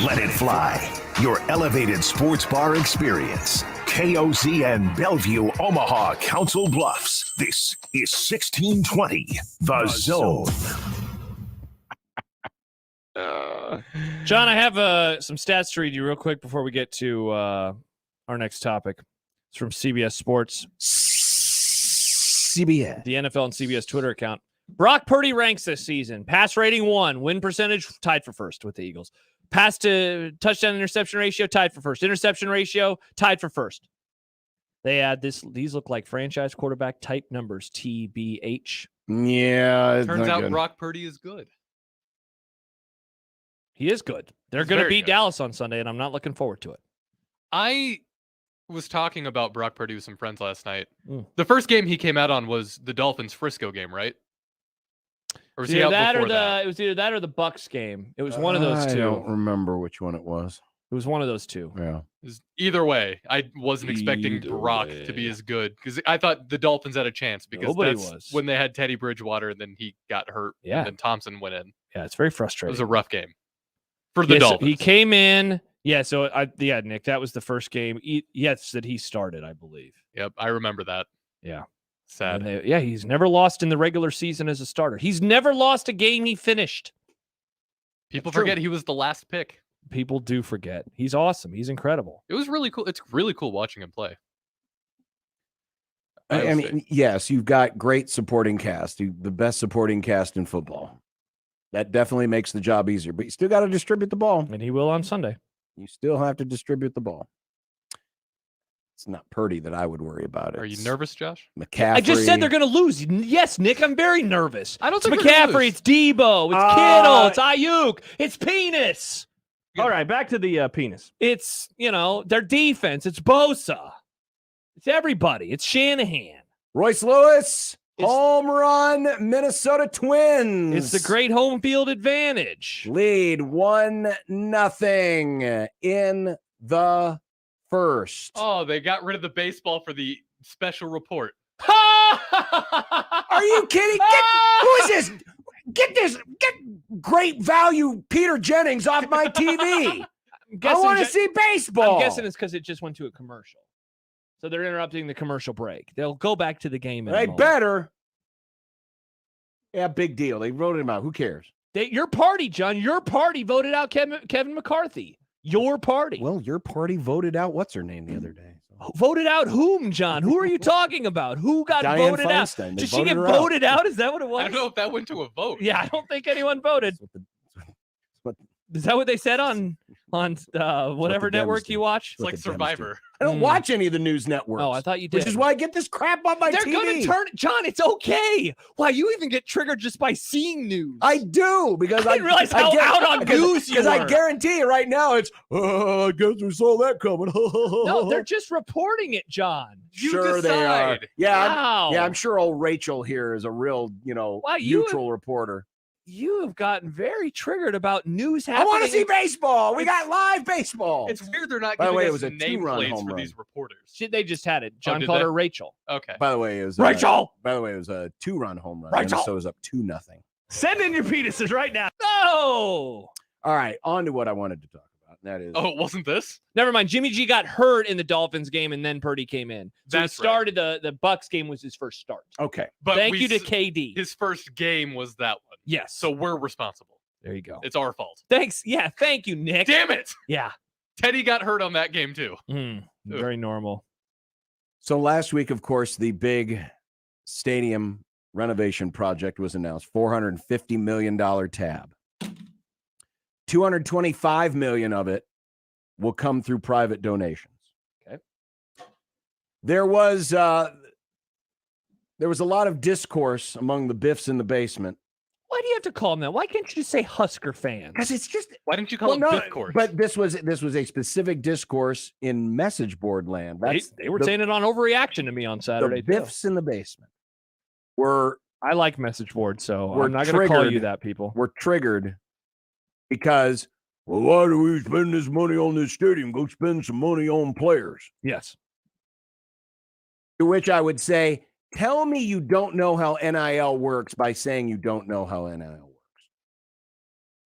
Speaker 4: Let it fly. Your elevated sports bar experience. KOZN Bellevue, Omaha, Council Bluffs. This is 1620 The Zone.
Speaker 8: John, I have some stats to read you real quick before we get to our next topic. It's from CBS Sports.
Speaker 9: CBS.
Speaker 8: The NFL and CBS Twitter account. Brock Purdy ranks this season. Pass rating 1. Win percentage tied for first with the Eagles. Pass to touchdown interception ratio tied for first. Interception ratio tied for first. They add this. These look like franchise quarterback type numbers. TBH.
Speaker 9: Yeah.
Speaker 10: Turns out Brock Purdy is good.
Speaker 8: He is good. They're going to beat Dallas on Sunday, and I'm not looking forward to it.
Speaker 10: was talking about Brock Purdy with some friends last night.
Speaker 8: Mm.
Speaker 10: The first game he came out on was the Dolphins Frisco game, right? Or was he
Speaker 8: Either
Speaker 10: out
Speaker 8: that
Speaker 10: before
Speaker 8: or
Speaker 10: that?
Speaker 8: It was either that or the Bucks game. It was one of those two.
Speaker 9: I don't remember which one it was.
Speaker 8: It was one of those two.
Speaker 9: Yeah.
Speaker 10: Either way, I wasn't expecting
Speaker 8: Either
Speaker 10: Brock to be as good because I thought the Dolphins had a chance because
Speaker 8: Nobody
Speaker 10: that's
Speaker 8: was.
Speaker 10: when they had Teddy Bridgewater and then he got hurt.
Speaker 8: Yeah.
Speaker 10: And then Thompson went in.
Speaker 8: Yeah, it's very
Speaker 10: It
Speaker 8: frustrating.
Speaker 10: was a rough game for the
Speaker 8: So
Speaker 10: Dolphins.
Speaker 8: he came in. Yeah, so Nick, that was the first game. Yes, that he started, I believe.
Speaker 10: Yep, I remember that.
Speaker 8: Yeah.
Speaker 10: Sad.
Speaker 8: He's never lost in the regular season as a starter. He's never lost a game he finished.
Speaker 10: People
Speaker 8: That's true.
Speaker 10: forget he was the last pick.
Speaker 8: People do forget. He's awesome. He's incredible.
Speaker 10: It was really cool. It's really cool watching him play.
Speaker 9: I mean, yes, you've got great supporting cast, the best supporting cast in football. That definitely makes the job easier, but you still got to distribute the ball.
Speaker 8: And he will on Sunday.
Speaker 9: You still have to distribute the ball. It's not Purdy that I would worry about.
Speaker 10: Are you nervous, Josh?
Speaker 9: McCaffrey.
Speaker 8: I just said they're going to lose. Yes, Nick, I'm very nervous.
Speaker 10: I don't
Speaker 8: It's
Speaker 10: think they're gonna
Speaker 8: McCaffrey.
Speaker 10: lose.
Speaker 8: It's Debo. It's Kittle. It's Ayuk. It's Penis.
Speaker 2: All right, back to the penis.
Speaker 8: It's, their defense. It's Bosa. It's everybody. It's Shanahan.
Speaker 9: Royce Lewis, home run, Minnesota Twins.
Speaker 8: It's the great home field advantage.
Speaker 9: Lead 1-0 in the first.
Speaker 10: Oh, they got rid of the baseball for the special report.
Speaker 9: Are you kidding? Who is this? Get great value Peter Jennings off my TV. I want to see baseball.
Speaker 8: I'm guessing it's because it just went to a commercial. So they're interrupting the commercial break. They'll go back to the game.
Speaker 9: They better. Yeah, big deal. They voted him out. Who cares?
Speaker 8: Your party, John, your party voted out Kevin McCarthy. Your party.
Speaker 9: Well, your party voted out what's her name the other day.
Speaker 8: Voted out whom, John? Who are you talking about? Who got
Speaker 9: Dianne
Speaker 8: voted
Speaker 9: Feinstein.
Speaker 8: out?
Speaker 9: They
Speaker 8: Did she
Speaker 9: voted
Speaker 8: get
Speaker 9: her out.
Speaker 8: voted out? Is that what it was?
Speaker 10: I don't know if that went to a vote.
Speaker 8: Yeah, I don't think anyone voted. Is that what they said on whatever network you watch?
Speaker 10: It's like Survivor.
Speaker 9: I don't watch any of the news networks.
Speaker 8: Oh, I thought you did.
Speaker 9: Which is why I get this crap on my
Speaker 8: They're
Speaker 9: TV.
Speaker 8: going to turn John, it's okay. Why, you even get triggered just by seeing news.
Speaker 9: I do because
Speaker 8: I didn't realize how out on news you
Speaker 9: Because I
Speaker 8: were.
Speaker 9: guarantee you right now, it's I guess we saw that coming.
Speaker 8: No, they're just reporting it, John. You
Speaker 9: sure
Speaker 8: decide.
Speaker 9: they are. Yeah,
Speaker 8: Wow.
Speaker 9: I'm sure old Rachel here is a real,
Speaker 8: Wow, you
Speaker 9: neutral reporter.
Speaker 8: You have gotten very triggered about news
Speaker 9: I
Speaker 8: happening.
Speaker 9: want to see baseball. We got live baseball.
Speaker 10: It's weird they're not
Speaker 9: By the
Speaker 10: giving
Speaker 9: way, it
Speaker 10: us
Speaker 9: was a two-run
Speaker 10: nameplates
Speaker 9: home
Speaker 10: for
Speaker 9: run.
Speaker 10: these reporters.
Speaker 8: They just had it. John
Speaker 10: did
Speaker 8: called
Speaker 10: they?
Speaker 8: her Rachel.
Speaker 10: Okay.
Speaker 9: By the way, it was
Speaker 8: Rachel.
Speaker 9: By the way, it was a 2-run home run.
Speaker 8: Rachel.
Speaker 9: So it was up 2-0.
Speaker 2: Send in your penises right now.
Speaker 8: No.
Speaker 9: All right, on to what I wanted to talk about. And that is
Speaker 10: Oh, it wasn't this?
Speaker 8: Never mind. Jimmy G got hurt in the Dolphins game, and then Purdy came in. So
Speaker 10: That's
Speaker 8: he started the Bucks game was his first start.
Speaker 9: okay.
Speaker 10: But
Speaker 8: Thank
Speaker 10: we
Speaker 8: you to
Speaker 10: s-
Speaker 8: KD.
Speaker 10: His first game was that one.
Speaker 8: Yes.
Speaker 10: So we're responsible.
Speaker 8: There you go.
Speaker 10: It's our fault.
Speaker 8: Thanks. Yeah. Thank you, Nick.
Speaker 10: Damn it.
Speaker 8: Yeah.
Speaker 10: Teddy got hurt on that game too.
Speaker 8: Very normal.
Speaker 9: So last week, of course, the big stadium renovation project was announced. $450 million tab. $225 million of it will come through private donations.
Speaker 8: Okay.
Speaker 9: There was a lot of discourse among the Biffs in the basement.
Speaker 8: Why do you have to call them that? Why can't you just say Husker fans?
Speaker 9: Because it's just
Speaker 10: Why didn't you call it discourse?
Speaker 9: But this was a specific discourse in message board land.
Speaker 8: They were saying it on Overreaction to me on Saturday.
Speaker 9: the Biffs in the basement were
Speaker 8: I like message boards, so
Speaker 9: We're
Speaker 8: I'm not going to call you
Speaker 9: triggered.
Speaker 8: that, people.
Speaker 9: were triggered because, well, why do we spend this money on this stadium? Go spend some money on players.
Speaker 8: Yes.
Speaker 9: To which I would say, tell me you don't know how NIL works by saying you don't know how NIL works.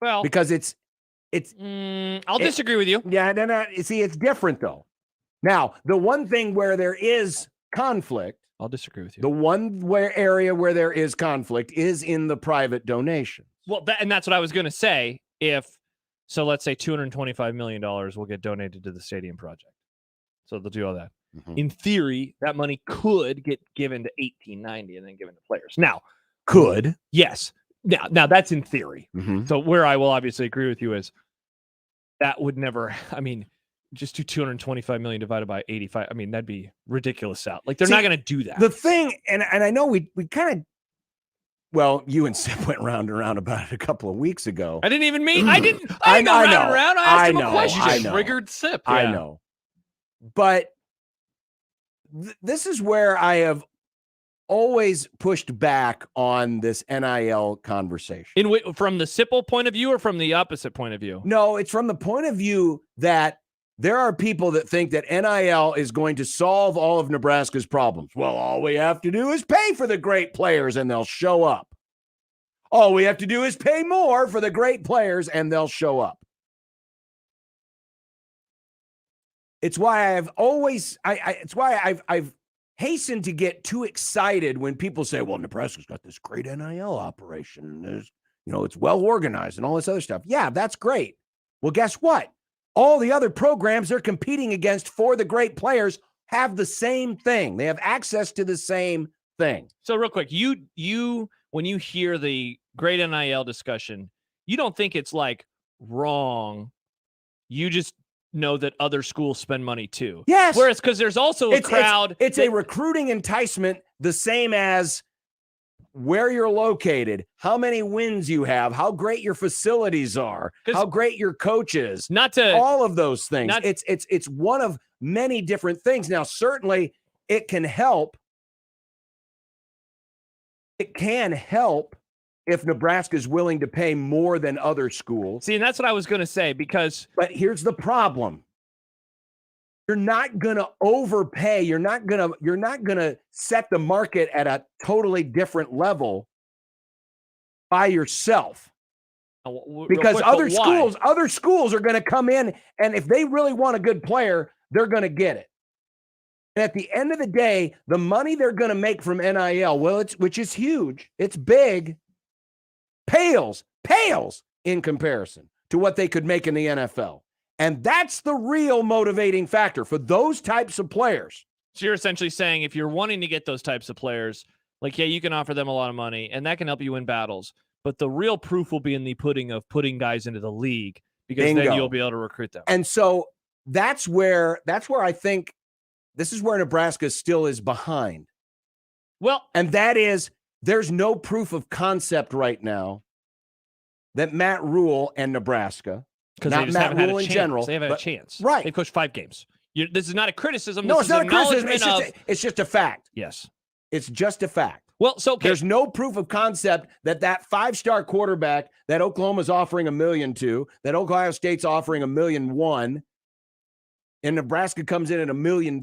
Speaker 8: Well,
Speaker 9: Because it's
Speaker 8: I'll disagree with you.
Speaker 9: Yeah, see, it's different though. Now, the one thing where there is conflict,
Speaker 8: I'll disagree with you.
Speaker 9: the one area where there is conflict is in the private donation.
Speaker 8: Well, and that's what I was going to say. So let's say $225 million will get donated to the stadium project. So they'll do all that. In theory, that money could get given to 1890 and then given to players. Now,
Speaker 9: Could.
Speaker 8: yes. Now that's in theory.
Speaker 9: Mhm.
Speaker 8: So where I will obviously agree with you is that would never, I mean, just do 225 million divided by 85. I mean, that'd be ridiculous out. Like they're
Speaker 9: See,
Speaker 8: not going to do that.
Speaker 9: The thing, and I know we kind of, well, you and Sip went round and round about it a couple of weeks ago.
Speaker 8: I didn't even mean, I didn't go round and round. I asked him a question.
Speaker 10: Triggered Sip.
Speaker 9: I
Speaker 8: Yeah.
Speaker 9: know. But this is where I have always pushed back on this NIL conversation.
Speaker 8: From the Sipple point of view or from the opposite point of view?
Speaker 9: No, it's from the point of view that there are people that think that NIL is going to solve all of Nebraska's problems. Well, all we have to do is pay for the great players and they'll show up. All we have to do is pay more for the great players and they'll show up. It's why I've hastened to get too excited when people say, well, Nebraska's got this great NIL operation and there's, it's well organized and all this other stuff. Yeah, that's great. Well, guess what? All the other programs they're competing against for the great players have the same thing. They have access to the same thing.
Speaker 8: So real quick, you when you hear the great NIL discussion, you don't think it's like wrong. You just know that other schools spend money too.
Speaker 9: Yes.
Speaker 8: Whereas because there's also a crowd.
Speaker 9: It's a recruiting enticement, the same as where you're located, how many wins you have, how great your facilities are, how great your coach is. All of those things. It's one of many different things. Now, certainly it can help. It can help if Nebraska is willing to pay more than other schools.
Speaker 8: See, and that's what I was going to say,
Speaker 9: but here's the problem. You're not going to overpay. You're not going to set the market at a totally different level by yourself. Because other schools are going to come in, and if they really want a good player, they're going to get it. And at the end of the day, the money they're going to make from NIL, which is huge, it's big, pales in comparison to what they could make in the NFL. And that's the real motivating factor for those types of players.
Speaker 8: So you're essentially saying if you're wanting to get those types of players, like, yeah, you can offer them a lot of money and that can help you win battles. But the real proof will be in the pudding of putting guys into the league, because
Speaker 9: Bingo.
Speaker 8: then you'll be able to recruit them.
Speaker 9: And so that's where I think this is where Nebraska still is behind.
Speaker 8: Well,
Speaker 9: and that is there's no proof of concept right now that Matt Rule and Nebraska,
Speaker 8: because
Speaker 9: not Matt Rule in general,
Speaker 8: they haven't had a chance.
Speaker 9: Right.
Speaker 8: They've coached 5 games. This is not a criticism.
Speaker 9: No,
Speaker 8: This
Speaker 9: it's
Speaker 8: is
Speaker 9: not a criticism.
Speaker 8: acknowledgement
Speaker 9: It's just a fact.
Speaker 8: Yes.
Speaker 9: It's just a fact.
Speaker 8: Well, so
Speaker 9: there's no proof of concept that 5-star quarterback that Oklahoma's offering $1 million to, that Ohio State's offering $1.1 million, and Nebraska comes in at $1.2 million.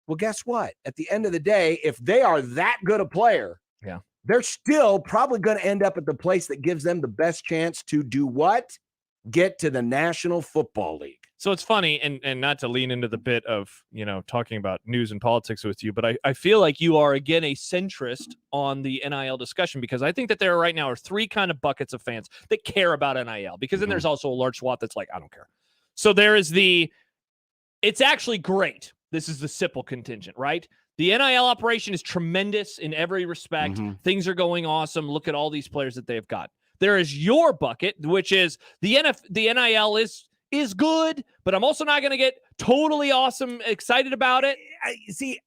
Speaker 9: Well, guess what? At the end of the day, if they are that good a player,
Speaker 8: yeah,
Speaker 9: they're still probably going to end up at the place that gives them the best chance to do what? Get to the National Football League.
Speaker 8: So it's funny, and not to lean into the bit of, talking about news and politics with you, but I feel like you are, again, a centrist on the NIL discussion, because I think that there right now are 3 kind of buckets of fans that care about NIL, because then there's also a large swath that's like, I don't care. So there is it's actually great. This is the Sipple contingent, right? The NIL operation is tremendous in every respect.
Speaker 9: Mm-hmm.
Speaker 8: Things are going awesome. Look at all these players that they've got. There is your bucket, which is the NIL is good, but I'm also not going to get totally awesome excited about it.
Speaker 9: See,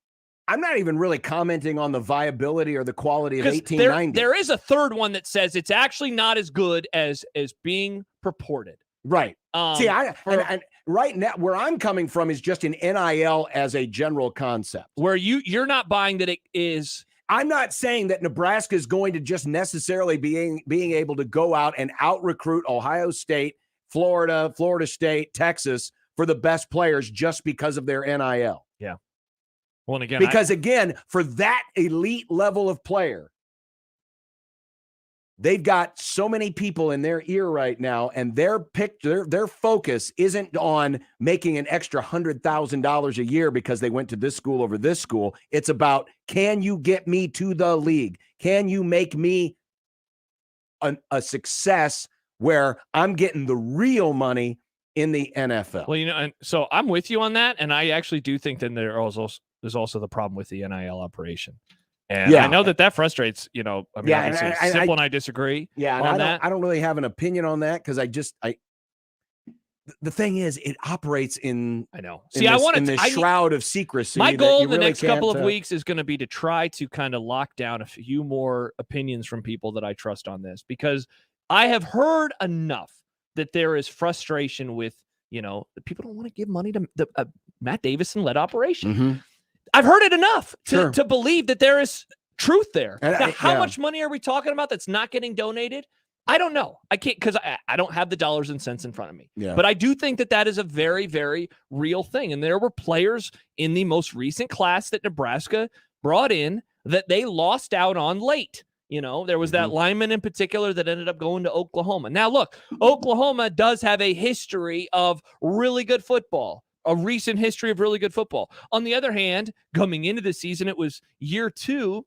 Speaker 9: I'm not even really commenting on the viability or the quality of 1890.
Speaker 8: There is a third one that says it's actually not as good as being purported.
Speaker 9: Right. See, right now, where I'm coming from is just an NIL as a general concept.
Speaker 8: Where you're not buying that it is.
Speaker 9: I'm not saying that Nebraska is going to just necessarily being able to go out and out-recruit Ohio State, Florida State, Texas for the best players just because of their NIL.
Speaker 8: Yeah. Well, and again,
Speaker 9: because again, for that elite level of player, they've got so many people in their ear right now, and their focus isn't on making an extra $100,000 a year because they went to this school over this school. It's about, can you get me to the league? Can you make me a success where I'm getting the real money in the NFL?
Speaker 8: Well, and so I'm with you on that, and I actually do think that there's also the problem with the NIL operation. And I know that frustrates, obviously Sipple and I disagree on that.
Speaker 9: I don't really have an opinion on that, because the thing is, it operates in,
Speaker 8: I know.
Speaker 9: In this shroud of secrecy.
Speaker 8: My goal the next couple of weeks is going to be to try to kind of lock down a few more opinions from people that I trust on this, because I have heard enough that there is frustration with, that people don't want to give money to the Matt Davison-led operation.
Speaker 9: Mm-hmm.
Speaker 8: I've heard it enough
Speaker 9: Sure.
Speaker 8: to believe that there is truth there.
Speaker 9: And
Speaker 8: Now, how
Speaker 9: yeah.
Speaker 8: much money are we talking about that's not getting donated? I don't know. I can't, because I don't have the dollars and cents in front of me.
Speaker 9: Yeah.
Speaker 8: But I do think that is a very, very real thing. And there were players in the most recent class that Nebraska brought in that they lost out on late. You know, there was that lineman in particular that ended up going to Oklahoma. Now, look, Oklahoma does have a history of really good football, a recent history of really good football. On the other hand, coming into the season, it was year 2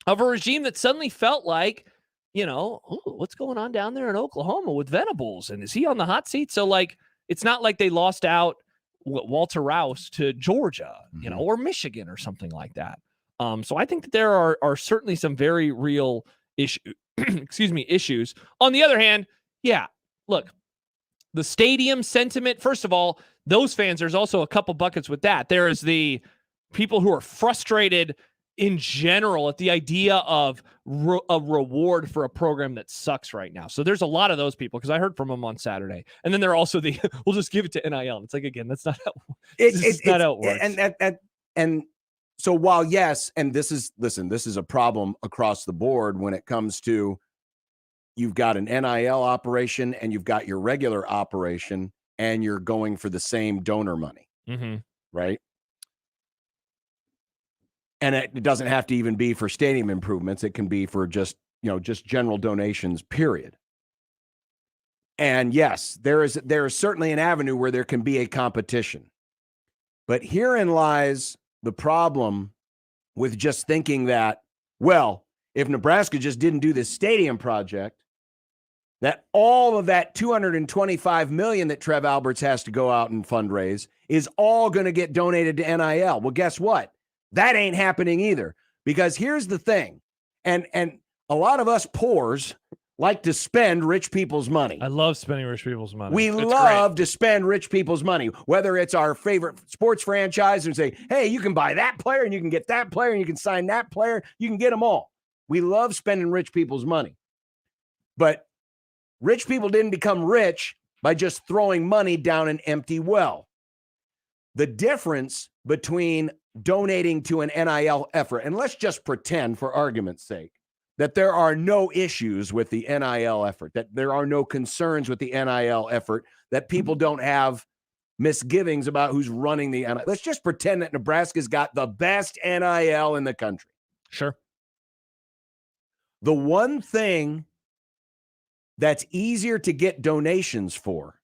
Speaker 8: of a regime that suddenly felt like, you know, what's going on down there in Oklahoma with Venables? And is he on the hot seat? So, like, it's not like they lost out Walter Rouse to Georgia, you know, or Michigan or something like that. So I think that there are certainly some very real issues. On the other hand, yeah, look, the stadium sentiment, first of all, those fans, there's also a couple buckets with that. There is the people who are frustrated in general at the idea of a reward for a program that sucks right now. So there's a lot of those people, because I heard from them on Saturday. And then there are also the, we'll just give it to NIL. It's like, again, that's not how, it's not how it works.
Speaker 9: And so while, yes, and this is a problem across the board when it comes to, you've got an NIL operation and you've got your regular operation and you're going for the same donor money, right? And it doesn't have to even be for stadium improvements. It can be for just general donations, period. And yes, there is certainly an avenue where there can be a competition. But herein lies the problem with just thinking that, well, if Nebraska just didn't do this stadium project, that all of that $225 million that Trev Alberts has to go out and fundraise is all going to get donated to NIL. Well, guess what? That ain't happening either, because here's the thing. And a lot of us poors like to spend rich people's money.
Speaker 8: I love spending rich people's money.
Speaker 9: We love to spend rich people's money, whether it's our favorite sports franchise and say, hey, you can buy that player and you can get that player and you can sign that player. You can get them all. We love spending rich people's money. But rich people didn't become rich by just throwing money down an empty well. The difference between donating to an NIL effort, and let's just pretend for argument's sake that there are no issues with the NIL effort, that there are no concerns with the NIL effort, that people don't have misgivings about who's running the NIL. Let's just pretend that Nebraska's got the best NIL in the country.
Speaker 8: Sure.
Speaker 9: The one thing that's easier to get donations for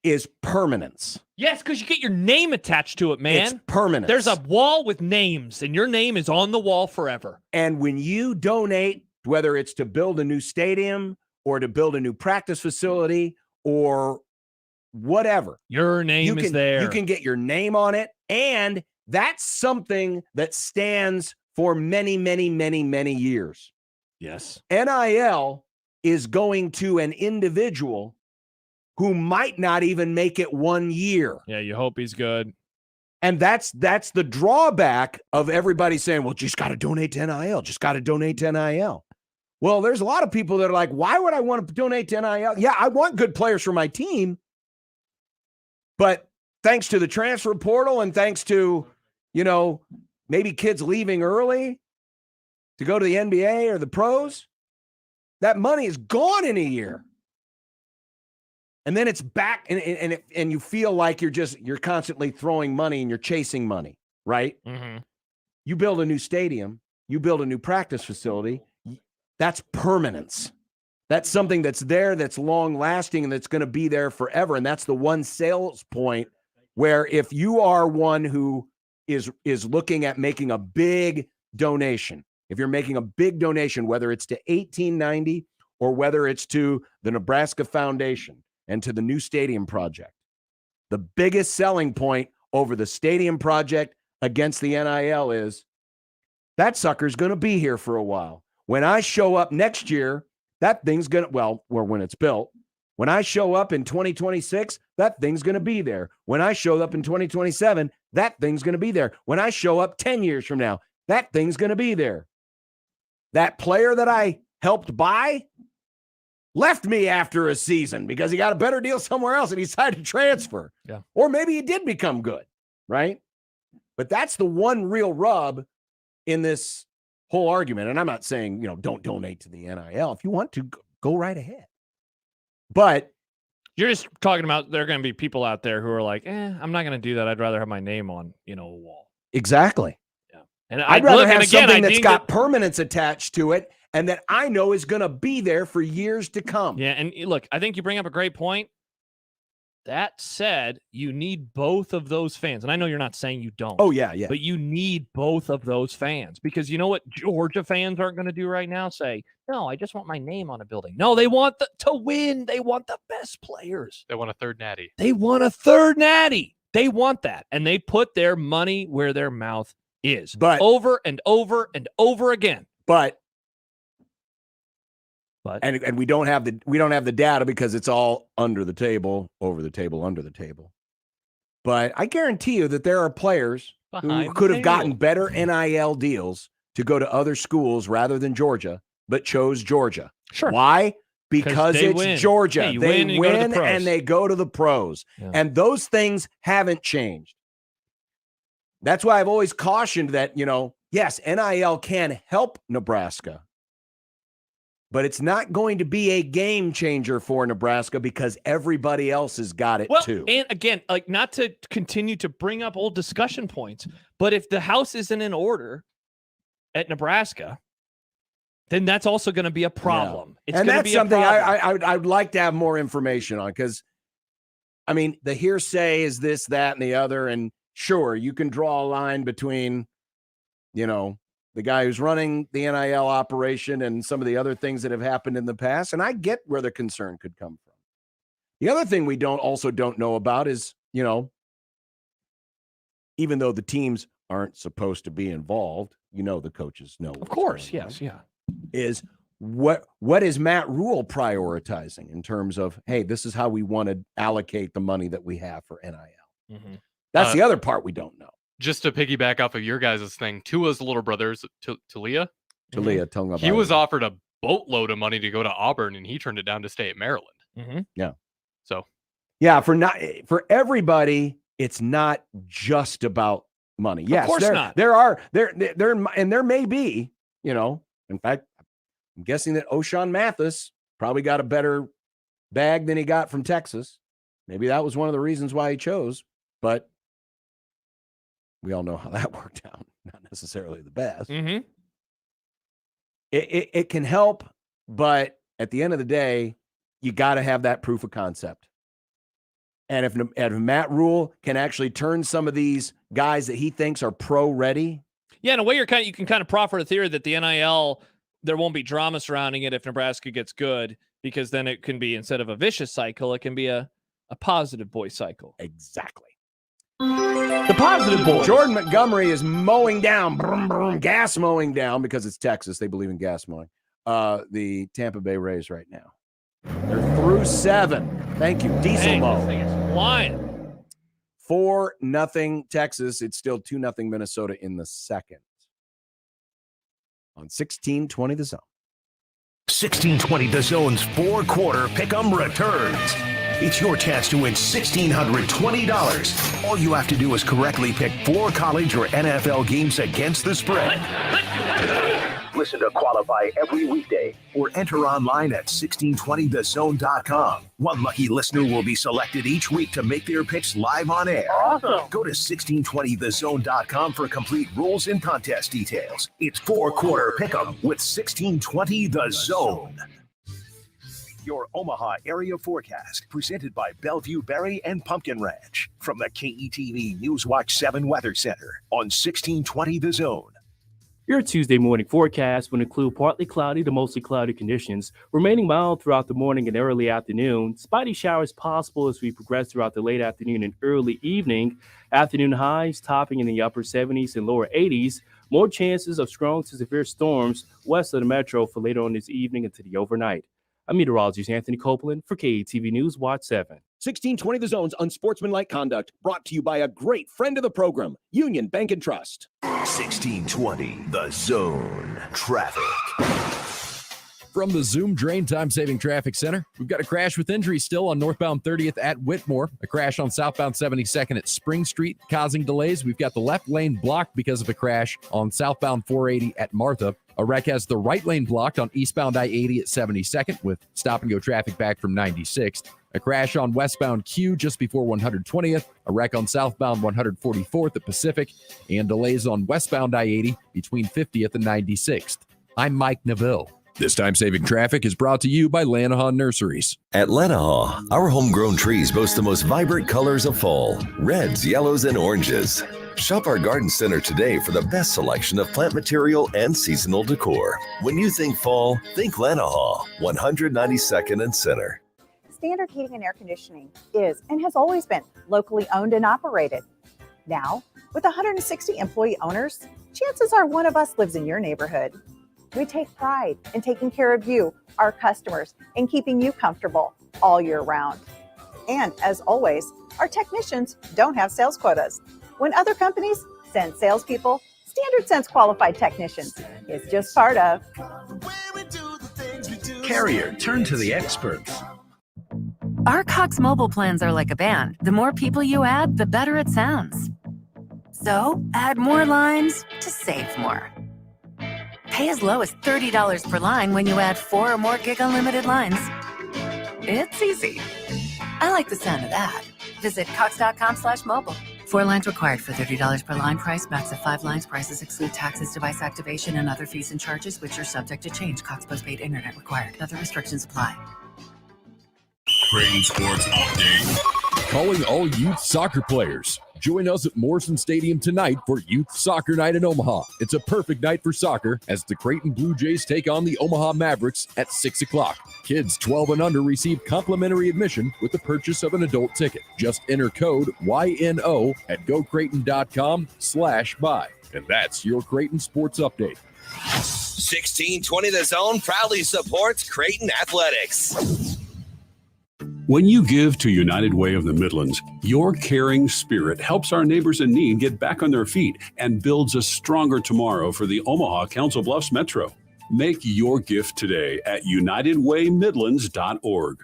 Speaker 9: is permanence.
Speaker 8: Yes, because you get your name attached to it, man.
Speaker 9: It's permanent.
Speaker 8: There's a wall with names, and your name is on the wall forever.
Speaker 9: And when you donate, whether it's to build a new stadium or to build a new practice facility or whatever,
Speaker 8: your name is there.
Speaker 9: You can get your name on it, and that's something that stands for many, many, many, many years.
Speaker 8: Yes.
Speaker 9: NIL is going to an individual who might not even make it 1 year.
Speaker 8: Yeah, you hope he's good.
Speaker 9: And that's the drawback of everybody saying, well, just got to donate to NIL. Just got to donate to NIL. Well, there's a lot of people that are like, why would I want to donate to NIL? Yeah, I want good players for my team. But thanks to the transfer portal and thanks to, maybe kids leaving early to go to the NBA or the pros, that money is gone in a year. And then it's back, and you feel like you're constantly throwing money and you're chasing money, right?
Speaker 8: Mm-hmm.
Speaker 9: You build a new stadium, you build a new practice facility. That's permanence. That's something that's there, that's long lasting, and that's going to be there forever. And that's the one sales point where if you are one who is looking at making a big donation, if you're making a big donation, whether it's to 1890 or whether it's to the Nebraska Foundation and to the new stadium project, the biggest selling point over the stadium project against the NIL is that sucker's going to be here for a while. When I show up next year, that thing's going to, or when it's built, when I show up in 2026, that thing's going to be there. When I show up in 2027, that thing's going to be there. When I show up 10 years from now, that thing's going to be there. That player that I helped buy left me after a season because he got a better deal somewhere else and he decided to transfer.
Speaker 8: Yeah.
Speaker 9: Or maybe he did become good, right? But that's the one real rub in this whole argument. And I'm not saying, don't donate to the NIL. If you want to, go right ahead. But
Speaker 8: you're just talking about there are going to be people out there who are like, I'm not going to do that. I'd rather have my name on, a wall.
Speaker 9: Exactly.
Speaker 8: Yeah. And
Speaker 9: I'd rather have something that's got permanence attached to it and that I know is going to be there for years to come.
Speaker 8: Yeah. And look, I think you bring up a great point. That said, you need both of those fans. And I know you're not saying you don't.
Speaker 9: Oh, yeah.
Speaker 8: But you need both of those fans because you know what Georgia fans aren't going to do right now? Say, no, I just want my name on a building. No, they want to win. They want the best players.
Speaker 10: They want a third natty.
Speaker 8: They want a third natty. They want that. And they put their money where their mouth is.
Speaker 9: But
Speaker 8: over and over and over again.
Speaker 9: But we don't have the data because it's all under the table, over the table, under the table. But I guarantee you that there are players who could have gotten better NIL deals to go to other schools rather than Georgia, but chose Georgia.
Speaker 8: Sure.
Speaker 9: Why? Because it's
Speaker 8: win.
Speaker 9: Georgia.
Speaker 8: Yeah,
Speaker 9: they
Speaker 8: win
Speaker 9: and they go to the pros.
Speaker 8: Yeah.
Speaker 9: And those things haven't changed. That's why I've always cautioned that, yes, NIL can help Nebraska. But it's not going to be a game changer for Nebraska because everybody else has got it too.
Speaker 8: And again, like not to continue to bring up old discussion points, but if the house isn't in order at Nebraska, then that's also going to be a problem.
Speaker 9: Yeah. And that's something I'd like to have more information on because, the hearsay is this, that, and the other. And sure, you can draw a line between, the guy who's running the NIL operation and some of the other things that have happened in the past. And I get where the concern could come from. The other thing we don't know about is, even though the teams aren't supposed to be involved, the coaches know.
Speaker 8: Of course. Yes. Yeah.
Speaker 9: Is what is Matt Rule prioritizing in terms of, hey, this is how we want to allocate the money that we have for NIL.
Speaker 8: Mm-hmm.
Speaker 9: That's the other part we don't know.
Speaker 10: Just to piggyback off of your guys' thing, Tua's little brothers, Talia,
Speaker 9: he
Speaker 10: was offered a boatload of money to go to Auburn, and he turned it down to stay at Maryland.
Speaker 8: Mm-hmm.
Speaker 9: Yeah.
Speaker 10: So,
Speaker 9: yeah, for everybody, it's not just about money. Yes,
Speaker 8: of course not.
Speaker 9: There may be, in fact, I'm guessing that O'Shawn Mathis probably got a better bag than he got from Texas. Maybe that was one of the reasons why he chose, but we all know how that worked out. Not necessarily the best.
Speaker 8: Mm-hmm.
Speaker 9: It can help, but at the end of the day, you got to have that proof of concept. And if Matt Rule can actually turn some of these guys that he thinks are pro ready.
Speaker 8: Yeah, in a way, you can kind of proffer the theory that the NIL, there won't be drama surrounding it if Nebraska gets good, because then it can be, instead of a vicious cycle, it can be a positive boy cycle.
Speaker 9: Exactly.
Speaker 8: The positive boy.
Speaker 9: Jordan Montgomery is mowing down, gas mowing down, because it's Texas. They believe in gas mowing. The Tampa Bay Rays right now. They're through 7. Thank you. Diesel mow.
Speaker 8: This thing is flying.
Speaker 9: 4-0 Texas. It's still 2-0 Minnesota in the second. On 1620 The Zone.
Speaker 4: 1620 The Zone's 4-quarter pick'em returns. It's your chance to win $1,620. All you have to do is correctly pick 4 college or NFL games against the spread. Listen to qualify every weekday or enter online at 1620thezone.com. One lucky listener will be selected each week to make their picks live on air.
Speaker 28: Awesome.
Speaker 4: Go to 1620thezone.com for complete rules and contest details. It's 4-quarter pick'em with 1620 The Zone. Your Omaha area forecast, presented by Bellevue Berry and Pumpkin Ranch, from the KETV Newswatch 7 Weather Center on 1620 The Zone.
Speaker 3: Your Tuesday morning forecast will include partly cloudy to mostly cloudy conditions, remaining mild throughout the morning and early afternoon. Spotty showers possible as we progress throughout the late afternoon and early evening. Afternoon highs topping in the upper 70s and lower 80s. More chances of strong to severe storms west of the metro for later on this evening into the overnight. I'm meteorologist Anthony Copeland for KETV News Watch 7.
Speaker 6: 1620 The Zone's Unsportsmanlike Conduct, brought to you by a great friend of the program, Union Bank and Trust.
Speaker 4: 1620 The Zone. Traffic.
Speaker 15: From the Zoom Drain Time-Saving Traffic Center, we've got a crash with injury still on northbound 30th at Whitmore. A crash on southbound 72nd at Spring Street, causing delays. We've got the left lane blocked because of a crash on southbound 480 at Martha. A wreck has the right lane blocked on eastbound I-80 at 72nd with stop-and-go traffic back from 96th. A crash on westbound Q just before 120th. A wreck on southbound 144th at Pacific. And delays on westbound I-80 between 50th and 96th. I'm Mike Neville. This time-saving traffic is brought to you by Lanahaw Nurseries.
Speaker 7: At Lanahaw, our homegrown trees boast the most vibrant colors of fall, reds, yellows, and oranges. Shop our garden center today for the best selection of plant material and seasonal decor. When you think fall, think Lanahaw, 192nd and Center.
Speaker 11: Standard Heating and Air Conditioning is and has always been locally owned and operated. Now, with 160 employee owners, chances are one of us lives in your neighborhood. We take pride in taking care of you, our customers, and keeping you comfortable all year round. And as always, our technicians don't have sales quotas. When other companies send salespeople, Standard sends qualified technicians. It's just part of.
Speaker 12: Carrier, turn to the experts.
Speaker 14: Our Cox mobile plans are like a band. The more people you add, the better it sounds. So add more lines to save more. Pay as low as $30 per line when you add 4 or more gig unlimited lines. It's easy. I like the sound of that. Visit cox.com/mobile. 4 lines required for $30 per line price. Max of 5 lines. Prices exclude taxes, device activation, and other fees and charges, which are subject to change. Cox postpaid internet required. Other restrictions apply.
Speaker 29: Creighton Sports Update.
Speaker 15: Calling all youth soccer players. Join us at Morrison Stadium tonight for Youth Soccer Night in Omaha. It's a perfect night for soccer as the Creighton Blue Jays take on the Omaha Mavericks at 6 o'clock. Kids 12 and under receive complimentary admission with the purchase of an adult ticket. Just enter code YNO at gocreighton.com/buy. And that's your Creighton Sports Update.
Speaker 21: 1620 The Zone proudly supports Creighton Athletics.
Speaker 29: When you give to United Way of the Midlands, your caring spirit helps our neighbors in need get back on their feet and builds a stronger tomorrow for the Omaha Council Bluffs Metro. Make your gift today at unitedwaymidlands.org.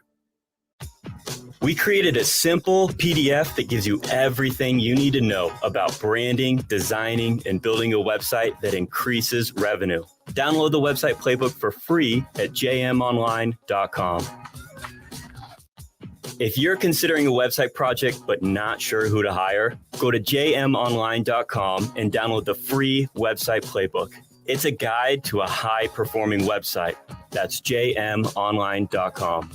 Speaker 22: We created a simple PDF that gives you everything you need to know about branding, designing, and building a website that increases revenue. Download the website playbook for free at jmonline.com. If you're considering a website project but not sure who to hire, go to jmonline.com and download the free website playbook. It's a guide to a high-performing website. That's jmonline.com.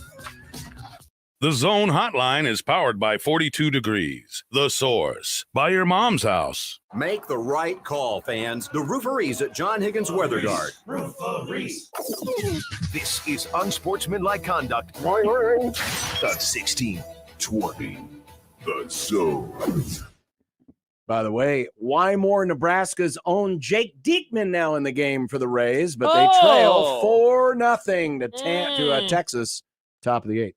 Speaker 29: The Zone Hotline is powered by 42 Degrees, The Source, by your mom's house.
Speaker 23: Make the right call, fans. The Rooferees at John Higgins Weather Guard.
Speaker 4: Rooferees. This is Unsportsmanlike Conduct. The 1620. The Zone.
Speaker 9: By the way, Wymore, Nebraska's own Jake Diekman now in the game for the Rays, but they trail 4-0 to Texas, top of the 8th.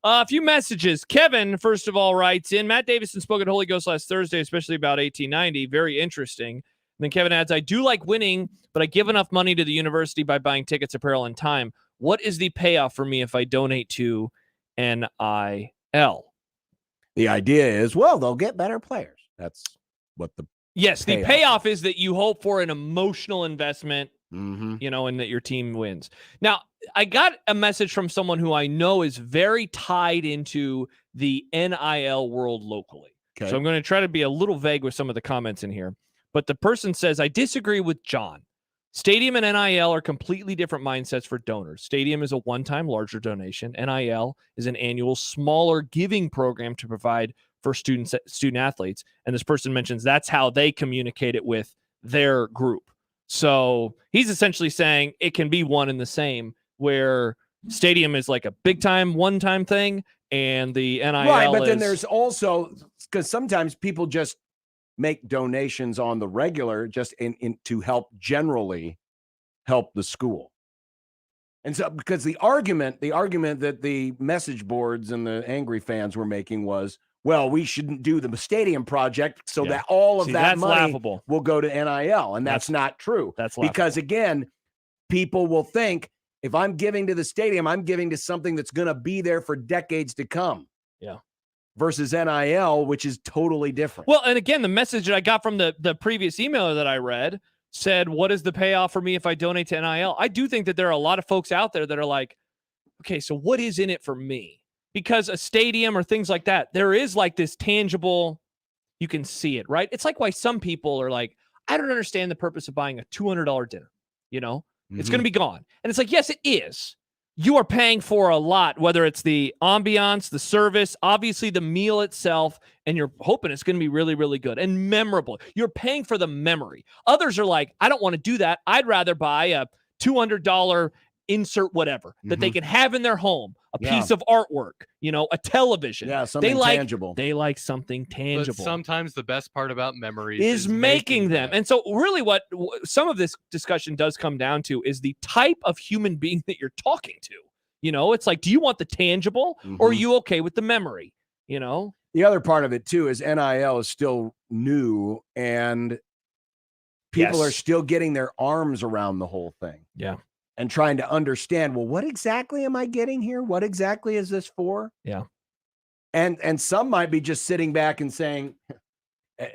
Speaker 8: A few messages. Kevin, first of all, writes in, Matt Davison spoke at Holy Ghost last Thursday, especially about 1890. Very interesting. And then Kevin adds, I do like winning, but I give enough money to the university by buying tickets, apparel, and time. What is the payoff for me if I donate to NIL?
Speaker 9: The idea is, well, they'll get better players. That's what the
Speaker 8: the payoff is that you hope for an emotional investment, and that your team wins. Now, I got a message from someone who I know is very tied into the NIL world locally. Okay. So I'm going to try to be a little vague with some of the comments in here. But the person says, I disagree with John. Stadium and NIL are completely different mindsets for donors. Stadium is a one-time larger donation. NIL is an annual smaller giving program to provide for student athletes. And this person mentions that's how they communicate it with their group. So he's essentially saying it can be one and the same, where stadium is like a big time, one-time thing, and the NIL
Speaker 9: right, but then there's also, because sometimes people just make donations on the regular just in to help generally help the school. And so because the argument that the message boards and the angry fans were making was, well, we shouldn't do the stadium project so that all of that money
Speaker 8: laughable.
Speaker 9: Will go to NIL. And that's not true.
Speaker 8: That's laughable.
Speaker 9: Because again, people will think If I'm giving to the stadium, I'm giving to something that's going to be there for decades to come.
Speaker 8: Yeah.
Speaker 9: Versus NIL, which is totally different.
Speaker 8: Well, and again, the message that I got from the previous emailer that I read said, what is the payoff for me if I donate to NIL? I do think that there are a lot of folks out there that are like, okay, so what is in it for me? Because a stadium or things like that, there is like this tangible, you can see it, right? It's like why some people are like, I don't understand the purpose of buying a $200 dinner. You know, it's going to be gone. And it's like, yes, it is. You are paying for a lot, whether it's the ambiance, the service, obviously the meal itself, and you're hoping it's going to be really, really good and memorable. You're paying for the memory. Others are like, I don't want to do that. I'd rather buy a $200 insert whatever that they can have in their home, a piece of artwork, you know, a television.
Speaker 9: Yeah, something tangible.
Speaker 8: They like something tangible.
Speaker 10: But sometimes the best part about memories
Speaker 8: is making them. And so really what some of this discussion does come down to is the type of human being that you're talking to. You know, it's like, do you want the tangible or are you okay with the memory? You know?
Speaker 9: The other part of it too is NIL is still new and people are still getting their arms around the whole thing.
Speaker 8: Yeah.
Speaker 9: And trying to understand, well, what exactly am I getting here? What exactly is this for?
Speaker 8: Yeah.
Speaker 9: And some might be just sitting back and saying, you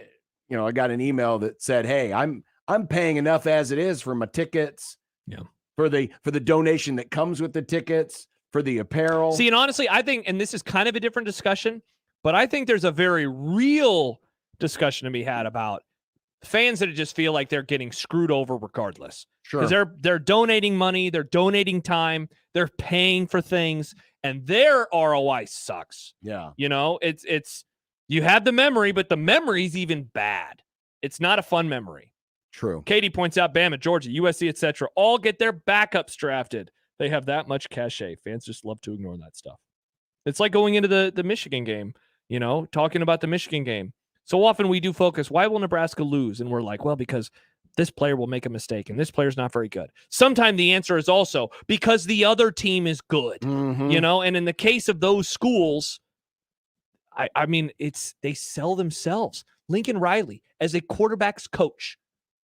Speaker 9: know, I got an email that said, hey, I'm paying enough as it is for my tickets.
Speaker 8: Yeah.
Speaker 9: For the donation that comes with the tickets, for the apparel.
Speaker 8: See, and honestly, I think, and this is kind of a different discussion, but I think there's a very real discussion to be had about fans that just feel like they're getting screwed over regardless.
Speaker 9: Sure.
Speaker 8: Because they're donating money, they're donating time, they're paying for things, and their ROI sucks.
Speaker 9: Yeah.
Speaker 8: You know, it's you have the memory, but the memory's even bad. It's not a fun memory.
Speaker 9: True.
Speaker 8: Katie points out Bama, Georgia, USC, etc. all get their backups drafted. They have that much cachet. Fans just love to ignore that stuff. It's like going into the Michigan game, you know, talking about the Michigan game. So often we do focus, why will Nebraska lose? And we're like, well, because this player will make a mistake and this player's not very good. Sometimes the answer is also because the other team is good, you know? And in the case of those schools, I mean, they sell themselves. Lincoln Riley, as a quarterback's coach,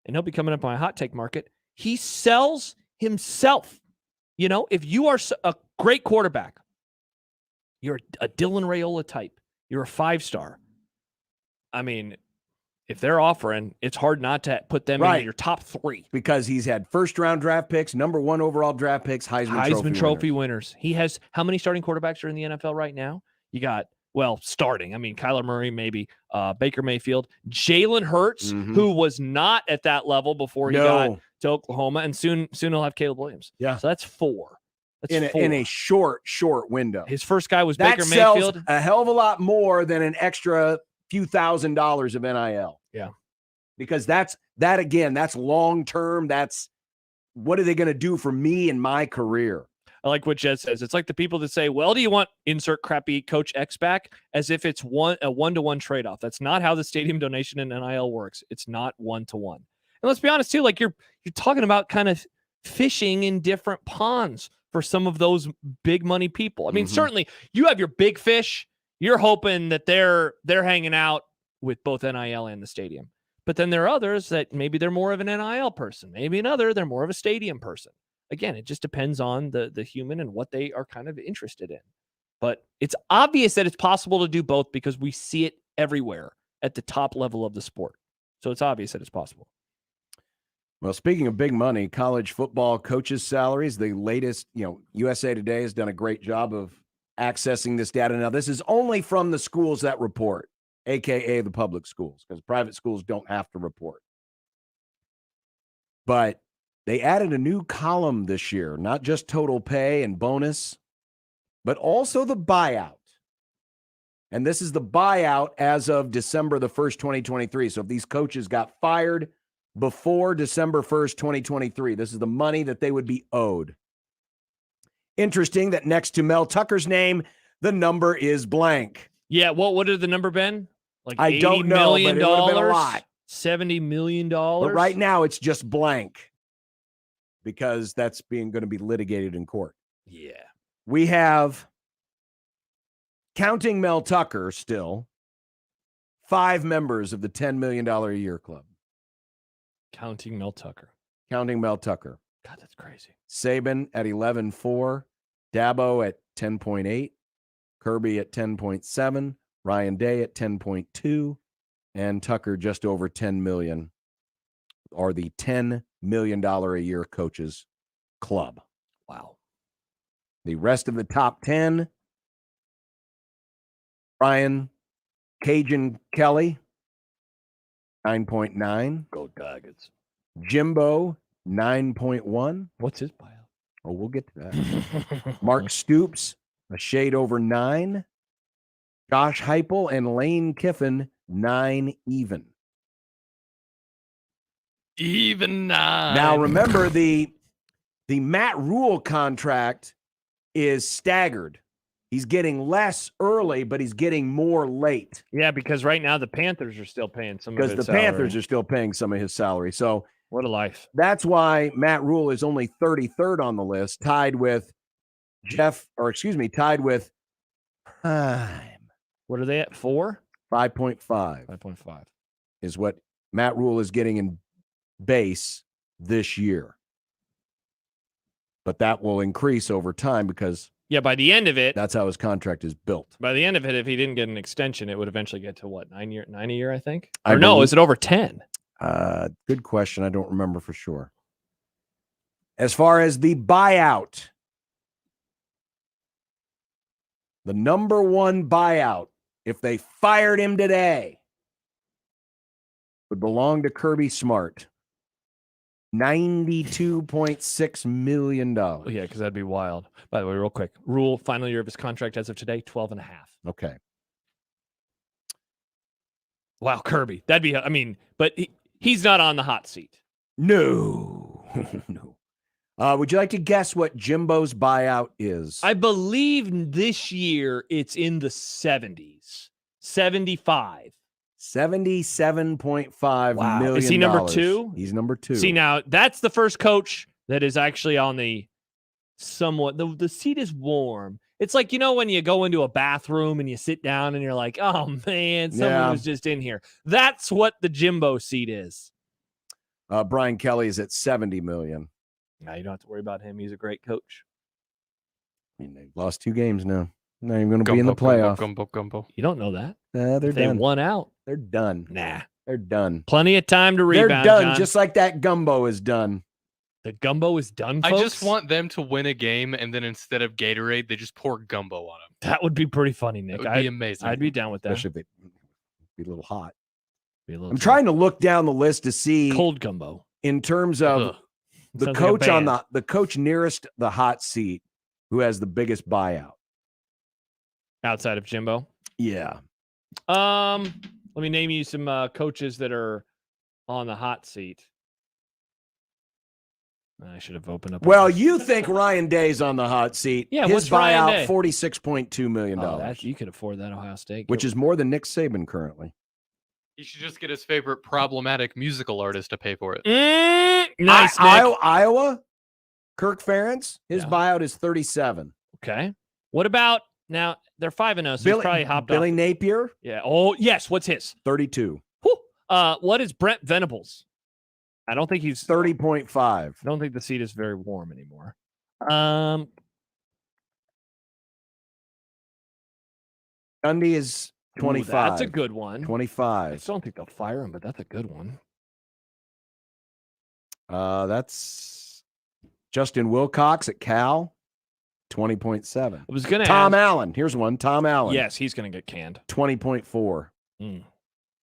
Speaker 8: and he'll be coming up on my hot take market, he sells himself. You know, if you are a great quarterback, you're a Dylan Raiola type, you're a 5-star. I mean, if they're offering, it's hard not to put them in your top 3.
Speaker 9: Because he's had first-round draft picks, number 1 overall draft picks, Heisman
Speaker 8: Trophy winners. He has, how many starting quarterbacks are in the NFL right now? You got, well, starting. I mean, Kyler Murray, maybe Baker Mayfield, Jalen Hurts, who was not at that level before he got to Oklahoma, and soon he'll have Caleb Williams.
Speaker 9: Yeah.
Speaker 8: So that's 4. That's
Speaker 9: in a short window.
Speaker 8: His first guy was
Speaker 9: that
Speaker 8: Baker
Speaker 9: sells
Speaker 8: Mayfield.
Speaker 9: A hell of a lot more than an extra few $1,000s of NIL.
Speaker 8: Yeah.
Speaker 9: Because that's long term. That's what are they going to do for me in my career?
Speaker 8: I like what Jed says. It's like the people that say, well, do you want insert crappy Coach X back? As if it's a 1-to-1 trade-off. That's not how the stadium donation and NIL works. It's not 1-to-1. And let's be honest too, like you're talking about kind of fishing in different ponds for some of those big money people. I mean, certainly you have your big fish. You're hoping that they're hanging out with both NIL and the stadium. But then there are others that maybe they're more of an NIL person. Maybe another, they're more of a stadium person. Again, it just depends on the human and what they are kind of interested in. But it's obvious that it's possible to do both because we see it everywhere at the top level of the sport. So it's obvious that it's possible.
Speaker 9: Well, speaking of big money, college football coaches' salaries, the latest, USA Today has done a great job of accessing this data. Now, this is only from the schools that report, AKA the public schools, because private schools don't have to report. But they added a new column this year, not just total pay and bonus, but also the buyout. And this is the buyout as of December the 1st, 2023. So if these coaches got fired before December 1st, 2023, this is the money that they would be owed. Interesting that next to Mel Tucker's name, the number is blank.
Speaker 8: Yeah, what would have the number been? Like
Speaker 9: I don't know, but it would have been a lot.
Speaker 8: $70 million.
Speaker 9: But right now it's just blank because that's going to be litigated in court.
Speaker 8: Yeah.
Speaker 9: We have, counting Mel Tucker still, 5 members of the $10 million a year club.
Speaker 8: Counting Mel Tucker.
Speaker 9: Counting Mel Tucker.
Speaker 8: God, that's crazy.
Speaker 9: Saban at 11.4, Dabo at 10.8, Kirby at 10.7, Ryan Day at 10.2, and Tucker just over 10 million, are the $10 million a year coaches club.
Speaker 8: Wow.
Speaker 9: The rest of the top 10, Brian Cajun Kelly, 9.9.
Speaker 8: Go Tigers.
Speaker 9: Jimbo, 9.1.
Speaker 8: What's his buyout?
Speaker 9: Oh, we'll get to that. Mark Stoops, a shade over 9. Josh Heupel and Lane Kiffin, 9 even.
Speaker 10: Even 9.
Speaker 9: Now, remember, the Matt Rule contract is staggered. He's getting less early, but he's getting more late.
Speaker 8: Yeah, because right now the Panthers are still paying some of his
Speaker 9: Because the
Speaker 8: salary.
Speaker 9: Panthers are still paying some of his salary. So
Speaker 8: what a life.
Speaker 9: that's why Matt Rule is only 33rd on the list, tied with tied with Prime.
Speaker 8: What are they at? 4?
Speaker 9: 5.5.
Speaker 8: 5.5
Speaker 9: is what Matt Rule is getting in base this year. But that will increase over time because
Speaker 8: by the end of it,
Speaker 9: that's how his contract is built.
Speaker 8: By the end of it, if he didn't get an extension, it would eventually get to what, 9 a year, I think?
Speaker 9: I
Speaker 8: Or no,
Speaker 9: believe-
Speaker 8: is it over 10?
Speaker 9: Good question. I don't remember for sure. As far as the buyout, the number one buyout, if they fired him today, would belong to Kirby Smart. $92.6 million.
Speaker 8: Yeah, because that'd be wild. By the way, real quick, Rule, final year of his contract as of today, 12.5.
Speaker 9: Okay.
Speaker 8: Wow, Kirby. That'd be, but he's not on the hot seat.
Speaker 9: No. No. Would you like to guess what Jimbo's buyout is?
Speaker 8: I believe this year it's in the 70s. 75.
Speaker 9: $77.5 million.
Speaker 8: Is he number 2?
Speaker 9: He's number 2.
Speaker 8: See, now that's the first coach that is actually on the the seat is warm. It's like, when you go into a bathroom and you sit down and you're like, oh man, someone was just in here. That's what the Jimbo seat is.
Speaker 9: Brian Kelly is at $70 million.
Speaker 8: Now you don't have to worry about him. He's a great coach.
Speaker 9: They've lost 2 games now. Not even going to be in the playoff.
Speaker 10: Gumbo.
Speaker 8: You don't know that.
Speaker 9: They're
Speaker 8: They
Speaker 9: done.
Speaker 8: won out.
Speaker 9: They're done.
Speaker 8: Nah.
Speaker 9: They're done.
Speaker 8: Plenty of time to rebound.
Speaker 9: They're done,
Speaker 8: John.
Speaker 9: just like that gumbo is done.
Speaker 8: The gumbo is done,
Speaker 10: I
Speaker 8: folks?
Speaker 10: just want them to win a game, and then instead of Gatorade, they just pour gumbo on them.
Speaker 8: That would be pretty funny, Nick.
Speaker 10: That would be amazing.
Speaker 8: I'd be down with that.
Speaker 9: Especially if they be a little hot.
Speaker 8: Be a little
Speaker 9: I'm trying to look down the list to see
Speaker 8: cold gumbo
Speaker 9: in terms of the
Speaker 8: Sounds like a
Speaker 9: coach on
Speaker 8: band.
Speaker 9: the coach nearest the hot seat who has the biggest buyout.
Speaker 8: outside of Jimbo.
Speaker 9: Yeah.
Speaker 8: Let me name you some coaches that are on the hot seat. I should have opened up.
Speaker 9: Well, you think Ryan Day's on the hot seat.
Speaker 8: Yeah,
Speaker 9: his
Speaker 8: what's Ryan
Speaker 9: buyout,
Speaker 8: Day?
Speaker 9: $46.2 million.
Speaker 8: You could afford that, Ohio State.
Speaker 9: Which is more than Nick Saban currently.
Speaker 10: He should just get his favorite problematic musical artist to pay for it.
Speaker 8: Nice, Nick.
Speaker 9: Iowa, Kirk Ferentz, his buyout is 37.
Speaker 8: Okay. What about now? They're 5-0, so he's probably hopped
Speaker 9: Billy
Speaker 8: off.
Speaker 9: Napier.
Speaker 8: Yeah. Oh, yes. What's his?
Speaker 9: 32.
Speaker 8: What is Brent Venables? I don't think he's
Speaker 9: 30.5.
Speaker 8: I don't think the seat is very warm anymore.
Speaker 9: Gundy is 25.
Speaker 8: Ooh, that's a good one.
Speaker 9: 25.
Speaker 8: I still don't think they'll fire him, but that's a good one.
Speaker 9: That's Justin Wilcox at Cal, 20.7.
Speaker 8: I was going to
Speaker 9: Tom Allen. Here's one. Tom Allen.
Speaker 8: Yes, he's going to get canned.
Speaker 9: $20.4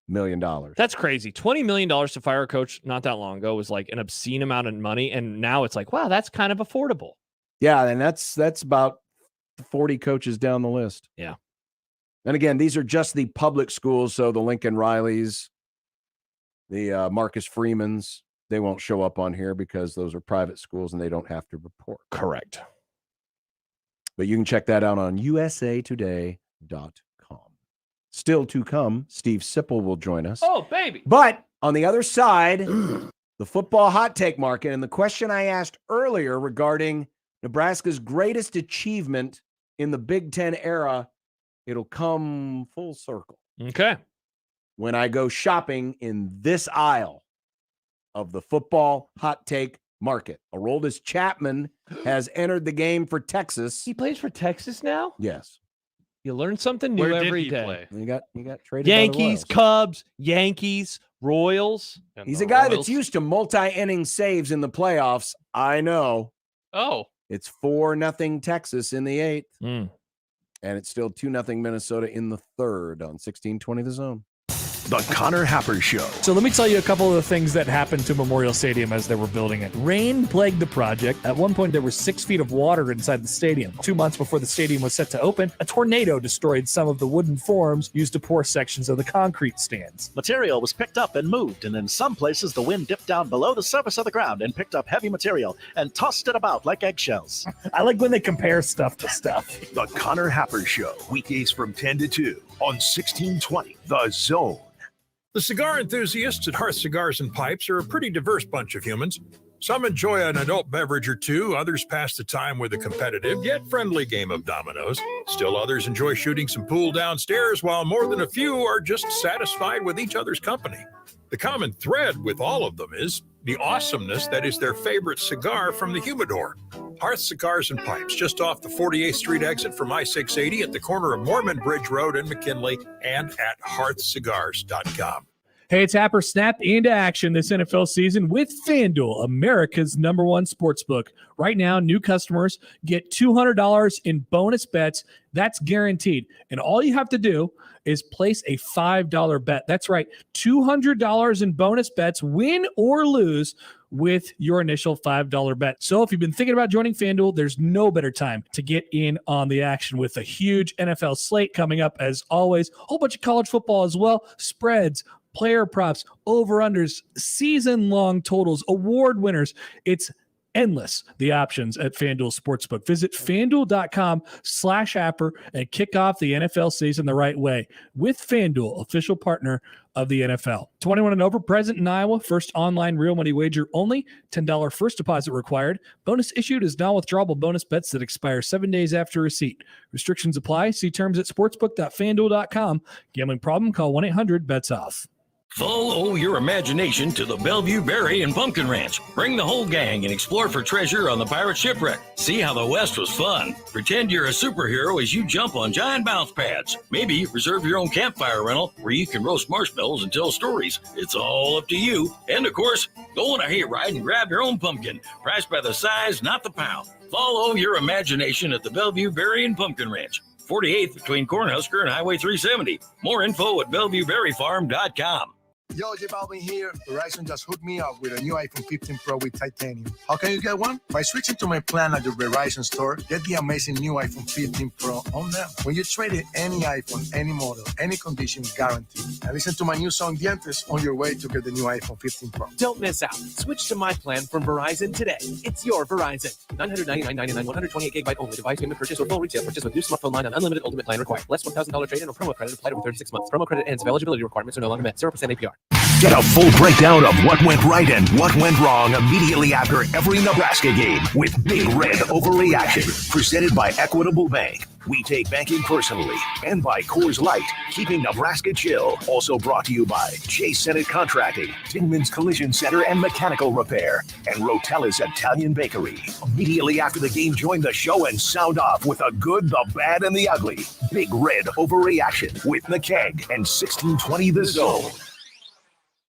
Speaker 9: million.
Speaker 8: That's crazy. $20 million to fire a coach not that long ago was like an obscene amount of money. And now it's like, wow, that's kind of affordable.
Speaker 9: Yeah, and that's about 40 coaches down the list.
Speaker 8: Yeah.
Speaker 9: And again, these are just the public schools. So the Lincoln Rileys, the Marcus Freemans, they won't show up on here because those are private schools and they don't have to report.
Speaker 8: Correct.
Speaker 9: But you can check that out on usatoday.com. Still to come, Steve Sipple will join us.
Speaker 8: Oh, baby.
Speaker 9: But on the other side, the football hot take market, and the question I asked earlier regarding Nebraska's greatest achievement in the Big Ten era, it'll come full circle.
Speaker 8: Okay.
Speaker 9: When I go shopping in this aisle of the football hot take Market. Aroldis Chapman has entered the game for Texas.
Speaker 8: He plays for Texas now?
Speaker 9: Yes.
Speaker 8: You learn something new
Speaker 10: Where did
Speaker 8: every
Speaker 10: he
Speaker 8: day.
Speaker 10: play?
Speaker 9: You got traded by the
Speaker 8: Yankees,
Speaker 9: Royals.
Speaker 8: Cubs, Yankees, Royals.
Speaker 10: And
Speaker 9: He's
Speaker 10: the
Speaker 9: a guy
Speaker 10: Royals.
Speaker 9: that's used to multi-inning saves in the playoffs. I know.
Speaker 10: Oh,
Speaker 9: It's 4-0 Texas in the 8th.
Speaker 8: Mm.
Speaker 9: And it's still 2-0 Minnesota in the 3rd on 1620 The Zone.
Speaker 4: The Connor Happer Show.
Speaker 1: So let me tell you a couple of the things that happened to Memorial Stadium as they were building it. Rain plagued the project. At one point, there were 6 feet of water inside the stadium. 2 months before the stadium was set to open, a tornado destroyed some of the wooden forms used to pour sections of the concrete stands.
Speaker 12: Material was picked up and moved, and in some places the wind dipped down below the surface of the ground and picked up heavy material and tossed it about like eggshells.
Speaker 1: I like when they compare stuff to stuff.
Speaker 4: The Connor Happer Show. Weekdays from 10 to 2 on 1620 The Zone.
Speaker 5: The cigar enthusiasts at Hearth Cigars and Pipes are a pretty diverse bunch of humans. Some enjoy an adult beverage or two, others pass the time with a competitive yet friendly game of dominoes. Still others enjoy shooting some pool downstairs, while more than a few are just satisfied with each other's company. The common thread with all of them is the awesomeness that is their favorite cigar from the humidor. Hearth Cigars and Pipes, just off the 48th Street exit from I-680 at the corner of Mormon Bridge Road and McKinley, and at hearthcigars.com.
Speaker 1: Hey, it's Happer. Snap into action this NFL season with FanDuel, America's #1 sportsbook. Right now, new customers get $200 in bonus bets. That's guaranteed. And all you have to do is place a $5 bet. That's right, $200 in bonus bets, win or lose, with your initial $5 bet. So if you've been thinking about joining FanDuel, there's no better time to get in on the action with a huge NFL slate coming up as always. A whole bunch of college football as well, spreads, player props, over-unders, season-long totals, award winners. It's endless, the options at FanDuel Sportsbook. Visit FanDuel.com/Happer and kick off the NFL season the right way with FanDuel, official partner of the NFL. 21 and over, present in Iowa. First online real money wager only. $10 first deposit required. Bonus issued is non-withdrawable bonus bets that expire 7 days after receipt. Restrictions apply. See terms at sportsbook.fanduel.com. Gambling problem? Call 1-800-BETS-OFF.
Speaker 27: Follow your imagination to the Bellevue Berry and Pumpkin Ranch. Bring the whole gang and explore for treasure on the pirate shipwreck. See how the West was fun. Pretend you're a superhero as you jump on giant bounce pads. Maybe reserve your own campfire rental where you can roast marshmallows and tell stories. It's all up to you. And of course, go on a hayride and grab your own pumpkin. Priced by the size, not the pound. Follow your imagination at the Bellevue Berry and Pumpkin Ranch. 48th between Cornhusker and Highway 370. More info at BellevueBerryFarm.com.
Speaker 13: Yo, J Balvin here. Verizon just hooked me up with a new iPhone 15 Pro with titanium. How can you get one? By switching to my plan at your Verizon store, get the amazing new iPhone 15 Pro on them. When you trade in any iPhone, any model, any condition, guaranteed. And listen to my new song, Dientes, on your way to get the new iPhone 15 Pro.
Speaker 16: Don't miss out. Switch to my plan from Verizon today. It's your Verizon. $999.99, 128 gigabyte only. Device payment purchase or full retail purchase with new smartphone line on unlimited ultimate plan required. Less $1,000 trade-in or promo credit applied over 36 months. Promo credit ends if eligibility requirements are no longer met. 0% APR.
Speaker 4: Get a full breakdown of what went right and what went wrong immediately after every Nebraska game with Big Red Overreaction, presented by Equitable Bank. We take banking personally, and by Coors Light, keeping Nebraska chill. Also brought to you by Chase Senate Contracting, Dingman's Collision Center and Mechanical Repair, and Rotella's Italian Bakery. Immediately after the game, join the show and sound off with the good, the bad, and the ugly. Big Red Overreaction with the Keg and 1620 The Zone.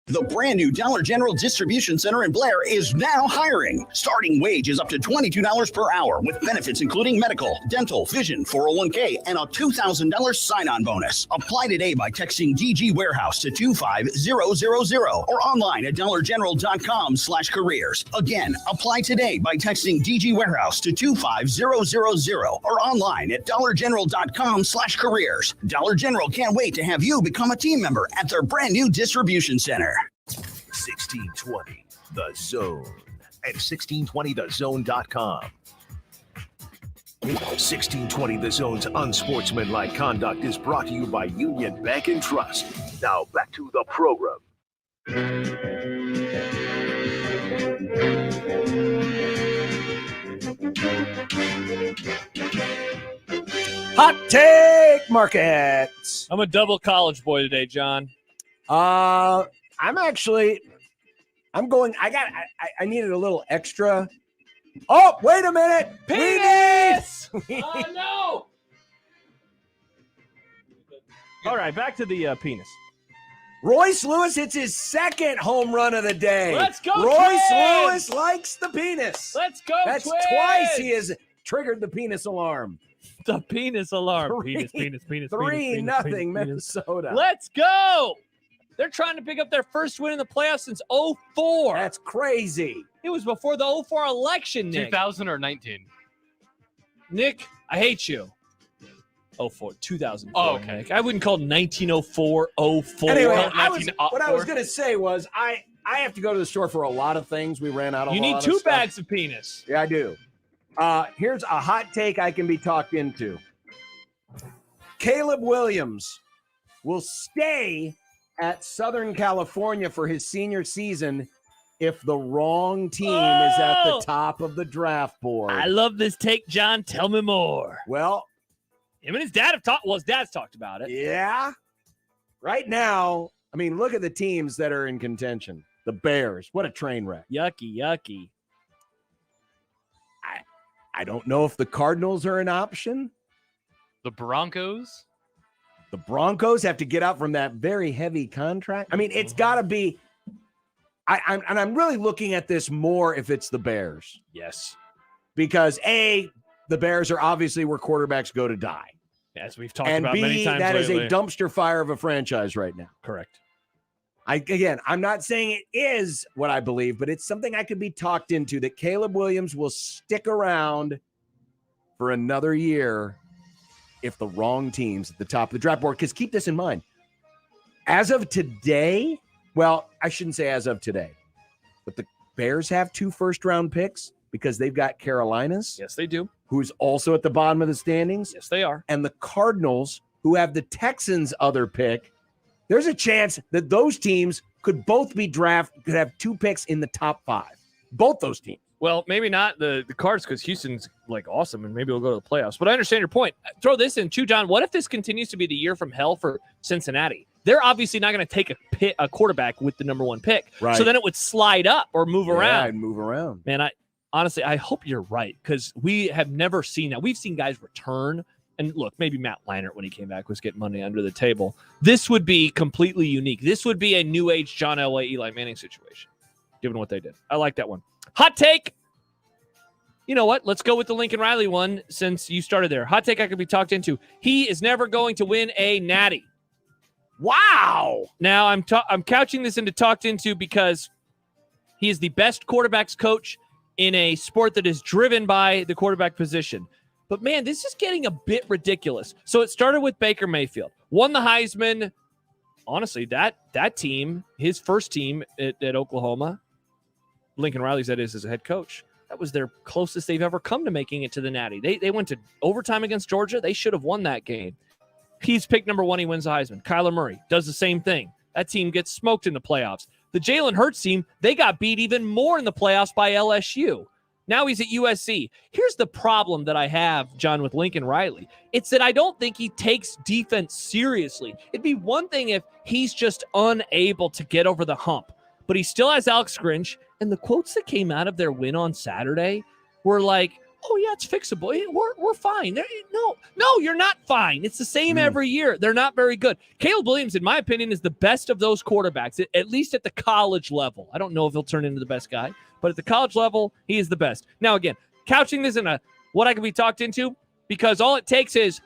Speaker 17: The brand new Dollar General Distribution Center in Blair is now hiring. Starting wage is up to $22 per hour with benefits including medical, dental, vision, 401k, and a $2,000 sign-on bonus. Apply today by texting DG Warehouse to 25000 or online at dollargeneral.com/careers. Again, apply today by texting DG Warehouse to 25000 or online at dollargeneral.com/careers. Dollar General can't wait to have you become a team member at their brand new distribution center.
Speaker 4: 1620 The Zone at 1620thezone.com. 1620 The Zone's Unsportsmanlike Conduct is brought to you by Union Bank and Trust. Now back to the program.
Speaker 9: Hot Take Market.
Speaker 8: I'm a double college boy today, John.
Speaker 9: I'm actually I'm going. I needed a little extra. Oh, wait a minute.
Speaker 8: Penis! Oh, no. All right, back to the penis.
Speaker 9: Royce Lewis hits his second home run of the day.
Speaker 8: Let's go,
Speaker 9: Royce
Speaker 8: Twins!
Speaker 9: Lewis likes the penis.
Speaker 8: Let's go,
Speaker 9: That's
Speaker 8: Twins!
Speaker 9: twice he has triggered the penis alarm.
Speaker 8: The penis alarm. Penis.
Speaker 9: 3-0 Minnesota.
Speaker 8: Let's go. They're trying to pick up their first win in the playoffs since 2004.
Speaker 9: That's crazy.
Speaker 8: It was before the 2004 election, Nick.
Speaker 10: 2000 or 19?
Speaker 8: Nick, I hate you. 2004.
Speaker 10: Oh, okay.
Speaker 8: Nick. I wouldn't call 1904 04.
Speaker 9: Anyway, what I was going to say was I have to go to the store for a lot of things. We ran out of.
Speaker 8: You need 2 bags of penis.
Speaker 9: Yeah, I do. Here's a hot take I can be talked into. Caleb Williams will stay at Southern California for his senior season if the wrong team is at the top of the draft board.
Speaker 8: I love this take, John. Tell me more.
Speaker 9: Well,
Speaker 8: him and his dad have talked. Well, his dad's talked about it.
Speaker 9: Yeah. Right now, I mean, look at the teams that are in contention. The Bears. What a train wreck.
Speaker 8: Yucky.
Speaker 9: I don't know if the Cardinals are an option.
Speaker 10: The Broncos?
Speaker 9: The Broncos have to get out from that very heavy contract. I mean, it's got to be. I'm really looking at this more if it's the Bears.
Speaker 8: Yes.
Speaker 9: Because A, the Bears are obviously where quarterbacks go to die.
Speaker 8: As we've talked
Speaker 9: And
Speaker 8: about
Speaker 9: B,
Speaker 8: many times
Speaker 9: that
Speaker 8: lately.
Speaker 9: is a dumpster fire of a franchise right now.
Speaker 8: Correct.
Speaker 9: I'm not saying it is what I believe, but it's something I could be talked into that Caleb Williams will stick around for another year if the wrong team's at the top of the draft board. Because keep this in mind. As of today, well, I shouldn't say as of today, but the Bears have 2 first-round picks because they've got Carolinas.
Speaker 8: Yes, they do.
Speaker 9: Who's also at the bottom of the standings.
Speaker 8: Yes, they are.
Speaker 9: And the Cardinals, who have the Texans' other pick. There's a chance that those teams could both be could have 2 picks in the top 5. Both those teams.
Speaker 8: Well, maybe not the Cards because Houston's like awesome and maybe we'll go to the playoffs. But I understand your point. Throw this in too, John. What if this continues to be the year from hell for Cincinnati? They're obviously not going to take a quarterback with the number 1 pick.
Speaker 9: Right.
Speaker 8: So then it would slide up or move around.
Speaker 9: I'd move around.
Speaker 8: Man, honestly, I hope you're right because we have never seen that. We've seen guys return. And look, maybe Matt Leinart, when he came back, was getting money under the table. This would be completely unique. This would be a new age John Elway, Eli Manning situation, given what they did. I like that one. Hot take. You know what? Let's go with the Lincoln Riley one since you started there. Hot take I could be talked into. He is never going to win a natty.
Speaker 9: Wow.
Speaker 8: Now, I'm couching this into talked into because he is the best quarterbacks coach in a sport that is driven by the quarterback position. But, man, this is getting a bit ridiculous. So it started with Baker Mayfield. Won the Heisman. Honestly, that team, his first team at Oklahoma, Lincoln Riley's that is as a head coach, that was their closest they've ever come to making it to the Natty. They went to overtime against Georgia. They should have won that game. He's picked number 1. He wins the Heisman. Kyler Murray does the same thing. That team gets smoked in the playoffs. The Jalen Hurts team, they got beat even more in the playoffs by LSU. Now he's at USC. Here's the problem that I have, John, with Lincoln Riley. It's that I don't think he takes defense seriously. It'd be one thing if he's just unable to get over the hump. But he still has Alex Grinch. And the quotes that came out of their win on Saturday were like, oh, yeah, it's fixable. We're fine. No, you're not fine. It's the same every year. They're not very good. Caleb Williams, in my opinion, is the best of those quarterbacks, at least at the college level. I don't know if he'll turn into the best guy, but at the college level, he is the best. Now, again, couching this in what I can be talked into, because all it takes is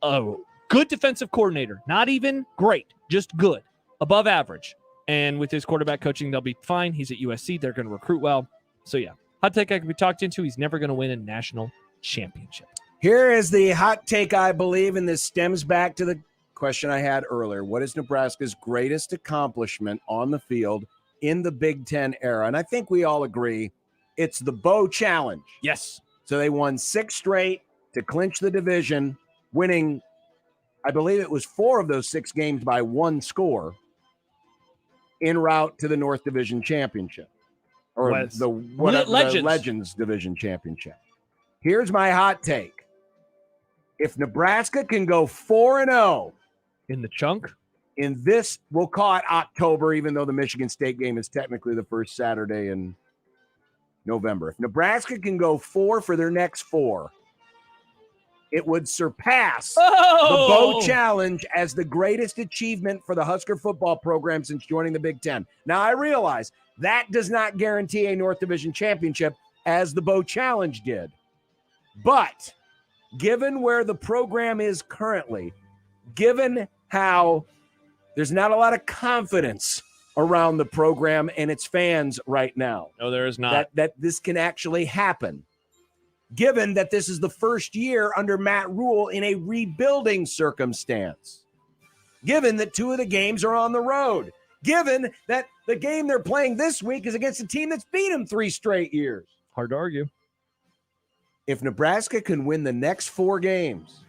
Speaker 8: a good defensive coordinator. Not even great, just good, above average. And with his quarterback coaching, they'll be fine. He's at USC. They're going to recruit well. So, yeah. Hot take I can be talked into. He's never going to win a national championship.
Speaker 9: Here is the hot take, I believe, and this stems back to the question I had earlier. What is Nebraska's greatest accomplishment on the field in the Big Ten era? And I think we all agree it's the Bo Challenge.
Speaker 8: Yes.
Speaker 9: So they won 6 straight to clinch the division, winning, I believe it was 4 of those 6 games by 1 score en route to the North Division Championship. Or the Legends Division Championship. Here's my hot take. If Nebraska can go 4-0
Speaker 8: in the chunk,
Speaker 9: in this, we'll call it October, even though the Michigan State game is technically the first Saturday in November. If Nebraska can go 4 for their next 4, it would surpass the Bow Challenge as the greatest achievement for the Husker football program since joining the Big Ten. Now, I realize that does not guarantee a North Division championship as the Bow Challenge did. But given where the program is currently, given how there's not a lot of confidence around the program and its fans right now.
Speaker 8: No, there is not.
Speaker 9: That this can actually happen. Given that this is the first year under Matt Rule in a rebuilding circumstance. Given that 2 of the games are on the road. Given that the game they're playing this week is against a team that's beat them 3 straight years.
Speaker 8: Hard to argue.
Speaker 9: If Nebraska can win the next 4 games,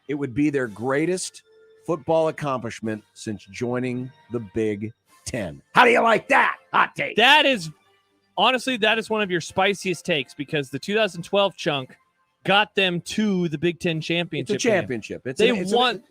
Speaker 9: it would be their greatest football accomplishment since joining the Big Ten. How do you like that? Hot take.
Speaker 8: That is, honestly, that is one of your spiciest takes because the 2012 chunk got them to the Big Ten championship.
Speaker 9: It's a championship.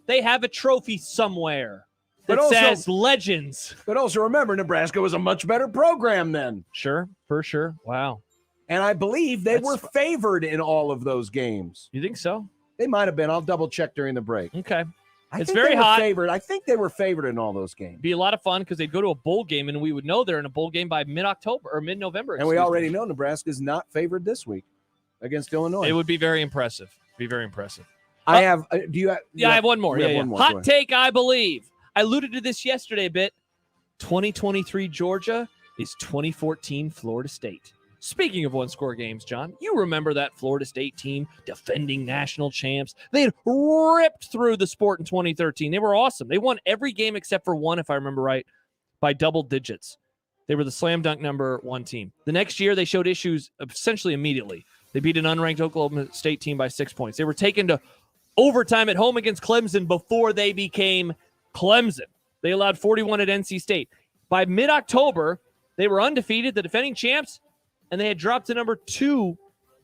Speaker 8: They have a trophy somewhere that
Speaker 9: But also-
Speaker 8: says Legends.
Speaker 9: But also remember, Nebraska was a much better program then.
Speaker 8: Sure, for sure. Wow.
Speaker 9: And I believe they were favored in all of those games.
Speaker 8: You think so?
Speaker 9: They might have been. I'll double check during the break.
Speaker 8: Okay.
Speaker 9: I
Speaker 8: It's
Speaker 9: think
Speaker 8: very
Speaker 9: they were
Speaker 8: hot.
Speaker 9: Favored. I think they were favored in all those games.
Speaker 8: Be a lot of fun because they'd go to a bowl game and we would know they're in a bowl game by mid-October or mid-November.
Speaker 9: And we already know Nebraska's not favored this week against Illinois.
Speaker 8: It would be very impressive. Be very impressive.
Speaker 9: I have. Do you?
Speaker 8: Yeah, I have one more.
Speaker 9: We have
Speaker 8: Yeah.
Speaker 9: one more. Go
Speaker 8: Hot
Speaker 9: ahead.
Speaker 8: take, I believe. I alluded to this yesterday a bit. 2023 Georgia is 2014 Florida State. Speaking of one-score games, John, you remember that Florida State team, defending national champs. They had ripped through the sport in 2013. They were awesome. They won every game except for one, if I remember right, by double digits. They were the slam dunk number 1 team. The next year, they showed issues essentially immediately. They beat an unranked Oklahoma State team by 6 points. They were taken to overtime at home against Clemson before they became Clemson. They allowed 41 at NC State. By mid-October, they were undefeated, the defending champs, and they had dropped to number 2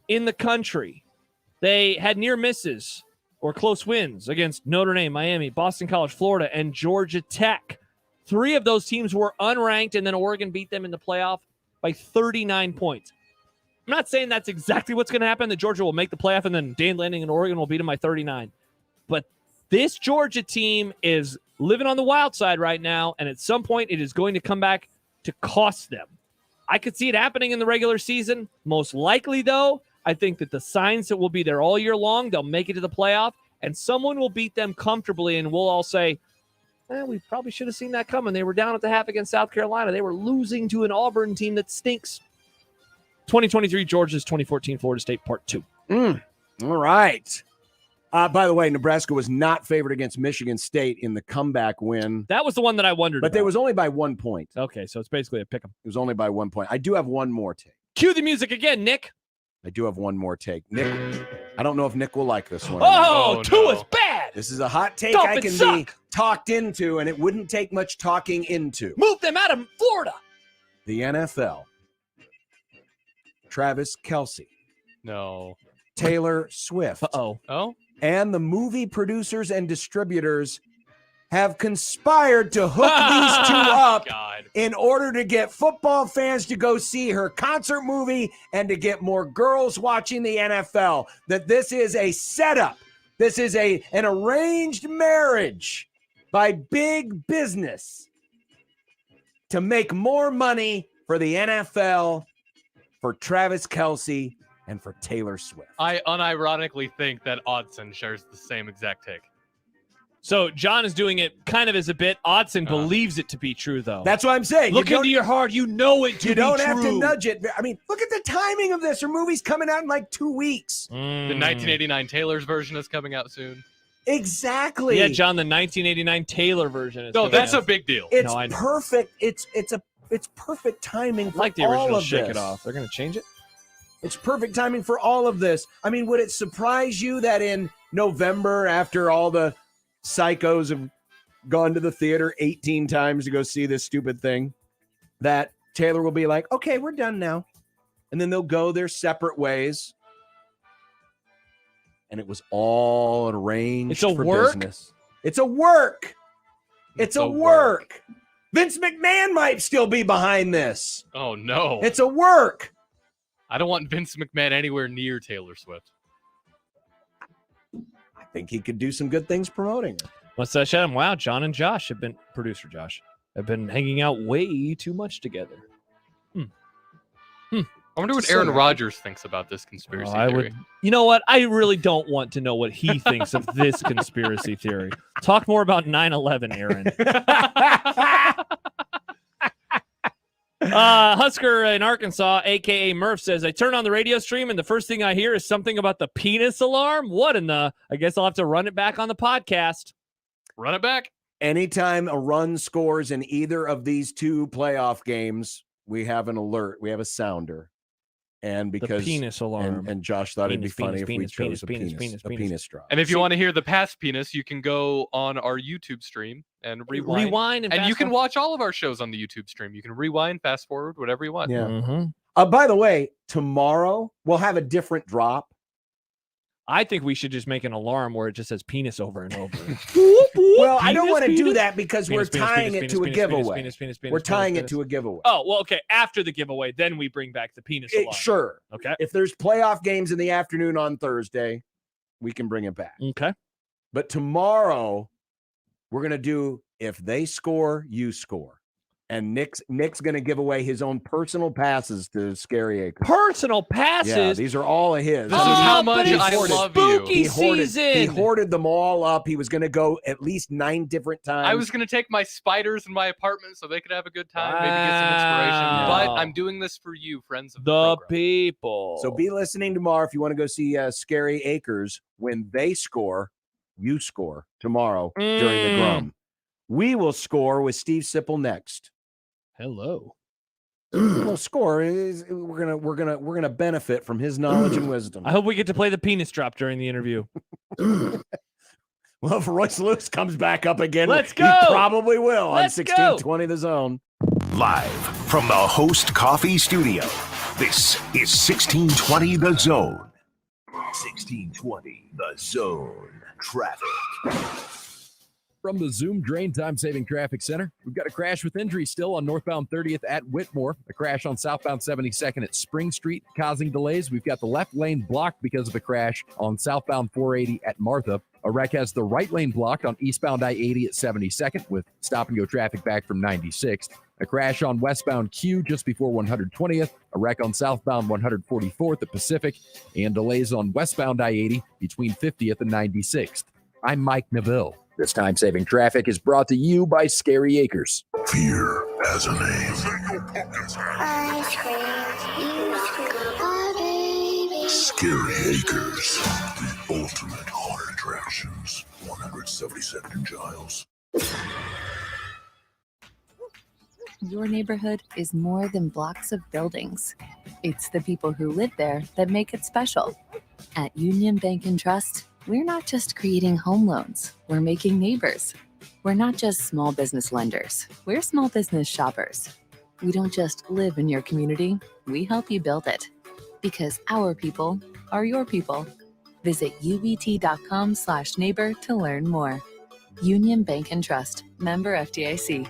Speaker 8: in the country. They had near misses or close wins against Notre Dame, Miami, Boston College, Florida, and Georgia Tech. 3 of those teams were unranked, and then Oregon beat them in the playoff by 39 points. I'm not saying that's exactly what's going to happen, that Georgia will make the playoff, and then Dan Lanning and Oregon will beat them by 39. But this Georgia team is living on the wild side right now, and at some point it is going to come back to cost them. I could see it happening in the regular season. Most likely, though, I think that the signs that will be there all year long, they'll make it to the playoff, and someone will beat them comfortably, and we'll all say, we probably should have seen that coming. They were down at the half against South Carolina. They were losing to an Auburn team that stinks. 2023 Georgia's 2014 Florida State Part 2.
Speaker 9: All right. By the way, Nebraska was not favored against Michigan State in the comeback win.
Speaker 8: That was the one that I wondered
Speaker 9: But
Speaker 8: about.
Speaker 9: they was only by 1 point.
Speaker 8: Okay, so it's basically a pick 'em.
Speaker 9: It was only by 1 point. I do have one more take.
Speaker 8: Cue the music again, Nick.
Speaker 9: I do have one more take. Nick, I don't know if Nick will like this one.
Speaker 8: Oh, 2 is bad.
Speaker 9: This is a hot take
Speaker 8: Dump
Speaker 9: I
Speaker 8: and
Speaker 9: can be
Speaker 8: suck.
Speaker 9: talked into, and it wouldn't take much talking into.
Speaker 8: Move them out of Florida.
Speaker 9: The NFL. Travis Kelce.
Speaker 10: No.
Speaker 9: Taylor Swift.
Speaker 8: Oh.
Speaker 9: And the movie producers and distributors have conspired to hook these 2 up in order to get football fans to go see her concert movie and to get more girls watching the NFL. That this is a setup. This is an arranged marriage by big business to make more money for the NFL, for Travis Kelce, and for Taylor Swift.
Speaker 10: I unironically think that Odson shares the same exact take.
Speaker 8: So John is doing it kind of as a bit. Odson believes it to be true, though.
Speaker 9: That's what I'm saying.
Speaker 8: Look into your heart. You know it to
Speaker 9: You
Speaker 8: be
Speaker 9: don't
Speaker 8: true.
Speaker 9: have to nudge it. I mean, look at the timing of this. Her movie's coming out in like 2 weeks.
Speaker 10: The 1989 Taylor's version is coming out soon.
Speaker 9: Exactly.
Speaker 8: Yeah, John, the 1989 Taylor version is
Speaker 10: No,
Speaker 8: coming
Speaker 10: that's
Speaker 8: out.
Speaker 10: a big deal.
Speaker 9: It's
Speaker 8: No, I know.
Speaker 9: perfect. It's perfect timing for
Speaker 8: like the
Speaker 9: all
Speaker 8: original
Speaker 9: of
Speaker 8: Shake
Speaker 9: this.
Speaker 8: It Off. They're going to change it?
Speaker 9: It's perfect timing for all of this. I mean, would it surprise you that in November, after all the psychos have gone to the theater 18 times to go see this stupid thing, that Taylor will be like, okay, we're done now. And then they'll go their separate ways. And it was all arranged
Speaker 8: It's a
Speaker 9: for
Speaker 8: work?
Speaker 9: business. It's a work. It's a work. Vince McMahon might still be behind this.
Speaker 10: Oh, no.
Speaker 9: It's a work.
Speaker 10: I don't want Vince McMahon anywhere near Taylor Swift.
Speaker 9: I think he could do some good things promoting her.
Speaker 8: Let's shout him. Wow, John and Josh have been, producer Josh, have been hanging out way too much together.
Speaker 10: I wonder what Aaron Rodgers thinks about this conspiracy theory.
Speaker 8: You know what? I really don't want to know what he thinks of this conspiracy theory. Talk more about 9/11, Aaron. Husker in Arkansas, a.k.a. Murph, says, I turn on the radio stream and the first thing I hear is something about the penis alarm. What in the... I guess I'll have to run it back on the podcast.
Speaker 10: Run it back.
Speaker 9: Anytime a run scores in either of these two playoff games, we have an alert. We have a sounder. And because
Speaker 8: the penis alarm.
Speaker 9: And Josh thought it'd be funny if we chose a penis drop.
Speaker 10: And if you want to hear the past penis, you can go on our YouTube stream and rewind.
Speaker 8: and
Speaker 10: you can watch all of our shows on the YouTube stream. You can rewind, fast forward, whatever you want.
Speaker 9: Yeah. By the way, tomorrow we'll have a different drop.
Speaker 8: I think we should just make an alarm where it just says penis over and over.
Speaker 9: Well, I don't want to do that because we're tying it to a giveaway. We're tying it to a giveaway.
Speaker 8: Oh, well, okay. After the giveaway, then we bring back the penis alarm.
Speaker 9: Sure.
Speaker 8: Okay.
Speaker 9: If there's playoff games in the afternoon on Thursday, we can bring it back.
Speaker 8: Okay.
Speaker 9: But tomorrow, we're going to do if they score, you score. And Nick's going to give away his own personal passes to Scary Acres.
Speaker 8: Personal passes?
Speaker 9: Yeah, these are all of his.
Speaker 10: This is how much I love you.
Speaker 9: He hoarded them all up. He was going to go at least 9 different times.
Speaker 10: I was going to take my spiders in my apartment so they could have a good time, maybe get some inspiration. But I'm doing this for you, friends of the program.
Speaker 8: People.
Speaker 9: So be listening tomorrow if you want to go see Scary Acres. When they score, you score tomorrow during the Grum. We will score with Steve Sipple next.
Speaker 8: Hello.
Speaker 9: We'll score. We're gonna benefit from his knowledge and wisdom.
Speaker 8: I hope we get to play the penis drop during the interview.
Speaker 9: Well, if Royce Lewis comes back up again,
Speaker 8: let's go.
Speaker 9: He probably will on
Speaker 8: Let's
Speaker 9: 1620 The Zone.
Speaker 4: Live from the Host Coffee Studio, this is 1620 The Zone. 1620 The Zone. Traffic.
Speaker 15: From the Zoom Drain Time Saving Traffic Center, we've got a crash with injury still on northbound 30th at Whitmore, a crash on southbound 72nd at Spring Street causing delays. We've got the left lane blocked because of a crash on southbound 480 at Martha. A wreck has the right lane blocked on eastbound I-80 at 72nd with stop-and-go traffic back from 96th. A crash on westbound Q just before 120th. A wreck on southbound 144th at Pacific. And delays on westbound I-80 between 50th and 96th. I'm Mike Neville. This time-saving traffic is brought to you by Scary Acres.
Speaker 4: Fear has a name. Scary Acres, the ultimate haunted attractions. 172nd and Giles.
Speaker 2: Your neighborhood is more than blocks of buildings. It's the people who live there that make it special. At Union Bank and Trust, we're not just creating home loans, we're making neighbors. We're not just small business lenders, we're small business shoppers. We don't just live in your community, we help you build it. Because our people are your people. Visit ubt.com/neighbor to learn more. Union Bank and Trust, member FDIC.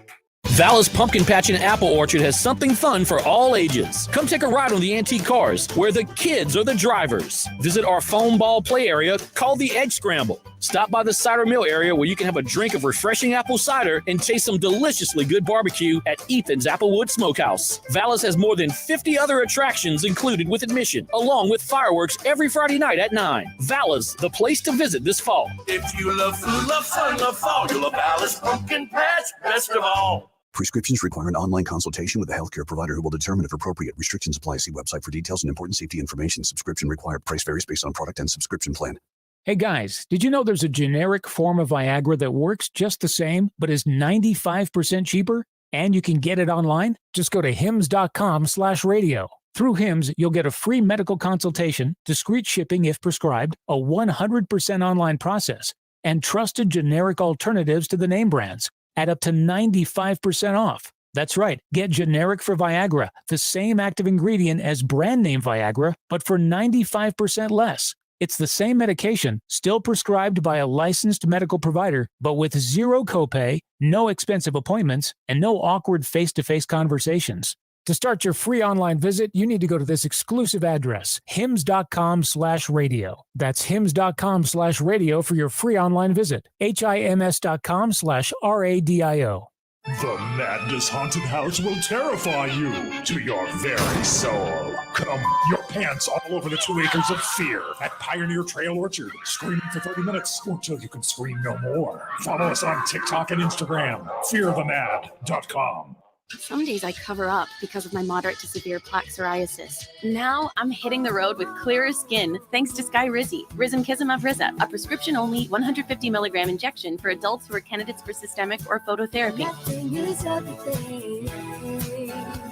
Speaker 27: Vallis Pumpkin Patch and Apple Orchard has something fun for all ages. Come take a ride on the antique cars, where the kids are the drivers. Visit our foam ball play area called the Egg Scramble. Stop by the cider mill area where you can have a drink of refreshing apple cider and taste some deliciously good barbecue at Ethan's Applewood Smokehouse. Vallis has more than 50 other attractions included with admission, along with fireworks every Friday night at 9. Vallis, the place to visit this fall.
Speaker 3: If you love food, love fun, love fall, you'll love Vallis Pumpkin Patch best of all.
Speaker 18: Prescriptions require an online consultation with a healthcare provider who will determine if appropriate. Restrictions apply. See website for details and important safety information. Subscription required. Price varies based on product and subscription plan.
Speaker 19: Hey guys, did you know there's a generic form of Viagra that works just the same, but is 95% cheaper? And you can get it online? Just go to hims.com/radio. Through Hims, you'll get a free medical consultation, discreet shipping if prescribed, a 100% online process, and trusted generic alternatives to the name brands at up to 95% off. That's right. Get generic for Viagra, the same active ingredient as brand name Viagra, but for 95% less. It's the same medication, still prescribed by a licensed medical provider, but with zero copay, no expensive appointments, and no awkward face-to-face conversations. To start your free online visit, you need to go to this exclusive address, hims.com/radio. That's hims.com/radio for your free online visit. HIMS.com/RADIO.
Speaker 6: The madness haunted house will terrify you to your very soul. Come, your pants all over the 2 acres of fear at Pioneer Trail Orchard. Screaming for 30 minutes until you can scream no more. Follow us on TikTok and Instagram. FearTheMad.com.
Speaker 7: Some days I cover up because of my moderate to severe plaque psoriasis. Now I'm hitting the road with clearer skin thanks to Skyrizi, Risankizumab Riza, a prescription-only 150 milligram injection for adults who are candidates for systemic or phototherapy.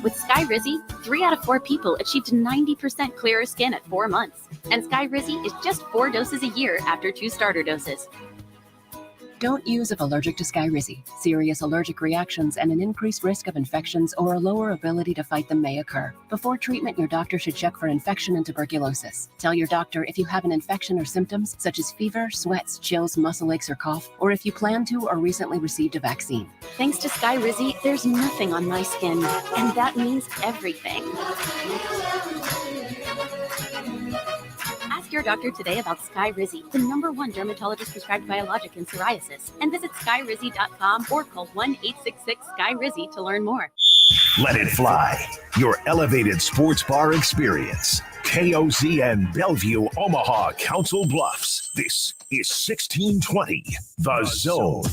Speaker 7: With Skyrizi, 3 out of 4 people achieved 90% clearer skin at 4 months. And Skyrizi is just 4 doses a year after 2 starter doses.
Speaker 11: Don't use if allergic to Skyrizi. Serious allergic reactions and an increased risk of infections or a lower ability to fight them may occur. Before treatment, your doctor should check for infection and tuberculosis. Tell your doctor if you have an infection or symptoms such as fever, sweats, chills, muscle aches, or cough, or if you plan to or recently received a vaccine.
Speaker 7: Thanks to Skyrizi, there's nothing on my skin, and that means everything. Ask your doctor today about Skyrizi, the #1 dermatologist prescribed biologic in psoriasis, and visit skyrizi.com or call 1-866-SKY-RIZZI to learn more.
Speaker 4: Let it fly. Your elevated sports bar experience. KOZN Bellevue, Omaha, Council Bluffs. This is 1620, The Zone.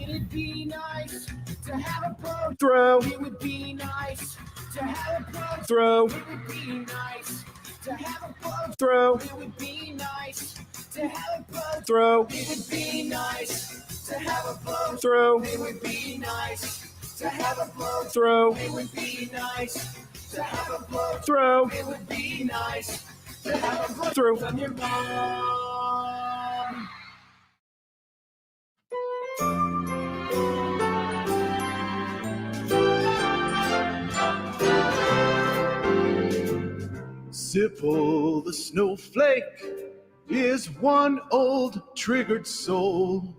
Speaker 3: It'd be nice to have a pro
Speaker 4: Throw.
Speaker 3: It would be nice to have a pro
Speaker 4: Throw.
Speaker 3: It would be nice to have a pro
Speaker 4: Throw.
Speaker 3: It would be nice to have a pro
Speaker 4: Throw.
Speaker 3: It would be nice to have a pro
Speaker 4: Throw.
Speaker 3: It would be nice to have a pro
Speaker 4: Throw.
Speaker 3: It would be nice to have a pro
Speaker 4: Throw.
Speaker 3: It would be nice to have a pro
Speaker 4: Throw.
Speaker 3: from your mom.
Speaker 14: Sipple the snowflake is one old triggered soul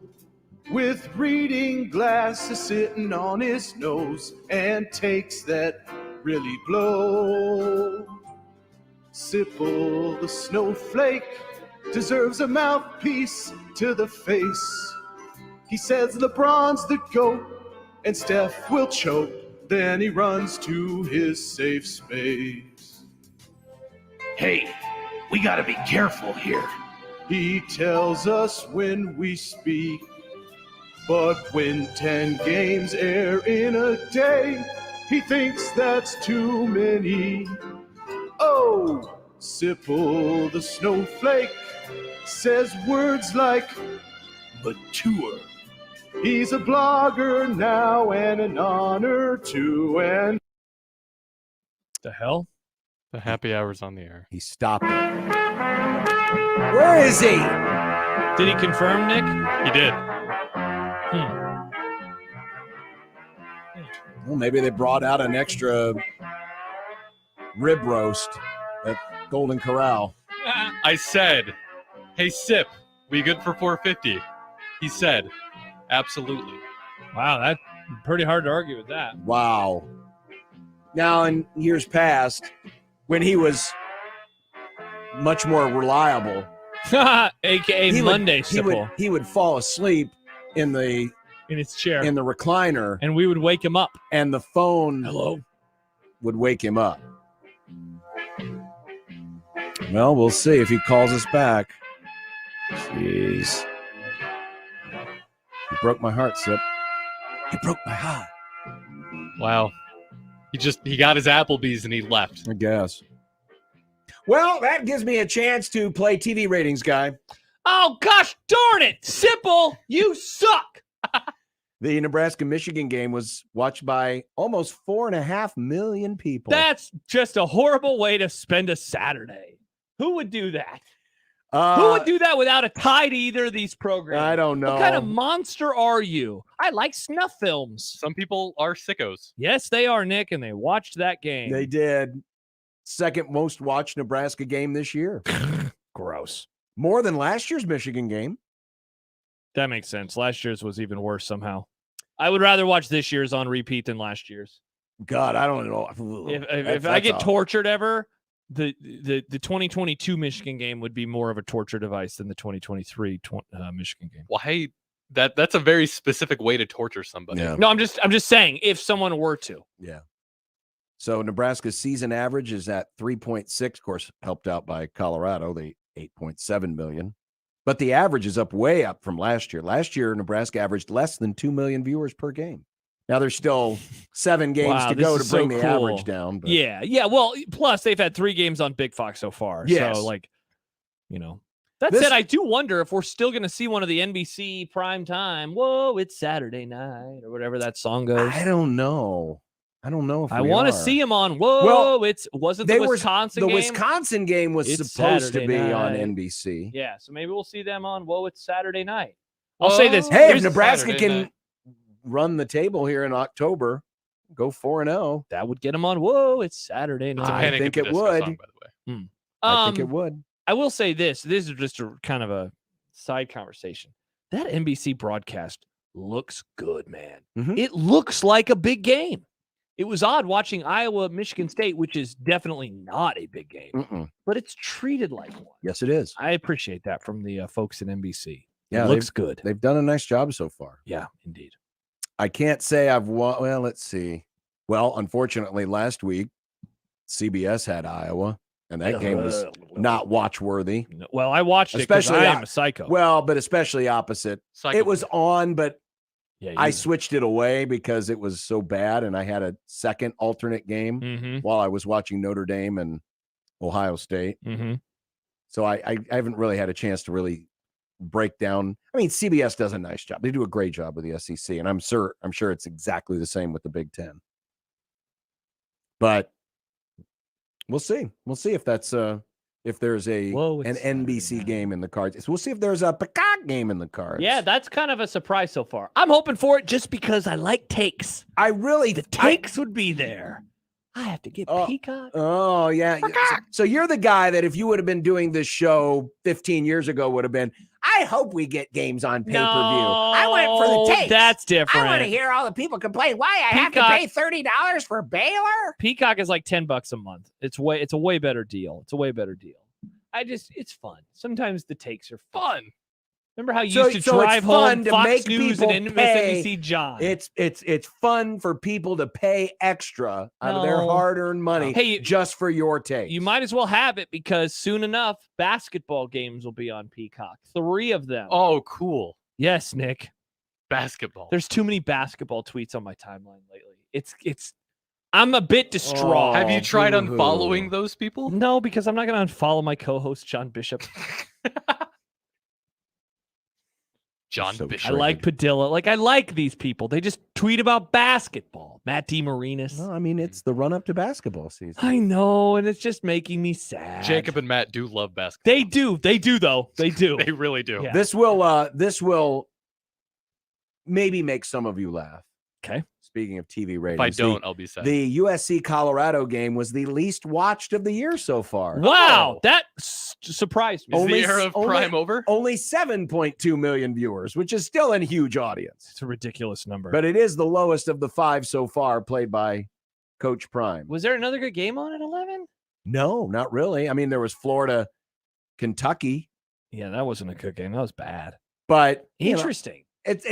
Speaker 14: with reading glasses sitting on his nose and takes that really blow. Sipple the snowflake deserves a mouthpiece to the face. He says LeBron's the GOAT and Steph will choke. Then he runs to his safe space. Hey, we gotta be careful here. He tells us when we speak, but when 10 games air in a day, he thinks that's too many. Oh, Sipple the snowflake says words like mature. He's a blogger now and an honor too. And
Speaker 1: the hell?
Speaker 10: The happy hour's on the air.
Speaker 9: He stopped it. Where is he?
Speaker 8: Did he confirm, Nick?
Speaker 10: He did.
Speaker 9: Well, maybe they brought out an extra rib roast at Golden Corral.
Speaker 10: I said, hey, Sip, we good for 450? He said, absolutely.
Speaker 8: Wow, that's pretty hard to argue with that.
Speaker 9: Wow. Now, in years past, when he was much more reliable,
Speaker 8: AKA Monday Sipple.
Speaker 9: He would fall asleep in
Speaker 8: his chair,
Speaker 9: in the recliner,
Speaker 8: and we would wake him up.
Speaker 9: And the phone would wake him up. Well, we'll see if he calls us back. Jeez. You broke my heart, Sip. You broke my heart.
Speaker 10: Wow. He got his Applebee's and he left.
Speaker 9: I guess. Well, that gives me a chance to play TV ratings, guy.
Speaker 8: Oh, gosh darn it. Sipple, you suck.
Speaker 9: The Nebraska-Michigan game was watched by almost 4.5 million people.
Speaker 8: That's just a horrible way to spend a Saturday. Who would do that? Who would do that without a tie to either of these programs?
Speaker 9: I don't know.
Speaker 8: What kind of monster are you? I like snuff films.
Speaker 10: Some people are sickos.
Speaker 8: Yes, they are, Nick, and they watched that game.
Speaker 9: They did. Second most watched Nebraska game this year.
Speaker 8: Gross.
Speaker 9: More than last year's Michigan game.
Speaker 8: That makes sense. Last year's was even worse somehow. I would rather watch this year's on repeat than last year's.
Speaker 9: God, I don't know.
Speaker 8: If I get tortured ever, the 2022 Michigan game would be more of a torture device than the 2023 Michigan game.
Speaker 10: Why? That's a very specific way to torture somebody.
Speaker 9: Yeah.
Speaker 8: No, I'm just saying if someone were to.
Speaker 9: Yeah. So Nebraska's season average is at 3.6, of course, helped out by Colorado, the 8.7 million. But the average is way up from last year. Last year, Nebraska averaged less than 2 million viewers per game. Now there's still 7 games to go to bring the average down. But.
Speaker 8: Yeah. Well, plus they've had 3 games on Big Fox so far.
Speaker 9: Yes.
Speaker 8: So that said, I do wonder if we're still going to see one of the NBC prime time. Whoa, it's Saturday night or whatever that song goes.
Speaker 9: I don't know. If
Speaker 8: I want to see him on. Whoa,
Speaker 9: well,
Speaker 8: wasn't the Wisconsin game?
Speaker 9: The Wisconsin game was supposed to be on NBC.
Speaker 8: Yeah, so maybe we'll see them on. Whoa, it's Saturday night. I'll say this.
Speaker 9: Hey, if Nebraska can run the table here in October, go 4-0.
Speaker 8: That would get them on. Whoa, it's Saturday night.
Speaker 9: I think it would.
Speaker 10: Song, by the way.
Speaker 9: I think it would.
Speaker 8: I will say this. This is just a kind of a side conversation. That NBC broadcast looks good, man.
Speaker 9: Mm-hmm.
Speaker 8: It looks like a big game. It was odd watching Iowa, Michigan State, which is definitely not a big game, but it's treated like one.
Speaker 9: Yes, it is.
Speaker 8: I appreciate that from the folks at NBC.
Speaker 9: Yeah,
Speaker 8: it looks good.
Speaker 9: They've done a nice job so far.
Speaker 8: Yeah, indeed.
Speaker 9: I can't say I've won. Well, let's see. Well, unfortunately, last week, CBS had Iowa, and that game was not watch-worthy.
Speaker 8: Well, I watched it because I am a psycho.
Speaker 9: Well, but especially opposite.
Speaker 10: Psycho.
Speaker 9: It was on, but
Speaker 8: yeah,
Speaker 9: I switched it away because it was so bad, and I had a second alternate game while I was watching Notre Dame and Ohio State. So I haven't really had a chance to really break down. I mean, CBS does a nice job. They do a great job with the SEC, and I'm sure it's exactly the same with the Big Ten. But we'll see. We'll see if that's if there's an NBC game in the cards. We'll see if there's a Peacock game in the cards.
Speaker 8: Yeah, that's kind of a surprise so far. I'm hoping for it just because I like takes. The takes would be there. I have to get Peacock.
Speaker 9: Oh, yeah. So you're the guy that if you would have been doing this show 15 years ago would have been, I hope we get games on pay-per-view. I went for the takes.
Speaker 8: That's different.
Speaker 9: I want to hear all the people complain why I have to pay $30 for Baylor.
Speaker 8: Peacock is like $10 a month. It's a way better deal. It's fun. Sometimes the takes are fun. Remember how you used to drive home
Speaker 9: to
Speaker 8: Fox
Speaker 9: make
Speaker 8: News
Speaker 9: people
Speaker 8: and
Speaker 9: pay.
Speaker 8: MSNBC John?
Speaker 9: It's fun for people to pay extra out of their hard-earned money just for your take.
Speaker 8: You might as well have it because soon enough, basketball games will be on Peacock. 3 of them.
Speaker 10: Oh, cool.
Speaker 8: Yes, Nick.
Speaker 10: Basketball.
Speaker 8: There's too many basketball tweets on my timeline lately. I'm a bit distraught.
Speaker 10: Have you tried unfollowing those people?
Speaker 8: No, because I'm not going to unfollow my co-host, John Bishop.
Speaker 10: Bishop.
Speaker 8: I like Padilla. I like these people. They just tweet about basketball. Matt DeMarinis.
Speaker 9: No, I mean, it's the run-up to basketball season.
Speaker 8: I know, and it's just making me sad.
Speaker 10: Jacob and Matt do love basketball.
Speaker 8: They do, though. They do.
Speaker 10: They really do.
Speaker 8: Yeah.
Speaker 9: This will maybe make some of you laugh.
Speaker 8: Okay.
Speaker 9: Speaking of TV ratings.
Speaker 10: If I don't, I'll be sad.
Speaker 9: The USC Colorado game was the least watched of the year so far.
Speaker 8: Wow, that surprised me.
Speaker 10: Is the era of prime over?
Speaker 9: Only 7.2 million viewers, which is still a huge audience.
Speaker 8: It's a ridiculous number.
Speaker 9: But it is the lowest of the 5 so far played by Coach Prime.
Speaker 8: Was there another good game on at 11?
Speaker 9: No, not really. I mean, there was Florida, Kentucky.
Speaker 8: Yeah, that wasn't a good game. That was bad.
Speaker 9: But
Speaker 8: interesting.
Speaker 9: It's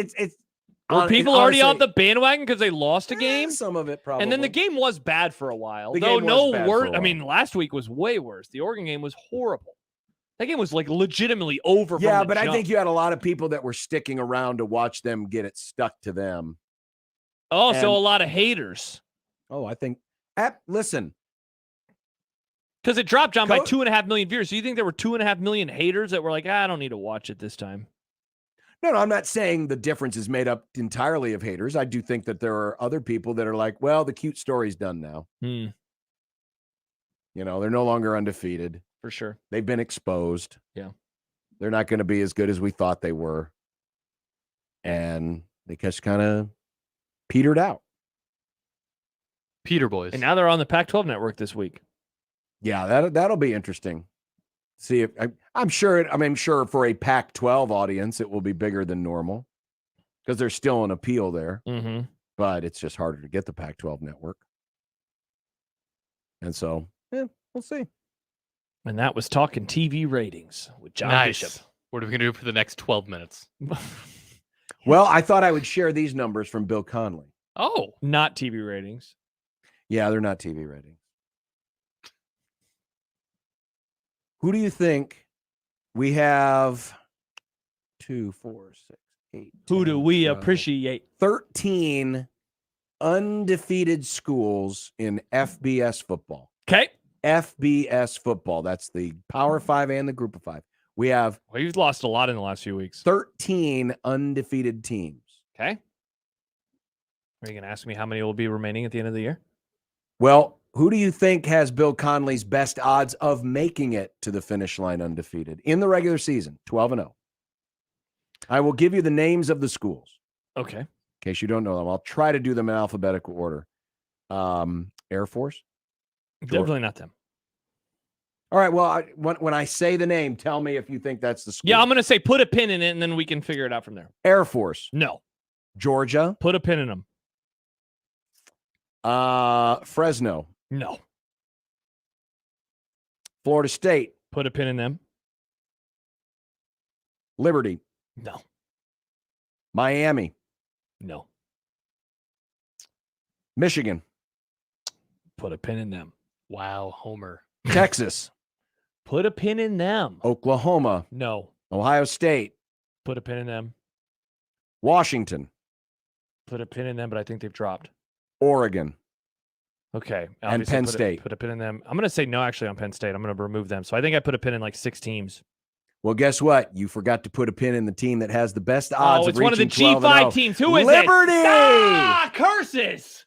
Speaker 8: Were people already on the bandwagon because they lost a game?
Speaker 9: Some of it probably.
Speaker 8: And then the game was bad for a while.
Speaker 9: The
Speaker 8: Though
Speaker 9: game was bad for a
Speaker 8: I
Speaker 9: while.
Speaker 8: mean, last week was way worse. The Oregon game was horrible. That game was legitimately over.
Speaker 9: Yeah,
Speaker 8: from the
Speaker 9: but
Speaker 8: jump.
Speaker 9: I think you had a lot of people that were sticking around to watch them get it stuck to them.
Speaker 8: Oh, so a lot of haters.
Speaker 9: Oh, I think. Listen.
Speaker 8: Because it dropped, John, by 2.5 million viewers. So you think there were 2.5 million haters that were like, I don't need to watch it this time?
Speaker 9: No, I'm not saying the difference is made up entirely of haters. I do think that there are other people that are like, well, the cute story's done now.
Speaker 8: Hmm.
Speaker 9: You know, they're no longer undefeated.
Speaker 8: For sure.
Speaker 9: They've been exposed.
Speaker 8: Yeah.
Speaker 9: They're not going to be as good as we thought they were. And they just kind of petered out.
Speaker 10: Peter boys.
Speaker 8: And now they're on the Pac-12 network this week.
Speaker 9: Yeah, that'll be interesting. See if I'm sure for a Pac-12 audience, it will be bigger than normal. because there's still an appeal there.
Speaker 8: Mm-hmm.
Speaker 9: But it's just harder to get the Pac-12 network. And so, we'll see.
Speaker 8: And that was talking TV ratings with John
Speaker 10: Nice.
Speaker 8: Bishop.
Speaker 10: What are we going to do for the next 12 minutes?
Speaker 9: Well, I thought I would share these numbers from Bill Conley.
Speaker 10: Oh.
Speaker 8: Not TV ratings.
Speaker 9: Yeah, they're not TV ratings. Who do you think we have? 2, 4, 6, 8.
Speaker 8: Who
Speaker 9: 10,
Speaker 8: do we
Speaker 9: 12,
Speaker 8: appreciate?
Speaker 9: 13 undefeated schools in FBS football.
Speaker 8: Okay.
Speaker 9: FBS football. That's the Power 5 and the Group of 5. We have
Speaker 8: We've lost a lot in the last few weeks.
Speaker 9: 13 undefeated teams.
Speaker 8: Okay. Are you going to ask me how many will be remaining at the end of the year?
Speaker 9: Well, who do you think has Bill Conley's best odds of making it to the finish line undefeated in the regular season? 12-0. I will give you the names of the schools.
Speaker 8: Okay.
Speaker 9: In case you don't know them. I'll try to do them in alphabetical order. Air Force?
Speaker 8: Definitely not them.
Speaker 9: All right, well, when I say the name, tell me if you think that's the school.
Speaker 8: Yeah, I'm going to say put a pin in it, and then we can figure it out from there.
Speaker 9: Air Force.
Speaker 8: No.
Speaker 9: Georgia.
Speaker 8: Put a pin in them.
Speaker 9: Fresno.
Speaker 8: No.
Speaker 9: Florida State.
Speaker 8: Put a pin in them.
Speaker 9: Liberty.
Speaker 8: No.
Speaker 9: Miami.
Speaker 8: No.
Speaker 9: Michigan.
Speaker 8: Put a pin in them.
Speaker 10: Wow, Homer.
Speaker 9: Texas.
Speaker 8: Put a pin in them.
Speaker 9: Oklahoma.
Speaker 8: No.
Speaker 9: Ohio State.
Speaker 8: Put a pin in them.
Speaker 9: Washington.
Speaker 8: Put a pin in them, but I think they've dropped.
Speaker 9: Oregon.
Speaker 8: Okay.
Speaker 9: And
Speaker 8: Obviously
Speaker 9: Penn State.
Speaker 8: Put a pin in them. I'm going to say no, actually, on Penn State. I'm going to remove them. So I think I put a pin in like 6 teams.
Speaker 9: Well, guess what? You forgot to put a pin in the team that has the best odds
Speaker 8: it's
Speaker 9: of
Speaker 8: one of the
Speaker 9: reaching
Speaker 8: 12-0 teams. Who is
Speaker 9: Liberty!
Speaker 8: it? Ah, curses.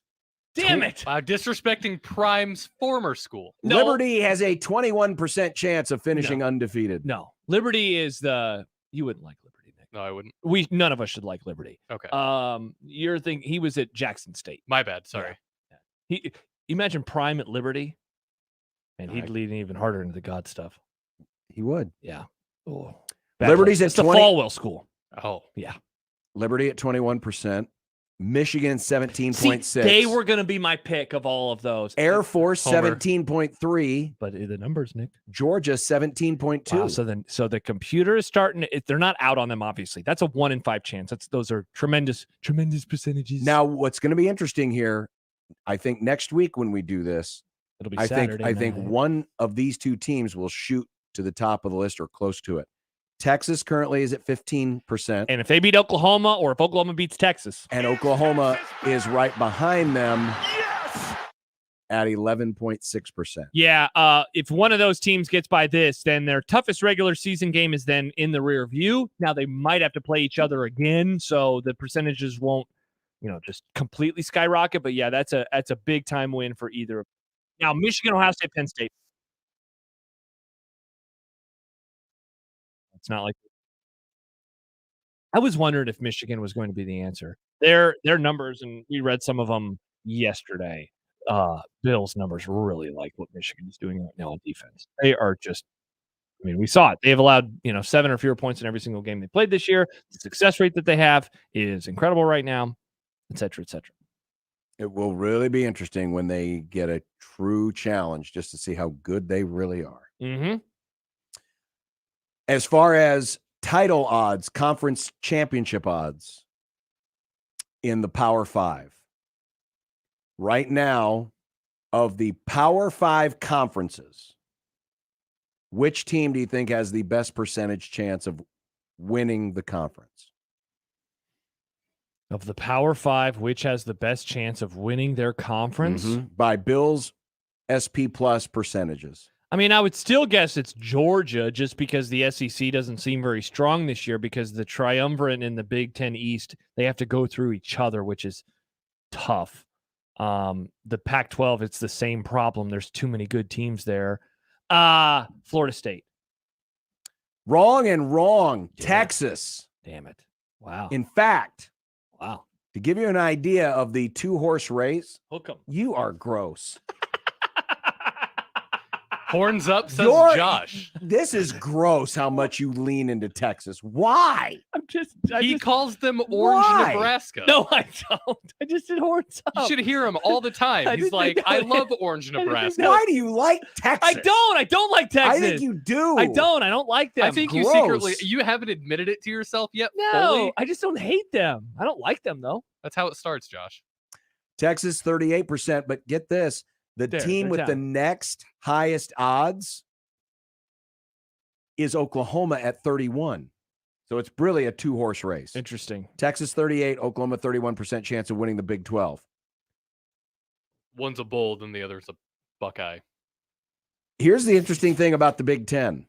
Speaker 8: Damn it.
Speaker 10: Disrespecting Prime's former school.
Speaker 8: No.
Speaker 9: Liberty has a 21% chance of finishing undefeated.
Speaker 8: No. Liberty is you wouldn't like Liberty, Nick.
Speaker 10: No, I wouldn't.
Speaker 8: None of us should like Liberty.
Speaker 10: Okay.
Speaker 8: You're thinking he was at Jackson State.
Speaker 10: My bad. Sorry.
Speaker 8: Yeah. Imagine Prime at Liberty, and he'd lead even harder into the God stuff.
Speaker 9: He would.
Speaker 8: Yeah. Oh.
Speaker 9: Liberty's
Speaker 8: It's
Speaker 9: at
Speaker 8: the
Speaker 9: 20
Speaker 8: Falwell School.
Speaker 10: Oh.
Speaker 8: Yeah.
Speaker 9: Liberty at 21%. Michigan 17.6.
Speaker 8: See, they were going to be my pick of all of those.
Speaker 9: Air Force
Speaker 8: Homer.
Speaker 9: 17.3.
Speaker 8: But the numbers, Nick.
Speaker 9: Georgia 17.2.
Speaker 8: Wow, so the computer is starting. They're not out on them. Obviously, that's a 1 in 5 chance. Those are tremendous percentages.
Speaker 9: Now, what's going to be interesting here, I think next week when we do this,
Speaker 8: it'll be
Speaker 9: I
Speaker 8: Saturday
Speaker 9: think
Speaker 8: night.
Speaker 9: one of these two teams will shoot to the top of the list or close to it. Texas currently is at 15%.
Speaker 8: And if they beat Oklahoma, or if Oklahoma beats Texas,
Speaker 9: and Oklahoma is right behind them at 11.6%.
Speaker 8: yeah. If one of those teams gets by this, then their toughest regular season game is then in the rear view. Now they might have to play each other again, so the percentages won't, just completely skyrocket. But yeah, that's a big time win for either. Now Michigan, Ohio State, Penn State. It's not like I was wondering if Michigan was going to be the answer. Their numbers, and we read some of them yesterday. Bill's numbers really like what Michigan is doing right now on defense. They are just, we saw it. They've allowed 7 or fewer points in every single game they played this year. The success rate that they have is incredible right now, et cetera, et cetera.
Speaker 9: It will really be interesting when they get a true challenge just to see how good they really are.
Speaker 8: Mm-hmm.
Speaker 9: As far as title odds, conference championship odds in the Power 5, right now, of the Power 5 conferences, which team do you think has the best percentage chance of winning the conference?
Speaker 8: Of the Power 5, which has the best chance of winning their conference?
Speaker 9: By Bill's SP Plus percentages.
Speaker 8: I would still guess it's Georgia, just because the SEC doesn't seem very strong this year, because the triumvirate in the Big Ten East, they have to go through each other, which is tough. The Pac-12, it's the same problem. There's too many good teams there. Florida State.
Speaker 9: Wrong and wrong.
Speaker 8: Damn.
Speaker 9: Texas.
Speaker 8: Damn it. Wow.
Speaker 9: In fact,
Speaker 8: wow.
Speaker 9: To give you an idea of the 2-horse race,
Speaker 8: Hook 'em.
Speaker 9: you are gross.
Speaker 10: Horns up, says
Speaker 9: You're-
Speaker 10: Josh.
Speaker 9: This is gross how much you lean into Texas. Why?
Speaker 10: He calls them Orange
Speaker 9: Why?
Speaker 10: Nebraska.
Speaker 8: No, I don't. I just did horns up.
Speaker 10: You should hear him all the time.
Speaker 8: I
Speaker 10: He's
Speaker 8: didn't
Speaker 10: like,
Speaker 8: know
Speaker 10: I
Speaker 8: it.
Speaker 10: love Orange Nebraska.
Speaker 9: Why do you like Texas?
Speaker 8: I don't like Texas.
Speaker 9: I think you do.
Speaker 8: I don't like them.
Speaker 10: I think you
Speaker 9: Gross.
Speaker 10: secretly, you haven't admitted it to yourself yet.
Speaker 8: No,
Speaker 10: fully.
Speaker 8: I just don't hate them. I don't like them though.
Speaker 10: That's how it starts, Josh.
Speaker 9: Texas 38%, but get this. The team
Speaker 8: they're
Speaker 9: with the
Speaker 8: down.
Speaker 9: next highest odds is Oklahoma at 31. So it's really a two-horse race.
Speaker 8: Interesting.
Speaker 9: Texas 38, Oklahoma 31% chance of winning the Big 12.
Speaker 10: One's a Bull, and the other's a Buckeye.
Speaker 9: Here's the interesting thing about the Big 10.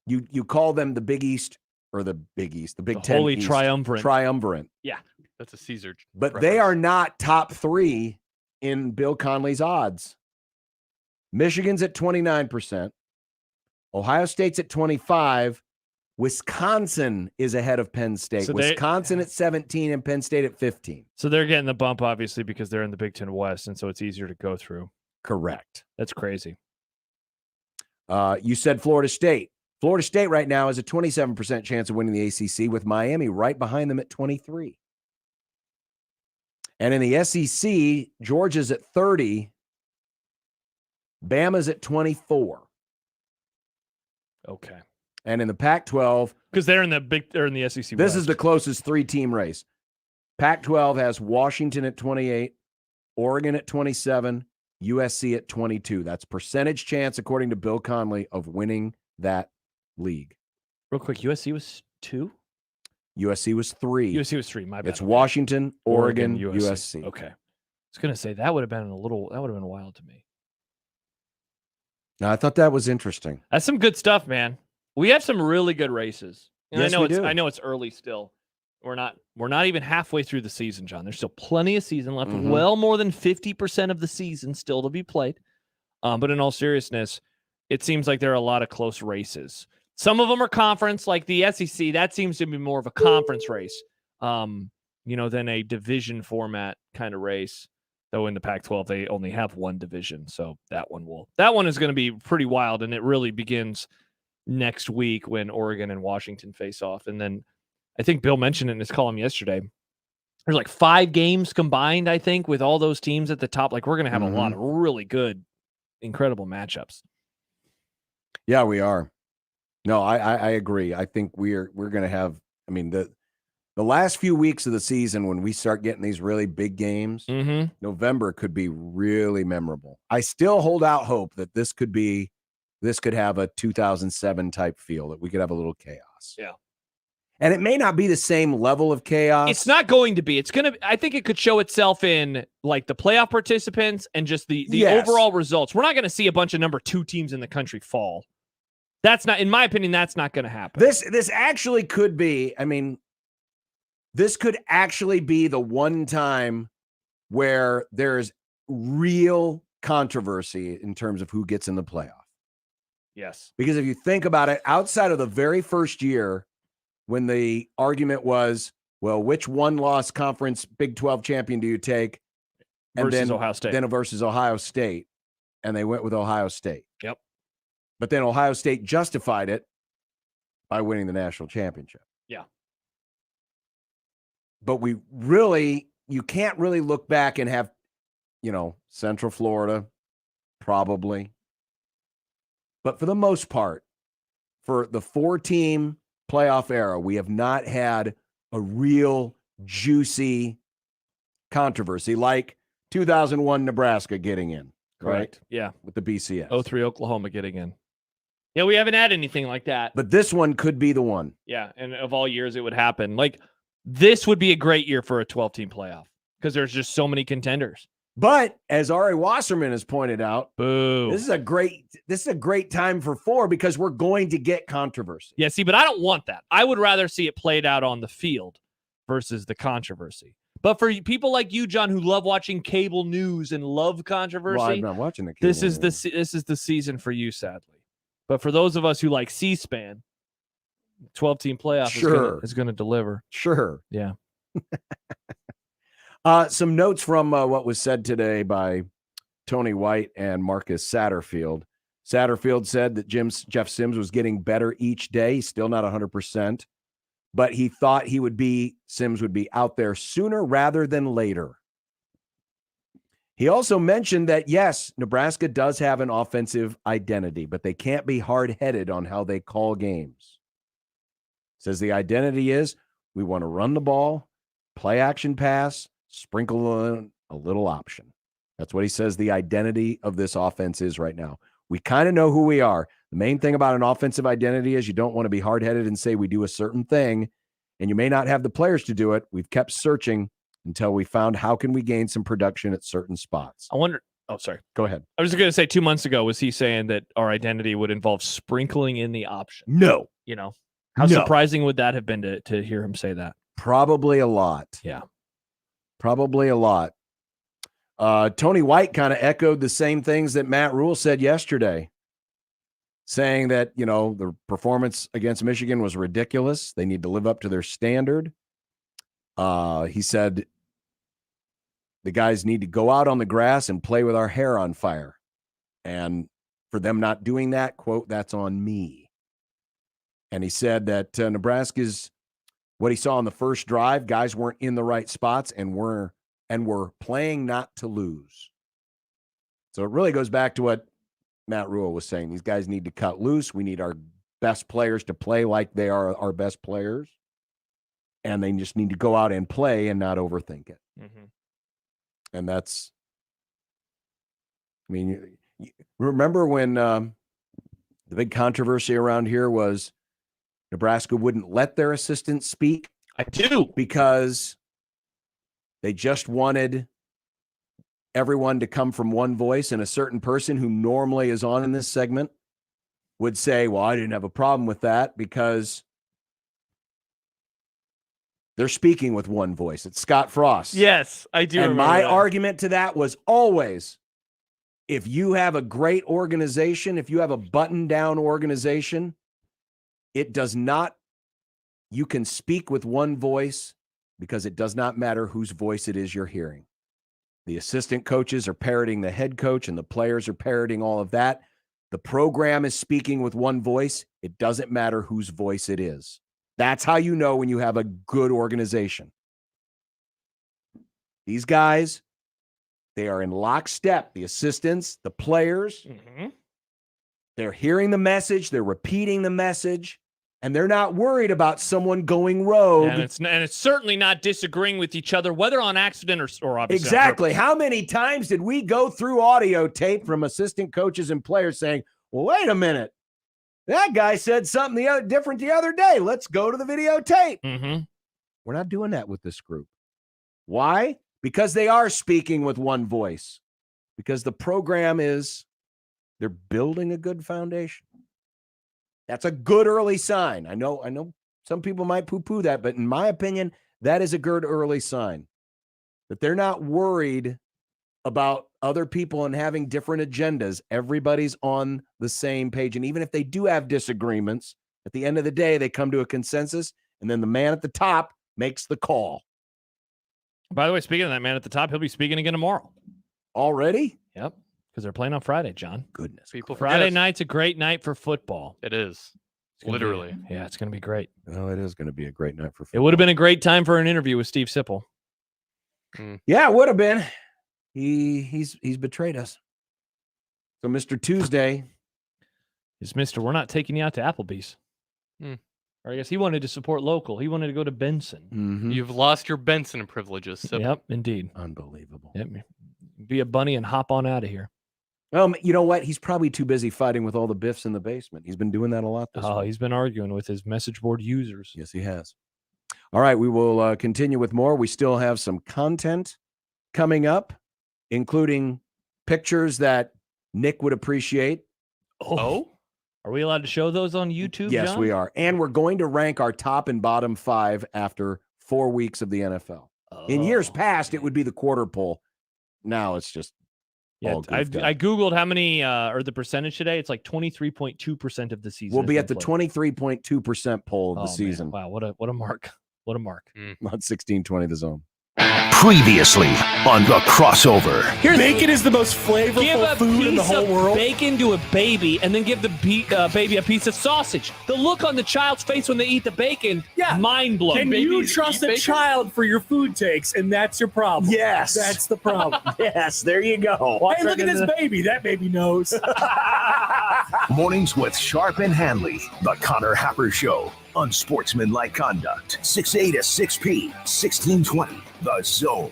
Speaker 9: You call them the Big East or the Big East, the Big 10
Speaker 8: Holy
Speaker 9: East,
Speaker 8: triumvirate.
Speaker 9: Triumvirate.
Speaker 8: Yeah.
Speaker 10: That's a Caesar.
Speaker 9: But they are not top 3 in Bill Conley's odds. Michigan's at 29%. Ohio State's at 25%. Wisconsin is ahead of Penn State.
Speaker 8: So they-
Speaker 9: Wisconsin at 17% and Penn State at 15%.
Speaker 8: So they're getting the bump, obviously, because they're in the Big Ten West, and so it's easier to go through.
Speaker 9: Correct.
Speaker 8: That's crazy.
Speaker 9: You said Florida State. Florida State right now has a 27% chance of winning the ACC, with Miami right behind them at 23%. And in the SEC, Georgia's at 30%. Bama's at 24%.
Speaker 8: Okay.
Speaker 9: And in the Pac-12,
Speaker 8: Because they're in the SEC.
Speaker 9: this
Speaker 8: West.
Speaker 9: is the closest 3-team race. Pac-12 has Washington at 28%, Oregon at 27%, USC at 22%. That's percentage chance, according to Bill Conley, of winning that league.
Speaker 8: Real quick. USC was 2.
Speaker 9: USC was 3.
Speaker 8: USC was 3. My bad.
Speaker 9: It's Washington, Oregon,
Speaker 8: USC.
Speaker 9: USC.
Speaker 8: Okay. I was gonna say that would have been wild to me.
Speaker 9: Now, I thought that was interesting.
Speaker 8: That's some good stuff, man. We have some really good races. And
Speaker 9: Yes, we do.
Speaker 8: I know it's early still. We're not even halfway through the season, John. There's still plenty of season left.
Speaker 9: Mhm.
Speaker 8: Well more than 50% of the season still to be played. But in all seriousness, it seems like there are a lot of close races. Some of them are conference, like the SEC. That seems to be more of a conference race, than a division format kind of race. Though in the Pac-12 they only have one division, so that one is going to be pretty wild, and it really begins next week when Oregon and Washington face off. And then I think Bill mentioned it in his column yesterday. There's like 5 games combined, I think, with all those teams at the top. Like we're going to have a lot of really good, incredible matchups.
Speaker 9: Yeah, we are. No, I agree. I think we're going to have, I mean, the last few weeks of the season, when we start getting these really big games, November could be really memorable. I still hold out hope that this could have a 2007 type feel, that we could have a little chaos.
Speaker 8: Yeah.
Speaker 9: And it may not be the same level of chaos.
Speaker 8: It's not going to be. It's going to, I think it could show itself in like the playoff participants and just the
Speaker 9: Yes.
Speaker 8: overall results. We're not going to see a bunch of number 2 teams in the country fall. That's not, in my opinion, that's not going to happen.
Speaker 9: This actually could be, I mean, this could actually be the one time where there's real controversy in terms of who gets in the playoff.
Speaker 8: Yes.
Speaker 9: Because if you think about it, outside of the very first year, when the argument was, well, which one-loss conference Big 12 champion do you take? And
Speaker 8: Versus
Speaker 9: then
Speaker 8: Ohio State.
Speaker 9: Then versus Ohio State. And they went with Ohio State.
Speaker 8: Yep.
Speaker 9: But then Ohio State justified it by winning the national championship.
Speaker 8: Yeah.
Speaker 9: But you can't really look back and have, Central Florida, probably. But for the most part, for the 4-team playoff era, we have not had a real juicy controversy like 2001 Nebraska getting in, right?
Speaker 8: Correct. Yeah.
Speaker 9: With the BCS.
Speaker 8: 03 Oklahoma getting in. Yeah, we haven't had anything like that.
Speaker 9: But this one could be the one.
Speaker 8: Yeah, and of all years, it would happen. Like, this would be a great year for a 12-team playoff because there's just so many contenders.
Speaker 9: But as Ari Wasserman has pointed out,
Speaker 8: boo!
Speaker 9: This is a great time for 4 because we're going to get controversy.
Speaker 8: Yeah, see, but I don't want that. I would rather see it played out on the field versus the controversy. But for people like you, John, who love watching cable news and love controversy,
Speaker 9: Well, I'm not watching the cable
Speaker 8: this is the season for you, sadly. But for those of us who like C-SPAN, 12-team playoff is going to deliver.
Speaker 9: Sure.
Speaker 8: Yeah.
Speaker 9: Some notes from what was said today by Tony White and Marcus Satterfield. Satterfield said that Jeff Sims was getting better each day. He's still not 100%, but he thought Sims would be out there sooner rather than later. He also mentioned that, yes, Nebraska does have an offensive identity, but they can't be hard-headed on how they call games. Says the identity is we want to run the ball, play action pass, sprinkle in a little option. That's what he says the identity of this offense is right now. We kind of know who we are. The main thing about an offensive identity is you don't want to be hard-headed and say we do a certain thing, and you may not have the players to do it. We've kept searching until we found how can we gain some production at certain spots.
Speaker 8: I wonder. Oh, sorry.
Speaker 9: Go ahead.
Speaker 8: I was just going to say 2 months ago, was he saying that our identity would involve sprinkling in the option?
Speaker 9: No.
Speaker 8: How surprising would that have been to hear him say that?
Speaker 9: Probably a lot.
Speaker 8: Yeah.
Speaker 9: Probably a lot. Tony White kind of echoed the same things that Matt Rule said yesterday, saying that, the performance against Michigan was ridiculous. They need to live up to their standard. He said the guys need to go out on the grass and play with our hair on fire. And for them not doing that, quote, that's on me. And he said that Nebraska's, what he saw on the first drive, guys weren't in the right spots and were playing not to lose. So it really goes back to what Matt Rule was saying. These guys need to cut loose. We need our best players to play like they are our best players. And they just need to go out and play and not overthink it.
Speaker 8: Mm-hmm.
Speaker 9: And that's, remember when the big controversy around here was Nebraska wouldn't let their assistants speak?
Speaker 8: I do.
Speaker 9: Because they just wanted everyone to come from one voice, and a certain person who normally is on in this segment would say, well, I didn't have a problem with that because they're speaking with one voice. It's Scott Frost.
Speaker 8: Yes, I do.
Speaker 9: And my
Speaker 8: that.
Speaker 9: argument to that was always, if you have a great organization, if you have a button-down organization, it does not, you can speak with one voice because it does not matter whose voice it is you're hearing. The assistant coaches are parroting the head coach and the players are parroting all of that. The program is speaking with one voice. It doesn't matter whose voice it is. That's how you know when you have a good organization. These guys, they are in lockstep. The assistants, the players, they're hearing the message, they're repeating the message, and they're not worried about someone going rogue.
Speaker 8: And it's certainly not disagreeing with each other, whether on accident or obviously.
Speaker 9: Exactly. How many times did we go through audio tape from assistant coaches and players saying, well, wait a minute, that guy said something different the other day. Let's go to the videotape.
Speaker 8: Mm-hmm.
Speaker 9: We're not doing that with this group. Why? Because they are speaking with one voice. Because the program they're building a good foundation. That's a good early sign. I know some people might poo-poo that, but in my opinion, that is a good early sign. That they're not worried about other people and having different agendas. Everybody's on the same page. And even if they do have disagreements, at the end of the day, they come to a consensus, and then the man at the top makes the call.
Speaker 8: By the way, speaking of that man at the top, he'll be speaking again tomorrow.
Speaker 9: Already?
Speaker 8: Yep. Because they're playing on Friday, John.
Speaker 9: Goodness.
Speaker 8: Friday night's a great night for football.
Speaker 10: It is. Literally.
Speaker 8: It's going to be great.
Speaker 9: Oh, it is going to be a great night for football.
Speaker 8: It would have been a great time for an interview with Steve Sipple.
Speaker 9: Yeah, it would have been. He's betrayed us. So Mr. Tuesday
Speaker 8: is Mr. We're not taking you out to Applebee's. Or I guess he wanted to support local. He wanted to go to Benson.
Speaker 9: Mm-hmm.
Speaker 10: You've lost your Benson privileges. So.
Speaker 8: Yep, indeed.
Speaker 9: Unbelievable.
Speaker 8: Yep. Be a bunny and hop on out of here.
Speaker 9: You know what? He's probably too busy fighting with all the Biffs in the basement. He's been doing that a lot this week.
Speaker 8: He's been arguing with his message board users.
Speaker 9: Yes, he has. All right, we will continue with more. We still have some content coming up, including pictures that Nick would appreciate.
Speaker 8: Oh? Are we allowed to show those on YouTube,
Speaker 9: Yes,
Speaker 8: John?
Speaker 9: we are. And we're going to rank our top and bottom 5 after 4 weeks of the NFL. In years past, it would be the quarter poll. Now it's just all
Speaker 8: I
Speaker 9: goofed up.
Speaker 8: Googled how many, or the percentage today. It's like 23.2% of the season.
Speaker 9: We'll be at the 23.2% poll of the season.
Speaker 8: Man. Wow, what a mark. What a mark.
Speaker 9: On 1620 The Zone.
Speaker 4: Previously on the crossover.
Speaker 1: Bacon is the most flavorful food in the whole world.
Speaker 8: Bacon to a baby, and then give the baby a piece of sausage. The look on the child's face when they eat the bacon, mind blowing.
Speaker 1: Can you trust a child for your food takes, and that's your problem?
Speaker 9: Yes.
Speaker 1: That's the problem.
Speaker 9: Yes, there you go.
Speaker 1: Hey, look at this baby. That baby knows.
Speaker 4: Mornings with Sharp and Hanley. The Connor Happer Show. Unsportsmanlike Conduct. 6A to 6P. 1620. The Zone.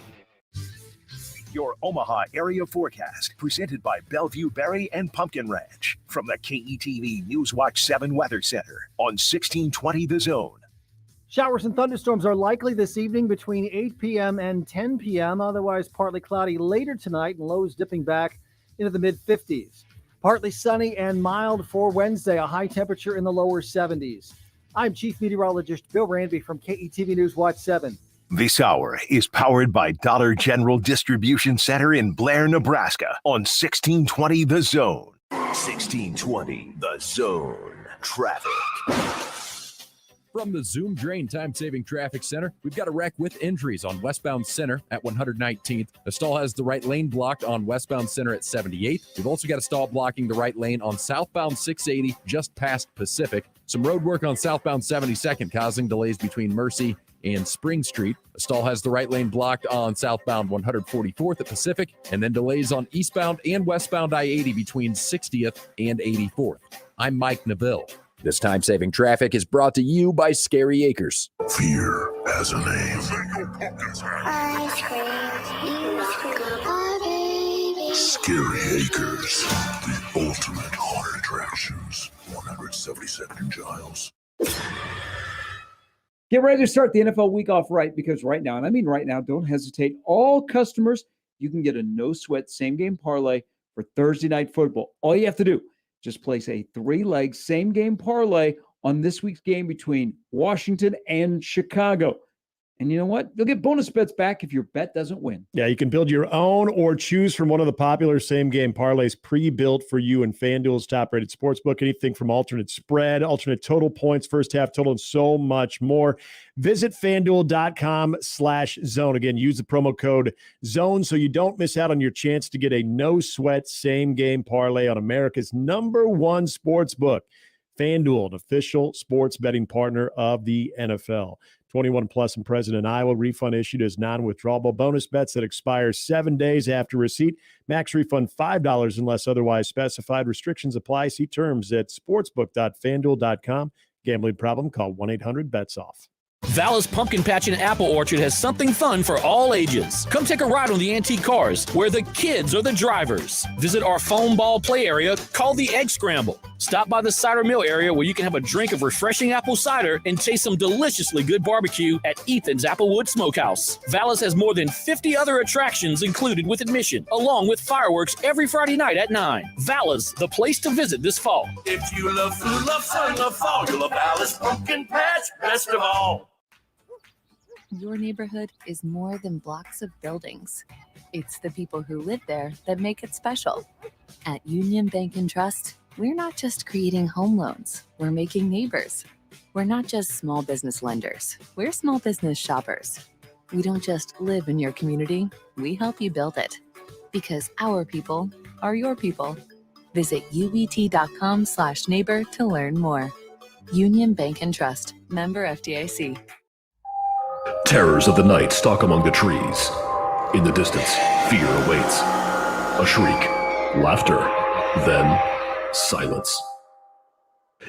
Speaker 4: Your Omaha area forecast, presented by Bellevue Berry and Pumpkin Ranch, from the KETV Newswatch 7 Weather Center on 1620 The Zone.
Speaker 20: Showers and thunderstorms are likely this evening between 8 p.m. and 10 p.m. Otherwise, partly cloudy later tonight and lows dipping back into the mid-50s. Partly sunny and mild for Wednesday, a high temperature in the lower 70s. I'm Chief Meteorologist Bill Ranby from KETV Newswatch 7.
Speaker 4: This hour is powered by Dollar General Distribution Center in Blair, Nebraska on 1620 The Zone. 1620 The Zone. Traffic.
Speaker 15: From the Zoom Drain Time-Saving Traffic Center, we've got a wreck with injuries on westbound Center at 119th. The stall has the right lane blocked on westbound Center at 78th. We've also got a stall blocking the right lane on southbound 680 just past Pacific. Some road work on southbound 72nd causing delays between Mercy and Spring Street. The stall has the right lane blocked on southbound 144th at Pacific, and then delays on eastbound and westbound I-80 between 60th and 84th. I'm Mike Neville.
Speaker 9: This time-saving traffic is brought to you by Scary Acres.
Speaker 6: Fear has a name. Scary Acres, the ultimate haunted attractions. 172nd and Giles.
Speaker 21: Get ready to start the NFL week off right, because right now, and I mean right now, don't hesitate. All customers, you can get a no-sweat same-game parlay for Thursday Night Football. All you have to do, just place a 3-leg same-game parlay on this week's game between Washington and Chicago. And you know what? You'll get bonus bets back if your bet doesn't win.
Speaker 22: Yeah, you can build your own or choose from one of the popular same-game parlays pre-built for you in FanDuel's top-rated sportsbook. Anything from alternate spread, alternate total points, first half total, and so much more. Visit FanDuel.com/zone. Again, use the promo code ZONE so you don't miss out on your chance to get a no-sweat same-game parlay on America's #1 sportsbook. FanDuel, an official sports betting partner of the NFL. 21 plus and present in Iowa. Refund issued as non-withdrawable. Bonus bets that expire 7 days after receipt. Max refund $5 unless otherwise specified. Restrictions apply. See terms at sportsbook.fanduel.com. Gambling problem? Call 1-800-BETS-OFF.
Speaker 27: Vallis Pumpkin Patch and Apple Orchard has something fun for all ages. Come take a ride on the antique cars, where the kids are the drivers. Visit our foam ball play area called the Egg Scramble. Stop by the cider mill area where you can have a drink of refreshing apple cider and taste some deliciously good barbecue at Ethan's Applewood Smokehouse. Vallis has more than 50 other attractions included with admission, along with fireworks every Friday night at 9. Vallis, the place to visit this fall.
Speaker 3: If you love food, love fun, love fall, you'll love Alice Pumpkin Patch best of all.
Speaker 2: Your neighborhood is more than blocks of buildings. It's the people who live there that make it special. At Union Bank and Trust, we're not just creating home loans, we're making neighbors. We're not just small business lenders, we're small business shoppers. We don't just live in your community, we help you build it. Because our people are your people. Visit ubt.com/neighbor to learn more. Union Bank and Trust, member FDIC.
Speaker 23: Terrors of the night stalk among the trees. In the distance, fear awaits. A shriek, laughter, then silence.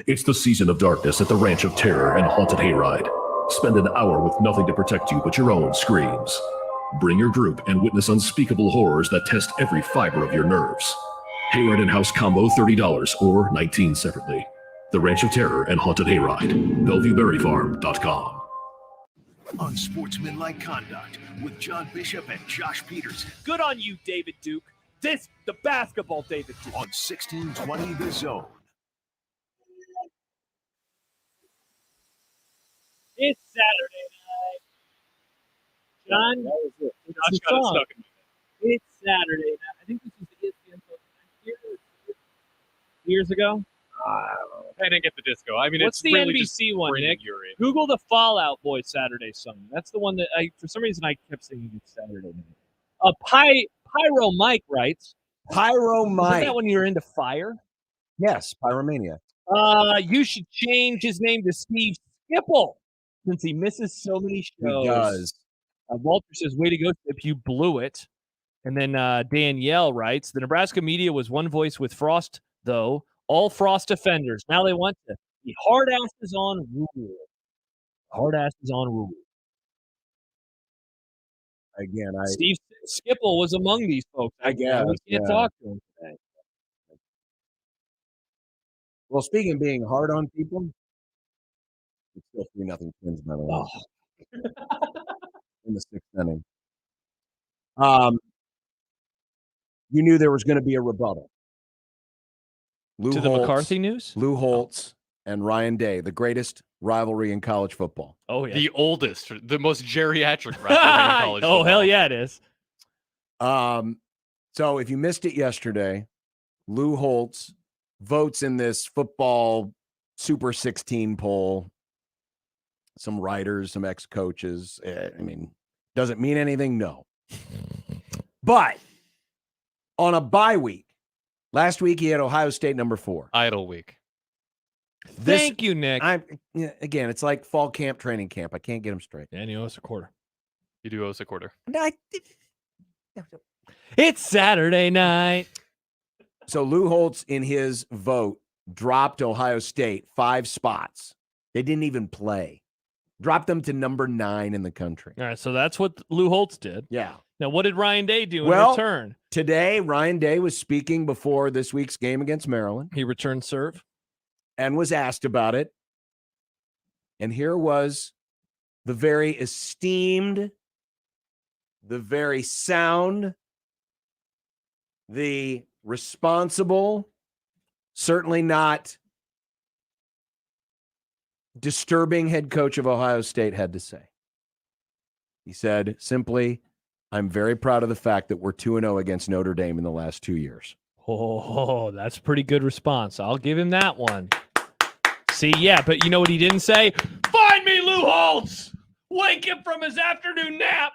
Speaker 23: It's the season of darkness at the Ranch of Terror and Haunted Hayride. Spend an hour with nothing to protect you but your own screams. Bring your group and witness unspeakable horrors that test every fiber of your nerves. Hayride and House combo $30 or $19 separately. The Ranch of Terror and Haunted Hayride. BellevueBerryFarm.com.
Speaker 4: Unsportsmanlike Conduct with John Bishop and Josh Peterson.
Speaker 8: Good on you, David Duke. The basketball David Duke.
Speaker 4: On 1620 The Zone.
Speaker 8: It's Saturday night. John, Josh got it stuck in my head. It's Saturday night. I think this was the ESPN years ago.
Speaker 10: I didn't get the disco. I mean,
Speaker 8: what's
Speaker 10: it's
Speaker 8: the
Speaker 10: really
Speaker 8: NBC
Speaker 10: just
Speaker 8: one, Nick?
Speaker 10: your age.
Speaker 8: Google the Fallout Boy Saturday song. That's the one that for some reason I kept singing it's Saturday night. Pyro Mike writes.
Speaker 9: Pyro
Speaker 8: Isn't
Speaker 9: Mike.
Speaker 8: that when you're into fire?
Speaker 9: Yes, Pyromania.
Speaker 8: You should change his name to Steve Skipple since he misses so many shows.
Speaker 9: He does.
Speaker 8: Walter says, way to go, Skip. You blew it. And then Danielle writes, the Nebraska media was one voice with Frost, though. All Frost defenders. Now they want to be hard asses on rule. Hard asses on rule.
Speaker 9: Again,
Speaker 8: Steve Skipple was among these folks.
Speaker 9: I guess.
Speaker 8: We can't talk to him today.
Speaker 9: Well, speaking of being hard on people, it's still 3-0 Twins, by the way. In the 6th inning. You knew there was going to be a rebuttal.
Speaker 8: To the McCarthy news?
Speaker 9: Lou Holtz and Ryan Day, the greatest rivalry in college football.
Speaker 8: Oh, yeah.
Speaker 10: The oldest, the most geriatric rivalry in college football.
Speaker 8: Oh, hell yeah, it is.
Speaker 9: So if you missed it yesterday, Lou Holtz votes in this football Super 16 poll. Some writers, some ex-coaches. I mean, does it mean anything? No. But on a bye week, last week he had Ohio State number 4.
Speaker 10: Idle week.
Speaker 8: Thank you, Nick.
Speaker 9: Again, it's like fall camp, training camp. I can't get them straight.
Speaker 8: And you owe us a quarter.
Speaker 10: You do owe us a quarter.
Speaker 8: It's Saturday night.
Speaker 9: So Lou Holtz, in his vote, dropped Ohio State 5 spots. They didn't even play. Dropped them to number 9 in the country.
Speaker 8: All right, so that's what Lou Holtz did.
Speaker 9: Yeah.
Speaker 8: Now, what did Ryan Day do in return?
Speaker 9: Today, Ryan Day was speaking before this week's game against Maryland.
Speaker 8: He returned serve.
Speaker 9: And was asked about it. And here was the very esteemed, the very sound, the responsible, certainly not disturbing head coach of Ohio State had to say. He said simply, I'm very proud of the fact that we're 2-0 against Notre Dame in the last 2 years.
Speaker 8: Oh, that's a pretty good response. I'll give him that one. See, yeah, but you know what he didn't say? Find me, Lou Holtz! Wake him from his afternoon nap!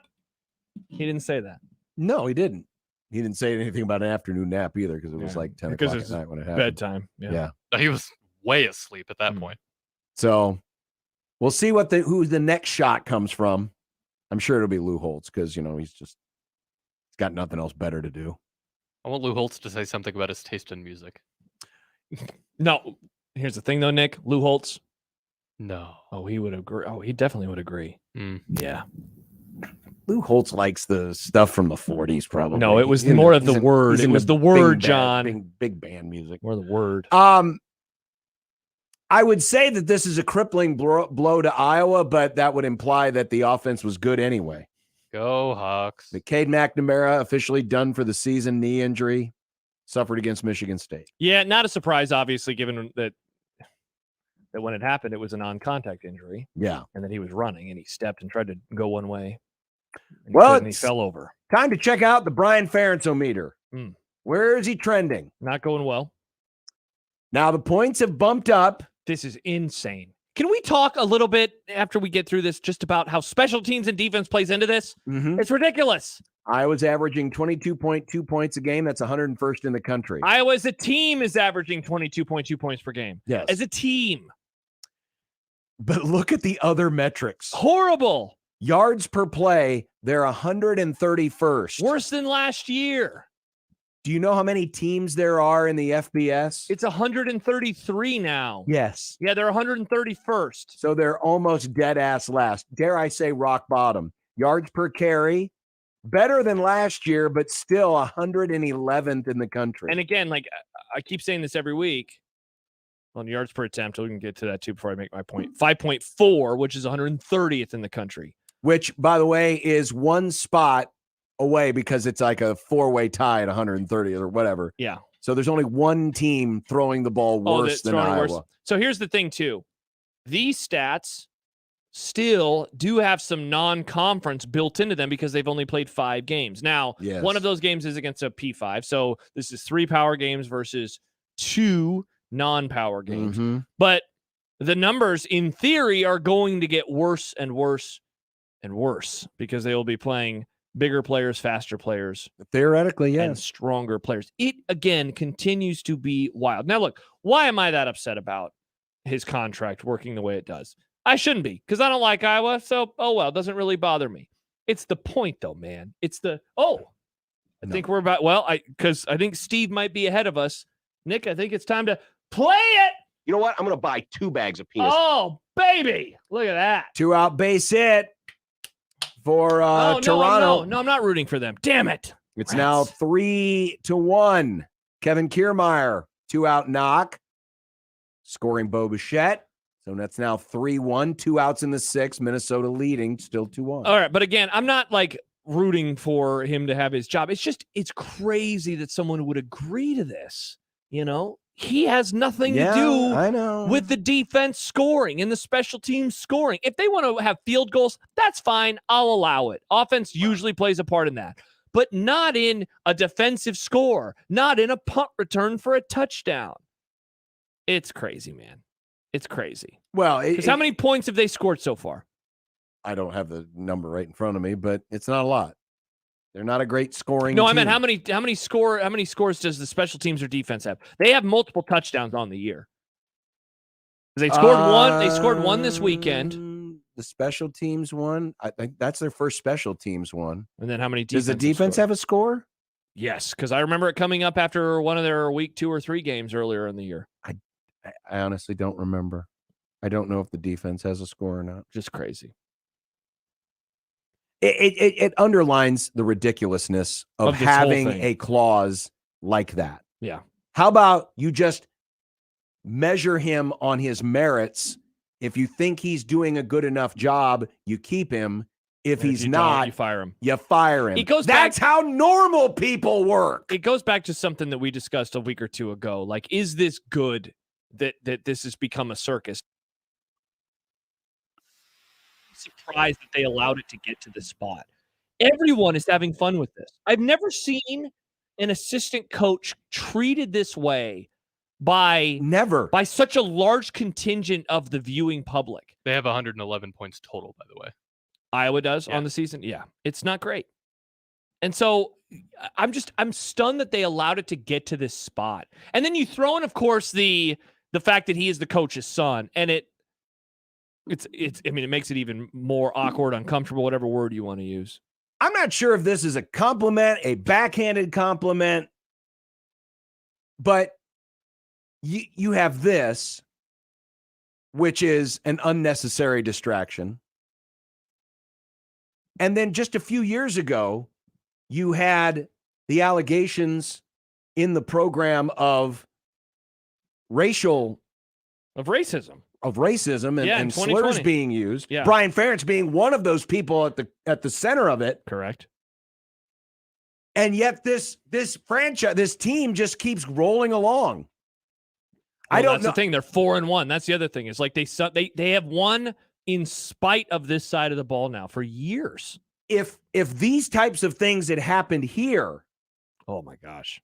Speaker 8: He didn't say that.
Speaker 9: No, he didn't. He didn't say anything about an afternoon nap either because it was like 10 o'clock at night when it happened.
Speaker 8: Bedtime.
Speaker 9: Yeah.
Speaker 10: He was way asleep at that point.
Speaker 9: So we'll see who the next shot comes from. I'm sure it'll be Lou Holtz because, he's got nothing else better to do.
Speaker 10: I want Lou Holtz to say something about his taste in music.
Speaker 8: No. Here's the thing, though, Nick. Lou Holtz.
Speaker 10: No.
Speaker 8: Oh, he would agree. Oh, he definitely would agree. Yeah.
Speaker 9: Lou Holtz likes the stuff from the 40s, probably.
Speaker 8: No, it was more of the word. It was the word, John.
Speaker 9: Big band music.
Speaker 8: More the word.
Speaker 9: I would say that this is a crippling blow to Iowa, but that would imply that the offense was good anyway.
Speaker 10: Go Hawks.
Speaker 9: The Cade McNamara officially done for the season, knee injury, suffered against Michigan State.
Speaker 8: Yeah, not a surprise, obviously, given that when it happened, it was a non-contact injury.
Speaker 9: Yeah.
Speaker 8: And then he was running, and he stepped and tried to go one way.
Speaker 9: And
Speaker 8: he fell over.
Speaker 9: Time to check out the Brian Ferentz-o-meter. Where is he trending?
Speaker 8: Not going well.
Speaker 9: Now, the points have bumped up.
Speaker 8: This is insane. Can we talk a little bit after we get through this just about how special teams and defense plays into this?
Speaker 9: Mm-hmm.
Speaker 8: It's ridiculous.
Speaker 9: Iowa's averaging 22.2 points a game. That's 101st in the country.
Speaker 8: Iowa as a team is averaging 22.2 points per game.
Speaker 9: Yes.
Speaker 8: As a team.
Speaker 9: But look at the other metrics.
Speaker 8: Horrible.
Speaker 9: Yards per play, they're 131st.
Speaker 8: Worse than last year.
Speaker 9: Do you know how many teams there are in the FBS?
Speaker 8: It's 133 now.
Speaker 9: Yes.
Speaker 8: Yeah, they're 131st.
Speaker 9: So they're almost dead ass last. Dare I say rock bottom. Yards per carry, better than last year, but still 111th in the country.
Speaker 8: And again, like I keep saying this every week, on yards per attempt, we can get to that too before I make my point. 5.4, which is 130th in the country.
Speaker 9: Which, by the way, is one spot away because it's like a 4-way tie at 130 or whatever.
Speaker 8: Yeah.
Speaker 9: So there's only one team throwing the ball worse than Iowa.
Speaker 8: Worse. So here's the thing, too. These stats still do have some non-conference built into them because they've only played 5 games. Now, one of those games is against a P5. So this is 3 power games versus 2 non-power games.
Speaker 9: Mm-hmm.
Speaker 8: But the numbers in theory are going to get worse and worse and worse because they will be playing bigger players, faster players.
Speaker 9: Theoretically, yes.
Speaker 8: And stronger players. It, again, continues to be wild. Now, look, why am I that upset about his contract working the way it does? I shouldn't be because I don't like Iowa. So, oh, well, it doesn't really bother me. It's the point, though, man. It's the, I think we're about, because I think Steve might be ahead of us. Nick, I think it's time to play it.
Speaker 9: You know what? I'm going to buy 2 bags of peanuts.
Speaker 8: Oh, baby. Look at that.
Speaker 9: 2 out base hit for Toronto.
Speaker 8: No, I'm not rooting for them. Damn it.
Speaker 9: It's now 3-1. Kevin Kiermaier, 2 out knock. Scoring Bo Bichette. So that's now 3-1. 2 outs in the 6th. Minnesota leading, still 2-1.
Speaker 8: All right, but again, I'm not rooting for him to have his job. It's crazy that someone would agree to this. He has nothing to do with the defense scoring and the special teams scoring. If they want to have field goals, that's fine. I'll allow it. Offense usually plays a part in that, but not in a defensive score, not in a punt return for a touchdown. It's crazy, man. It's crazy.
Speaker 9: Well,
Speaker 8: because how many points have they scored so far?
Speaker 9: I don't have the number right in front of me, but it's not a lot. They're not a great scoring
Speaker 8: No,
Speaker 9: team.
Speaker 8: I meant how many scores does the special teams or defense have? They have multiple touchdowns on the year. They scored one. They scored one this weekend.
Speaker 9: The special teams one. I think that's their first special teams one.
Speaker 8: And then how many?
Speaker 9: Does the defense have a score?
Speaker 8: Yes, because I remember it coming up after one of their week 2 or 3 games earlier in the year.
Speaker 9: I honestly don't remember. I don't know if the defense has a score or not.
Speaker 8: Just crazy.
Speaker 9: It underlines the ridiculousness of having a clause like that.
Speaker 8: Yeah.
Speaker 9: How about you just measure him on his merits? If you think he's doing a good enough job, you keep him. If he's not,
Speaker 8: you fire him.
Speaker 9: You fire him. That's how normal people work.
Speaker 8: It goes back to something that we discussed a week or 2 ago. Is this good that this has become a circus? Surprised that they allowed it to get to this spot. Everyone is having fun with this. I've never seen an assistant coach treated this way by such a large contingent of the viewing public.
Speaker 10: They have 111 points total, by the way.
Speaker 8: Iowa does on the season. Yeah, it's not great. And so I'm stunned that they allowed it to get to this spot. And then you throw in, of course, the fact that he is the coach's son, and it makes it even more awkward, uncomfortable, whatever word you want to use.
Speaker 9: I'm not sure if this is a compliment, a backhanded compliment, but you have this, which is an unnecessary distraction. And then just a few years ago, you had the allegations in the program of racism and slurs being used.
Speaker 8: Yeah.
Speaker 9: Brian Ferentz being one of those people at the center of it.
Speaker 8: Correct.
Speaker 9: And yet this franchise, this team just keeps rolling along.
Speaker 8: Well, I don't know. That's the thing. They're 4-1. That's the other thing. Is they have won in spite of this side of the ball now for years.
Speaker 9: If these types of things had happened here,
Speaker 8: oh my gosh,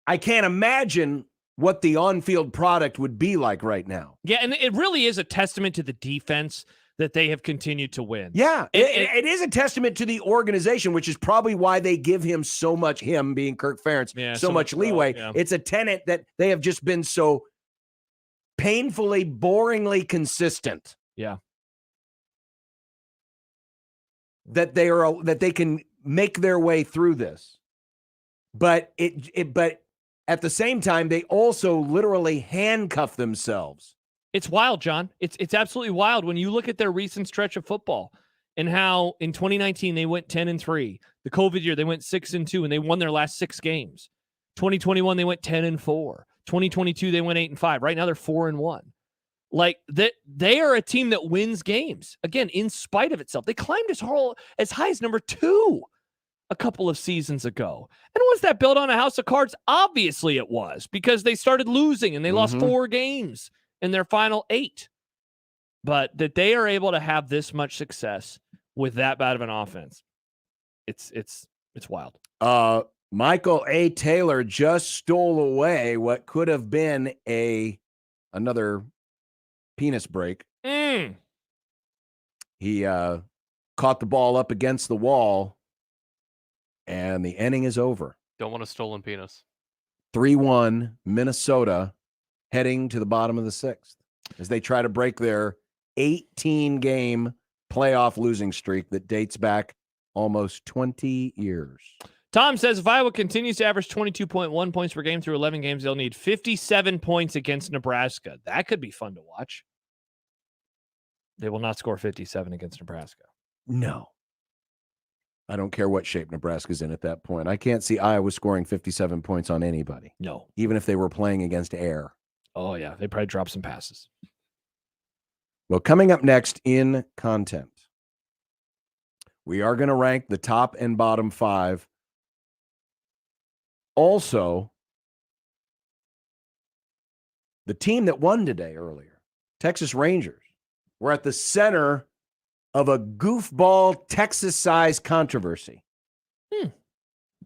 Speaker 9: I can't imagine what the on-field product would be like right now.
Speaker 8: Yeah, and it really is a testament to the defense that they have continued to win.
Speaker 9: Yeah, it is a testament to the organization, which is probably why they give him so much, him being Kirk Ferentz, so much leeway.
Speaker 8: Yeah.
Speaker 9: It's a tenet that they have just been so painfully, boringly consistent.
Speaker 8: Yeah.
Speaker 9: That they can make their way through this. But at the same time, they also literally handcuff themselves.
Speaker 8: It's wild, John. It's absolutely wild when you look at their recent stretch of football and how in 2019 they went 10-3. The COVID year they went 6-2 and they won their last 6 games. 2021 they went 10-4. 2022 they went 8-5. Right now they're 4-1. Like they are a team that wins games again in spite of itself. They climbed as high as number 2 a couple of seasons ago. And was that built on a house of cards? Obviously it was, because they started losing and they lost 4 games in their final 8. But that they are able to have this much success with that bad of an offense, it's wild.
Speaker 9: Michael A. Taylor just stole away what could have been another penis break.
Speaker 8: Mm.
Speaker 9: He caught the ball up against the wall, and the inning is over.
Speaker 10: Don't want a stolen penis.
Speaker 9: 3-1 Minnesota heading to the bottom of the sixth as they try to break their 18-game playoff losing streak that dates back almost 20 years.
Speaker 8: Tom says if Iowa continues to average 22.1 points per game through 11 games, they'll need 57 points against Nebraska. That could be fun to watch. They will not score 57 against Nebraska.
Speaker 9: No. I don't care what shape Nebraska's in at that point. I can't see Iowa scoring 57 points on anybody.
Speaker 8: No.
Speaker 9: Even if they were playing against air.
Speaker 8: Oh, yeah. They probably drop some passes.
Speaker 9: Well, coming up next in content, we are going to rank the top and bottom 5. Also, the team that won today earlier, Texas Rangers, were at the center of a goofball Texas-sized controversy.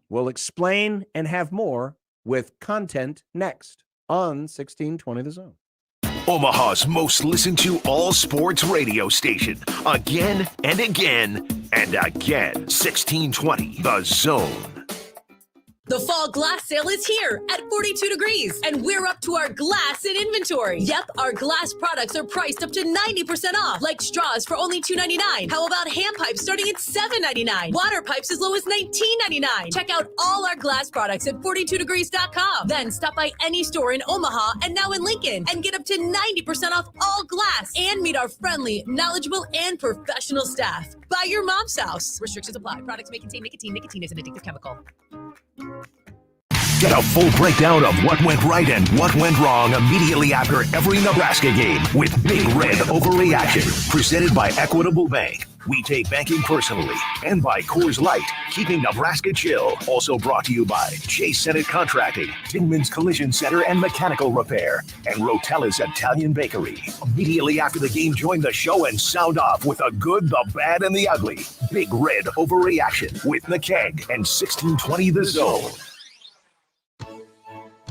Speaker 9: We'll explain and have more with content next on 1620 The Zone.
Speaker 4: Omaha's most listened to all sports radio station. Again and again and again. 1620 The Zone.
Speaker 5: The fall glass sale is here at 42 degrees, and we're up to our glass in inventory. Yep, our glass products are priced up to 90% off, like straws for only $2.99. How about hand pipes starting at $7.99? Water pipes as low as $19.99. Check out all our glass products at 42degrees.com. Then stop by any store in Omaha and now in Lincoln and get up to 90% off all glass and meet our friendly, knowledgeable, and professional staff. Buy your mom's house. Restrictions apply. Products may contain nicotine. Nicotine is an addictive chemical.
Speaker 4: Get a full breakdown of what went right and what went wrong immediately after every Nebraska game with Big Red Overreaction. Presented by Equitable Bank. We take banking personally. And by Coors Light, keeping Nebraska chill. Also brought to you by Chase Senate Contracting, Tinman's Collision Center and Mechanical Repair, and Rotella's Italian Bakery. Immediately after the game, join the show and sound off with the good, the bad, and the ugly. Big Red Overreaction with the Keg and 1620 The Zone.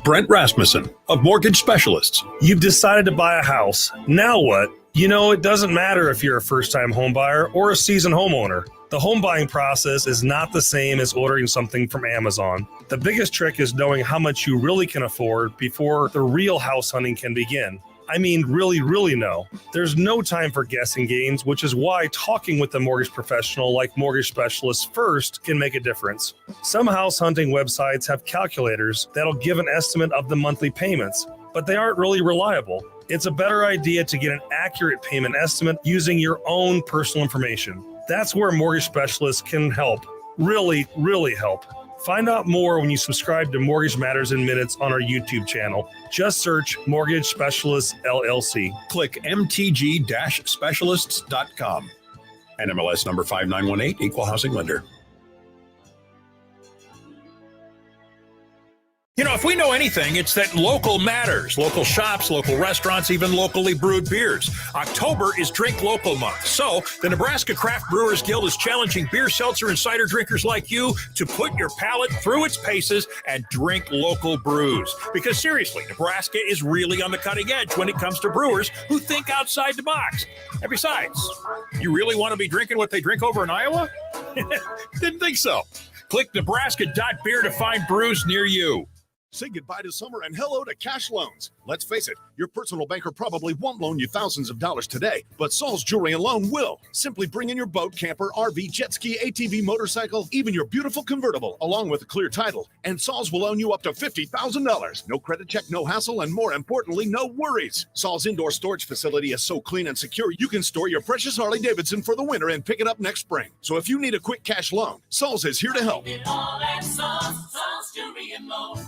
Speaker 12: Brent Rasmussen of Mortgage Specialists.
Speaker 13: You've decided to buy a house. Now what? You know, it doesn't matter if you're a first-time home buyer or a seasoned homeowner. The home buying process is not the same as ordering something from Amazon. The biggest trick is knowing how much you really can afford before the real house hunting can begin. I mean, really know. There's no time for guessing games, which is why talking with a mortgage professional like Mortgage Specialists first can make a difference. Some house hunting websites have calculators that'll give an estimate of the monthly payments, but they aren't really reliable. It's a better idea to get an accurate payment estimate using your own personal information. That's where Mortgage Specialists can help. Really help. Find out more when you subscribe to Mortgage Matters in Minutes on our YouTube channel. Just search Mortgage Specialists LLC.
Speaker 12: Click mtg-specialists.com. NMLS number 5918, Equal Housing Lender. You know, if we know anything, it's that local matters. Local shops, local restaurants, even locally brewed beers. October is Drink Local Month. So the Nebraska Craft Brewers Guild is challenging beer, seltzer, and cider drinkers like you to put your palate through its paces and drink local brews. Because seriously, Nebraska is really on the cutting edge when it comes to brewers who think outside the box. And besides, you really want to be drinking what they drink over in Iowa? Didn't think so. Click nebraska.beer to find brews near you.
Speaker 16: Say goodbye to summer and hello to cash loans. Let's face it, your personal banker probably won't loan you thousands of dollars today, but Saul's Jewelry and Loan will. Simply bring in your boat, camper, RV, jet ski, ATV, motorcycle, even your beautiful convertible, along with a clear title, and Saul's will loan you up to $50,000. No credit check, no hassle, and more importantly, no worries. Saul's indoor storage facility is so clean and secure, you can store your precious Harley-Davidson for the winter and pick it up next spring. So if you need a quick cash loan, Saul's is here to help.
Speaker 3: Saul's Jewelry and Loan.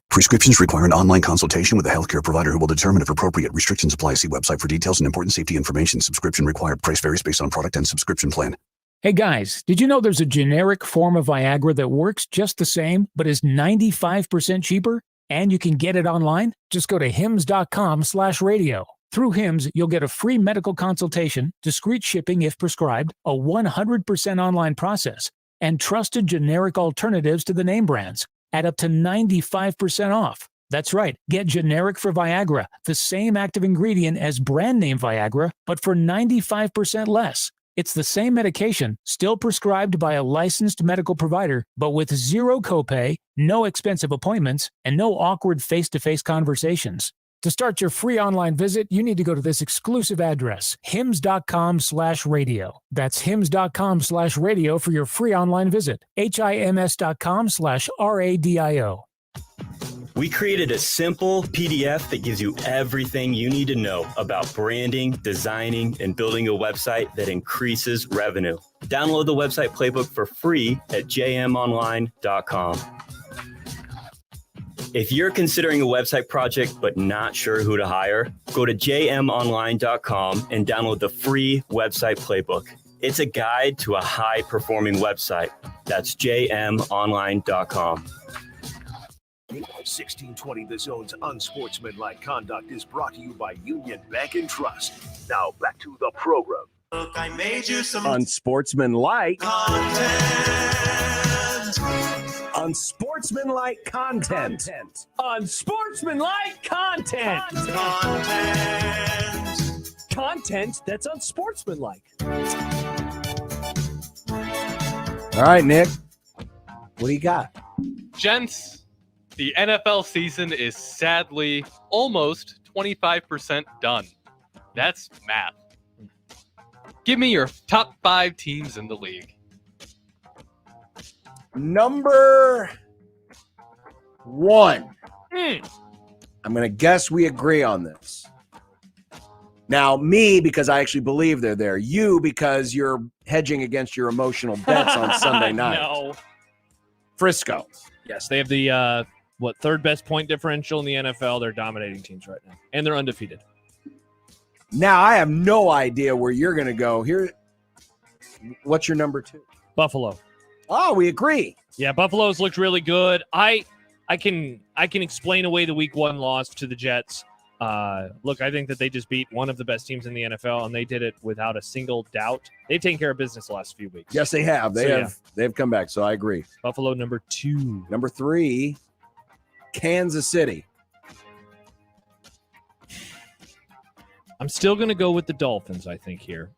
Speaker 18: Prescriptions require an online consultation with a healthcare provider who will determine if appropriate. Restrictions apply. See website for details and important safety information. Subscription required. Price varies based on product and subscription plan.
Speaker 19: Hey guys, did you know there's a generic form of Viagra that works just the same, but is 95% cheaper? And you can get it online? Just go to hims.com/radio. Through Hims, you'll get a free medical consultation, discreet shipping if prescribed, a 100% online process, and trusted generic alternatives to the name brands at up to 95% off. That's right. Get generic for Viagra, the same active ingredient as brand name Viagra, but for 95% less. It's the same medication, still prescribed by a licensed medical provider, but with zero copay, no expensive appointments, and no awkward face-to-face conversations. To start your free online visit, you need to go to this exclusive address, hims.com/radio. That's hims.com/radio for your free online visit. HIMS.com/RADIO.
Speaker 7: We created a simple PDF that gives you everything you need to know about branding, designing, and building a website that increases revenue. Download the website playbook for free at jmonline.com. If you're considering a website project but not sure who to hire, go to jmonline.com and download the free website playbook. It's a guide to a high-performing website. That's jmonline.com.
Speaker 4: 1620 The Zone's Unsportsmanlike Conduct is brought to you by Union Bank and Trust. Now back to the program.
Speaker 3: Look, I made you some
Speaker 9: Unsportsmanlike
Speaker 3: content.
Speaker 9: Unsportsmanlike content.
Speaker 1: Unsportsmanlike content. Content that's unsportsmanlike.
Speaker 9: All right, Nick. What do you got?
Speaker 10: Gents, the NFL season is sadly almost 25% done. That's math. Give me your top 5 teams in the league.
Speaker 9: Number 1.
Speaker 10: Hmm.
Speaker 9: I'm going to guess we agree on this. Now, me, because I actually believe they're there. You, because you're hedging against your emotional bets on Sunday night.
Speaker 8: No.
Speaker 9: Frisco.
Speaker 8: Yes, they have the third best point differential in the NFL. They're dominating teams right now, and they're undefeated.
Speaker 9: Now, I have no idea where you're going to go. Here, what's your number 2?
Speaker 8: Buffalo.
Speaker 9: Oh, we agree.
Speaker 8: Yeah, Buffalo's looked really good. I can explain away the week 1 loss to the Jets. Look, I think that they just beat one of the best teams in the NFL, and they did it without a single doubt. They've taken care of business the last few weeks.
Speaker 9: Yes, they have. They've come back, so I agree.
Speaker 8: Buffalo number 2.
Speaker 9: Number 3, Kansas City.
Speaker 8: I'm still going to go with the Dolphins, I think, here.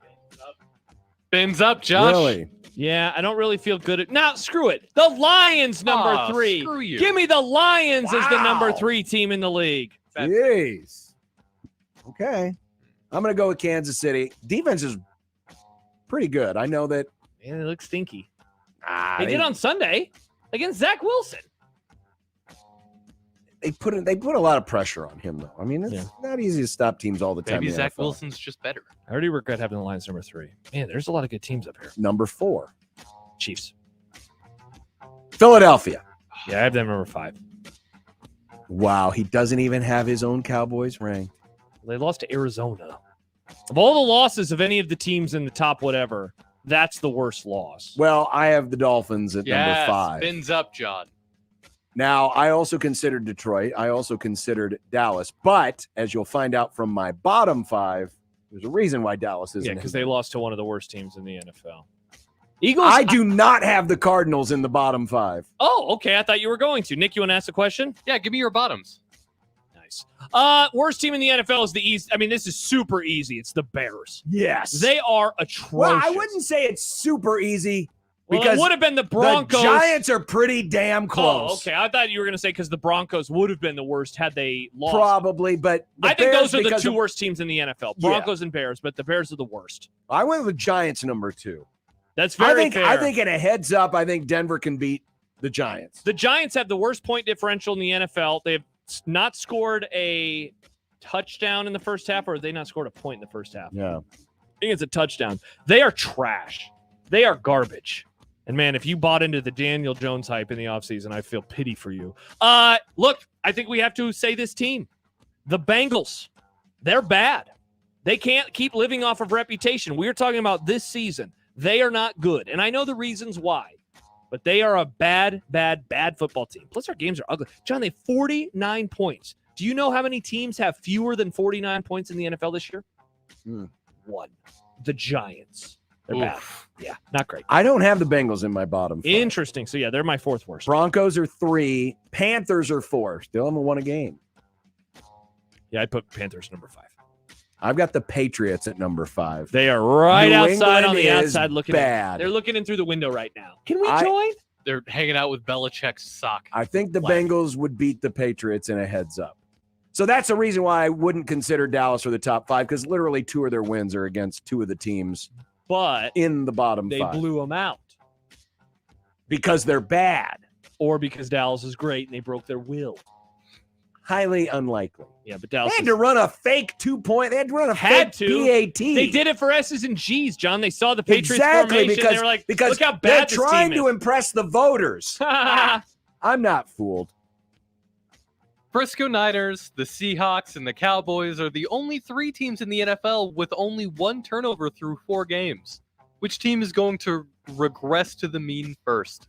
Speaker 10: Fins up, Josh.
Speaker 9: Really?
Speaker 8: Yeah, I don't really feel good at... Now, screw it. The Lions, number 3.
Speaker 10: Screw you.
Speaker 8: Give me the Lions as the number
Speaker 9: Wow.
Speaker 8: 3 team in the league.
Speaker 9: Jeez. Okay. I'm going to go with Kansas City. Defense is pretty good. I know that.
Speaker 8: Man, they look stinky.
Speaker 9: They
Speaker 8: They did on Sunday against Zach Wilson.
Speaker 9: They put a lot of pressure on him, though. I mean, it's not easy to stop teams all the time.
Speaker 10: Maybe
Speaker 9: in the
Speaker 10: Zach
Speaker 9: NFL.
Speaker 10: Wilson's just better.
Speaker 8: I already regret having the Lions number 3. Man, there's a lot of good teams up here.
Speaker 9: Number 4,
Speaker 8: Chiefs.
Speaker 9: Philadelphia.
Speaker 8: Yeah, I have them number 5.
Speaker 9: Wow, he doesn't even have his own Cowboys ring.
Speaker 8: They lost to Arizona. Of all the losses of any of the teams in the top whatever, that's the worst loss.
Speaker 9: Well, I have the Dolphins at number 5.
Speaker 10: Fins up, John.
Speaker 9: Now, I also considered Detroit. I also considered Dallas. But as you'll find out from my bottom 5, there's a reason why Dallas isn't.
Speaker 8: Yeah, because
Speaker 9: in
Speaker 8: they
Speaker 9: there.
Speaker 8: lost to one of the worst teams in the NFL. Eagles.
Speaker 9: I do not have the Cardinals in the bottom 5.
Speaker 8: Oh, okay. I thought you were going to. Nick, you want to ask a question?
Speaker 10: Yeah, give me your bottoms.
Speaker 8: Nice. Worst team in the NFL is the East. I mean, this is super easy. It's the Bears.
Speaker 9: Yes.
Speaker 8: They are atrocious.
Speaker 9: Well, I wouldn't say it's super easy
Speaker 8: Well,
Speaker 9: because
Speaker 8: it would have been the Broncos.
Speaker 9: The Giants are pretty damn close.
Speaker 8: Oh, okay. I thought you were going to say because the Broncos would have been the worst had they lost.
Speaker 9: Probably, but
Speaker 8: I think
Speaker 9: Bears,
Speaker 8: those are the
Speaker 9: because
Speaker 8: 2
Speaker 9: of-
Speaker 8: worst teams in the NFL.
Speaker 9: Yeah.
Speaker 8: Broncos and Bears, but the Bears are the worst.
Speaker 9: I went with Giants number 2.
Speaker 8: That's very fair.
Speaker 9: I think in a heads up, I think Denver can beat the Giants.
Speaker 8: The Giants have the worst point differential in the NFL. They have not scored a touchdown in the first half, or have they not scored a point in the first half?
Speaker 9: Yeah.
Speaker 8: I think it's a touchdown. They are trash. They are garbage. And, man, if you bought into the Daniel Jones hype in the offseason, I feel pity for you. Look, I think we have to say this team. The Bengals, they're bad. They can't keep living off of reputation. We are talking about this season. They are not good. And I know the reasons why. But they are a bad football team. Plus, our games are ugly. John, they have 49 points. Do you know how many teams have fewer than 49 points in the NFL this year? 1. The Giants. They're bad. Yeah, not great.
Speaker 9: I don't have the Bengals in my bottom 5.
Speaker 8: Interesting. So, yeah, they're my 4th worst.
Speaker 9: Broncos are 3. Panthers are 4. Still haven't won a game.
Speaker 8: Yeah, I'd put Panthers number 5.
Speaker 9: I've got the Patriots at number 5.
Speaker 8: They are right
Speaker 9: New
Speaker 8: outside
Speaker 9: England
Speaker 8: on the
Speaker 9: is
Speaker 8: outside looking
Speaker 9: bad.
Speaker 8: They're looking in through the window right now. Can we
Speaker 9: I-
Speaker 8: join?
Speaker 10: They're hanging out with Belichick's sock.
Speaker 9: I think the Bengals would beat the Patriots in a heads up. So that's the reason why I wouldn't consider Dallas for the top 5, because literally 2 of their wins are against 2 of the teams
Speaker 8: But
Speaker 9: in the bottom
Speaker 8: they
Speaker 9: 5.
Speaker 8: blew them out.
Speaker 9: Because they're bad.
Speaker 8: Or because Dallas is great and they broke their will.
Speaker 9: Highly unlikely.
Speaker 8: Yeah, but
Speaker 9: They
Speaker 8: Dallas
Speaker 9: had to run a fake 2-point. They had to run a
Speaker 8: had
Speaker 9: fake
Speaker 8: to.
Speaker 9: PAT.
Speaker 8: They did it for S's and G's, John. They saw the Patriots
Speaker 9: exactly
Speaker 8: formation.
Speaker 9: because
Speaker 8: They were like,
Speaker 9: because
Speaker 8: look how
Speaker 9: they're
Speaker 8: bad this
Speaker 9: trying
Speaker 8: team
Speaker 9: to
Speaker 8: is.
Speaker 9: impress the voters. I'm not fooled.
Speaker 10: Frisco Niners, the Seahawks, and the Cowboys are the only 3 teams in the NFL with only 1 turnover through 4 games. Which team is going to regress to the mean first?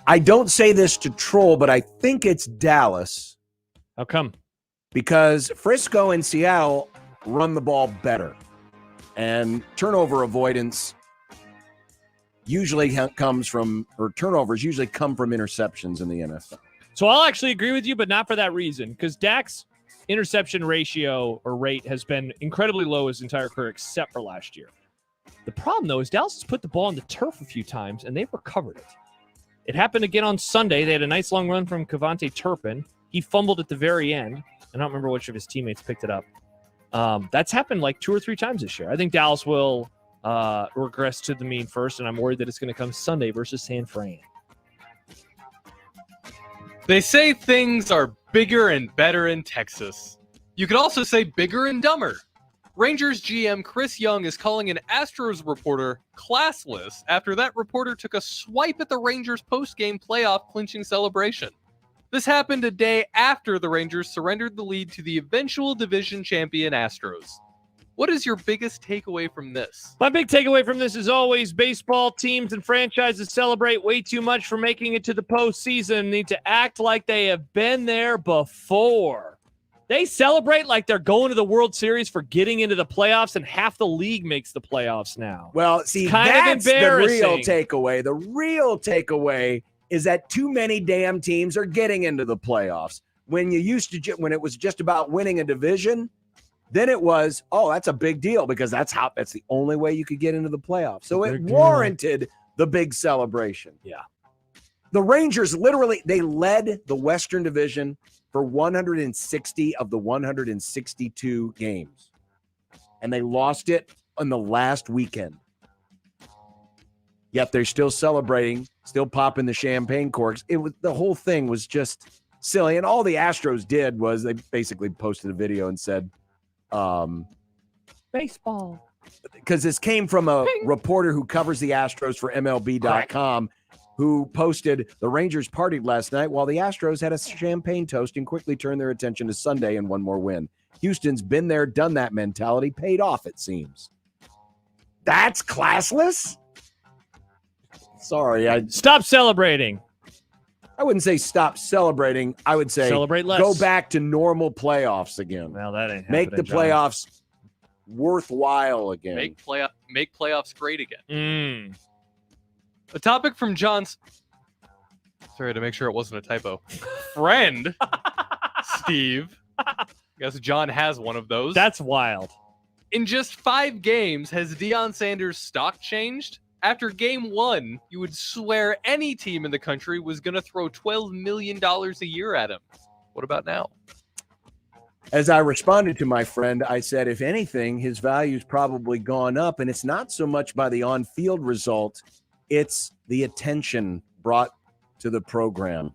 Speaker 9: I don't say this to troll, but I think it's Dallas.
Speaker 8: How come?
Speaker 9: Because Frisco and Seattle run the ball better. And turnover avoidance usually comes from, or turnovers usually come from interceptions in the NFL.
Speaker 8: So I'll actually agree with you, but not for that reason. Because Dak's interception ratio or rate has been incredibly low his entire career, except for last year. The problem, though, is Dallas has put the ball on the turf a few times, and they've recovered it. It happened again on Sunday. They had a nice long run from Kevontae Turpin. He fumbled at the very end. I don't remember which of his teammates picked it up. That's happened like 2 or 3 times this year. I think Dallas will regress to the mean first, and I'm worried that it's going to come Sunday versus San Fran.
Speaker 10: They say things are bigger and better in Texas. You could also say bigger and dumber. Rangers GM Chris Young is calling an Astros reporter classless after that reporter took a swipe at the Rangers post-game playoff clinching celebration. This happened a day after the Rangers surrendered the lead to the eventual division champion Astros. What is your biggest takeaway from this?
Speaker 8: My big takeaway from this is always baseball teams and franchises celebrate way too much for making it to the postseason and need to act like they have been there before. They celebrate like they're going to the World Series for getting into the playoffs, and half the league makes the playoffs now.
Speaker 9: Well, see, that's the real takeaway. The real takeaway is that too many damn teams are getting into the playoffs. When you used to, when it was just about winning a division, then it was, oh, that's a big deal because that's the only way you could get into the playoffs. So it warranted the big celebration.
Speaker 8: Yeah.
Speaker 9: The Rangers literally, they led the Western Division for 160 of the 162 games. And they lost it on the last weekend. Yet they're still celebrating, still popping the champagne corks. The whole thing was just silly. And all the Astros did was they basically posted a video and said,
Speaker 8: baseball.
Speaker 9: Because this came from a reporter who covers the Astros for MLB.com, who posted the Rangers partied last night while the Astros had a champagne toast and quickly turned their attention to Sunday and one more win. Houston's been there, done that mentality, paid off, it seems. That's classless? Sorry,
Speaker 8: stop celebrating.
Speaker 9: I wouldn't say stop celebrating. I would say
Speaker 8: celebrate less.
Speaker 9: Go back to normal playoffs again.
Speaker 8: Well, that ain't
Speaker 9: Make the
Speaker 8: happening, John.
Speaker 9: playoffs worthwhile again.
Speaker 10: Make playoffs great again. A topic from John's. Sorry, to make sure it wasn't a typo. Friend, Steve. I guess John has one of those.
Speaker 8: That's wild.
Speaker 10: In just 5 games, has Deion Sanders' stock changed? After game 1, you would swear any team in the country was going to throw $12 million a year at him. What about now?
Speaker 9: As I responded to my friend, I said, if anything, his value's probably gone up, and it's not so much by the on-field result, it's the attention brought to the program.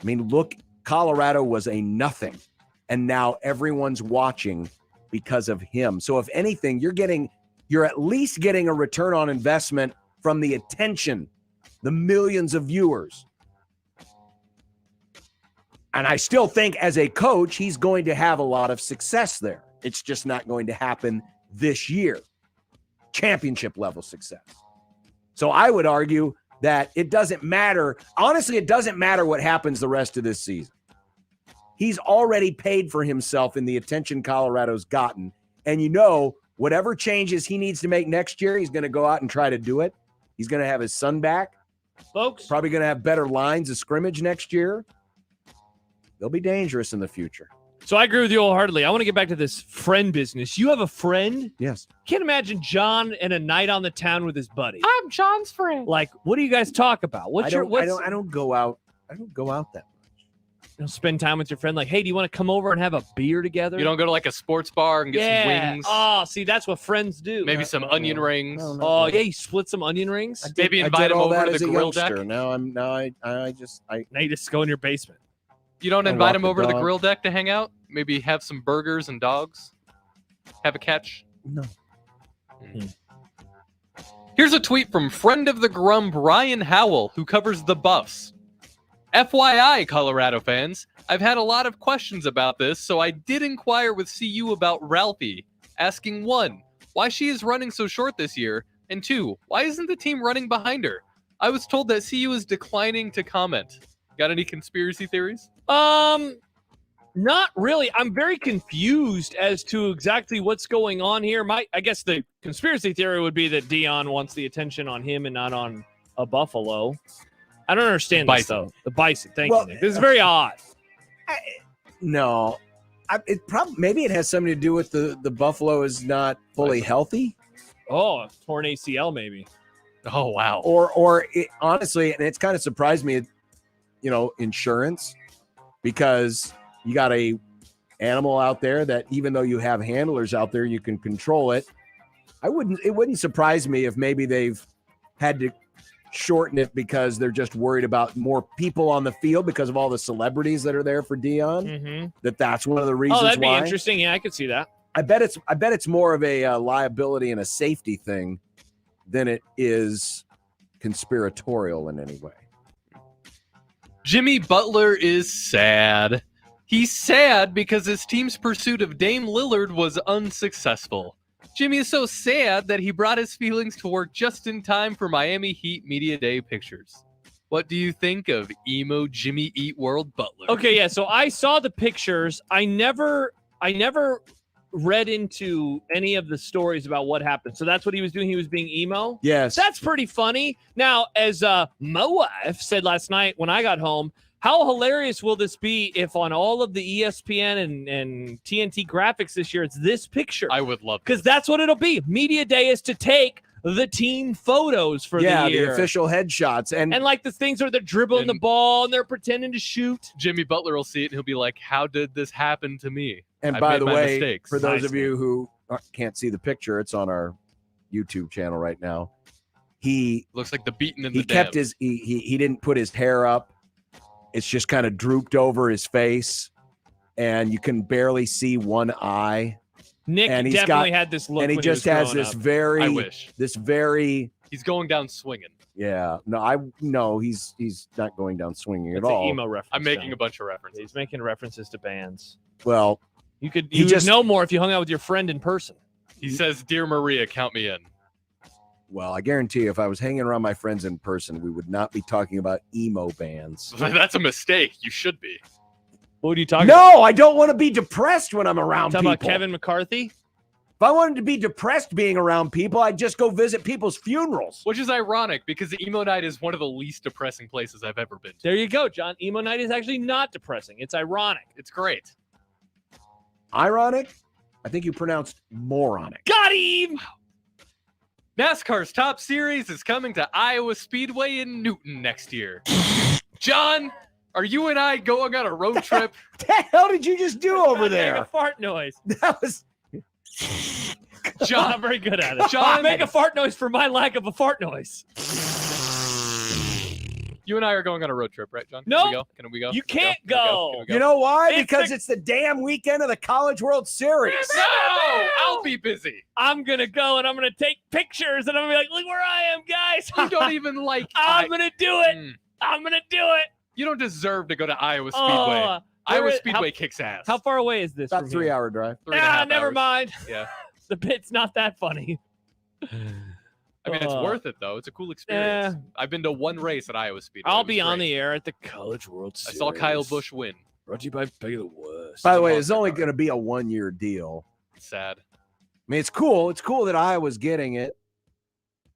Speaker 9: I mean, look, Colorado was a nothing, and now everyone's watching because of him. So if anything, you're at least getting a return on investment from the attention, the millions of viewers. And I still think as a coach, he's going to have a lot of success there. It's just not going to happen this year. Championship level success. So I would argue that it doesn't matter. Honestly, it doesn't matter what happens the rest of this season. He's already paid for himself in the attention Colorado's gotten. And whatever changes he needs to make next year, he's going to go out and try to do it. He's going to have his son back.
Speaker 8: Folks.
Speaker 9: Probably going to have better lines of scrimmage next year. They'll be dangerous in the future.
Speaker 8: So I agree with you wholeheartedly. I want to get back to this friend business. You have a friend?
Speaker 9: Yes.
Speaker 8: Can't imagine John and a night on the town with his buddy.
Speaker 10: I'm John's friend.
Speaker 8: Like, what do you guys talk about?
Speaker 9: I don't go out. I don't go out that much.
Speaker 8: You know, spend time with your friend. Like, hey, do you want to come over and have a beer together?
Speaker 10: You don't go to like a sports bar and get some wings.
Speaker 8: Oh, see, that's what friends do.
Speaker 10: Maybe some onion rings.
Speaker 8: Oh, yeah, you split some onion rings.
Speaker 10: Maybe invite him over to the grill deck.
Speaker 9: Now I just
Speaker 8: go in your basement.
Speaker 10: You don't invite him over to the grill deck to hang out? Maybe have some burgers and dogs? Have a catch?
Speaker 9: No.
Speaker 10: Here's a tweet from friend of the Grum, Brian Howell, who covers the Buffs. FYI, Colorado fans, I've had a lot of questions about this, so I did inquire with CU about Ralphie, asking 1, why she is running so short this year, and 2, why isn't the team running behind her? I was told that CU is declining to comment. Got any conspiracy theories?
Speaker 8: Not really. I'm very confused as to exactly what's going on here. I guess the conspiracy theory would be that Dion wants the attention on him and not on a Buffalo. I don't understand this, though. The Bison. Thank you, Nick. This is very odd.
Speaker 9: Maybe it has something to do with the Buffalo is not fully healthy.
Speaker 8: Oh, torn ACL maybe.
Speaker 10: Oh, wow.
Speaker 9: Or honestly, and it's kind of surprised me, insurance, because you got a animal out there that even though you have handlers out there, you can control it. It wouldn't surprise me if maybe they've had to shorten it because they're just worried about more people on the field because of all the celebrities that are there for Dion.
Speaker 8: Mm-hmm.
Speaker 9: That's one of the reasons.
Speaker 8: Oh, that'd be
Speaker 9: why.
Speaker 8: interesting. Yeah, I could see that.
Speaker 9: I bet it's more of a liability and a safety thing than it is conspiratorial in any way.
Speaker 10: Jimmy Butler is sad. He's sad because his team's pursuit of Dame Lillard was unsuccessful. Jimmy is so sad that he brought his feelings to work just in time for Miami Heat Media Day pictures. What do you think of emo Jimmy Eat World Butler?
Speaker 8: Okay, yeah, so I saw the pictures. I never read into any of the stories about what happened. So that's what he was doing. He was being emo.
Speaker 9: Yes.
Speaker 8: That's pretty funny. Now, as my wife said last night when I got home, how hilarious will this be if on all of the ESPN and TNT graphics this year, it's this picture?
Speaker 10: I would love
Speaker 8: because that's what it'll be. Media Day is to take the team photos for the year.
Speaker 9: The official headshots. And
Speaker 8: like the things where they're dribbling the ball and they're pretending to shoot.
Speaker 10: Jimmy Butler will see it and he'll be like, how did this happen to me?
Speaker 9: And by the way, for those of you who can't see the picture, it's on our YouTube channel right now. He
Speaker 10: looks like the beaten in
Speaker 9: he
Speaker 10: the
Speaker 9: kept
Speaker 10: dam.
Speaker 9: his he didn't put his hair up. It's just kind of drooped over his face, and you can barely see one eye.
Speaker 8: Nick
Speaker 9: and
Speaker 8: definitely had this look,
Speaker 9: and he
Speaker 8: when
Speaker 9: just
Speaker 8: he was
Speaker 9: has
Speaker 8: growing
Speaker 9: this
Speaker 8: up.
Speaker 9: very,
Speaker 10: I wish. He's going down swinging.
Speaker 9: Yeah, no, he's not going down swinging
Speaker 8: That's
Speaker 9: at
Speaker 8: an
Speaker 9: all.
Speaker 8: emo reference.
Speaker 10: I'm making
Speaker 8: John.
Speaker 10: a bunch of references.
Speaker 8: He's making references to bands.
Speaker 9: Well,
Speaker 8: you would
Speaker 9: just
Speaker 8: know more if you hung out with your friend in person.
Speaker 10: He says, "Dear Maria, count me in."
Speaker 9: Well, I guarantee you, if I was hanging around my friends in person, we would not be talking about emo bands.
Speaker 10: That's a mistake. You should be.
Speaker 8: What are you talking about?
Speaker 9: No, I don't want to be depressed when I'm around
Speaker 8: Talking
Speaker 9: people.
Speaker 8: about Kevin McCarthy?
Speaker 9: If I wanted to be depressed being around people, I'd just go visit people's funerals.
Speaker 10: Which is ironic because the emo night is one of the least depressing places I've ever been to.
Speaker 8: There you go, John. Emo night is actually not depressing. It's ironic.
Speaker 10: It's great.
Speaker 9: Ironic? I think you pronounced moronic.
Speaker 8: Got him!
Speaker 10: NASCAR's Top Series is coming to Iowa Speedway in Newton next year. John, are you and I going on a road trip?
Speaker 9: What the hell did you just do over
Speaker 8: Make
Speaker 9: there?
Speaker 8: a fart noise.
Speaker 9: That was...
Speaker 10: John,
Speaker 8: I'm not very good at it.
Speaker 10: John,
Speaker 8: make a fart noise for my lack of a fart noise.
Speaker 10: You and I are going on a road trip, right, John?
Speaker 8: No,
Speaker 10: Can we go?
Speaker 8: you can't go.
Speaker 9: You know why?
Speaker 8: It's
Speaker 9: Because it's the damn weekend of the College World Series.
Speaker 10: No, I'll be busy.
Speaker 8: I'm going to go and I'm going to take pictures and I'm going to be like, look where I am, guys.
Speaker 10: You don't even like...
Speaker 8: I'm going to do it. I'm going to do it.
Speaker 10: You don't deserve to go to Iowa Speedway. Iowa Speedway kicks ass.
Speaker 8: How far away is this?
Speaker 9: About
Speaker 8: from
Speaker 9: 3
Speaker 8: here?
Speaker 9: hour drive.
Speaker 10: 3.5
Speaker 8: never
Speaker 10: hours.
Speaker 8: mind.
Speaker 10: Yeah.
Speaker 8: The bit's not that funny.
Speaker 10: I mean, it's worth it, though. It's a cool experience.
Speaker 8: Yeah.
Speaker 10: I've been to one race at Iowa Speedway.
Speaker 8: I'll
Speaker 10: It was
Speaker 8: be on
Speaker 10: great.
Speaker 8: the air at the College World
Speaker 10: I
Speaker 8: Series.
Speaker 10: saw Kyle Busch win.
Speaker 8: Brought to you by Peggy the Worst.
Speaker 9: By the way, it's only going to be a 1-year deal.
Speaker 10: Sad.
Speaker 9: I mean, it's cool. It's cool that Iowa's getting it.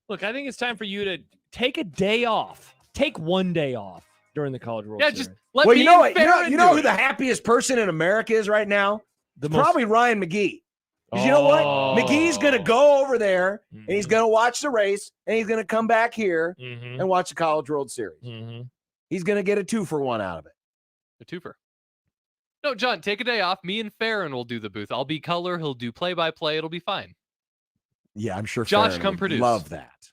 Speaker 8: Look, I think it's time for you to take a day off. Take one day off during the College World Series.
Speaker 10: Just let
Speaker 9: Well,
Speaker 10: me
Speaker 9: you know
Speaker 10: and
Speaker 9: what?
Speaker 10: Farron
Speaker 9: You know
Speaker 10: do
Speaker 9: who
Speaker 10: it.
Speaker 9: the happiest person in America is right now?
Speaker 8: The
Speaker 9: Probably Ryan McGee. Because you know what? McGee's going to go over there, and he's going to watch the race, and he's going to come back here and watch the College World Series. He's going to get a 2-for-1 out of it.
Speaker 10: A twofer. No, John, take a day off. Me and Farron will do the booth. I'll be color. He'll do play-by-play. It'll be fine.
Speaker 9: Yeah, I'm sure
Speaker 10: Josh,
Speaker 9: Farron
Speaker 10: come
Speaker 9: would
Speaker 10: produce.
Speaker 9: love that.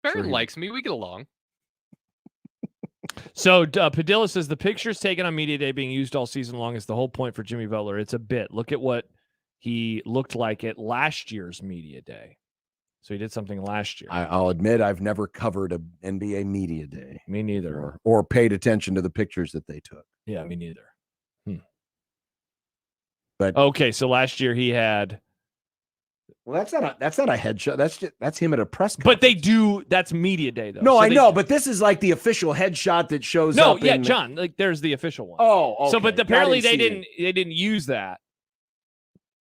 Speaker 10: Farron
Speaker 9: Sure.
Speaker 10: likes me. We get along.
Speaker 8: So Padilla says the pictures taken on Media Day being used all season long is the whole point for Jimmy Butler. It's a bit. Look at what he looked like at last year's Media Day. So he did something last year.
Speaker 9: I'll admit I've never covered a NBA Media Day.
Speaker 8: Me neither.
Speaker 9: Or paid attention to the pictures that they took.
Speaker 8: Yeah, me neither.
Speaker 9: But
Speaker 8: okay, so last year he had.
Speaker 9: Well, that's not a headshot. That's him at a press conference.
Speaker 8: But they do. That's Media Day though.
Speaker 9: No,
Speaker 8: So
Speaker 9: I
Speaker 8: they-
Speaker 9: know, but this is like the official headshot that shows
Speaker 8: No,
Speaker 9: up.
Speaker 8: yeah,
Speaker 9: in
Speaker 8: John. Like there's the official one.
Speaker 9: Oh,
Speaker 8: So,
Speaker 9: okay.
Speaker 8: but apparently
Speaker 9: I
Speaker 8: they
Speaker 9: didn't see
Speaker 8: didn't use that.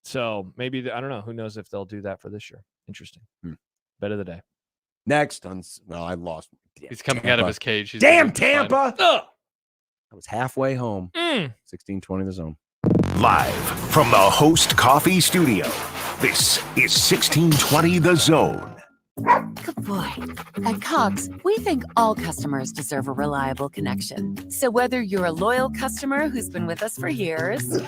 Speaker 8: So maybe I don't know. Who knows if they'll do that for this year? Interesting. Bet of the day.
Speaker 9: Next on. Well, I lost.
Speaker 10: He's coming out of his cage. He's
Speaker 9: Damn
Speaker 10: doing fine.
Speaker 9: Tampa! I was halfway home. 16:20 the zone.
Speaker 4: Live from the Host Coffee Studio, this is 1620 The Zone.
Speaker 2: Good boy. At Cox, we think all customers deserve a reliable connection. So whether you're a loyal customer who's been with us for years,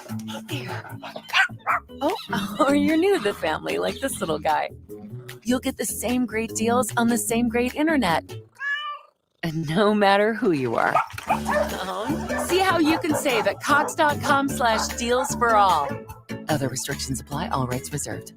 Speaker 2: or you're new to the family like this little guy, you'll get the same great deals on the same great internet. And no matter who you are. See how you can save at cox.com/deals for all. Other restrictions apply. All rights reserved.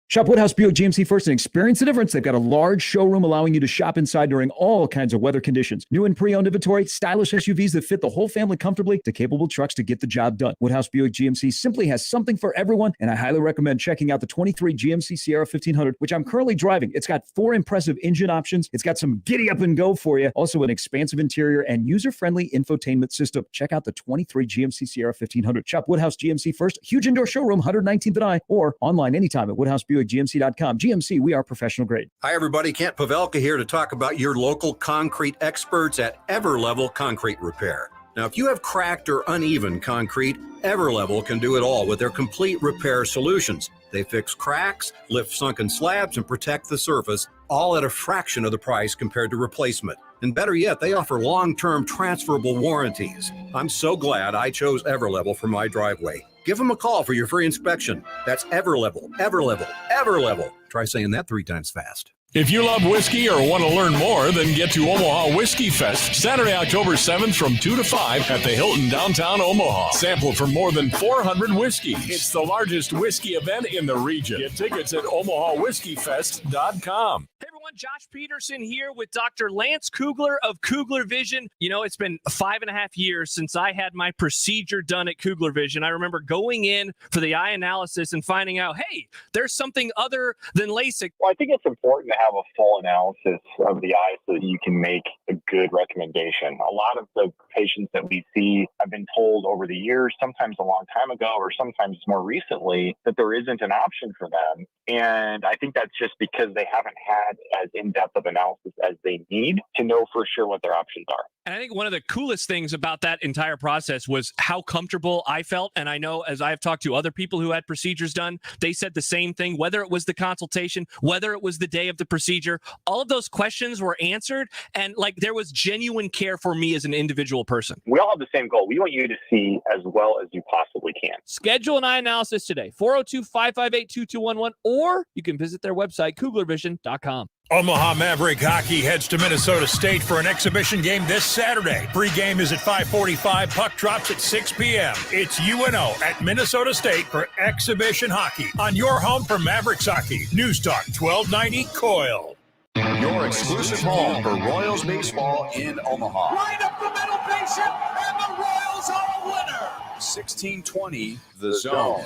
Speaker 21: Shop Woodhouse Buick GMC first and experience the difference. They've got a large showroom allowing you to shop inside during all kinds of weather conditions. New and pre-owned inventory, stylish SUVs that fit the whole family comfortably, to capable trucks to get the job done. Woodhouse Buick GMC simply has something for everyone, and I highly recommend checking out the 23 GMC Sierra 1500, which I'm currently driving. It's got 4 impressive engine options. It's got some giddy up and go for you. Also an expansive interior and user-friendly infotainment system. Check out the 23 GMC Sierra 1500. Shop Woodhouse GMC first. Huge indoor showroom, 119th and I, or online anytime at WoodhouseBuickGMC.com. GMC, we are professional grade.
Speaker 11: Hi, everybody. Kent Pavelka here to talk about your local concrete experts at Everlevel Concrete Repair. Now, if you have cracked or uneven concrete, Everlevel can do it all with their complete repair solutions. They fix cracks, lift sunken slabs, and protect the surface, all at a fraction of the price compared to replacement. And better yet, they offer long-term transferable warranties. I'm so glad I chose Everlevel for my driveway. Give them a call for your free inspection. That's Everlevel, Everlevel, Everlevel. Try saying that 3 times fast.
Speaker 12: If you love whiskey or want to learn more, then get to Omaha Whiskey Fest Saturday, October 7th from 2 to 5 at the Hilton downtown Omaha. Sample from more than 400 whiskeys. It's the largest whiskey event in the region. Get tickets at omahawhiskeyfest.com.
Speaker 8: Hey everyone, Josh Peterson here with Dr. Lance Kugler of Kugler Vision. You know, it's been 5.5 years since I had my procedure done at Kugler Vision. I remember going in for the eye analysis and finding out, hey, there's something other than LASIK.
Speaker 14: Well, I think it's important to have a full analysis of the eye so that you can make a good recommendation. A lot of the patients that we see have been told over the years, sometimes a long time ago or sometimes more recently, that there isn't an option for them. And I think that's just because they haven't had as in-depth of analysis as they need to know for sure what their options are.
Speaker 8: And I think one of the coolest things about that entire process was how comfortable I felt. And I know as I've talked to other people who had procedures done, they said the same thing, whether it was the consultation, whether it was the day of the procedure, all of those questions were answered. And like there was genuine care for me as an individual person.
Speaker 14: We all have the same goal. We want you to see as well as you possibly can.
Speaker 8: Schedule an eye analysis today, 402-558-2211, or you can visit their website, kuglervision.com.
Speaker 12: Omaha Maverick Hockey heads to Minnesota State for an exhibition game this Saturday. Pre-game is at 5:45. Puck drops at 6 p.m. It's UNO at Minnesota State for exhibition hockey on your home for Mavericks hockey. News Talk 1290 Coil.
Speaker 18: Your exclusive home for Royals baseball in Omaha.
Speaker 3: Right up the middle, patient, and the Royals are a winner.
Speaker 18: 1620 The Zone.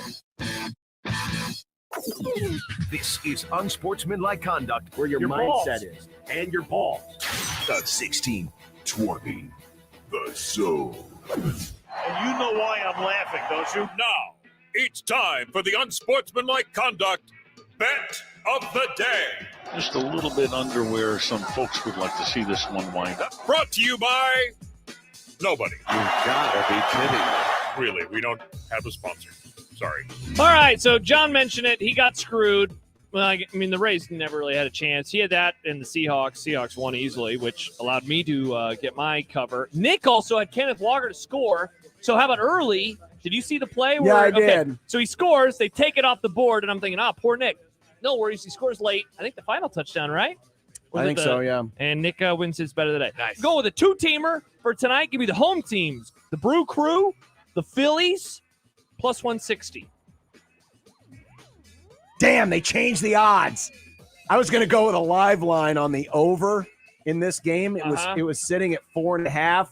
Speaker 4: This is Unsportsmanlike Conduct,
Speaker 22: Where your
Speaker 4: balls
Speaker 22: mindset is. And your ball.
Speaker 4: The 1620 The Zone.
Speaker 12: And you know why I'm laughing, don't you? Now, it's time for the Unsportsmanlike Conduct Bet of the Day.
Speaker 6: Just a little bit under where some folks would like to see this one wind up.
Speaker 12: Brought to you by nobody.
Speaker 6: You gotta be kidding.
Speaker 12: Really, we don't have a sponsor. Sorry.
Speaker 8: All right, so John mentioned it. He got screwed. Well, I mean, the Rays never really had a chance. He had that in the Seahawks. Seahawks won easily, which allowed me to get my cover. Nick also had Kenneth Walker to score. So how about early? Did you see the play?
Speaker 9: Yeah, I did.
Speaker 8: So he scores. They take it off the board, and I'm thinking, poor Nick. No worries. He scores late. I think the final touchdown, right?
Speaker 9: I think so, yeah.
Speaker 8: And Nick wins his bet of the day. Nice. Go with a two-teamer for tonight. Give me the home teams. The Brew Crew, the Phillies, plus 160.
Speaker 9: Damn, they changed the odds. I was going to go with a live line on the over in this game. It was sitting at 4.5,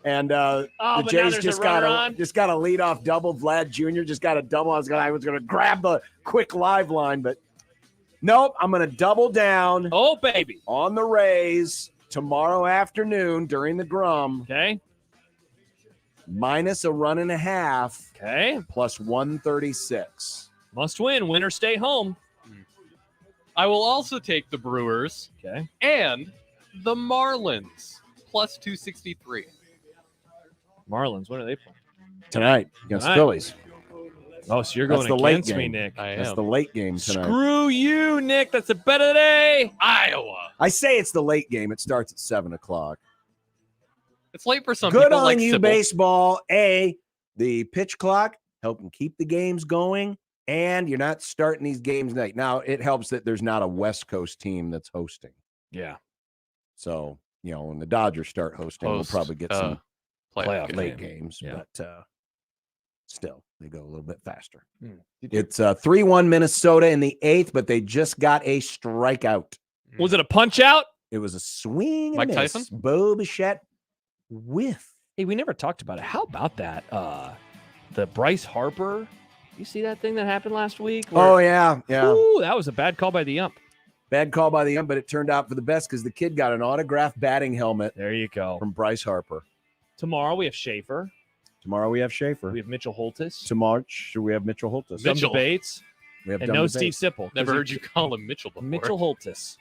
Speaker 9: and the Jays just got a leadoff double. Vlad Jr. just got a double. I was going to grab the quick live line, but nope. I'm going to double down.
Speaker 8: Oh baby,
Speaker 9: on the Rays tomorrow afternoon during the Grum.
Speaker 8: Okay.
Speaker 9: Minus a run and a half.
Speaker 8: Okay.
Speaker 9: Plus 136.
Speaker 8: Must win. Win or stay home.
Speaker 10: I will also take the Brewers.
Speaker 8: Okay.
Speaker 10: And the Marlins, plus 263.
Speaker 8: Marlins, when are they playing?
Speaker 9: Tonight against Phillies.
Speaker 8: Oh, so you're going
Speaker 9: the late
Speaker 8: against me,
Speaker 9: game.
Speaker 8: Nick.
Speaker 9: That's the late game tonight.
Speaker 8: Screw you, Nick. That's the bet of the day.
Speaker 10: Iowa.
Speaker 9: I say it's the late game. It starts at 7:00.
Speaker 10: It's late for some
Speaker 9: Good
Speaker 10: people.
Speaker 9: on
Speaker 10: like
Speaker 9: you,
Speaker 10: Sybil.
Speaker 9: baseball. The pitch clock helping keep the games going, and you're not starting these games late. Now, it helps that there's not a West Coast team that's hosting.
Speaker 8: Yeah.
Speaker 9: So, when the Dodgers start hosting, we'll probably get some
Speaker 10: playoff
Speaker 9: late
Speaker 10: game.
Speaker 9: games.
Speaker 8: Yeah.
Speaker 9: But still, they go a little bit faster.
Speaker 8: Hmm.
Speaker 9: It's 3-1 Minnesota in the 8th, but they just got a strikeout.
Speaker 8: Was it a punch out?
Speaker 9: It was a swing.
Speaker 10: Mike
Speaker 9: and a miss.
Speaker 10: Tyson?
Speaker 9: Bo Bichette whiff.
Speaker 8: Hey, we never talked about it. How about that? The Bryce Harper. You see that thing that happened last week?
Speaker 9: Oh, yeah. Yeah.
Speaker 8: Ooh, that was a bad call by the ump.
Speaker 9: Bad call by the ump, but it turned out for the best because the kid got an autographed batting helmet.
Speaker 8: There you go.
Speaker 9: From Bryce Harper.
Speaker 8: Tomorrow we have Schaefer.
Speaker 9: Tomorrow we have Schaefer.
Speaker 8: We have Mitchell Holtis.
Speaker 9: Tomorrow we have Mitchell Holtis.
Speaker 8: Some debates.
Speaker 9: We have
Speaker 8: and
Speaker 9: dumb
Speaker 8: no
Speaker 9: debates.
Speaker 8: Steve Sipple.
Speaker 10: Never heard you call him Mitchell before.
Speaker 8: Mitchell Holtis.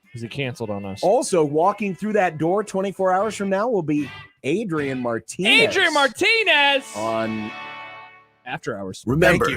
Speaker 8: Because he canceled on us.
Speaker 9: Also, walking through that door 24 hours from now will be Adrian Martinez.
Speaker 8: Adrian Martinez!
Speaker 9: On
Speaker 8: After Hours.
Speaker 4: Remember,
Speaker 8: Thank you.